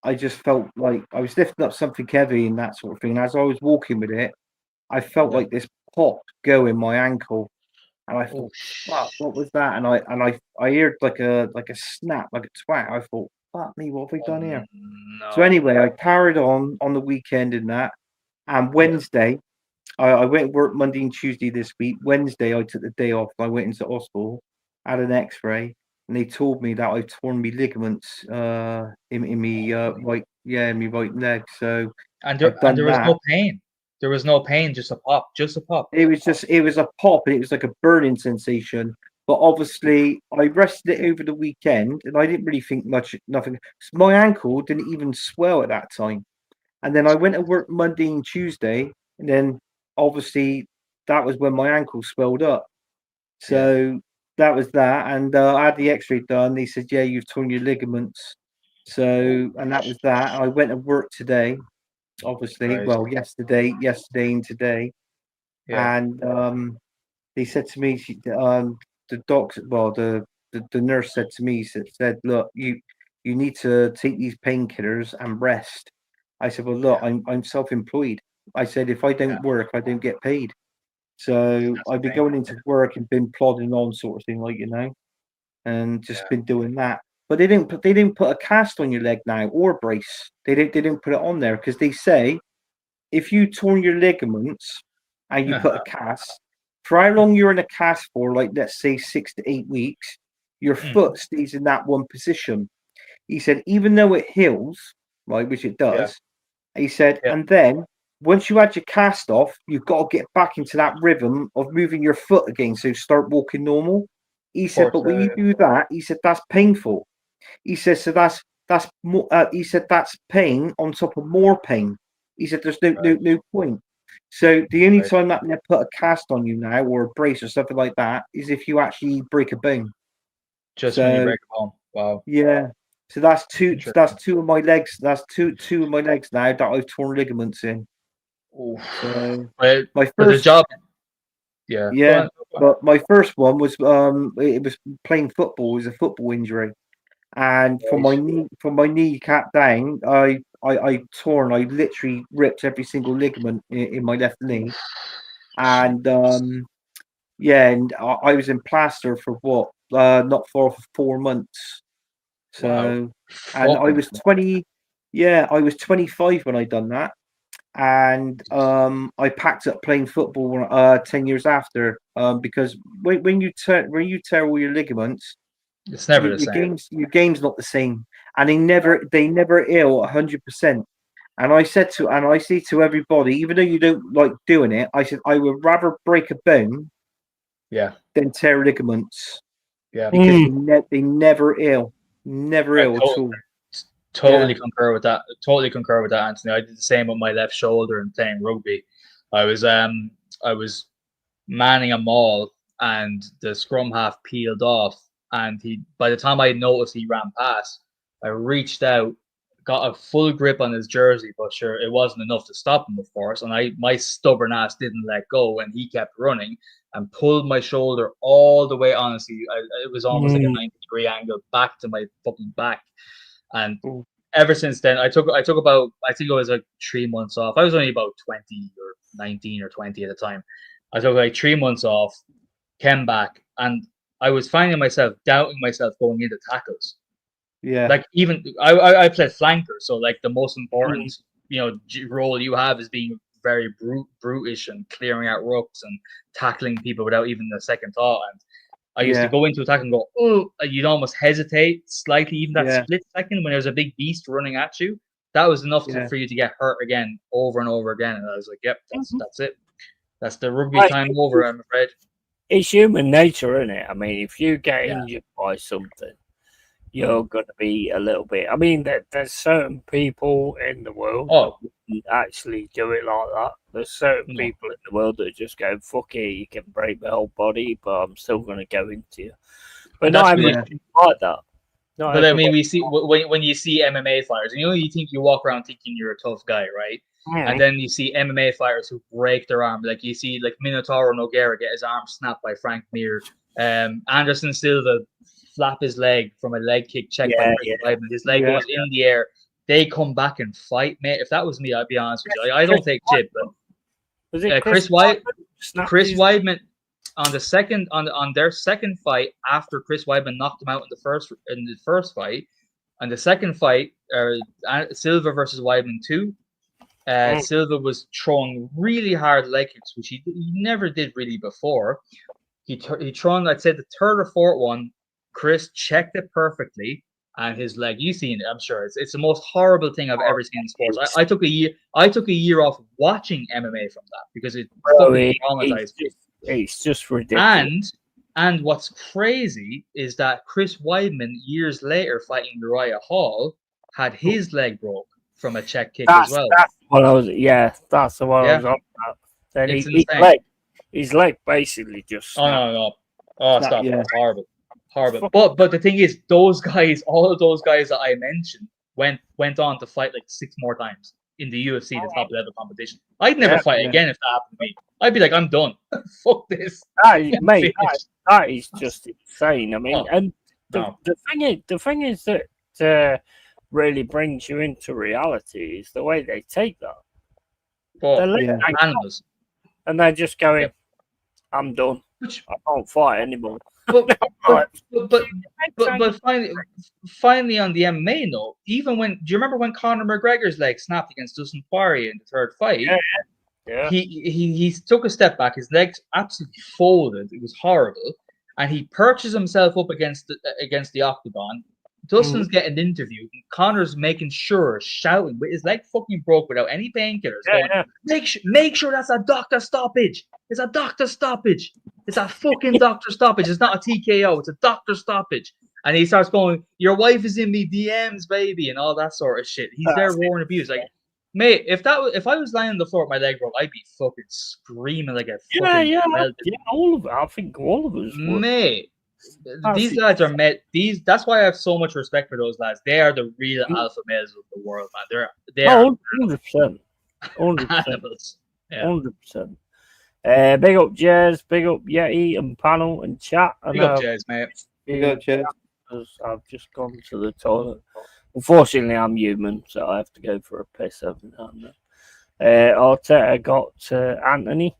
[SPEAKER 4] I just felt like I was lifting up something heavy and that sort of thing. And as I was walking with it, I felt like this pop go in my ankle. And I thought, fuck, what was that? And I heard like a snap, like a twat. I thought, fuck me, what have we done here?
[SPEAKER 3] No.
[SPEAKER 4] So anyway, I carried on the weekend in that. And Wednesday, I went to work Monday and Tuesday this week. Wednesday, I took the day off. I went into hospital, had an X-ray, and they told me that I torn my ligaments in me right leg. So
[SPEAKER 3] and there was no pain. There was no pain, just a pop. It
[SPEAKER 4] was a pop, and it was like a burning sensation. But obviously, I rested it over the weekend, and I didn't really think nothing. My ankle didn't even swell at that time. And then I went to work Monday and Tuesday, and then obviously that was when my ankle swelled up. So that was that, and I had the X-ray done. They said, "Yeah, you've torn your ligaments." So, and that was that. I went to work today. Obviously, well, yesterday and today, and they said to me, the doctor, well, the nurse said to me, said, "Look, you need to take these painkillers and rest." I said, "Well, look, I'm self-employed." I said, "If I don't work, I don't get paid." So I've been going into work and been plodding on, sort of thing, like, and just been doing that. But they didn't put a cast on your leg now or a brace. They didn't put it on there because they say if you torn your ligaments and you put a cast, for how long you're in a cast for, like let's say 6 to 8 weeks, your foot stays in that one position. He said even though it heals, right, which it does, he said, and then once you had your cast off, you've got to get back into that rhythm of moving your foot again, so start walking normal. He said, but when you do that, he said that's painful. He says, so that's more. He said that's pain on top of more pain. He said there's no point. So the only time that they put a cast on you now or a brace or something like that is if you actually break a bone.
[SPEAKER 3] Just when you break a bone. Wow.
[SPEAKER 4] Yeah. So that's two. That's two of my legs. That's two of my legs now that I've torn ligaments in.
[SPEAKER 3] Oof.
[SPEAKER 4] So
[SPEAKER 3] my first job. Yeah.
[SPEAKER 4] Yeah. But my first one was it was playing football. It was a football injury. And from my kneecap down, I literally ripped every single ligament in my left knee, and and I was in plaster for not for 4 months. So, and I was 20. Yeah, I was 25 when I done that, and I packed up playing football 10 years after. Because when you tear all your ligaments,
[SPEAKER 3] it's never the same.
[SPEAKER 4] Your game's not the same, and they never heal 100%. And I say to everybody, even though you don't like doing it, I said I would rather break a bone, than tear ligaments.
[SPEAKER 3] Yeah,
[SPEAKER 4] because they never heal, never heal at all.
[SPEAKER 3] Totally concur with that. Totally concur with that, Anthony. I did the same with my left shoulder and playing rugby. I was manning a maul, and the scrum half peeled off, and by the time I noticed he ran past, I reached out, got a full grip on his jersey, but sure, it wasn't enough to stop him, of course. And my stubborn ass didn't let go, and he kept running and pulled my shoulder all the way. Honestly, it was almost like a 90-degree angle back to my fucking back. And ever since then, I took about, I think it was like 3 months off. I was only about 20 or 19 or 20 at the time. I took like 3 months off, came back, and I was finding myself doubting myself going into tackles.
[SPEAKER 4] Yeah.
[SPEAKER 3] Like even I played flanker, so like the most important role you have is being very brutish and clearing out rucks and tackling people without even a second thought. And I used to go into attack and go, oh, you'd almost hesitate slightly, even that split second when there's a big beast running at you. That was enough for you to get hurt again, over and over again. And I was like, yep, that's it. That's the rugby time over, I'm afraid.
[SPEAKER 1] It's human nature, isn't it? I mean, if you get injured by something, you're going to be a little bit. I mean, there's certain people in the world that wouldn't actually do it like that. There's certain people in the world that just go, fuck it, you can break my whole body, but I'm still going to go into you. But not everyone like that.
[SPEAKER 3] But I mean, we see when you see MMA fighters, and you think you walk around thinking you're a tough guy, right? And then you see MMA fighters who break their arm. Like you see, like Minotauro Nogueira get his arm snapped by Frank Mir. Anderson Silva flap his leg from a leg kick checked by Chris Weidman. His leg goes in the air. They come back and fight, mate. If that was me, I'd be honest with you. I don't take chip, but Chris Weidman on their second fight after Chris Weidman knocked him out in the first fight, and the second fight, Silva versus Weidman 2. Silva was throwing really hard leg kicks, which he never did really before. He thrown, I'd say, the third or fourth one. Chris checked it perfectly, and his leg. You've seen it, I'm sure. It's the most horrible thing I've ever seen in sports. I took a year off watching MMA from that because it traumatized me.
[SPEAKER 1] It's just ridiculous.
[SPEAKER 3] And what's crazy is that Chris Weidman, years later, fighting Uriah Hall, had his leg broke from a check kick as well.
[SPEAKER 1] That's what I was. That's the one I was on about. Then his leg basically just.
[SPEAKER 3] Snapped. Stop! Yeah. Horrible. But the thing is, those guys, all of those guys that I mentioned, went on to fight like 6 more times in the UFC, the top level competition. I'd never fight again if that happened to me. I'd be like, I'm done. Fuck this.
[SPEAKER 1] That is just insane. I mean, and the thing is that really brings you into reality is the way they take that.
[SPEAKER 3] Animals.
[SPEAKER 1] And they're just going, I'm done. I can't fight anymore.
[SPEAKER 3] But finally on the MMA note, even do you remember when Conor McGregor's leg snapped against Dustin Poirier in the third fight?
[SPEAKER 1] Yeah.
[SPEAKER 3] He took a step back. His legs absolutely folded. It was horrible, and he perches himself up against the octagon. Dustin's getting interviewed, and Conor's making sure, shouting with his leg fucking broke without any painkillers. Make sure that's a doctor stoppage. It's a doctor stoppage. It's a fucking doctor stoppage. It's not a TKO. It's a doctor stoppage. And he starts going, "Your wife is in me DMs, baby," and all that sort of shit. He's there roaring abuse. Like, mate, if I was lying on the floor with my leg broke, I'd be fucking screaming like a fucking
[SPEAKER 1] all of it. I think all of us would.
[SPEAKER 3] Mate. These lads are that's why I have so much respect for those lads. They are the real alpha males of the world, man. They are
[SPEAKER 1] 100%. 100%. 100%. Big up Jez, big up Yeti and panel and chat.
[SPEAKER 3] Big up Jez, mate.
[SPEAKER 4] Big up Jez.
[SPEAKER 1] I've just gone to the toilet. Unfortunately, I'm human, so I have to go for a piss every now and then. Arteta got Anthony.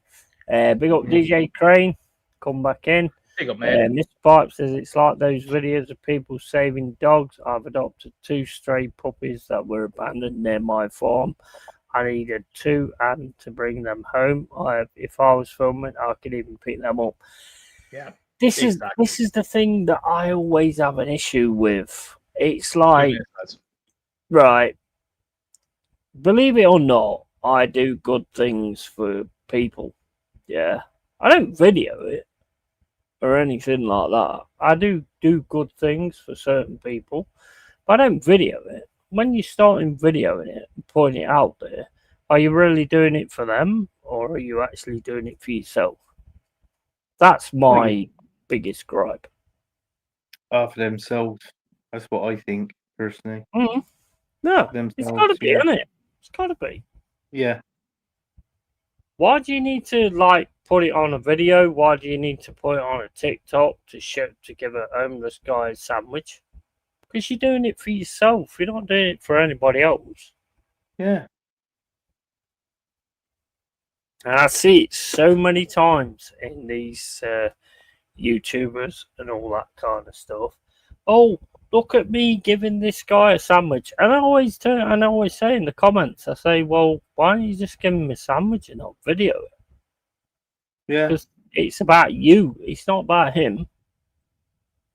[SPEAKER 1] Big up DJ Crane. Come back in.
[SPEAKER 3] Big up, man.
[SPEAKER 1] Mr. Pipe says it's like those videos of people saving dogs. I've adopted 2 stray puppies that were abandoned near my farm. I needed 2 and to bring them home. If I was filming, I could even pick them up.
[SPEAKER 3] Yeah.
[SPEAKER 1] This is the thing that I always have an issue with. It's like, right, believe it or not, I do good things for people. Yeah. I don't video it or anything like that. I do good things for certain people, but I don't video it. When you start videoing it and putting it out there, are you really doing it for them or are you actually doing it for yourself? That's my biggest gripe.
[SPEAKER 4] For themselves. That's what I think, personally.
[SPEAKER 1] Mm-hmm. No, it's got to be, isn't it? It's got to be.
[SPEAKER 4] Yeah.
[SPEAKER 1] Why do you need to put it on a video? Why do you need to put it on a TikTok to give a homeless guy a sandwich? Because you're doing it for yourself. You're not doing it for anybody else.
[SPEAKER 4] Yeah.
[SPEAKER 1] And I see it so many times in these YouTubers and all that kind of stuff. Oh, look at me giving this guy a sandwich. And I always say in the comments, I say, well, why don't you just give him a sandwich and not video it?
[SPEAKER 4] Yeah.
[SPEAKER 1] Because it's about you. It's not about him.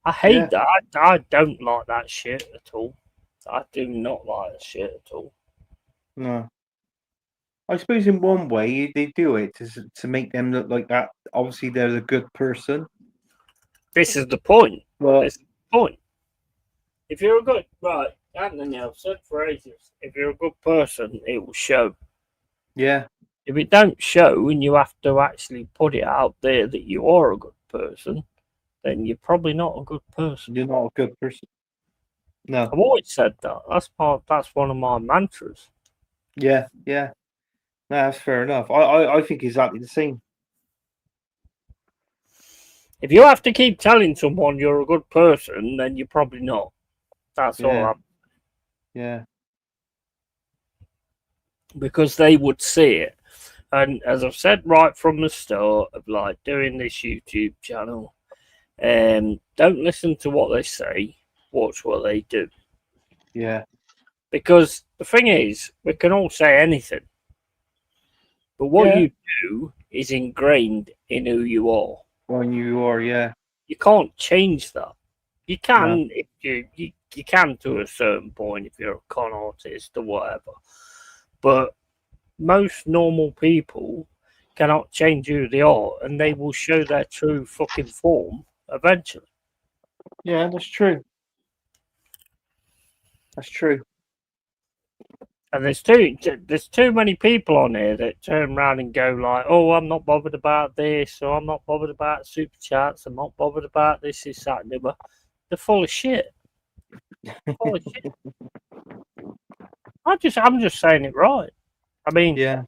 [SPEAKER 1] I hate that. I don't like that shit at all. I do not like that shit at all.
[SPEAKER 4] No. I suppose in one way they do it to make them look like that. Obviously, they're a good person.
[SPEAKER 1] This is the point.
[SPEAKER 4] Well,
[SPEAKER 1] this is the point. If you're a good Anthony, I've said for ages, if you're a good person, it will show.
[SPEAKER 4] Yeah.
[SPEAKER 1] If it don't show and you have to actually put it out there that you are a good person, then you're probably not a good person.
[SPEAKER 4] You're not a good person. No.
[SPEAKER 1] I've always said that. That's one of my mantras.
[SPEAKER 4] Yeah, yeah. No, that's fair enough. I think exactly the same.
[SPEAKER 1] If you have to keep telling someone you're a good person, then you're probably not. That's all.
[SPEAKER 4] Yeah.
[SPEAKER 1] Because they would see it. And as I've said right from the start of doing this YouTube channel, don't listen to what they say, watch what they do.
[SPEAKER 4] Yeah.
[SPEAKER 1] Because the thing is, we can all say anything. But what you do is ingrained in who you are.
[SPEAKER 4] When you are, yeah.
[SPEAKER 1] You can't change that. You can if you can to a certain point if you're a con artist or whatever. But most normal people cannot change who they are, and they will show their true fucking form eventually.
[SPEAKER 4] Yeah, that's true. That's true.
[SPEAKER 1] And there's too many people on here that turn around and go like, "Oh, I'm not bothered about this, or I'm not bothered about super chats. I'm not bothered about this, that, and the other." They're full of shit. Full of shit. I'm just saying it right. I mean,
[SPEAKER 3] yeah.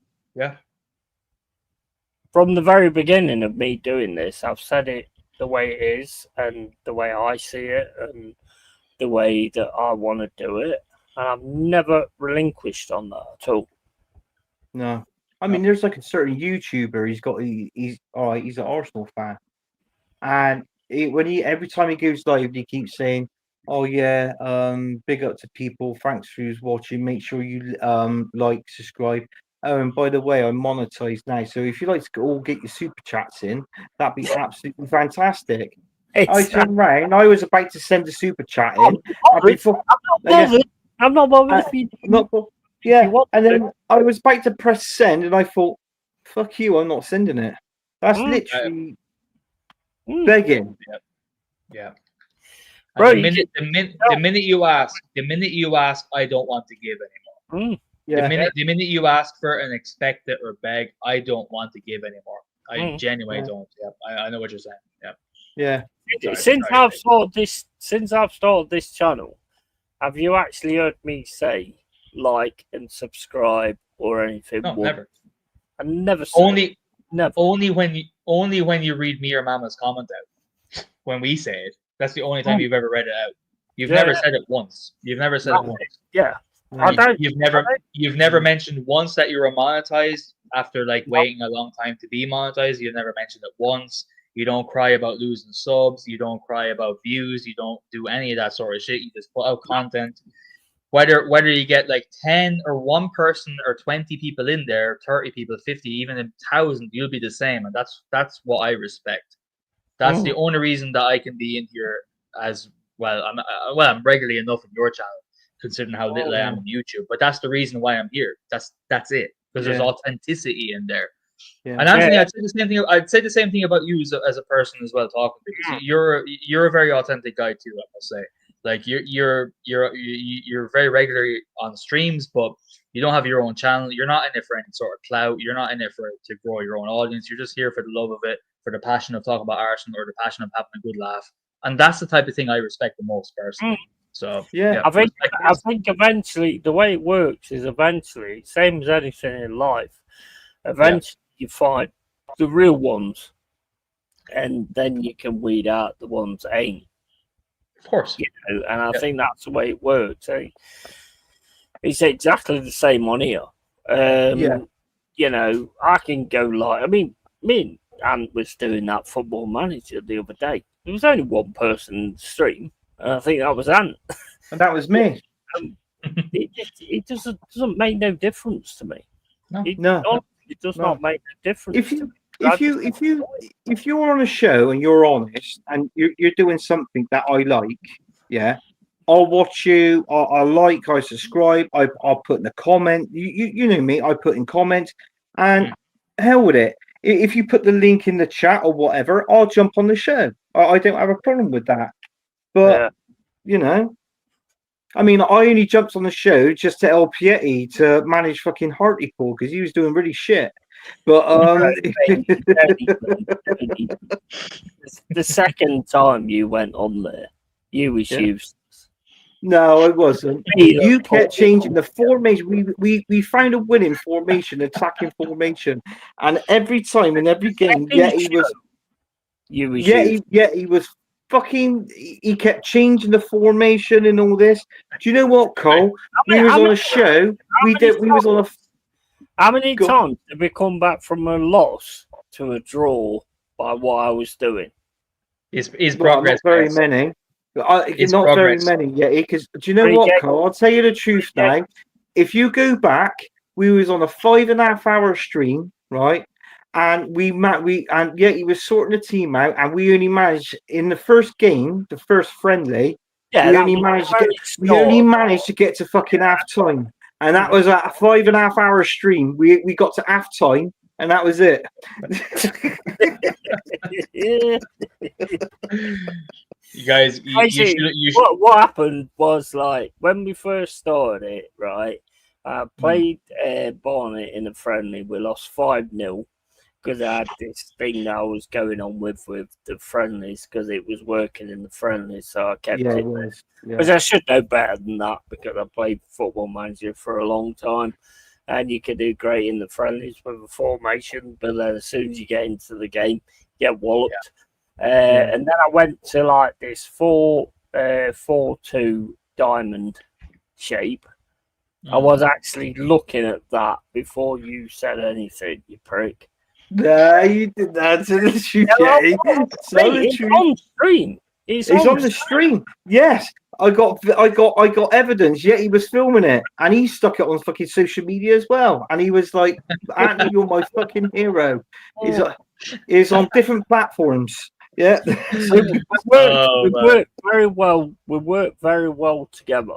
[SPEAKER 1] From the very beginning of me doing this, I've said it the way it is, and the way I see it, and the way that I want to do it. And I've never relinquished on that at all.
[SPEAKER 4] No, I mean, there's a certain YouTuber. He's an Arsenal fan, and every time he goes live, he keeps saying, "Oh yeah, big up to people. Thanks for who's watching. Make sure you like, subscribe. Oh, and by the way, I'm monetized now. So if you'd like to all get your super chats in, that'd be absolutely fantastic." I turned around. I was about to send a super chat in.
[SPEAKER 1] I'm not bothered if you
[SPEAKER 4] and then I was about to press send, and I thought, "Fuck you! I'm not sending it." That's literally begging.
[SPEAKER 3] Yeah.
[SPEAKER 1] Bro,
[SPEAKER 3] the minute you ask, I don't want to give anymore. The minute you ask for and expect it or beg, I don't want to give anymore. I genuinely don't. Yeah, I know what you're saying. Yeah.
[SPEAKER 1] Yeah. Since I've started this channel, have you actually heard me say like and subscribe or anything?
[SPEAKER 3] No, never.
[SPEAKER 1] I never
[SPEAKER 3] said only when you read me or Mama's comment out. When we say it, that's the only time you've ever read it out. You've never said it once. You've never said it once.
[SPEAKER 1] Yeah.
[SPEAKER 3] You've never mentioned once that you were monetized after waiting a long time to be monetized. You've never mentioned it once. You don't cry about losing subs. You don't cry about views. You don't do any of that sort of shit. You just put out content. Whether you get like 10 or 1 person or 20 people in there, 30 people, 50, even 1,000, you'll be the same. And that's what I respect. That's the only reason that I can be in here as well. I'm regularly enough in your channel, considering how little I am on YouTube. But that's the reason why I'm here. That's it. Because there's authenticity in there. Yeah. And Anthony, I'd say the same thing. I'd say the same thing about you as a person as well, talking, because you're a very authentic guy too, I must say. Like you're very regularly on streams, but you don't have your own channel. You're not in it for any sort of clout. You're not in it to grow your own audience. You're just here for the love of it, for the passion of talking about Arsenal, or the passion of having a good laugh. And that's the type of thing I respect the most personally. So
[SPEAKER 1] I think eventually the way it works is eventually, same as anything in life, eventually you find the real ones, and then you can weed out the ones that ain't.
[SPEAKER 3] Of course.
[SPEAKER 1] And I think that's the way it works. It's exactly the same on here. I can go like, me and Ant was doing that Football Manager the other day. There was only one person in the stream, and I think that was Ant.
[SPEAKER 4] And that was me.
[SPEAKER 1] It doesn't make no difference to me.
[SPEAKER 4] No.
[SPEAKER 1] It does not make a difference.
[SPEAKER 4] If you're on a show and you're honest and you're doing something that I like, I'll watch you. I like. I subscribe. I'll put in a comment. You know me. I put in comments, and hell with it. If you put the link in the chat or whatever, I'll jump on the show. I don't have a problem with that. But I mean, I only jumped on the show just to help Yeti to manage fucking Hartlepool because he was doing really shit. But
[SPEAKER 1] the second time you went on there, you was useless.
[SPEAKER 4] No, I wasn't. You kept changing the formation. We found a winning formation, attacking formation, and every time in every game, he was fucking. He kept changing the formation and all this. Do you know what, Cole? We was on a show. We was on a.
[SPEAKER 1] How many times did we come back from a loss to a draw by what I was doing?
[SPEAKER 3] Is progress
[SPEAKER 4] not very many. Not very many yet. Because do you know what, Cole? I'll tell you the truth now. If you go back, we was on a 5.5 hour stream, right? And he was sorting the team out, and we only managed in the first game, the first friendly. We only managed to get to fucking half time. And that was at a 5.5 hour stream. We got to half time, and that was it.
[SPEAKER 3] You guys,
[SPEAKER 1] what happened was, like, when we first started it, right? I played Barnet in a friendly. We lost 5-0 because I had this thing that I was going on with the friendlies because it was working in the friendlies. So I kept it. Because I should know better than that because I played Football Manager for a long time. And you can do great in the friendlies with a formation, but then as soon as you get into the game, you get walloped. And then I went to like this 4-2 diamond shape. I was actually looking at that before you said anything, you prick.
[SPEAKER 4] No, you did that to the stream.
[SPEAKER 1] It's on stream. It's
[SPEAKER 4] on the stream. Yes, I got evidence. Yeah, he was filming it, and he stuck it on fucking social media as well. And he was like, "Anthony, you're my fucking hero." He's on different platforms. Yeah,
[SPEAKER 1] we work very well. We work very well together.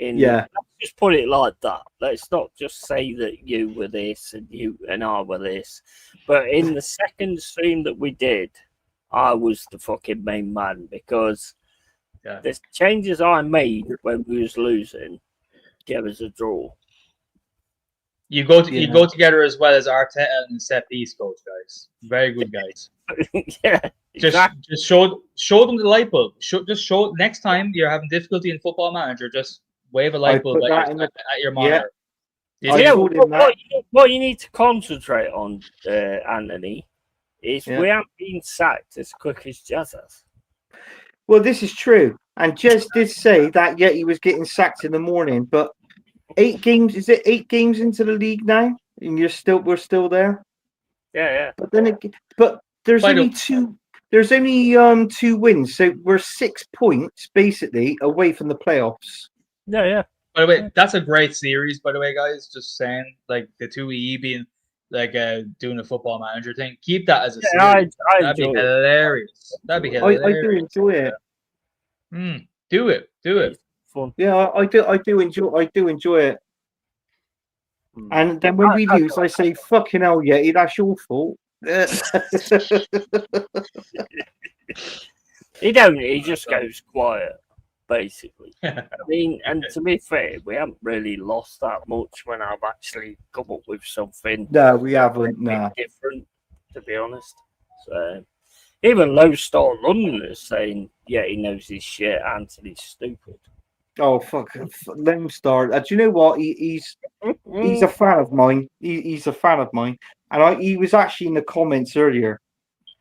[SPEAKER 1] Let's just put it like that. Let's not just say that you were this and you and I were this. But in the second stream that we did, I was the fucking main man because the changes I made when we was losing gave us a draw.
[SPEAKER 3] You go together as well as Arteta and set piece coach, guys. Very good guys.
[SPEAKER 1] Exactly.
[SPEAKER 3] Just show them the light bulb. Just show next time you're having difficulty in Football Manager, just wave a light bulb at your monitor.
[SPEAKER 1] What you need to concentrate on, Anthony, is we haven't been sacked as quick as Jazz has.
[SPEAKER 4] Well, this is true. And Jez did say that he was getting sacked in the morning, but 8 games, is it 8 games into the league now? And we're still there?
[SPEAKER 1] Yeah.
[SPEAKER 4] But there's only 2 there's only 2 wins, so we're 6 points basically away from the playoffs.
[SPEAKER 1] Yeah.
[SPEAKER 3] By the way, that's a great series. By the way, guys, just saying, like the 2EE being like doing a football manager thing. Keep that as a series. That'd be hilarious. That'd be hilarious.
[SPEAKER 4] I do enjoy it.
[SPEAKER 3] Do it.
[SPEAKER 1] It's fun.
[SPEAKER 4] Yeah, I do enjoy it. And then when we lose, I say, "Fucking hell, Yeti, that's your fault."
[SPEAKER 1] He just goes quiet, basically. I mean, and to be fair, we haven't really lost that much when I've actually come up with something.
[SPEAKER 4] No, we haven't. No,
[SPEAKER 1] different, to be honest. So even Low Star London is saying, "Yeah, he knows his shit. Anthony's stupid."
[SPEAKER 4] oh fuck, Lone Star. Do you know what? He's a fan of mine. He's a fan of mine, and he was actually in the comments earlier,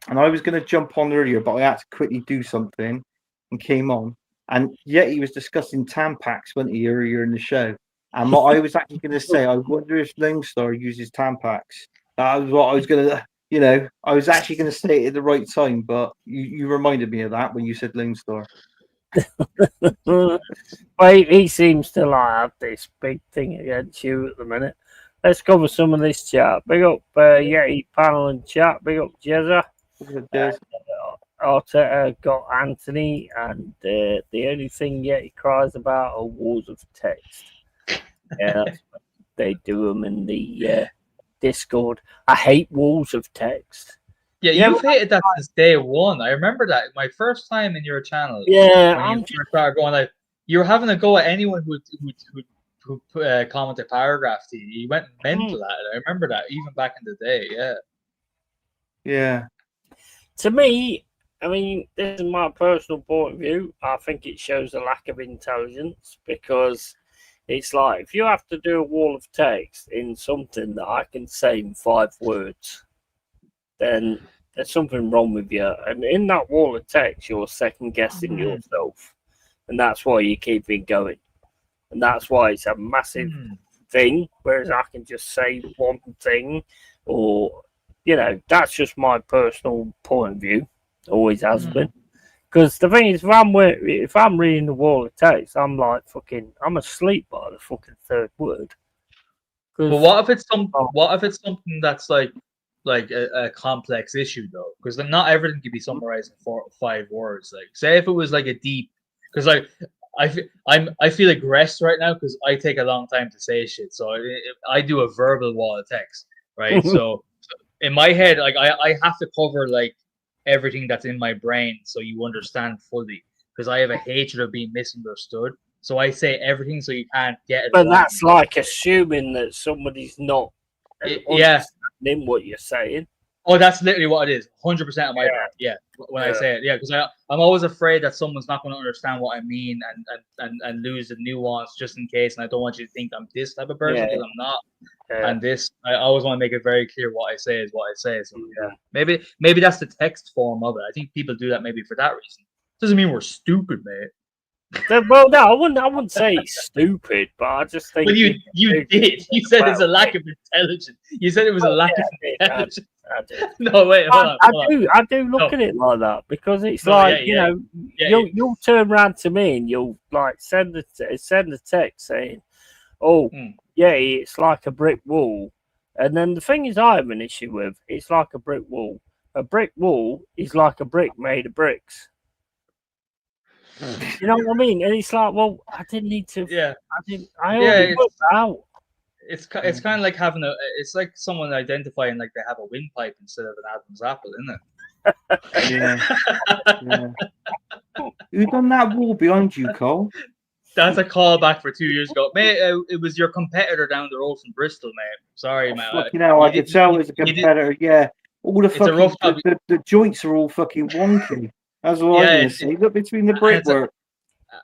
[SPEAKER 4] and I was going to jump on earlier, but I had to quickly do something, and came on, and yet he was discussing Tampax, wasn't he, earlier in the show? And what I was actually going to say, I wonder if Lone Star uses Tampax. That was what I was going to. You know, I was actually going to say it at the right time, but you reminded me of that when you said Lone Star.
[SPEAKER 1] Well, he seems to have this big thing against you at the minute. Let's cover some of this chat. Big up Yeti panel and chat. Big up Jezza. Arteta got Anthony, and the only thing Yeti cries about are wars of text. Yeah, they do them in the Discord. I hate walls of text.
[SPEAKER 3] Yeah, you've hated that since day one. I remember that my first time in your channel.
[SPEAKER 1] Yeah,
[SPEAKER 3] when you started going like you were having a go at anyone who commented paragraph to you. You went mental at it. I remember that even back in the day. Yeah.
[SPEAKER 4] Yeah.
[SPEAKER 1] To me, I mean, this is my personal point of view. I think it shows a lack of intelligence because it's like if you have to do a wall of text in something that I can say in 5 words, then there's something wrong with you. And in that wall of text, you're second guessing yourself. And that's why you keep it going. And that's why it's a massive thing. Whereas I can just say one thing or, you know, that's just my personal point of view. Always has been. Because the thing is, if I'm reading the wall of text, I'm like I'm asleep by the fucking 3rd word.
[SPEAKER 3] But what if it's something that's like a complex issue though? Because not everything can be summarized in 4 or 5 words. Like, say if it was like a deep, because like I feel aggressed right now because I take a long time to say shit. So I do a verbal wall of text, right? So in my head, like I have to cover like everything that's in my brain so you understand fully, because I have a hatred of being misunderstood. So I say everything so you can't get it.
[SPEAKER 1] But that's like assuming that somebody's not understanding what you're saying.
[SPEAKER 3] Oh, that's literally what it is. 100% of my part. Yeah, when I say it, yeah, because I'm always afraid that someone's not going to understand what I mean and lose the nuance just in case. And I don't want you to think I'm this type of person because I'm not. And this, I always want to make it very clear what I say is what I say. So maybe that's the text form of it. I think people do that maybe for that reason. Doesn't mean we're stupid, mate.
[SPEAKER 1] Well, no, I wouldn't say it's stupid, but I just think.
[SPEAKER 3] Well, you did. You said it's a lack of intelligence. You said it was a lack of intelligence.
[SPEAKER 1] I did.
[SPEAKER 3] No, wait, hold on.
[SPEAKER 1] I do look at it like that because it's you'll turn around to me and you'll like send a text saying, "Oh, yeah, it's like a brick wall," and then the thing is, I have an issue with it's like a brick wall. A brick wall is like a brick made of bricks. You know what I mean? And it's like, well, I didn't need to.
[SPEAKER 3] Yeah.
[SPEAKER 1] I already worked out.
[SPEAKER 3] It's kind of like having it's like someone identifying like they have a windpipe instead of an Adam's apple, isn't
[SPEAKER 4] it? Yeah. Who done that wall behind you, Cole?
[SPEAKER 3] That's a callback for 2 years ago, mate. It was your competitor down the road from Bristol, mate. Sorry, man.
[SPEAKER 4] You know, I could tell it was a competitor. Yeah, all the fucking the joints are all fucking wonky. That's what I'm gonna say. Look between the brickwork.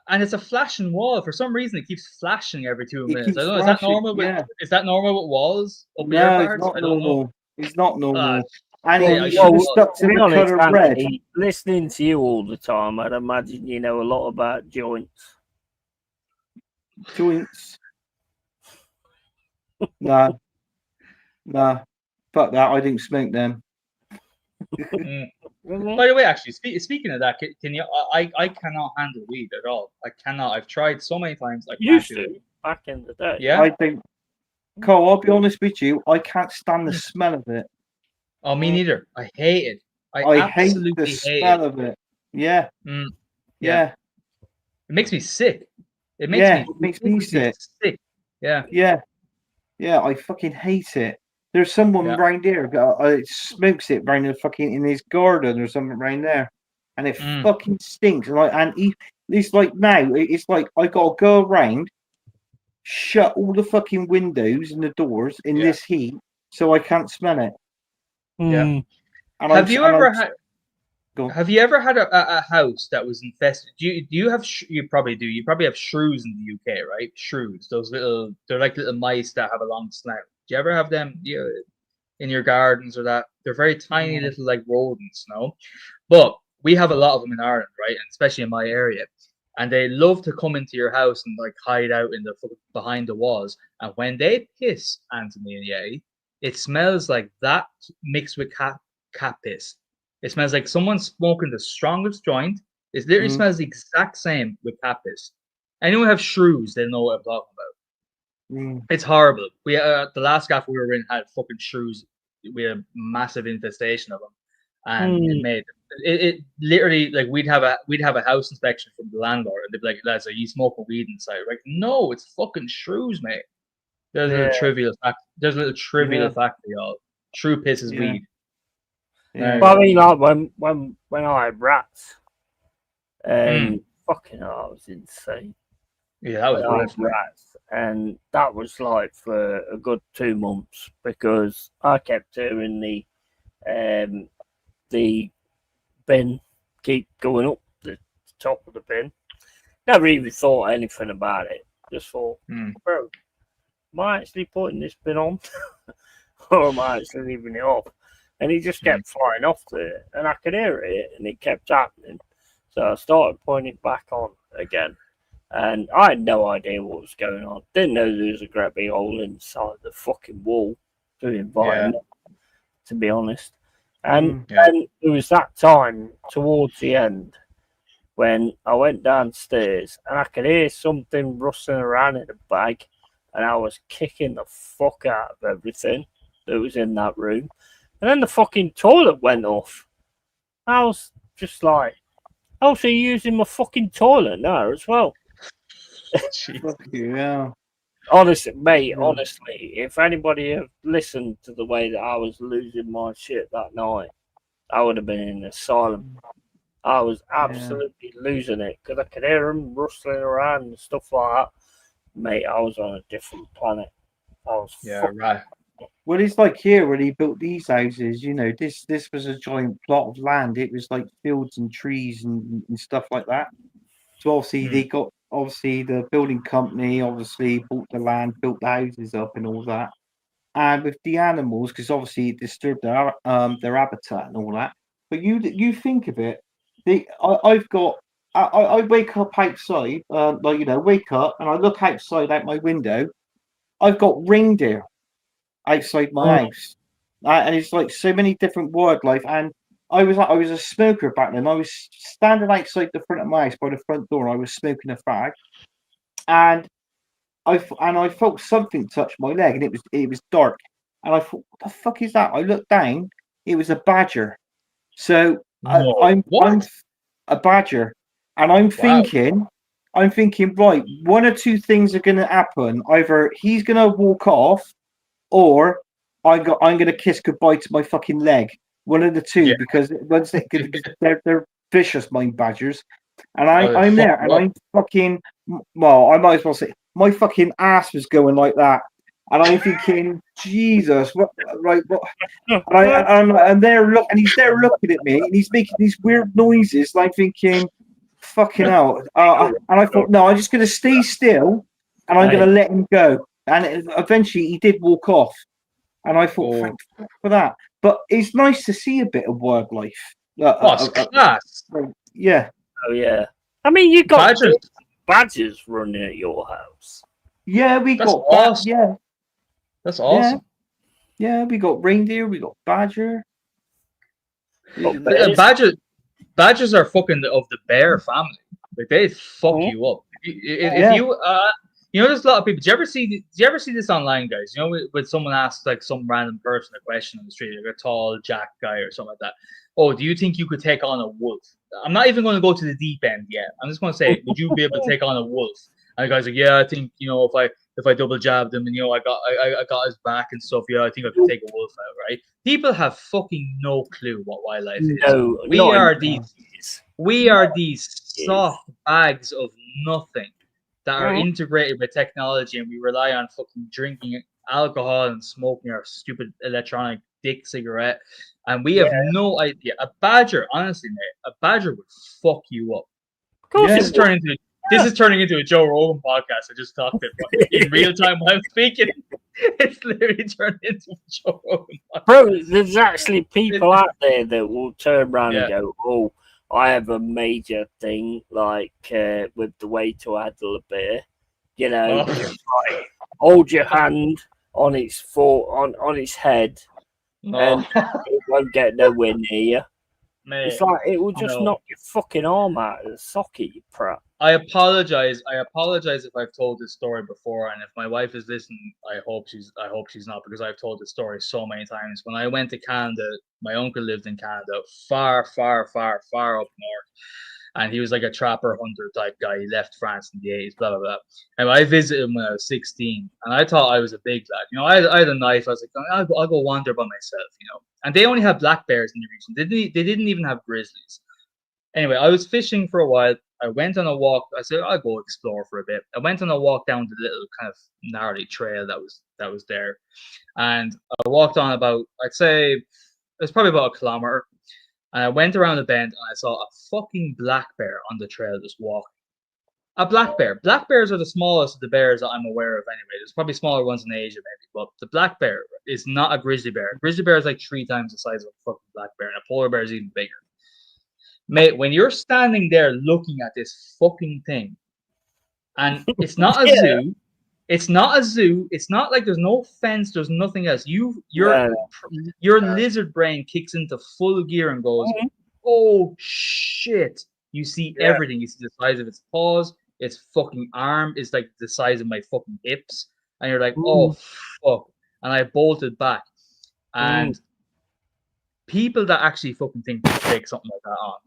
[SPEAKER 3] And it's a flashing wall. For some reason, it keeps flashing every 2 minutes. I don't know. Is that normal? Is that normal with walls?
[SPEAKER 4] No, it's not normal. It's not normal. And he should have stuck to the colour red.
[SPEAKER 1] Listening to you all the time, I'd imagine you know a lot about joints.
[SPEAKER 4] Joints? No. Fuck that. I didn't smoke them.
[SPEAKER 3] By the way, actually, speaking of that, can you? I cannot handle weed at all. I cannot. I've tried so many times. I can't
[SPEAKER 1] Used
[SPEAKER 3] do it.
[SPEAKER 1] to back in the day.
[SPEAKER 3] Yeah.
[SPEAKER 4] I think, Cole, I'll be honest with you, I can't stand the smell of it.
[SPEAKER 3] Oh, me neither. I hate it. I
[SPEAKER 4] hate the
[SPEAKER 3] absolutely hate
[SPEAKER 4] smell
[SPEAKER 3] it.
[SPEAKER 4] of it. Yeah.
[SPEAKER 3] Yeah. It makes me sick. It makes
[SPEAKER 4] Yeah,
[SPEAKER 3] me
[SPEAKER 4] it makes me sick.
[SPEAKER 3] Yeah.
[SPEAKER 4] Yeah. Yeah, I fucking hate it. There's someone
[SPEAKER 3] Yeah.
[SPEAKER 4] round here smokes it round the fucking in his garden or something round there, and it fucking stinks. It's like now. It's like I gotta go around, shut all the fucking windows and the doors in this heat, so I can't smell it.
[SPEAKER 3] Yeah.
[SPEAKER 4] And
[SPEAKER 3] Have you ever had a house that was infested? Do you have? You probably do. You probably have shrews in the UK, right? Shrews. They're like little mice that have a long snout. Do you ever have them in your gardens or that? They're very tiny little like rodents, no? But we have a lot of them in Ireland, right? And especially in my area. And they love to come into your house and like hide out in the behind the walls. And when they piss, Anthony and Yeti, it smells like that mixed with cat piss. It smells like someone smoking the strongest joint. It literally smells the exact same with cat piss. Anyone have shrews, they know what I'm talking about. It's horrible. We the last gaff we were in had fucking shrews. We had a massive infestation of them, and it literally like we'd have a house inspection from the landlord, and they'd be like, "Lads, are you smoking weed inside?" Like, no, it's fucking shrews, mate. There's a little trivial fact. There's a little trivial fact for y'all. Shrew piss is weed.
[SPEAKER 1] But I mean, like when I had rats, fucking hell, that was insane.
[SPEAKER 3] Yeah, that was rough,
[SPEAKER 1] rats, and that was like for a good 2 months because I kept hearing the bin keep going up the top of the bin. Never even thought anything about it. Just thought, bro, am I actually putting this bin on, or am I actually leaving it off? And he just kept flying off there, and I could hear it, and it kept happening. So I started putting it back on again, and I had no idea what was going on. Didn't know there was a great big hole inside the fucking wall to invite me, to be honest. And then there was that time towards the end when I went downstairs, and I could hear something rustling around in the bag, and I was kicking the fuck out of everything that was in that room. And then the fucking toilet went off. I was just like, oh, so you're using my fucking toilet now as well?
[SPEAKER 4] Fuck you, yeah.
[SPEAKER 1] Honestly, mate, honestly, if anybody had listened to the way that I was losing my shit that night, I would have been in an asylum. I was absolutely losing it because I could hear them rustling around and stuff like that. Mate, I was on a different planet. I was
[SPEAKER 3] right.
[SPEAKER 4] Well, it's like here when he built these houses. You know, this was a giant plot of land. It was like fields and trees and stuff like that. So obviously they got the building company obviously bought the land, built the houses up, and all that. And with the animals, because obviously it disturbed their habitat and all that. But you think of it, I wake up outside, wake up and I look outside out my window. I've got reindeer outside my house, and it's like so many different wildlife. And I was a smoker back then. I was standing outside the front of my house by the front door. I was smoking a fag, and I felt something touch my leg, and it was dark. And I thought, what the fuck is that? I looked down. It was a badger. So I'm a badger, and I'm thinking, right, one or two things are going to happen. Either he's going to walk off, or I'm going to kiss goodbye to my fucking leg. One of the two, because once they're vicious mind badgers, and I'm there, and I'm fucking. Well, I might as well say my fucking ass was going like that, and I'm thinking, Jesus, what? Right, what? And he's there looking at me, and he's making these weird noises, and I'm thinking, fucking hell. And I thought, no, I'm just going to stay still, and I'm going to let him go. And eventually, he did walk off, and I thought, thank you for that. But it's nice to see a bit of wildlife.
[SPEAKER 3] Class.
[SPEAKER 4] Yeah.
[SPEAKER 1] Oh yeah. I mean, you got badgers running at your house.
[SPEAKER 4] Yeah, we got
[SPEAKER 3] awesome.
[SPEAKER 4] Yeah,
[SPEAKER 3] that's awesome.
[SPEAKER 4] Yeah, we got reindeer. We got badger.
[SPEAKER 3] Badgers are fucking of the bear family. Like they fuck you up. If you you know, there's a lot of people. Do you ever see this online, guys? You know, when someone asks like some random person a question on the street, like a tall Jack guy or something like that. Oh, do you think you could take on a wolf? I'm not even going to go to the deep end yet. I'm just going to say, would you be able to take on a wolf? And the guy's like, yeah, I think, you know, if I double jabbed him and, you know, I got his back and stuff, yeah, I think I could take a wolf out, right? People have fucking no clue what wildlife is.
[SPEAKER 1] No,
[SPEAKER 3] we are these soft bags of nothing that are integrated with technology, and we rely on fucking drinking alcohol and smoking our stupid electronic dick cigarette, and we have no idea. A badger, honestly, mate, a badger would fuck you up.
[SPEAKER 1] Of course,
[SPEAKER 3] This is turning into a Joe Rogan podcast. I just talked it in real time while I'm speaking. It's literally turned into a Joe Rogan podcast.
[SPEAKER 1] Bro, there's actually people out there that will turn around and go, oh, I have a major thing, like with the way to handle a bear. You know, just like hold your hand on its foot, on its head, and it won't get nowhere near you.
[SPEAKER 3] Mate,
[SPEAKER 1] it's like it will just knock your fucking arm out of the socket, you prat.
[SPEAKER 3] I apologize if I've told this story before, and if my wife is listening, I hope she's not, because I've told this story so many times. When I went to Canada, my uncle lived in Canada, far up north, and he was like a trapper hunter type guy. He left France in the 80s, blah blah blah. And I visited him when I was 16, and I thought I was a big lad. You know, I had a knife. I was like, I'll go wander by myself. You know, and they only have black bears in the region. They didn't even have grizzlies. Anyway, I was fishing for a while. I went on a walk. I said, I'll go explore for a bit. I went on a walk down the little kind of gnarly trail that was there. And I walked on about, I'd say, it was probably about a kilometer. And I went around the bend and I saw a fucking black bear on the trail just walking. A black bear. Black bears are the smallest of the bears that I'm aware of anyway. There's probably smaller ones in Asia maybe. But the black bear is not a grizzly bear. A grizzly bear is like 3 times the size of a fucking black bear. And a polar bear is even bigger. Mate, when you're standing there looking at this fucking thing, and it's not a zoo, it's not like there's no fence, there's nothing else. Your lizard brain kicks into full gear and goes, oh shit. You see everything. You see the size of its paws, its fucking arm is like the size of my fucking hips, and you're like, oh fuck. And I bolted back. And people that actually fucking think they can take something like that on,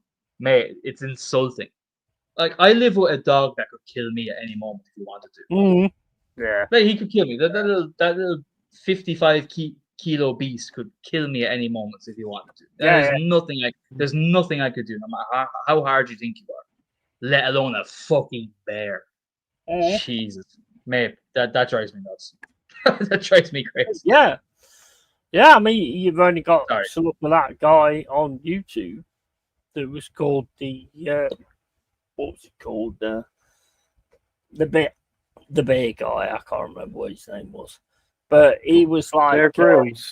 [SPEAKER 3] mate, it's insulting. Like, I live with a dog that could kill me at any moment if he wanted to.
[SPEAKER 1] Yeah.
[SPEAKER 3] Like, he could kill me. That little 55 kilo beast could kill me at any moment if he wanted to. There's nothing I could do, no matter how hard you think you are, let alone a fucking bear. Jesus. Mate, that drives me nuts. That drives me crazy.
[SPEAKER 1] Yeah. Yeah, I mean, you've only got to look at that guy on YouTube that was called what was it called? The bear guy. I can't remember what his name was, but he was like
[SPEAKER 4] Bear Grylls.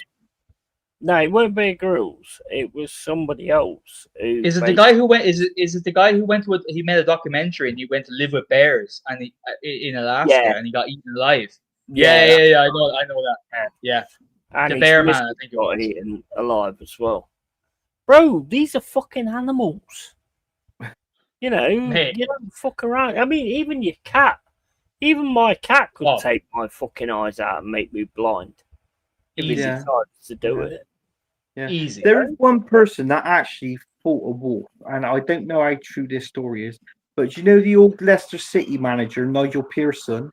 [SPEAKER 1] No, it wasn't Bear Grylls. It was somebody else.
[SPEAKER 3] Is it the guy who went? Is it the guy who went to? He made a documentary and he went to live with bears and in Alaska and he got eaten alive. Yeah. I know that. Yeah.
[SPEAKER 1] And
[SPEAKER 3] the bear man, I think it
[SPEAKER 1] got eaten alive as well. Bro, these are fucking animals. You know, you don't fuck around. I mean, even your cat, even my cat could take my fucking eyes out and make me blind if he decides to do it.
[SPEAKER 4] Yeah.
[SPEAKER 3] Easy.
[SPEAKER 4] There is one person that actually fought a wolf, and I don't know how true this story is, but you know the old Leicester City manager, Nigel Pearson?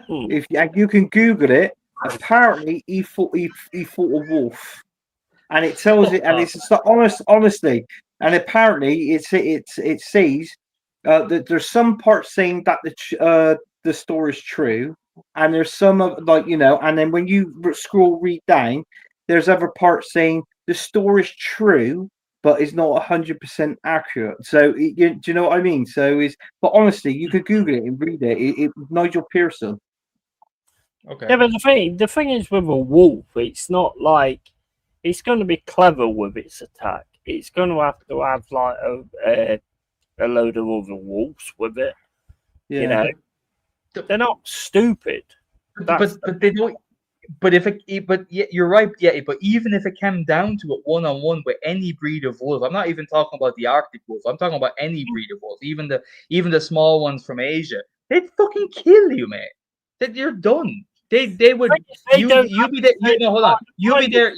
[SPEAKER 4] If you can Google it, apparently he fought a wolf. And it tells it, and it's honestly, and apparently it says that there's some parts saying that the story is true, and there's some of and then when you read down, there's other parts saying the story is true, but it's not 100% accurate. So do you know what I mean? But honestly, you could Google it and read it. It Nigel Pearson.
[SPEAKER 3] Okay.
[SPEAKER 1] Yeah, but the thing is with a wolf, it's not like it's going to be clever with its attack. It's going to have like a load of other wolves with it. Yeah. You know, they're not stupid.
[SPEAKER 3] But they don't. you're right. Yeah, but even if it came down to it 1-on-1 with any breed of wolf, I'm not even talking about the Arctic wolf. I'm talking about any breed of wolf, even the small ones from Asia. They'd fucking kill you, mate. That you're done. They would. You be there. Hold on. You be there.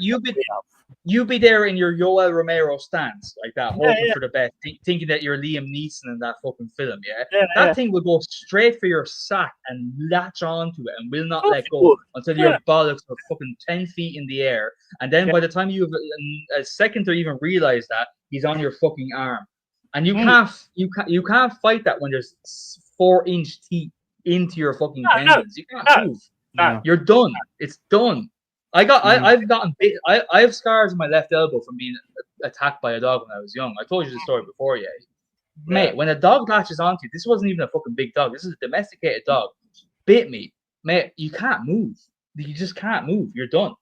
[SPEAKER 3] You be there in your Yoel Romero stance, like that, hoping for the best, thinking that you're Liam Neeson in that fucking film, that thing will go straight for your sack and latch onto it and will not let go until your bollocks are fucking 10 feet in the air. And then by the time you have a second to even realize that, he's on your fucking arm. And you can't fight that when there's 4-inch teeth into your fucking tendons. You can't move. You're done. It's done. I've gotten bit. I have scars on my left elbow from being attacked by a dog when I was young. I told you the story before, mate. When a dog latches onto you, this wasn't even a fucking big dog. This is a domesticated dog. Bit me, mate. You can't move. You just can't move. You're done.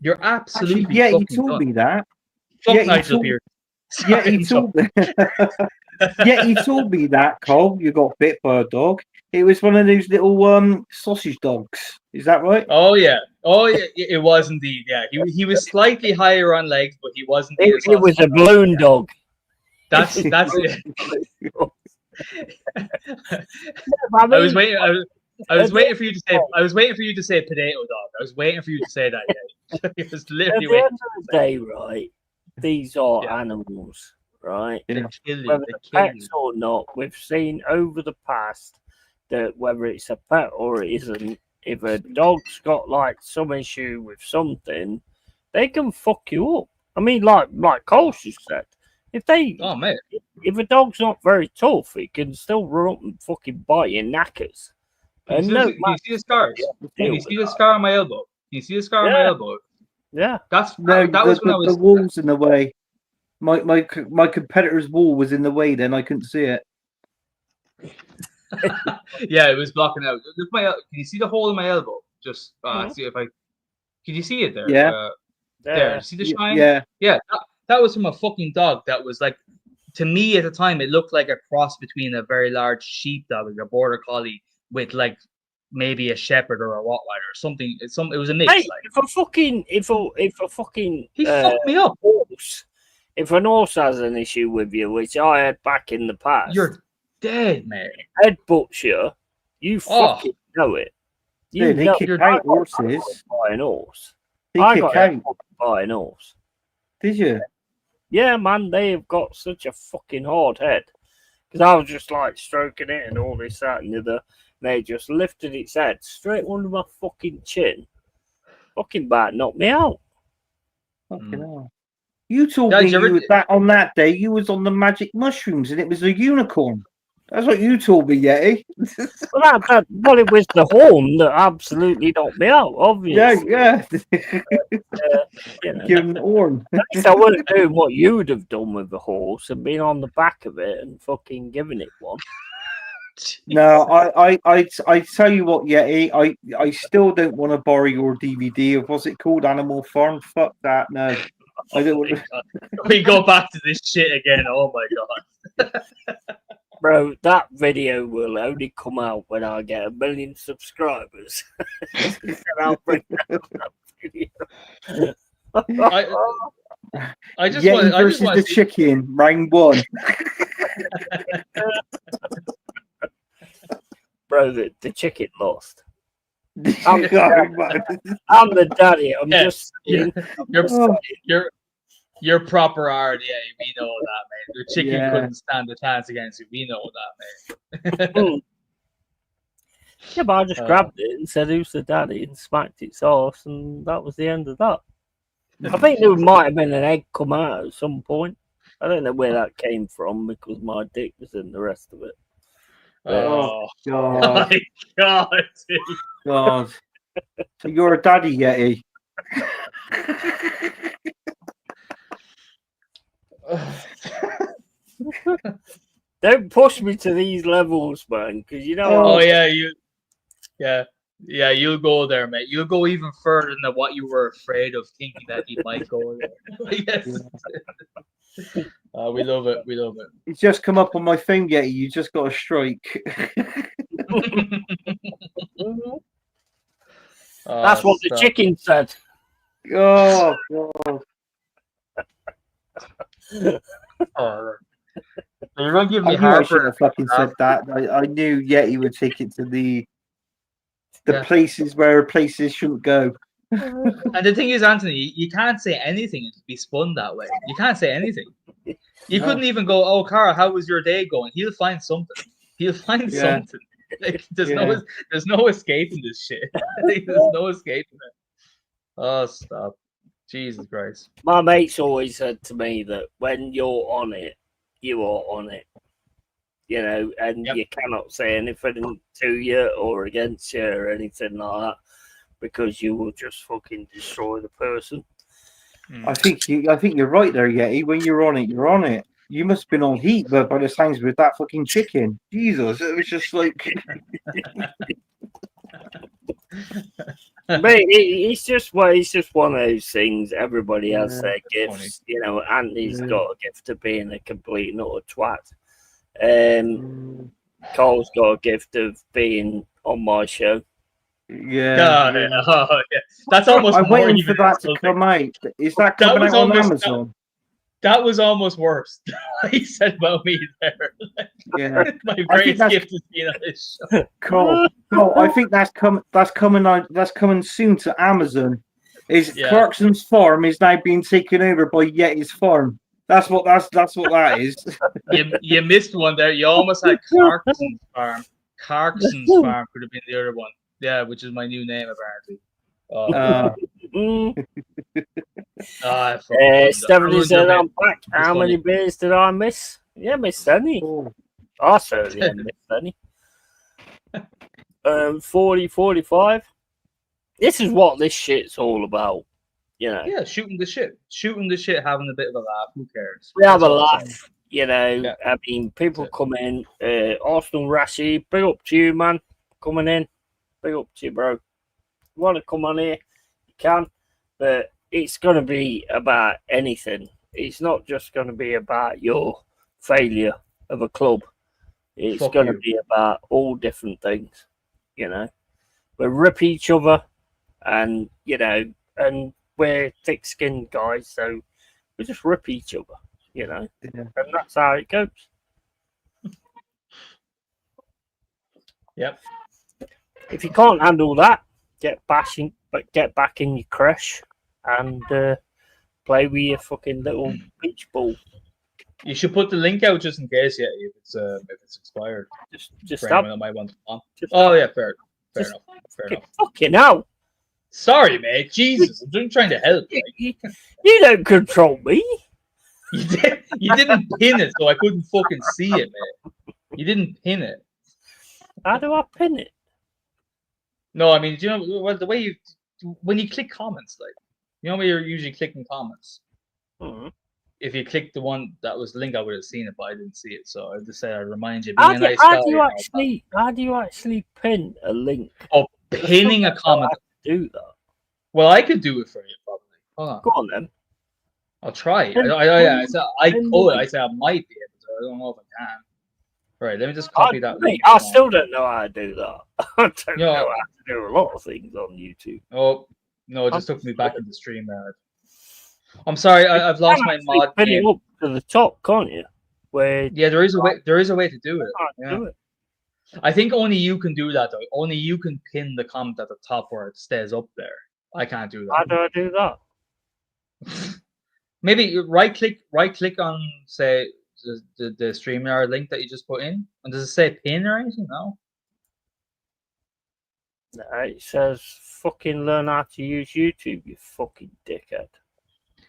[SPEAKER 3] You're absolutely
[SPEAKER 4] he told
[SPEAKER 3] done.
[SPEAKER 4] me that.
[SPEAKER 3] Fuck Nigel Pearce.
[SPEAKER 4] He told me. He told me that, Cole. You got bit by a dog. It was one of those little sausage dogs. Is that right?
[SPEAKER 3] Oh yeah. It was indeed. Yeah, he was slightly higher on legs, but he wasn't.
[SPEAKER 1] It was a balloon dog.
[SPEAKER 3] That's it. I was waiting. I was waiting for you to say. I was waiting for you to say potato dog. I was waiting for you to say that. Yeah, it was literally.
[SPEAKER 1] At the end of the day, right? These are animals, right?
[SPEAKER 3] They kill you.
[SPEAKER 1] Whether pets or not, we've seen over the past that whether it's a pet or it isn't, if a dog's got like some issue with something, they can fuck you up. I mean, like Cole just said, if a dog's not very tough, it can still run up and fucking bite your knackers.
[SPEAKER 3] Can you see the scars? Can you see the scar on my elbow? Can you see the scar on my elbow?
[SPEAKER 1] Yeah,
[SPEAKER 3] that was when I was.
[SPEAKER 4] The wall's in the way. My competitor's wall was in the way. Then I couldn't see it.
[SPEAKER 3] Yeah, it was blocking out. Can you see the hole in my elbow? Just see if I. Can you see it there?
[SPEAKER 4] Yeah.
[SPEAKER 3] There. See the shine?
[SPEAKER 4] Yeah.
[SPEAKER 3] That was from a fucking dog. That was like, to me at the time, it looked like a cross between a very large sheepdog, like a border collie, with like maybe a shepherd or a Rottweiler or something. It was a mix.
[SPEAKER 1] Hey, if a fucking he
[SPEAKER 3] fucked me up.
[SPEAKER 1] Horse, if an horse has an issue with you, which I had back in the past,
[SPEAKER 3] you're dead, man.
[SPEAKER 1] Headbutts you fucking know it.
[SPEAKER 4] They kick out horses.
[SPEAKER 1] By an horse.
[SPEAKER 4] I got
[SPEAKER 1] by an horse.
[SPEAKER 4] Did you?
[SPEAKER 1] Yeah, man, they have got such a fucking hard head. Because I was just like stroking it and all this, that, and the other. They just lifted its head straight under my fucking chin. Fucking bat knocked me out.
[SPEAKER 4] Fucking hell. You told me that on that day you was on the magic mushrooms and it was a unicorn. That's what you told me, Yeti.
[SPEAKER 1] Well, it was the horn that absolutely knocked me out, obviously.
[SPEAKER 4] Yeah. Give him the horn.
[SPEAKER 1] At least I wouldn't do what you would have done with the horse and been on the back of it and fucking giving it one.
[SPEAKER 4] No, I tell you what, Yeti, I still don't want to borrow your DVD of what's it called, Animal Farm. Fuck that, no. I don't want to...
[SPEAKER 3] We go back to this shit again. Oh my god.
[SPEAKER 1] Bro, that video will only come out when I get 1 million subscribers. And I'll bring out that video.
[SPEAKER 3] I just want
[SPEAKER 4] the chicken, round 1.
[SPEAKER 3] Bro,
[SPEAKER 1] the chicken lost. I'm the daddy. I'm just.
[SPEAKER 3] You're proper hard, yeah. We know that, man. The chicken couldn't stand a chance against you. We know that, man.
[SPEAKER 1] Yeah, but I just grabbed it and said, "Who's the daddy?" and smacked its arse, and that was the end of that. I think there might have been an egg come out at some point. I don't know where that came from because my dick was in the rest of it.
[SPEAKER 3] Oh God! My God, dude.
[SPEAKER 4] God! So you're a daddy, Yeti.
[SPEAKER 1] Don't push me to these levels, man, because you know.
[SPEAKER 3] Oh yeah, you'll go there, mate. You'll go even further than what you were afraid of thinking that you might go there. Yes. We love it. We love it.
[SPEAKER 4] It's just come up on my phone, Yeti. You just got a strike.
[SPEAKER 1] That's what the chicken said.
[SPEAKER 4] Oh, God.
[SPEAKER 3] You're going to give me
[SPEAKER 4] I knew I shouldn't
[SPEAKER 3] heartburn.
[SPEAKER 4] have fucking said that. I knew Yeti would take it to the places where places shouldn't go.
[SPEAKER 3] And the thing is, Anthony, you can't say anything and be spun that way. You can't say anything. You couldn't even go, "Oh, Cara, how was your day going?" He'll find something. He'll find something. Like, there's no escaping this shit. There's no escaping it. Oh, stop. Jesus Christ.
[SPEAKER 1] My mates always said to me that when you're on it, you are on it. You know, and you cannot say anything to you or against you or anything like that, because you will just fucking destroy the person.
[SPEAKER 4] I think you're right there, Yeti. When you're on it, you're on it. You must have been on heat, but by the sounds with that fucking chicken, Jesus, it was just like.
[SPEAKER 1] But it's just one of those things. Everybody has their gifts, funny. You know. Anthony's got a gift of being a complete and utter twat. Cole's got a gift of being on my show.
[SPEAKER 4] Yeah.
[SPEAKER 3] That's almost.
[SPEAKER 4] I'm waiting for that to come out. Is that coming out on Amazon?
[SPEAKER 3] That was almost worse. He said about me there.
[SPEAKER 4] Yeah.
[SPEAKER 3] My greatest gift is being on this show.
[SPEAKER 4] Cool. I think that's coming soon to Amazon. Clarkson's farm is now being taken over by Yeti's farm. That's what that is.
[SPEAKER 3] You missed one there. You almost had Clarkson's farm. Clarkson's farm could have been the other one. Yeah, which is my new name apparently.
[SPEAKER 1] Stephanie said, "I'm back. How many beers did I miss?" Yeah, missed any. I certainly haven't missed any. 40, 45. This is what this shit's all about. You know.
[SPEAKER 3] Yeah, shooting the shit, having a bit of a laugh. Who cares?
[SPEAKER 1] We have a laugh. You know, yeah. I mean, people come in. Arsenal Rashi, big up to you, man. Coming in, big up to you, bro. You want to come on here, you can, but it's going to be about anything. It's not just going to be about your failure of a club. It's going to be about all different things. You know, we rip each other, and you know, and we're thick-skinned guys, so we just rip each other. You know, and that's how it goes.
[SPEAKER 3] Yep.
[SPEAKER 1] If you can't handle that, get back in your crash and play with your fucking little beach ball.
[SPEAKER 3] You should put the link out just in case, if it's expired.
[SPEAKER 1] Just
[SPEAKER 3] for anyone that might want to on. Yeah, fair enough.
[SPEAKER 1] Fucking hell.
[SPEAKER 3] Sorry, mate. Jesus, I'm trying to help.
[SPEAKER 1] You don't control me.
[SPEAKER 3] You didn't pin it, so I couldn't fucking see it, mate. You didn't pin it.
[SPEAKER 1] How do I pin it?
[SPEAKER 3] No, I mean, do you know the way when you click comments, like, you know where you're usually clicking comments?
[SPEAKER 1] Mm-hmm.
[SPEAKER 3] If you click the one that was linked, I would have seen it, but I didn't see it. So I just said I'd remind you.
[SPEAKER 1] How do you actually pin a link?
[SPEAKER 3] Oh, pinning a comment.
[SPEAKER 1] Do that.
[SPEAKER 3] Well, I could do it for you, probably. Hold on.
[SPEAKER 1] Go on then.
[SPEAKER 3] I'll try it. I said I could. I said I might be able to. I don't know if I can. Right, let me just copy that link.
[SPEAKER 1] I still don't know how to do that. I don't know how to do a lot of things on YouTube.
[SPEAKER 3] Oh, no, it just took me back in the stream. I'm sorry, I've lost my mod.
[SPEAKER 1] Pin it up to the top, can't you?
[SPEAKER 3] There is a way. There is a way to do it.
[SPEAKER 1] Do it.
[SPEAKER 3] I think only you can do that, though. Only you can pin the comment at the top where it stays up there. I can't do that.
[SPEAKER 1] How do I do that?
[SPEAKER 3] Maybe right click on, say, the StreamYard link that you just put in. And does it say pin or anything? No.
[SPEAKER 1] No, it says fucking learn how to use YouTube, you fucking dickhead.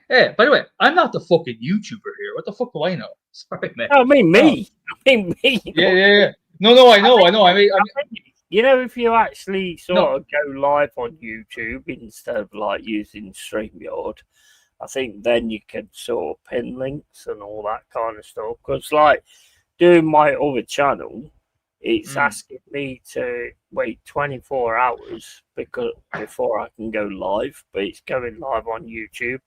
[SPEAKER 3] Hey, by the way, I'm not the fucking YouTuber here. What the fuck do I know? Sorry, man.
[SPEAKER 1] I mean me.
[SPEAKER 3] Yeah. No, I know. I mean,
[SPEAKER 1] you know, if you actually sort of go live on YouTube instead of like using StreamYard, I think then you can sort of pin links and all that kind of stuff. Because like doing my other channel, it's asking me to wait 24 hours before I can go live, but it's going live on YouTube.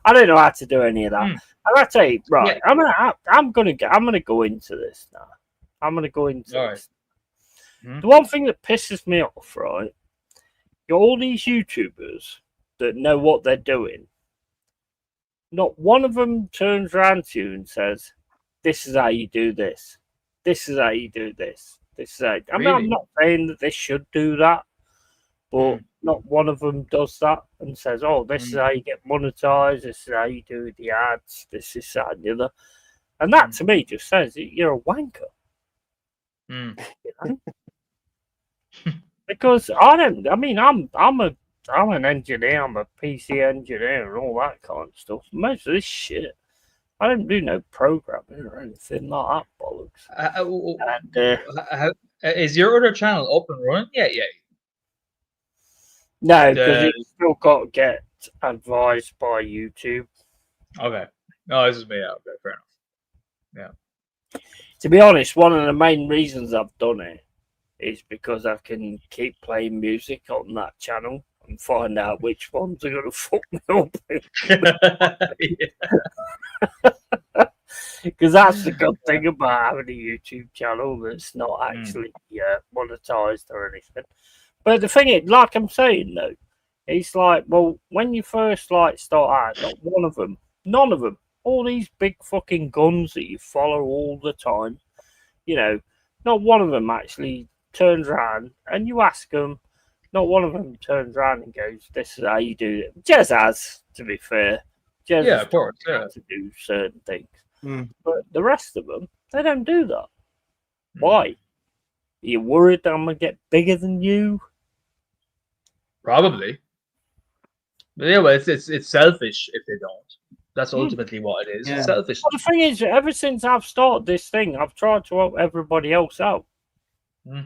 [SPEAKER 1] I don't know how to do any of that. And I tell you, right, I'm gonna go into this now. I'm gonna go into this. The one thing that pisses me off, right, all these YouTubers that know what they're doing. Not one of them turns around to you and says, "This is how you do this. This is how you do this. This is how." I mean, I'm not saying that they should do that, but not one of them does that and says, "Oh, this is how you get monetized. This is how you do the ads. This is that and the other." And that to me just says that you're a wanker. You know? Because I'm an engineer, I'm a PC engineer and all that kind of stuff. Most of this shit, I don't do no programming or anything like that bollocks.
[SPEAKER 3] Is your other channel up and running? Yeah.
[SPEAKER 1] No, because it's still got to get advised by YouTube.
[SPEAKER 3] Okay. No, this is me. Okay, fair enough. Yeah.
[SPEAKER 1] To be honest, one of the main reasons I've done it is because I can keep playing music on that channel and find out which ones are going to fuck me up. Because that's the good thing about having a YouTube channel that's not actually monetized or anything. But the thing is, like I'm saying though, it's like, well, when you first start out, not one of them, none of them, all these big fucking guns that you follow all the time, not one of them actually turns around and you ask them, not one of them turns around and goes, "This is how you do it." Jez has, to be fair. Jez has
[SPEAKER 3] of course,
[SPEAKER 1] to do certain things. But the rest of them, they don't do that. Why? Are you worried that I'm going to get bigger than you?
[SPEAKER 3] Probably. But yeah, well, it's selfish if they don't. That's ultimately what it is. It's selfish.
[SPEAKER 1] Well, the thing is, ever since I've started this thing, I've tried to help everybody else out.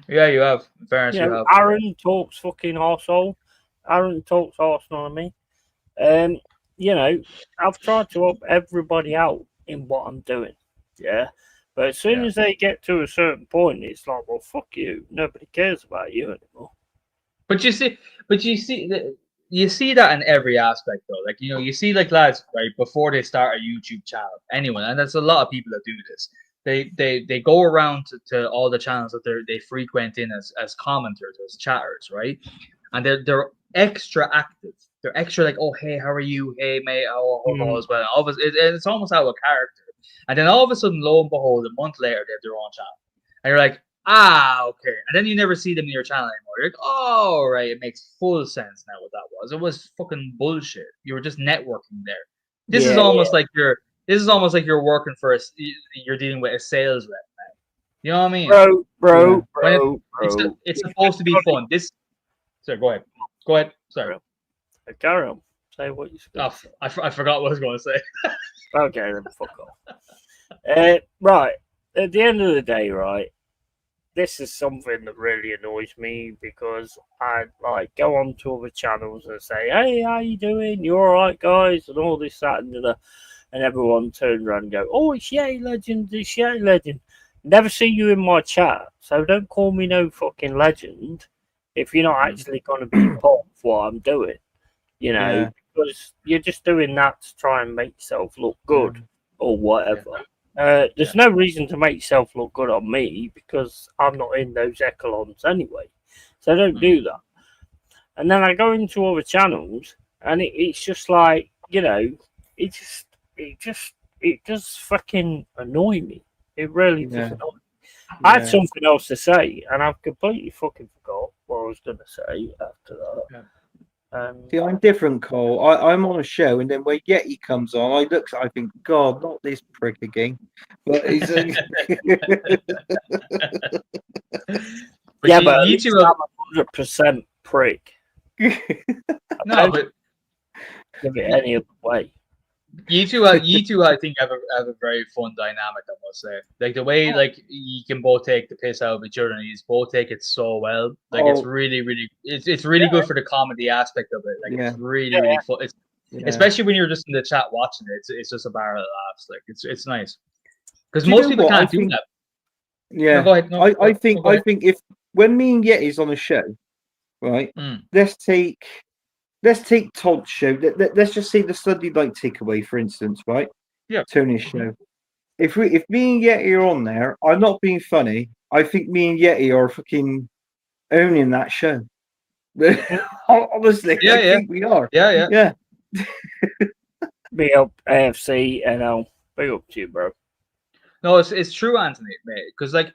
[SPEAKER 3] Yeah, you have. In fairness, you have.
[SPEAKER 1] Aaron talks fucking arsehole. Aaron talks arsenal on me. I've tried to help everybody out in what I'm doing. Yeah. But as soon as they get to a certain point, it's like, well, fuck you. Nobody cares about you anymore.
[SPEAKER 3] But you see that in every aspect though. Like, you see like lads, right, before they start a YouTube channel, anyone, and there's a lot of people that do this. They go around to all the channels that they frequent in as commenters, as chatters, right? And they're extra active. They're extra like, "Oh, hey, how are you? Hey, mate, hope all is well." It's almost out of character. And then all of a sudden, lo and behold, a month later, they have their own channel. And you're like, okay. And then you never see them in your channel anymore. You're like, oh, right, it makes full sense now what that was. It was fucking bullshit. You were just networking there. This is almost like you're working for you're dealing with a sales rep, man. You know what I mean?
[SPEAKER 1] Bro.
[SPEAKER 3] It's supposed to be fun. Sorry, go ahead. Sorry.
[SPEAKER 1] Carry on. Say what you said.
[SPEAKER 3] I forgot what I was going to say.
[SPEAKER 1] Okay, then fuck off. Right. At the end of the day, right, this is something that really annoys me because I go on to other channels and say, "Hey, how you doing? You all right, guys?" and all this, that, and the other, and everyone turns around and go, "Oh, it's Yeti Legend, it's Yeti Legend." Never see you in my chat, so don't call me no fucking legend if you're not actually going to be part of what I'm doing, because you're just doing that to try and make yourself look good or whatever. There's no reason to make yourself look good on me because I'm not in those echelons anyway. So don't do that. And then I go into other channels and it's just like, it just fucking annoy me. It really does annoy me. I had something else to say and I've completely fucking forgot what I was going to say after that.
[SPEAKER 4] See, I'm different, Cole. I'm on a show, and then when Yeti comes on, I think, God, not this prick again. But he's
[SPEAKER 1] but you two are 100% prick.
[SPEAKER 3] No, but
[SPEAKER 1] give it any other way.
[SPEAKER 3] You two, I think have a very fun dynamic. I must say, like the way you can both take the piss out of each other, and you both take it so well. Like it's really, really, it's really good for the comedy aspect of it. Like it's really, really fun. It's especially when you're just in the chat watching it. It's just a barrel of laughs. Like it's nice because most people can't do that.
[SPEAKER 4] Yeah,
[SPEAKER 3] no, go ahead. No,
[SPEAKER 4] I think if when me and Yeti's on a show, right? Let's take Todd's show. Let's just say the Sunday night takeaway, for instance, right?
[SPEAKER 3] Yeah.
[SPEAKER 4] Tony's show. If me and Yeti are on there, I'm not being funny. I think me and Yeti are fucking owning that show. Honestly,
[SPEAKER 3] Yeah,
[SPEAKER 4] I
[SPEAKER 3] yeah.
[SPEAKER 4] think we are.
[SPEAKER 3] Yeah.
[SPEAKER 1] Big up AFC NL. Big up to you, bro.
[SPEAKER 3] No, it's true, Anthony, mate. Because like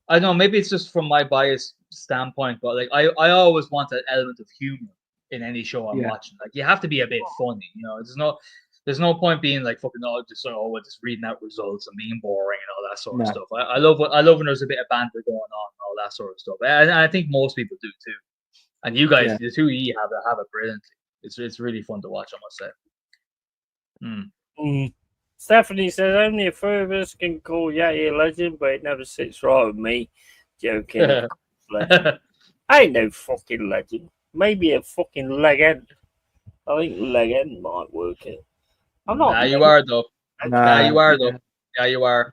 [SPEAKER 3] I don't know, maybe it's just from my biased standpoint, but like I always want an element of humor in any show I'm watching. Like you have to be a bit funny, you know. There's no point being like fucking just reading out results and being boring and all that sort of stuff. I love when there's a bit of banter going on and all that sort of stuff. And I think most people do too. And you guys, the two of you have it brilliantly. It's really fun to watch, I must say.
[SPEAKER 1] Stephanie says only a few of us can call Yeti a legend, but it never sits right with me. Joking. Legend. I ain't no fucking legend. Maybe a fucking leg end. I think leg end might work it. I'm not.
[SPEAKER 3] Nah, you are though.
[SPEAKER 4] Nah,
[SPEAKER 3] you are though. Yeah, you are.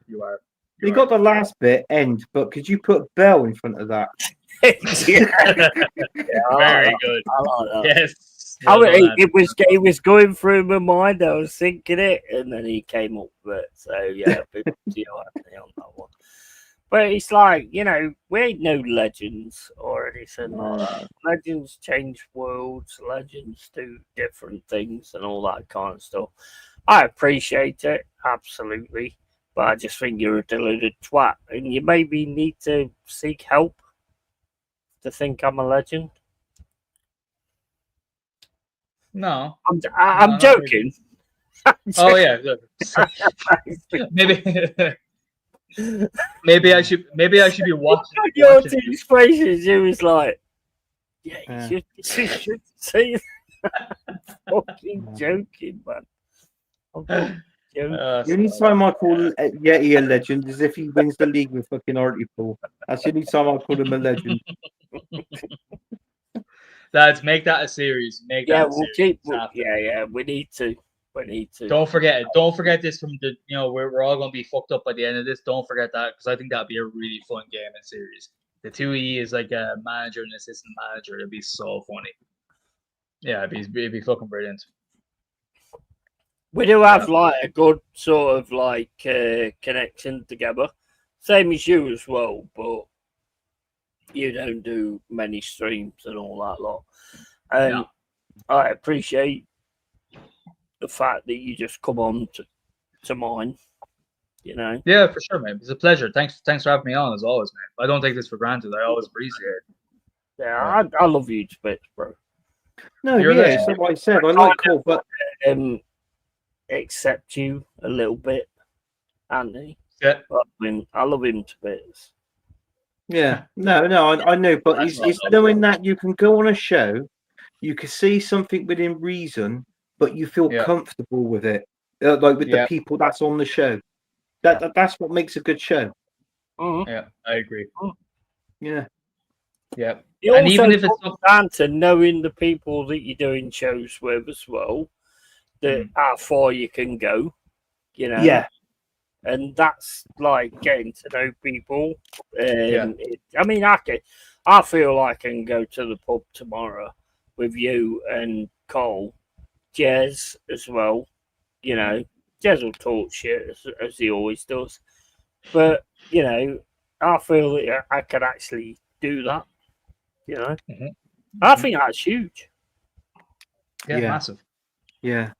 [SPEAKER 4] You got the last bit end, but could you put Bell in front of that?
[SPEAKER 1] Yeah,
[SPEAKER 3] very good.
[SPEAKER 1] I like that.
[SPEAKER 3] Yes.
[SPEAKER 1] It was going through my mind. I was thinking it, and then he came up with it. So yeah, big deal Anthony on that one. But it's like, you know, we ain't no legends or anything like that. Legends change worlds. Legends do different things and all that kind of stuff. I appreciate it, absolutely. But I just think you're a deluded twat, and you maybe need to seek help to think I'm a legend.
[SPEAKER 3] No,
[SPEAKER 1] I'm joking.
[SPEAKER 3] Oh yeah, maybe I should be watching.
[SPEAKER 1] Your team's faces, you was like, yeah, you should see. I'm fucking joking, man. I'm fucking joking.
[SPEAKER 4] The only time I call Yeti a legend is if he wins the league with fucking Hartlepool. That's the only time I call him a legend.
[SPEAKER 3] Lads, make that a series. We
[SPEAKER 1] need to.
[SPEAKER 3] Don't forget it. Don't forget this from the. You know, we're all gonna be fucked up by the end of this. Don't forget that, because I think that'd be a really fun game and series. The 2E is like a manager and assistant manager. It'd be so funny. Yeah, it'd be fucking brilliant.
[SPEAKER 1] We do have like a good sort of like connection together, same as you as well, but you don't do many streams and all that lot. And I appreciate the fact that you just come on to mine, you know.
[SPEAKER 3] Yeah, for sure, man. It's a pleasure. Thanks for having me on as always, man. I don't take this for granted. I always appreciate it.
[SPEAKER 1] Yeah, I love you to bits, bro.
[SPEAKER 4] No, it's like I said. I like Cole, but
[SPEAKER 1] accept you a little bit, Andy.
[SPEAKER 3] Yeah,
[SPEAKER 1] I love him to bits.
[SPEAKER 4] Yeah, no, I know, but it's knowing that you can go on a show, you can see something within reason, but you feel comfortable with it, like with the people that's on the show. That's what makes a good show.
[SPEAKER 1] Mm-hmm.
[SPEAKER 3] Yeah, I agree.
[SPEAKER 4] Yeah.
[SPEAKER 1] And even if it's not down to knowing the people that you're doing shows with as well, that how far you can go, you know.
[SPEAKER 4] Yeah.
[SPEAKER 1] And that's like getting to know people. I mean, I feel like I can go to the pub tomorrow with you and Cole, Jez as well. You know, Jez will talk shit as he always does. But, you know, I feel that I can actually do that. You know, I think that's huge.
[SPEAKER 3] Yeah, massive.
[SPEAKER 4] Yeah.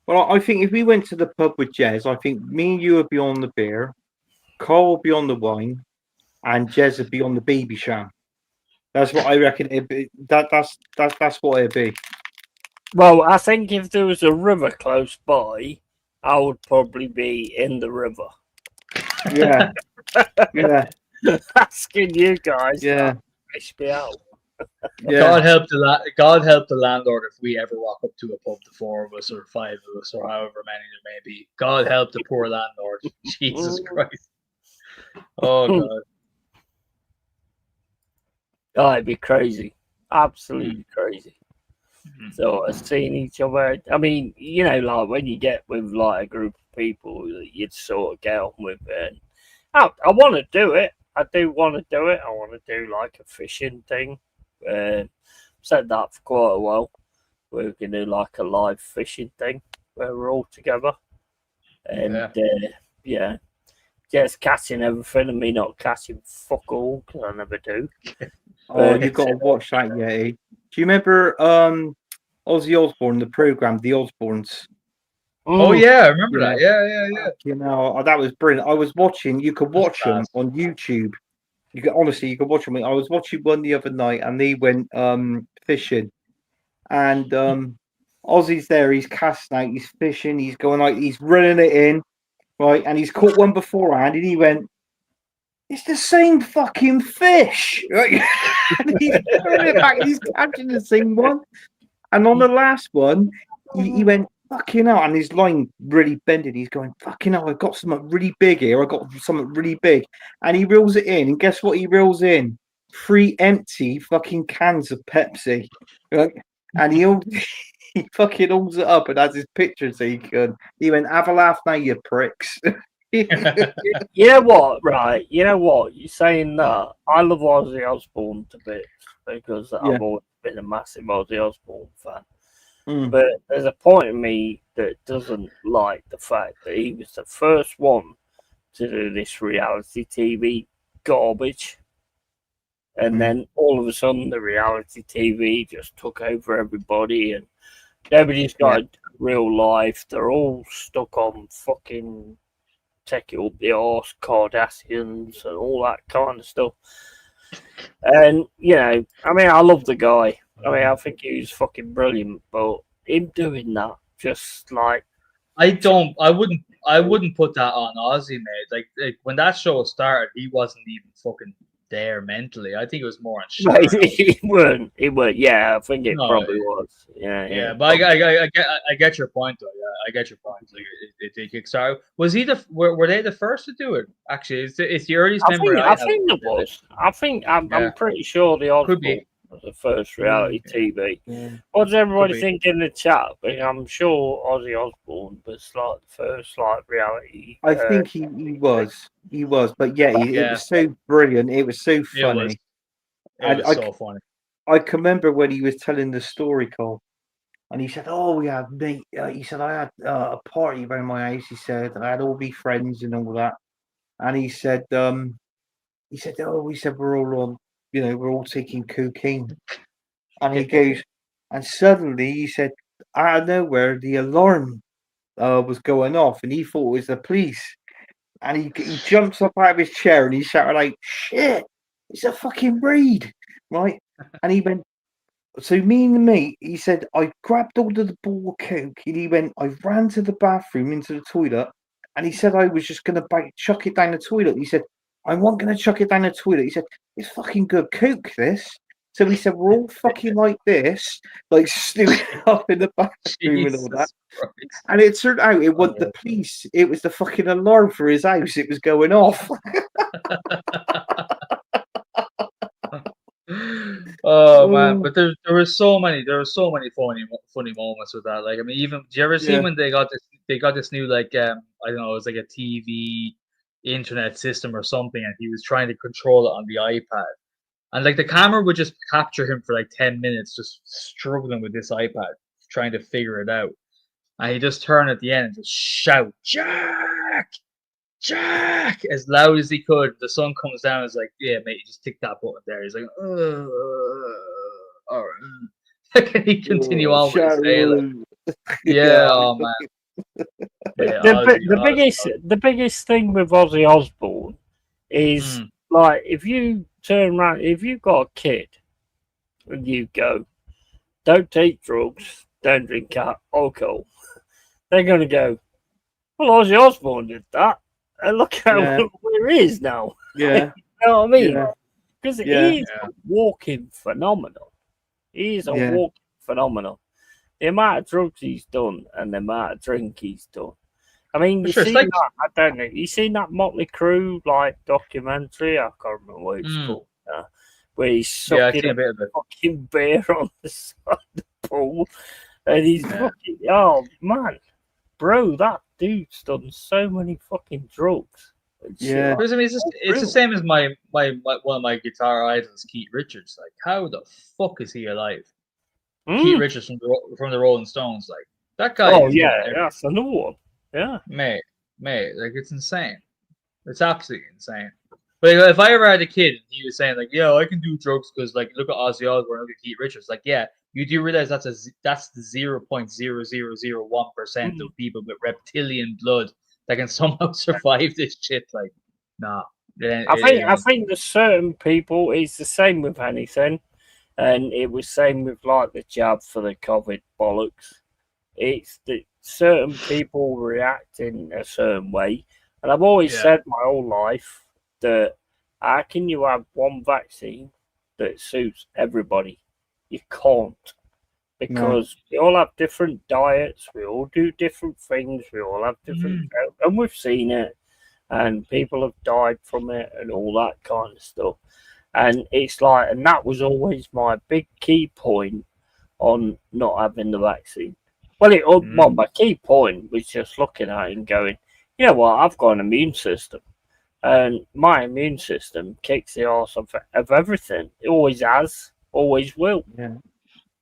[SPEAKER 4] Well, I think if we went to the pub with Jez, I think me and you would be on the beer, Cole would be on the wine, and Jez would be on the baby sham. That's what I reckon it'd be. That's what it'd be.
[SPEAKER 1] Well, I think if there was a river close by, I would probably be in the river.
[SPEAKER 4] Yeah. Yeah.
[SPEAKER 1] Asking you guys.
[SPEAKER 4] Yeah.
[SPEAKER 1] Fish me out.
[SPEAKER 3] Yeah. God help the landlord if we ever walk up to a pub, the 4 of us or 5 of us or however many there may be. God help the poor landlord. Jesus Christ. Oh God.
[SPEAKER 1] Oh, it'd be crazy. Absolutely crazy. So seeing each other. I mean, you know, like when you get with like a group of people that you'd sort of get on with, and I want to do it. I do want to do it. I want to do like a fishing thing. Said that for quite a while. We're going to do like a live fishing thing where we're all together. And just catching everything and me not catching fuck all because I never do.
[SPEAKER 4] Oh, you've got to watch that, Yeti. Do you remember Ozzy Osbourne, the program, The Osbournes?
[SPEAKER 3] Oh yeah, I remember that. Yeah.
[SPEAKER 4] You know, that was brilliant. I was watching. You could watch them
[SPEAKER 3] Fast.
[SPEAKER 4] on YouTube. You could honestly, you could watch them. I was watching one the other night, and they went fishing, and Ozzy's there. He's casting out. He's fishing. He's going like he's running it in, right? And he's caught one beforehand, and he went, "It's the same fucking fish." Right? And he's throwing it back. And he's catching the same one. And on the last one, he went, fucking hell, and his line really bended. He's going, fucking hell, I've got something really big here. I got something really big. And he reels it in. And guess what he reels in? 3 empty fucking cans of Pepsi. Right? And he fucking holds it up and has his picture so he could. He went, have a laugh now, you pricks.
[SPEAKER 1] You know what, right? You know what? You're saying that. I love Ozzy Osbourne to bits because I've always been a massive Ozzy Osbourne fan. But there's a point in me that doesn't like the fact that he was the first one to do this reality TV garbage. And then all of a sudden the reality TV just took over everybody and nobody's got a real life. They're all stuck on fucking take it up the arse, Kardashians and all that kind of stuff. And, you know, I mean, I love the guy. I mean, I think he was fucking brilliant, but him doing that, just like...
[SPEAKER 3] I wouldn't put that on Ozzy, mate. Like when that show started, he wasn't even fucking there mentally. I think it was more on Sharon.
[SPEAKER 1] He weren't. Yeah, I think it probably was. Yeah.
[SPEAKER 3] But I get your point though. Yeah, I get your point. Like it kickstarted. Was he were they the first to do it? Actually, it's the earliest memory I
[SPEAKER 1] think it was. I'm pretty sure the Osbourne was the first reality TV. Yeah. What does everybody think in the chat? But I'm sure Ozzy Osbourne was like the first reality.
[SPEAKER 4] I think he was. He was, but it was so brilliant. It was so funny.
[SPEAKER 3] It was so funny.
[SPEAKER 4] I can remember when he was telling the story, Cole, and he said, "Oh, yeah, mate." He said, "I had a party around my house." He said, "I had all my friends and all that," and he said, "Oh, we said we're all on, we're all taking cocaine," and he goes, and suddenly he said, out of nowhere, the alarm was going off, and he thought it was the police. And he jumps up out of his chair and he shouted like, "Shit, it's a fucking raid," right? And he went, so me and the mate, he said, I grabbed all of the ball of coke and he went, I ran to the bathroom into the toilet and he said I was just going to chuck it down the toilet. He said, I wasn't going to chuck it down the toilet. He said, it's fucking good coke, this. So he said, we're all fucking like this, like snooping up in the bathroom and all that. Christ. And it turned out it wasn't the police. It was the fucking alarm for his house. It was going off.
[SPEAKER 3] Oh man, but there were so many funny moments with that. Like, I mean, even do you ever see when they got this new like I don't know, it was like a TV internet system or something, and he was trying to control it on the iPad. And like the camera would just capture him for like 10 minutes, just struggling with this iPad, trying to figure it out. And he just turned at the end and just shout, "Jack! Jack!" as loud as he could. The sun comes down. It's like, yeah, mate, you just tick that button there. He's like, all right. Can he continue on with his day? Like, yeah, oh man. Yeah,
[SPEAKER 1] the biggest thing with Ozzy Osbourne is like if you turn around, if you've got a kid and you go, don't take drugs, don't drink alcohol, they're going to go, well, Ozzy Osbourne did that, and look how where he is now.
[SPEAKER 4] Yeah.
[SPEAKER 1] You know what I mean? Because he is a walking phenomenon. He is a walking phenomenon. The amount of drugs he's done and the amount of drink he's done. I mean, you seen that? I don't know. You seen that Motley Crue like documentary? I can't remember what it's called. Where he's sucking a fucking bear on the side of the pool, and he's fucking. Oh man, bro, that dude's done so many fucking drugs.
[SPEAKER 4] Yeah,
[SPEAKER 3] because I mean, it's the same as my one of my guitar idols, Keith Richards. Like, how the fuck is he alive? Keith Richards from the Rolling Stones, like that guy.
[SPEAKER 1] Oh yeah, that's another one. Yeah,
[SPEAKER 3] mate, like it's insane. It's absolutely insane. But if I ever had a kid, and he was saying like, "Yeah, I can do drugs because like look at Ozzy Osbourne, look at Keith Richards." Like, yeah, you do realize that's the 0.0001% of people with reptilian blood that can somehow survive this shit. Like, nah.
[SPEAKER 1] I think there's certain people. It's the same with anything, and it was same with like the jab for the COVID bollocks. It's that certain people react in a certain way, and I've always said my whole life that how can you have one vaccine that suits everybody? You can't, because we all have different diets, we all do different things, we all have different, and we've seen it, and people have died from it, and all that kind of stuff. And it's like, and that was always my big key point on not having the vaccine. Well, my key point was just looking at it and going, you know what, I've got an immune system. And my immune system kicks the arse of everything. It always has, always will.
[SPEAKER 3] Yeah.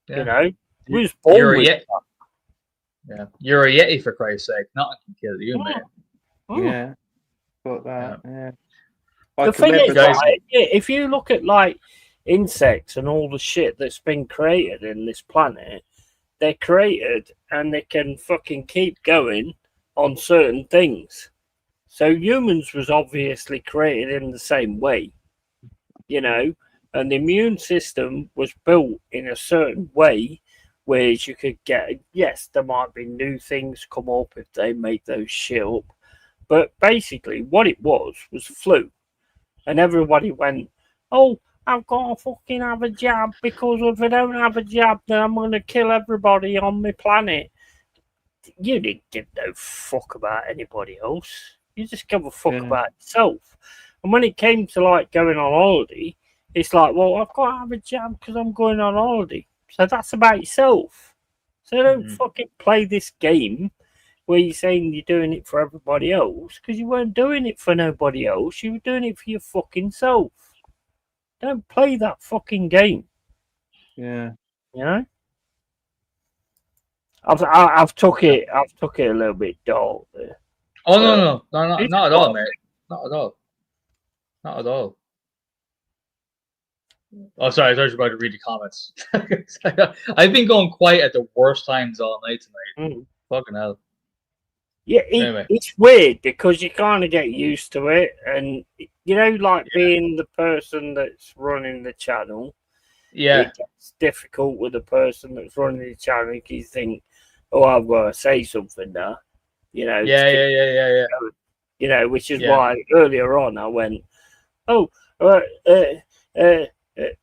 [SPEAKER 1] You know, we was born with that.
[SPEAKER 3] Yeah, you're a Yeti for Christ's sake. Nothing can kill you, man.
[SPEAKER 4] Yeah, got that. Yeah.
[SPEAKER 1] The thing is, like, if you look at like insects and all the shit that's been created in this planet, they're created and they can fucking keep going on certain things. So humans was obviously created in the same way, you know, and the immune system was built in a certain way where you could get, yes, there might be new things come up if they make those shit up. But basically what it was flu. And everybody went, oh, I've got to fucking have a jab because if I don't have a jab, then I'm going to kill everybody on my planet. You didn't give no fuck about anybody else. You just give a fuck about yourself. And when it came to like going on holiday, it's like, well, I've got to have a jab because I'm going on holiday. So that's about yourself. So don't fucking play this game where you're saying you're doing it for everybody else, because you weren't doing it for nobody else. You were doing it for your fucking self. Don't play that fucking game.
[SPEAKER 4] Yeah.
[SPEAKER 1] You know? I've took it a little bit dark there.
[SPEAKER 3] Oh no, not at all, mate. Not at all. Not at all. Oh, sorry, I thought you were about to read the comments. I've been going quiet at the worst times all night tonight. Fucking hell.
[SPEAKER 1] Yeah, it's weird because you kind of get used to it, and you know, like being the person that's running the channel.
[SPEAKER 3] Yeah,
[SPEAKER 1] it gets difficult with the person that's running the channel because you think, oh, I've got to say something now. You know.
[SPEAKER 3] Yeah.
[SPEAKER 1] You know, which is why earlier on I went, oh,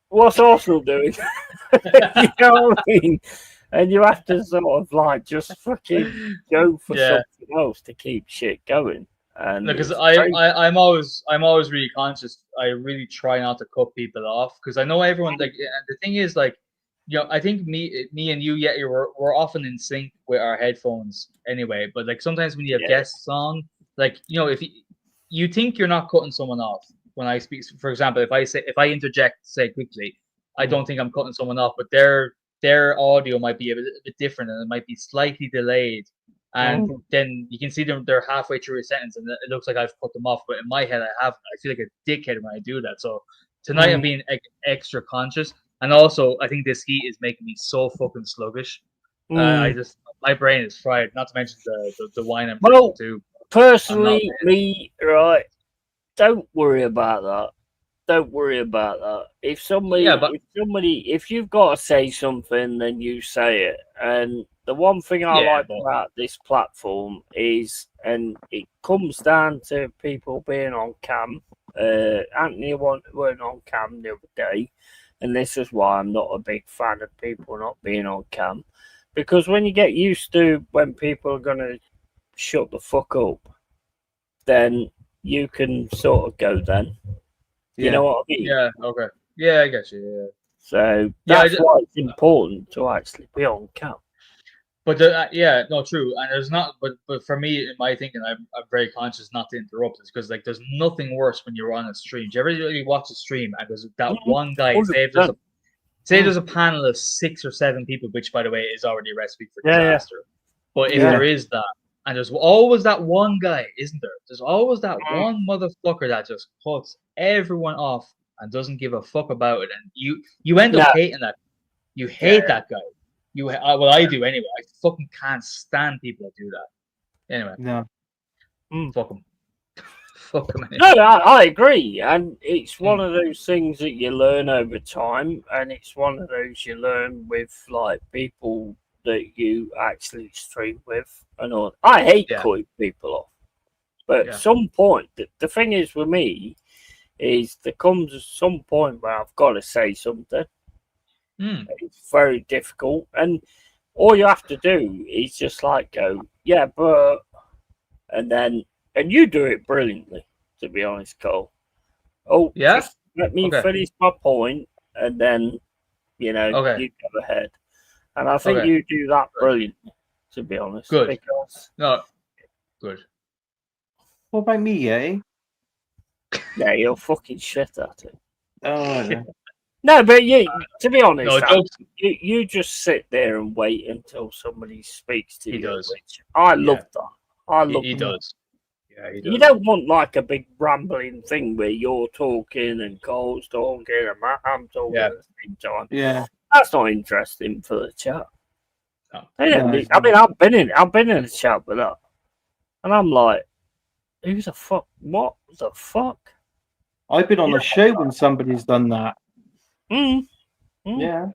[SPEAKER 1] what's Arsenal doing? You know what I mean? And you have to sort of like just fucking go for something else to keep shit going. And
[SPEAKER 3] because I'm always really conscious. I really try not to cut people off because I know everyone like. And the thing is, like, you know, I think me and you, we're often in sync with our headphones anyway. But like sometimes when you have guests on, like, you know, if you think you're not cutting someone off when I speak. For example, if I interject, say quickly, I don't think I'm cutting someone off, but their audio might be a bit different and it might be slightly delayed. And then you can see them, they're halfway through a sentence and it looks like I've cut them off. But in my head, I feel like a dickhead when I do that. So tonight I'm being extra conscious. And also, I think this heat is making me so fucking sluggish. My brain is fried, not to mention the wine I'm drinking too.
[SPEAKER 1] Personally, right, don't worry about that. Don't worry about that. If you've got to say something, then you say it. And the one thing I like about this platform is, and it comes down to people being on cam. Anthony weren't on cam the other day, and this is why I'm not a big fan of people not being on cam, because when you get used to when people are gonna shut the fuck up, then you can sort of go then. You know what I mean?
[SPEAKER 3] Yeah, okay. Yeah, I get you. Yeah.
[SPEAKER 1] So that's why it's important to actually be on cam.
[SPEAKER 3] But true. And there's not, but for me, in my thinking, I'm very conscious not to interrupt this because like there's nothing worse when you're on a stream. Do you ever really watch a stream and there's that one guy? Say there's a panel of 6 or 7 people, which by the way is already a recipe for disaster. But if there is that, and there's always that one guy, isn't there? There's always that one motherfucker that just cuts everyone off and doesn't give a fuck about it, and you end up hating that. You hate that guy. Well, I do anyway. I fucking can't stand people that do that. Anyway,
[SPEAKER 4] No.
[SPEAKER 3] Fuck them. Fuck them.
[SPEAKER 1] No, I agree, and it's one of those things that you learn over time, and it's one of those you learn with like people that you actually stream with, and all. I hate cutting people off, but at some point, the thing is with me is there comes some point where I've got to say something. It's very difficult, and all you have to do is just like go, yeah, but, and you do it brilliantly, to be honest, Cole. Oh, yeah, just let me finish my point, and then you know you go ahead. And I think you do that brilliantly, to be honest.
[SPEAKER 3] Good.
[SPEAKER 1] Because
[SPEAKER 3] good.
[SPEAKER 4] What about me, eh?
[SPEAKER 1] Yeah, you're fucking shit at it.
[SPEAKER 4] Oh.
[SPEAKER 1] No, but to be honest, you just sit there and wait until somebody speaks to you.
[SPEAKER 3] Does.
[SPEAKER 1] Which I love that. I love
[SPEAKER 3] he
[SPEAKER 1] that.
[SPEAKER 3] Does. Yeah, he does.
[SPEAKER 1] You don't want like a big rambling thing where you're talking and Cole's talking and I'm talking at the same time.
[SPEAKER 4] Yeah.
[SPEAKER 1] That's not interesting for the chat.
[SPEAKER 3] No.
[SPEAKER 1] I mean, I've been in a chat with that. And I'm like, who the fuck? What the fuck?
[SPEAKER 4] I've been on a show when somebody's done that.
[SPEAKER 3] Yeah.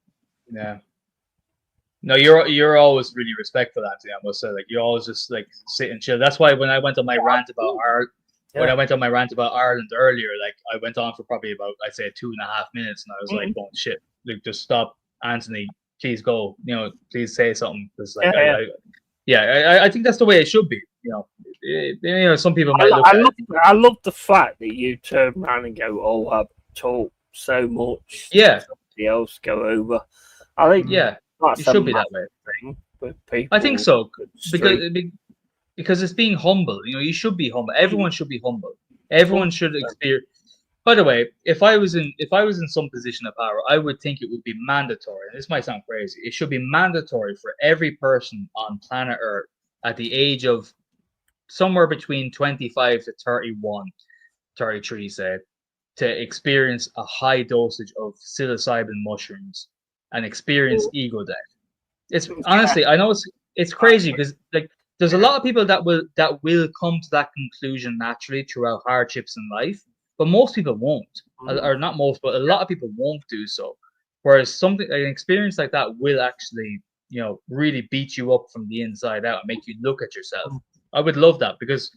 [SPEAKER 3] No, you're always really respectful, Anthony. I must say, like you always just like sit and chill. That's why when I went on my rant about Ireland earlier, like I went on for probably about I'd say 2.5 minutes, and I was like, "Oh shit, Luke, just stop, Anthony. Please go. You know, please say something." Because like, I think that's the way it should be. You know, some people might
[SPEAKER 1] I love the fact that you turn around and go, "Oh, I've talked so much."
[SPEAKER 3] Yeah.
[SPEAKER 1] Somebody else go over. I think
[SPEAKER 3] it should be that way.
[SPEAKER 1] Thing with people.
[SPEAKER 3] I think so because it's being humble. You know, you should be humble. Everyone should be humble. Everyone should experience. By the way, if I was in some position of power, I would think it would be mandatory. And this might sound crazy. It should be mandatory for every person on planet Earth at the age of somewhere between 25 to 31, 33, say, to experience a high dosage of psilocybin mushrooms and experience ego death. It's honestly, I know it's crazy because like there's a lot of people that will come to that conclusion naturally throughout hardships in life, but most people won't, or not most, but a lot of people won't do so. Whereas an experience like that will actually, you know, really beat you up from the inside out and make you look at yourself. I would love that because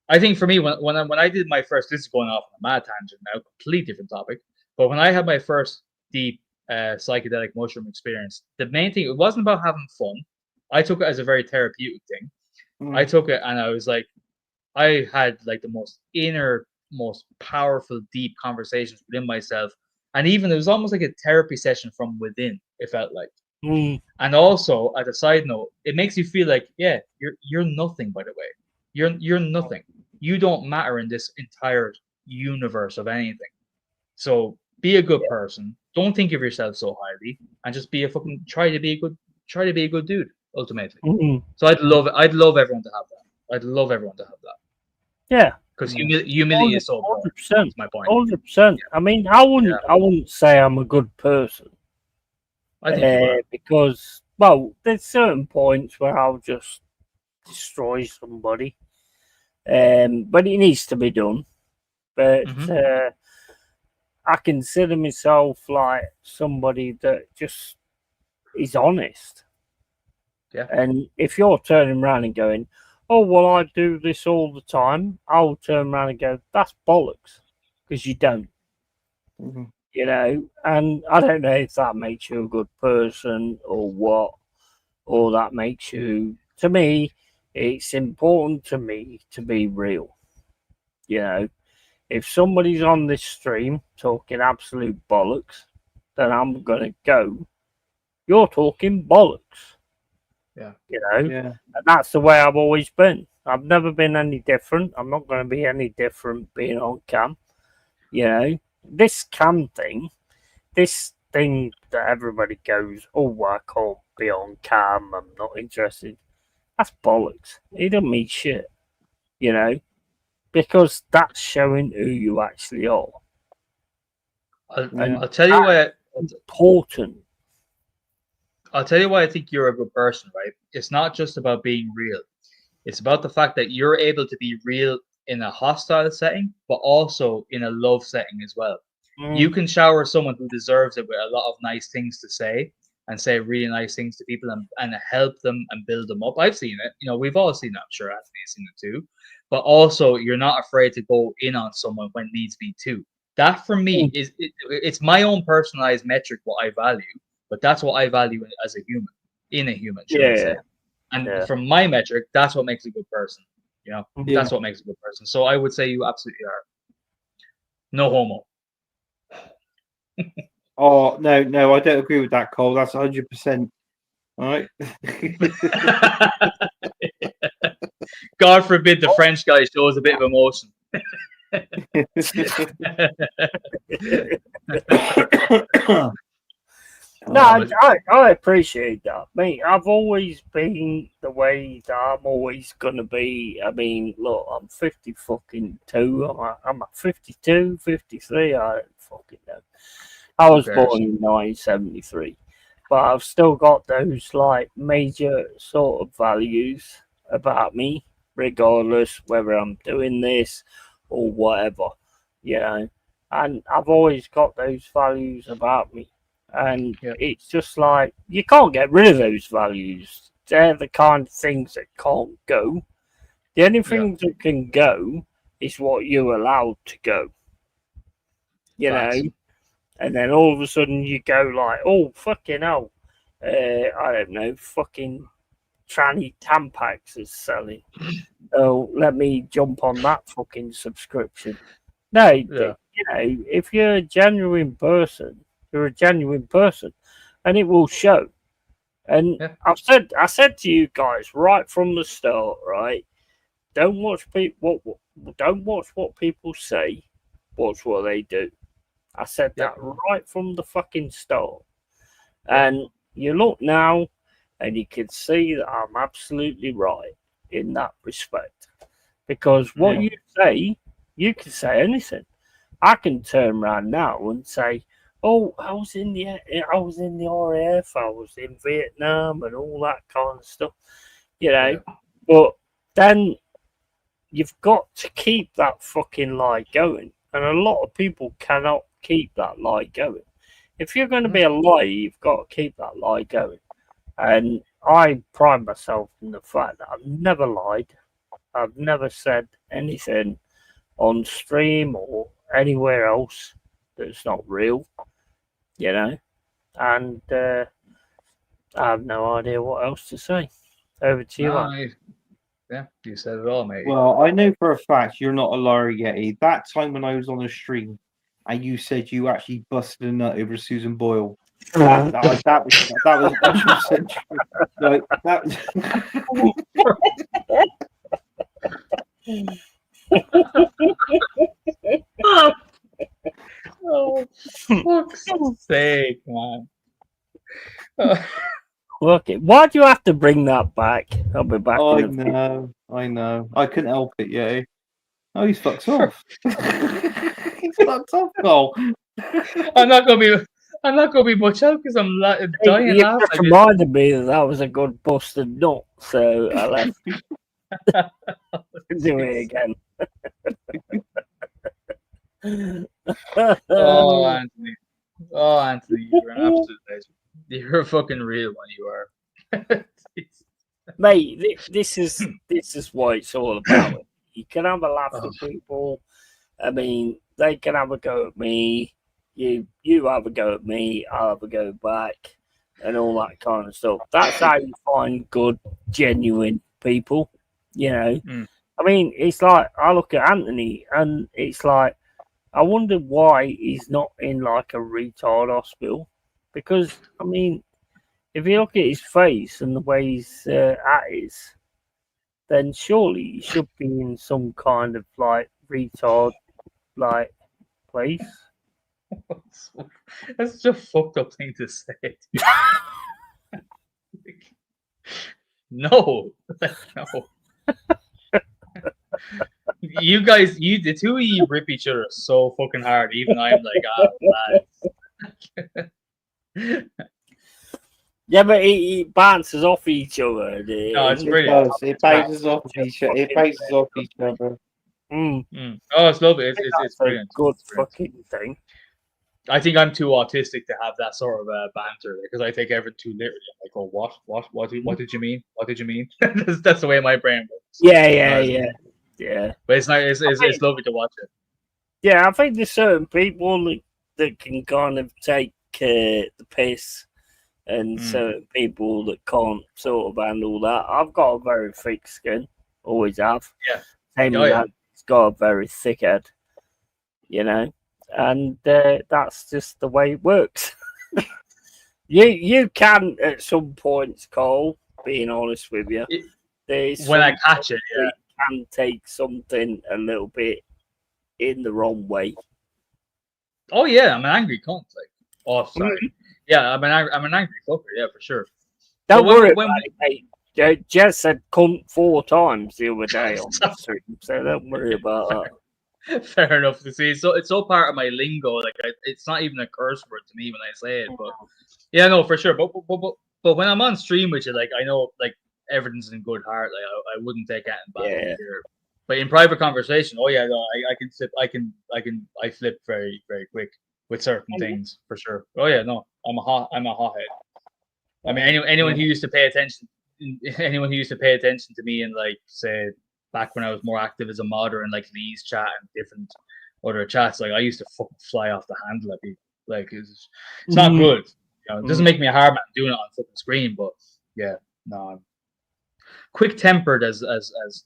[SPEAKER 3] I think for me, when I did my first, this is going off on a mad tangent now, completely different topic, but when I had my first deep psychedelic mushroom experience, the main thing, it wasn't about having fun. I took it as a very therapeutic thing. I took it and I was like, I had like the most inner, most powerful, deep conversations within myself. And even it was almost like a therapy session from within, it felt like. And also, as a side note, it makes you feel like, yeah, you're nothing, by the way. You're nothing. You don't matter in this entire universe of anything. So be a good person. Don't think of yourself so highly, and just be a fucking try to be a good dude. Ultimately, so I'd love everyone to have that. I'd love everyone to have that.
[SPEAKER 1] Yeah,
[SPEAKER 3] because humility is so important. 100%. That's my point.
[SPEAKER 1] 100%. I mean, I wouldn't say I'm a good person.
[SPEAKER 3] I think
[SPEAKER 1] because there's certain points where I'll just destroy somebody, but it needs to be done. But I consider myself like somebody that just is honest.
[SPEAKER 3] Yeah.
[SPEAKER 1] And if you're turning around and going, "Oh, well, I do this all the time," I'll turn around and go, "That's bollocks," because you don't. You know, and I don't know if that makes you a good person or what, or that makes you. To me, it's important to me to be real. You know, if somebody's on this stream talking absolute bollocks, then I'm gonna go, "You're talking bollocks."
[SPEAKER 3] Yeah.
[SPEAKER 1] You know, and that's the way I've always been. I've never been any different. I'm not going to be any different being on cam. You know, this cam thing, this thing that everybody goes, "Oh, I can't be on cam. I'm not interested." That's bollocks. It doesn't mean shit. You know, because that's showing who you actually are.
[SPEAKER 3] I'll tell you why.
[SPEAKER 1] Important.
[SPEAKER 3] I'll tell you why I think you're a good person, right? It's not just about being real. It's about the fact that you're able to be real in a hostile setting, but also in a love setting as well. You can shower someone who deserves it with a lot of nice things to say and say really nice things to people and help them and build them up. I've seen it. We've all seen it. I'm sure Anthony's seen it too. But also, you're not afraid to go in on someone when needs be too. That for me it's my own personalized metric, what I value, but that's what I value as a human, in a human, should I say. And from my metric, that's what makes a good person. That's what makes a good person. So I would say you absolutely are. No homo.
[SPEAKER 4] Oh no, I don't agree with that, Cole. That's 100%. All right.
[SPEAKER 3] God forbid the French guy shows a bit of emotion.
[SPEAKER 1] No, I appreciate that, mate. I've always been the way that I'm always gonna be. I mean, look, I'm 50 fucking 2. I'm a 52, 53. I don't fucking know. I was born in 1973, but I've still got those like major sort of values about me, regardless whether I'm doing this or whatever, And I've always got those values about me. And it's just like, you can't get rid of those values. They're the kind of things that can't go. The only thing that can go is what you're allowed to go. And then all of a sudden you go like, oh, fucking hell. I don't know, fucking tranny Tampax is selling. Oh, let me jump on that fucking subscription. No, if you're a genuine person, you're a genuine person, and it will show. And I said to you guys right from the start, right? Don't watch what people say. Watch what they do. I said that right from the fucking start. And you look now, and you can see that I'm absolutely right in that respect. Because what you say, you can say anything. I can turn around now and say, "Oh, I was in the RAF, I was in Vietnam, and all that kind of stuff," But then you've got to keep that fucking lie going, and a lot of people cannot keep that lie going. If you're going to be a liar, you've got to keep that lie going. And I pride myself in the fact that I've never lied. I've never said anything on stream or anywhere else that's not real, And I have no idea what else to say. Over to you.
[SPEAKER 3] You said it all, mate.
[SPEAKER 4] Well, I know for a fact you're not a liar, Yeti. That time when I was on the stream and you said you actually busted a nut over Susan Boyle. That was 100% true. Like, that
[SPEAKER 3] Oh, fuck's sake, man.
[SPEAKER 1] Look, why do you have to bring that back? I'll be back.
[SPEAKER 4] I know. I couldn't help it, Yeti. Oh, he's fucked off. He's fucked off, Cole.
[SPEAKER 3] I'm not gonna be much help because I'm dying
[SPEAKER 1] you
[SPEAKER 3] laughing.
[SPEAKER 1] Just reminded me that was a good busted nut, so I left. Do it again.
[SPEAKER 3] Oh, Anthony, you're an absolute legend. You're a fucking real one. You are,
[SPEAKER 1] mate. This is what it's all about. You can have a laugh at people. I mean, they can have a go at me. You have a go at me. I'll have a go back, and all that kind of stuff. That's how you find good, genuine people. I mean, it's like I look at Anthony, and it's like I wonder why he's not in like a retard hospital. Because I mean, if you look at his face and the way he's at is, then surely he should be in some kind of like retard like place.
[SPEAKER 3] That's such a fucked up thing to say. No, no. You guys, the two of you rip each other so fucking hard. Even I'm like, lads.
[SPEAKER 1] Yeah, but it bounces off each other.
[SPEAKER 3] No, it's
[SPEAKER 4] It
[SPEAKER 3] brilliant.
[SPEAKER 4] does. It bounces off each other. It bounces off each other.
[SPEAKER 3] Oh, it's lovely. It's brilliant.
[SPEAKER 1] Good
[SPEAKER 3] It's brilliant.
[SPEAKER 1] fucking thing.
[SPEAKER 3] I think I'm too autistic to have that sort of banter because I take everything too literally. I'm like, oh, what did you mean? What did you mean? that's the way my brain works.
[SPEAKER 1] Yeah.
[SPEAKER 3] But it's nice. It's lovely to watch it.
[SPEAKER 1] Yeah, I think there's certain people that can kind of take the piss, and certain people that can't sort of handle that. I've got a very thick skin, always have.
[SPEAKER 3] Yeah.
[SPEAKER 1] Same as that. It's got a very thick head, you know. And that's just the way it works. you can at some points, Cole. Being honest with you,
[SPEAKER 3] when I catch it,
[SPEAKER 1] can take something a little bit in the wrong way.
[SPEAKER 3] Oh yeah, I'm an angry cunt. Like, oh sorry, yeah, I'm an angry fucker. Yeah, for sure.
[SPEAKER 1] Don't worry about it, mate. Jess said "cunt" 4 times the other day on the stream, so don't worry about that.
[SPEAKER 3] Fair enough to see. So it's so part of my lingo. Like it's not even a curse word to me when I say it. But yeah, no, for sure. But when I'm on stream with you, like I know, like everything's in good heart. Like I wouldn't take that in bad here. But in private conversation, oh yeah, no, I can slip. I flip very very quick with certain things for sure. Oh yeah, no, I'm a hothead. I mean, anyone who used to pay attention, to me and like say. Back when I was more active as a modder and like Lee's chat and different other chats, like I used to fucking fly off the handle at people. Like it's not good. You know, it doesn't make me a hard man doing it on fucking screen, but yeah, no, I'm quick tempered as the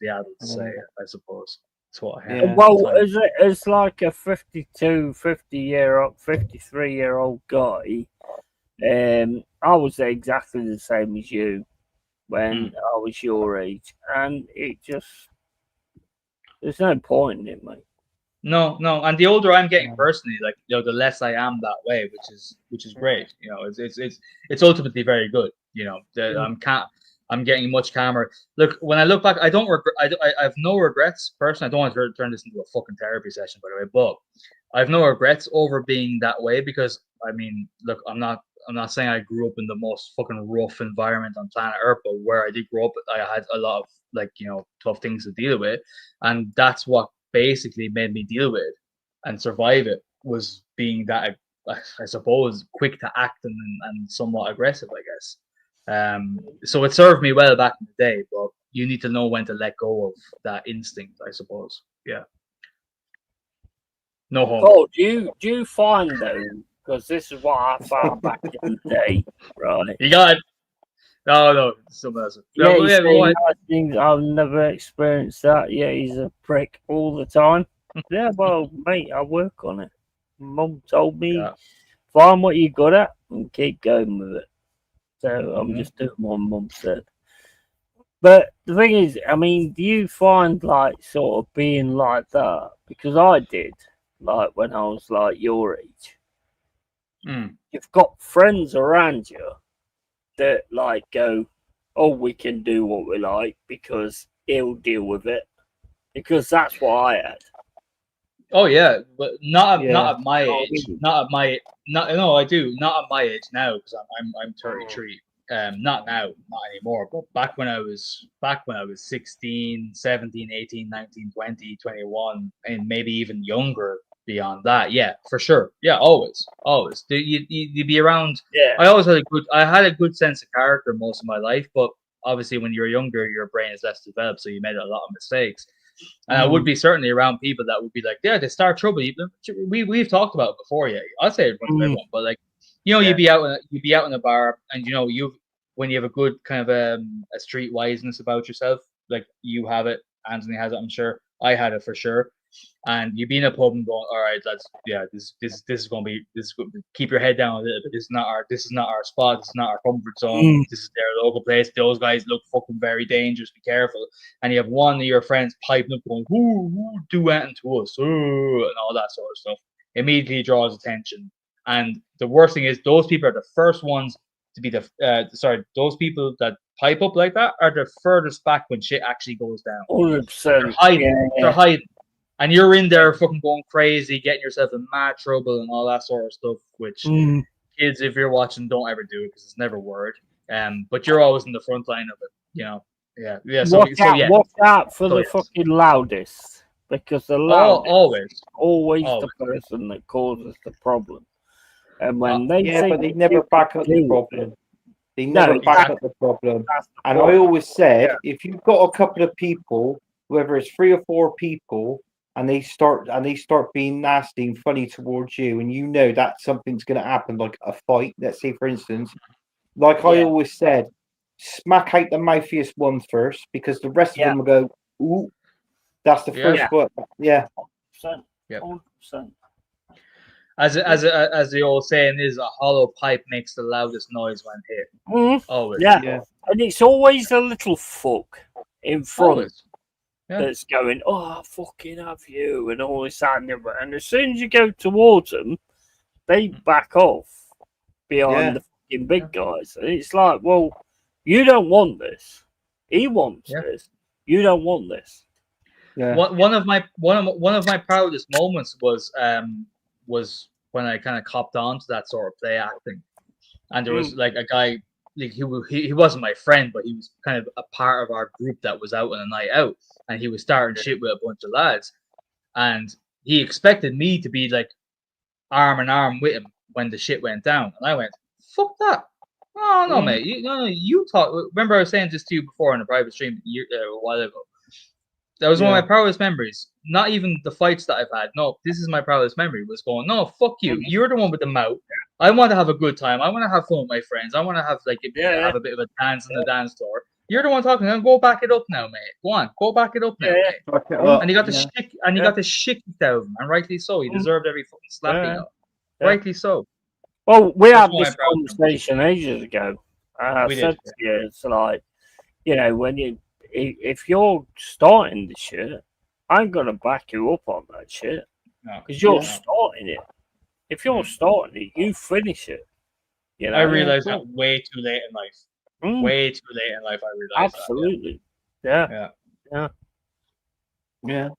[SPEAKER 3] adults say, I suppose. That's what I have.
[SPEAKER 1] Yeah. Well, it's like a 53-year-old guy. I was exactly the same as you when I was your age, and it just. There's no point in it, mate.
[SPEAKER 3] No, and the older I'm getting personally, like you know, the less I am that way, which is great. You know, it's ultimately very good. You know, I'm getting much calmer. Look, when I look back, I don't regret. I have no regrets. Personally, I don't want to turn this into a fucking therapy session, by the way, but I have no regrets over being that way because I mean, look, I'm not saying I grew up in the most fucking rough environment on planet Earth, but where I did grow up, I had a lot of like, you know, tough things to deal with. And that's what basically made me deal with and survive it, was being that, I suppose, quick to act and somewhat aggressive, I guess. So it served me well back in the day, but you need to know when to let go of that instinct, I suppose. Yeah. No hope.
[SPEAKER 1] Oh, do you find though, because this is what I found back in the day, right?
[SPEAKER 3] You got it. No, someone else.
[SPEAKER 1] I've never experienced that. Yeah, he's a prick all the time. Yeah, well, mate, I work on it. Mum told me, find what you're good at and keep going with it. So I'm just doing what Mum said. But the thing is, I mean, do you find like sort of being like that? Because I did, like when I was like your age. You've got friends around you that like go, oh, we can do what we like because he'll deal with it, because that's what I had.
[SPEAKER 3] Oh yeah, but not at my age. Not at my I do not at my age now because I'm 33. Not now, not anymore. But back when I was 16, 17, 18, 19, 20, 21, and maybe even younger beyond that. Yeah, for sure. Yeah, always. You'd be around.
[SPEAKER 1] Yeah.
[SPEAKER 3] I had a good sense of character most of my life, but obviously when you're younger, your brain is less developed, so you made a lot of mistakes. And I would be certainly around people that would be like, yeah, they start trouble. We've talked about it before, yeah. I'll say it in front of everyone, but like, you know, you'd be out in a bar, and you know, when you have a good kind of a street wiseness about yourself, like you have it, Anthony has it, I'm sure. I had it for sure. And you'd be in a pub and going, all right, lads, yeah, this is gonna be keep your head down a little bit. This is not our spot. This is not our comfort zone. This is their local place. Those guys look fucking very dangerous. Be careful. And you have one of your friends piping up, going, "Who do anything to us?" and all that sort of stuff. Immediately draws attention. And the worst thing is, those people are the first ones to be those people that pipe up like that are the furthest back when shit actually goes down.
[SPEAKER 1] 100%.
[SPEAKER 3] They're hiding. And you're in there fucking going crazy, getting yourself in mad trouble and all that sort of stuff, which kids, if you're watching, don't ever do it because it's never worth. But you're always in the front line of it, you know. Yeah.
[SPEAKER 1] Watch out for the fucking loudest, because the loudest always the person that causes the problem. And when
[SPEAKER 4] but they never back up the problem. They never back up the problem. And I always said, if you've got a couple of people, whether it's 3 or 4 people, and they start being nasty and funny towards you, and you know that something's going to happen, like a fight. Let's say, for instance, like I always said, smack out the mouthiest one first, because the rest of them will go, ooh, that's the first one. Yeah.
[SPEAKER 1] 100%.
[SPEAKER 3] As the old saying is, a hollow pipe makes the loudest noise when hit. Always.
[SPEAKER 1] Yeah. And it's always a little fuck in front that's going, oh, fucking have you, and all this and that. And as soon as you go towards them, they back off behind the fucking big guys. And it's like, well, you don't want this. He wants this. You don't want this.
[SPEAKER 3] Yeah. One of my proudest moments was when I kind of copped on to that sort of play acting, and there was like a guy, like he wasn't my friend, but he was kind of a part of our group that was out on a night out, and he was starting shit with a bunch of lads, and he expected me to be like arm in arm with him when the shit went down, and I went, fuck that. Oh no, mate. You talk. Remember, I was saying this to you before in a private stream a while ago. That was one of my proudest memories. Not even the fights that I've had. No, this is my proudest memory. Was going, no, fuck you. You're the one with the mouth. I want to have a good time. I want to have fun with my friends. I want to have have a bit of a dance in the dance floor. You're the one talking. Go back it up now, mate. Go on, go back it up now, mate. And he got the shit. And he got the shit kicked out of him, and rightly so. He deserved every fucking slapping up. Rightly so.
[SPEAKER 1] Well, we had this conversation ages ago. I said to you, it's like, you know, when if you're starting the shit, I'm gonna back you up on that shit because you're starting it. If you're starting it, you finish it. You know,
[SPEAKER 3] I realized that way too late in life. Way too late in life, I realized.
[SPEAKER 1] Absolutely.
[SPEAKER 3] That,
[SPEAKER 1] Yeah.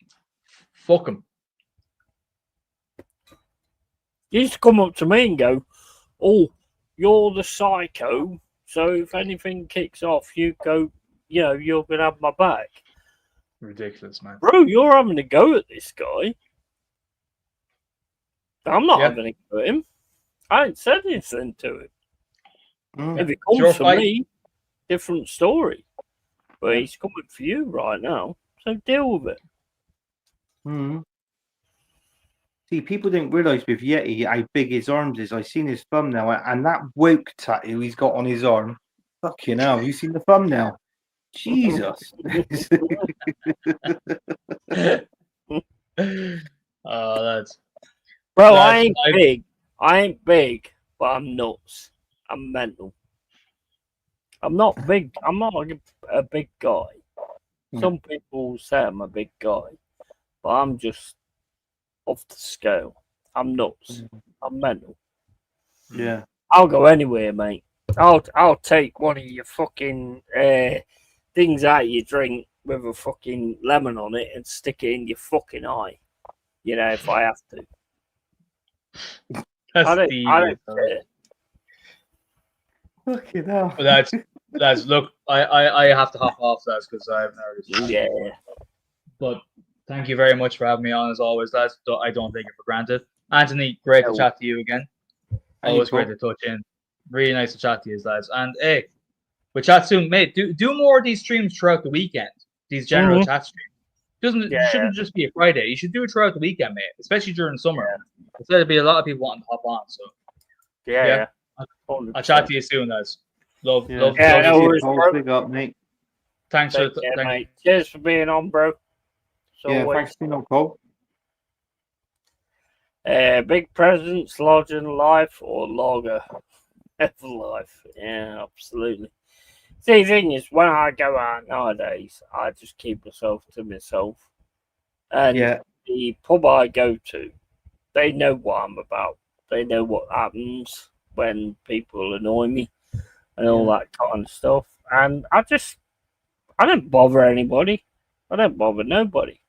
[SPEAKER 3] Fuck them.
[SPEAKER 1] You just come up to me and go, "Oh, you're the psycho. So if anything kicks off, you go. You know, you're gonna have my back."
[SPEAKER 3] Ridiculous, man.
[SPEAKER 1] Bro, you're having a go at this guy. I'm not having a go at him. I ain't said anything to him. If it comes for me, different story. But he's coming for you right now, so deal with it.
[SPEAKER 4] See, people didn't realise with Yeti how big his arms is. I seen his thumbnail, and that woke tattoo he's got on his arm. Fucking hell, have you seen the thumbnail? Jesus.
[SPEAKER 3] Oh, that's...
[SPEAKER 1] Bro, I ain't big. I ain't big, but I'm nuts. I'm mental. I'm not big. I'm not like a big guy. Some people say I'm a big guy, but I'm just off the scale. I'm nuts. I'm mental.
[SPEAKER 4] Yeah.
[SPEAKER 1] I'll go anywhere, mate. I'll take one of your fucking things out of your drink with a fucking lemon on it and stick it in your fucking eye. You know, if I have to. I don't care.
[SPEAKER 4] Fucking hell.
[SPEAKER 3] That's look. I have to hop off that because I haven't heard it.
[SPEAKER 1] Yeah.
[SPEAKER 3] But thank you very much for having me on as always, lads. I don't take it for granted. Anthony, great to chat to you again. Always great to touch in. Really nice to chat to you, lads. And hey, we'll chat soon, mate. Do more of these streams throughout the weekend. These general chat streams. It shouldn't just be a Friday. You should do it throughout the weekend, mate. Especially during summer. There'll be a lot of people wanting to hop on. So I'll chat to you soon, guys. Love.
[SPEAKER 4] Big up, mate.
[SPEAKER 3] Thanks for
[SPEAKER 1] mate. Cheers for being on, bro.
[SPEAKER 4] Thanks for being on, Cole.
[SPEAKER 1] Big presents, larger than life, or lager ever life. Yeah, absolutely. See, the thing is, when I go out nowadays, I just keep myself to myself. And the pub I go to, they know what I'm about. They know what happens when people annoy me and all that kind of stuff. And I don't bother anybody. I don't bother nobody.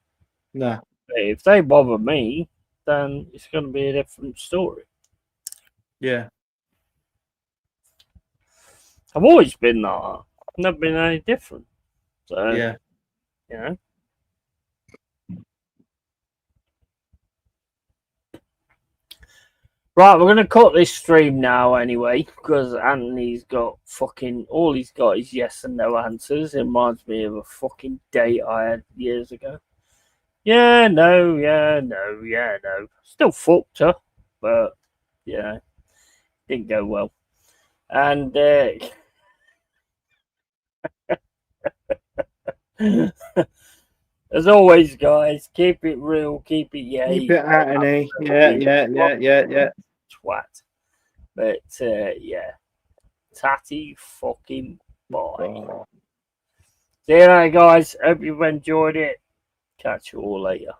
[SPEAKER 4] No.
[SPEAKER 1] if they bother me, then it's going to be a different story.
[SPEAKER 4] Yeah.
[SPEAKER 1] I've always been like that. Never been any different. So,
[SPEAKER 4] Yeah.
[SPEAKER 1] you know. Right, we're going to cut this stream now anyway, because Anthony's got fucking, all he's got is yes and no answers. It reminds me of a fucking date I had years ago. Yeah, no, yeah, no, yeah, no. Still fucked her, but, yeah, didn't go well. And, as always, guys, keep it real, keep it yay.
[SPEAKER 4] Keep it Anthony. Yeah.
[SPEAKER 1] Twat. But, yeah. Tatty fucking bye. See you later, guys. Hope you've enjoyed it. Catch you all later.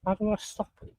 [SPEAKER 1] How do I stop it?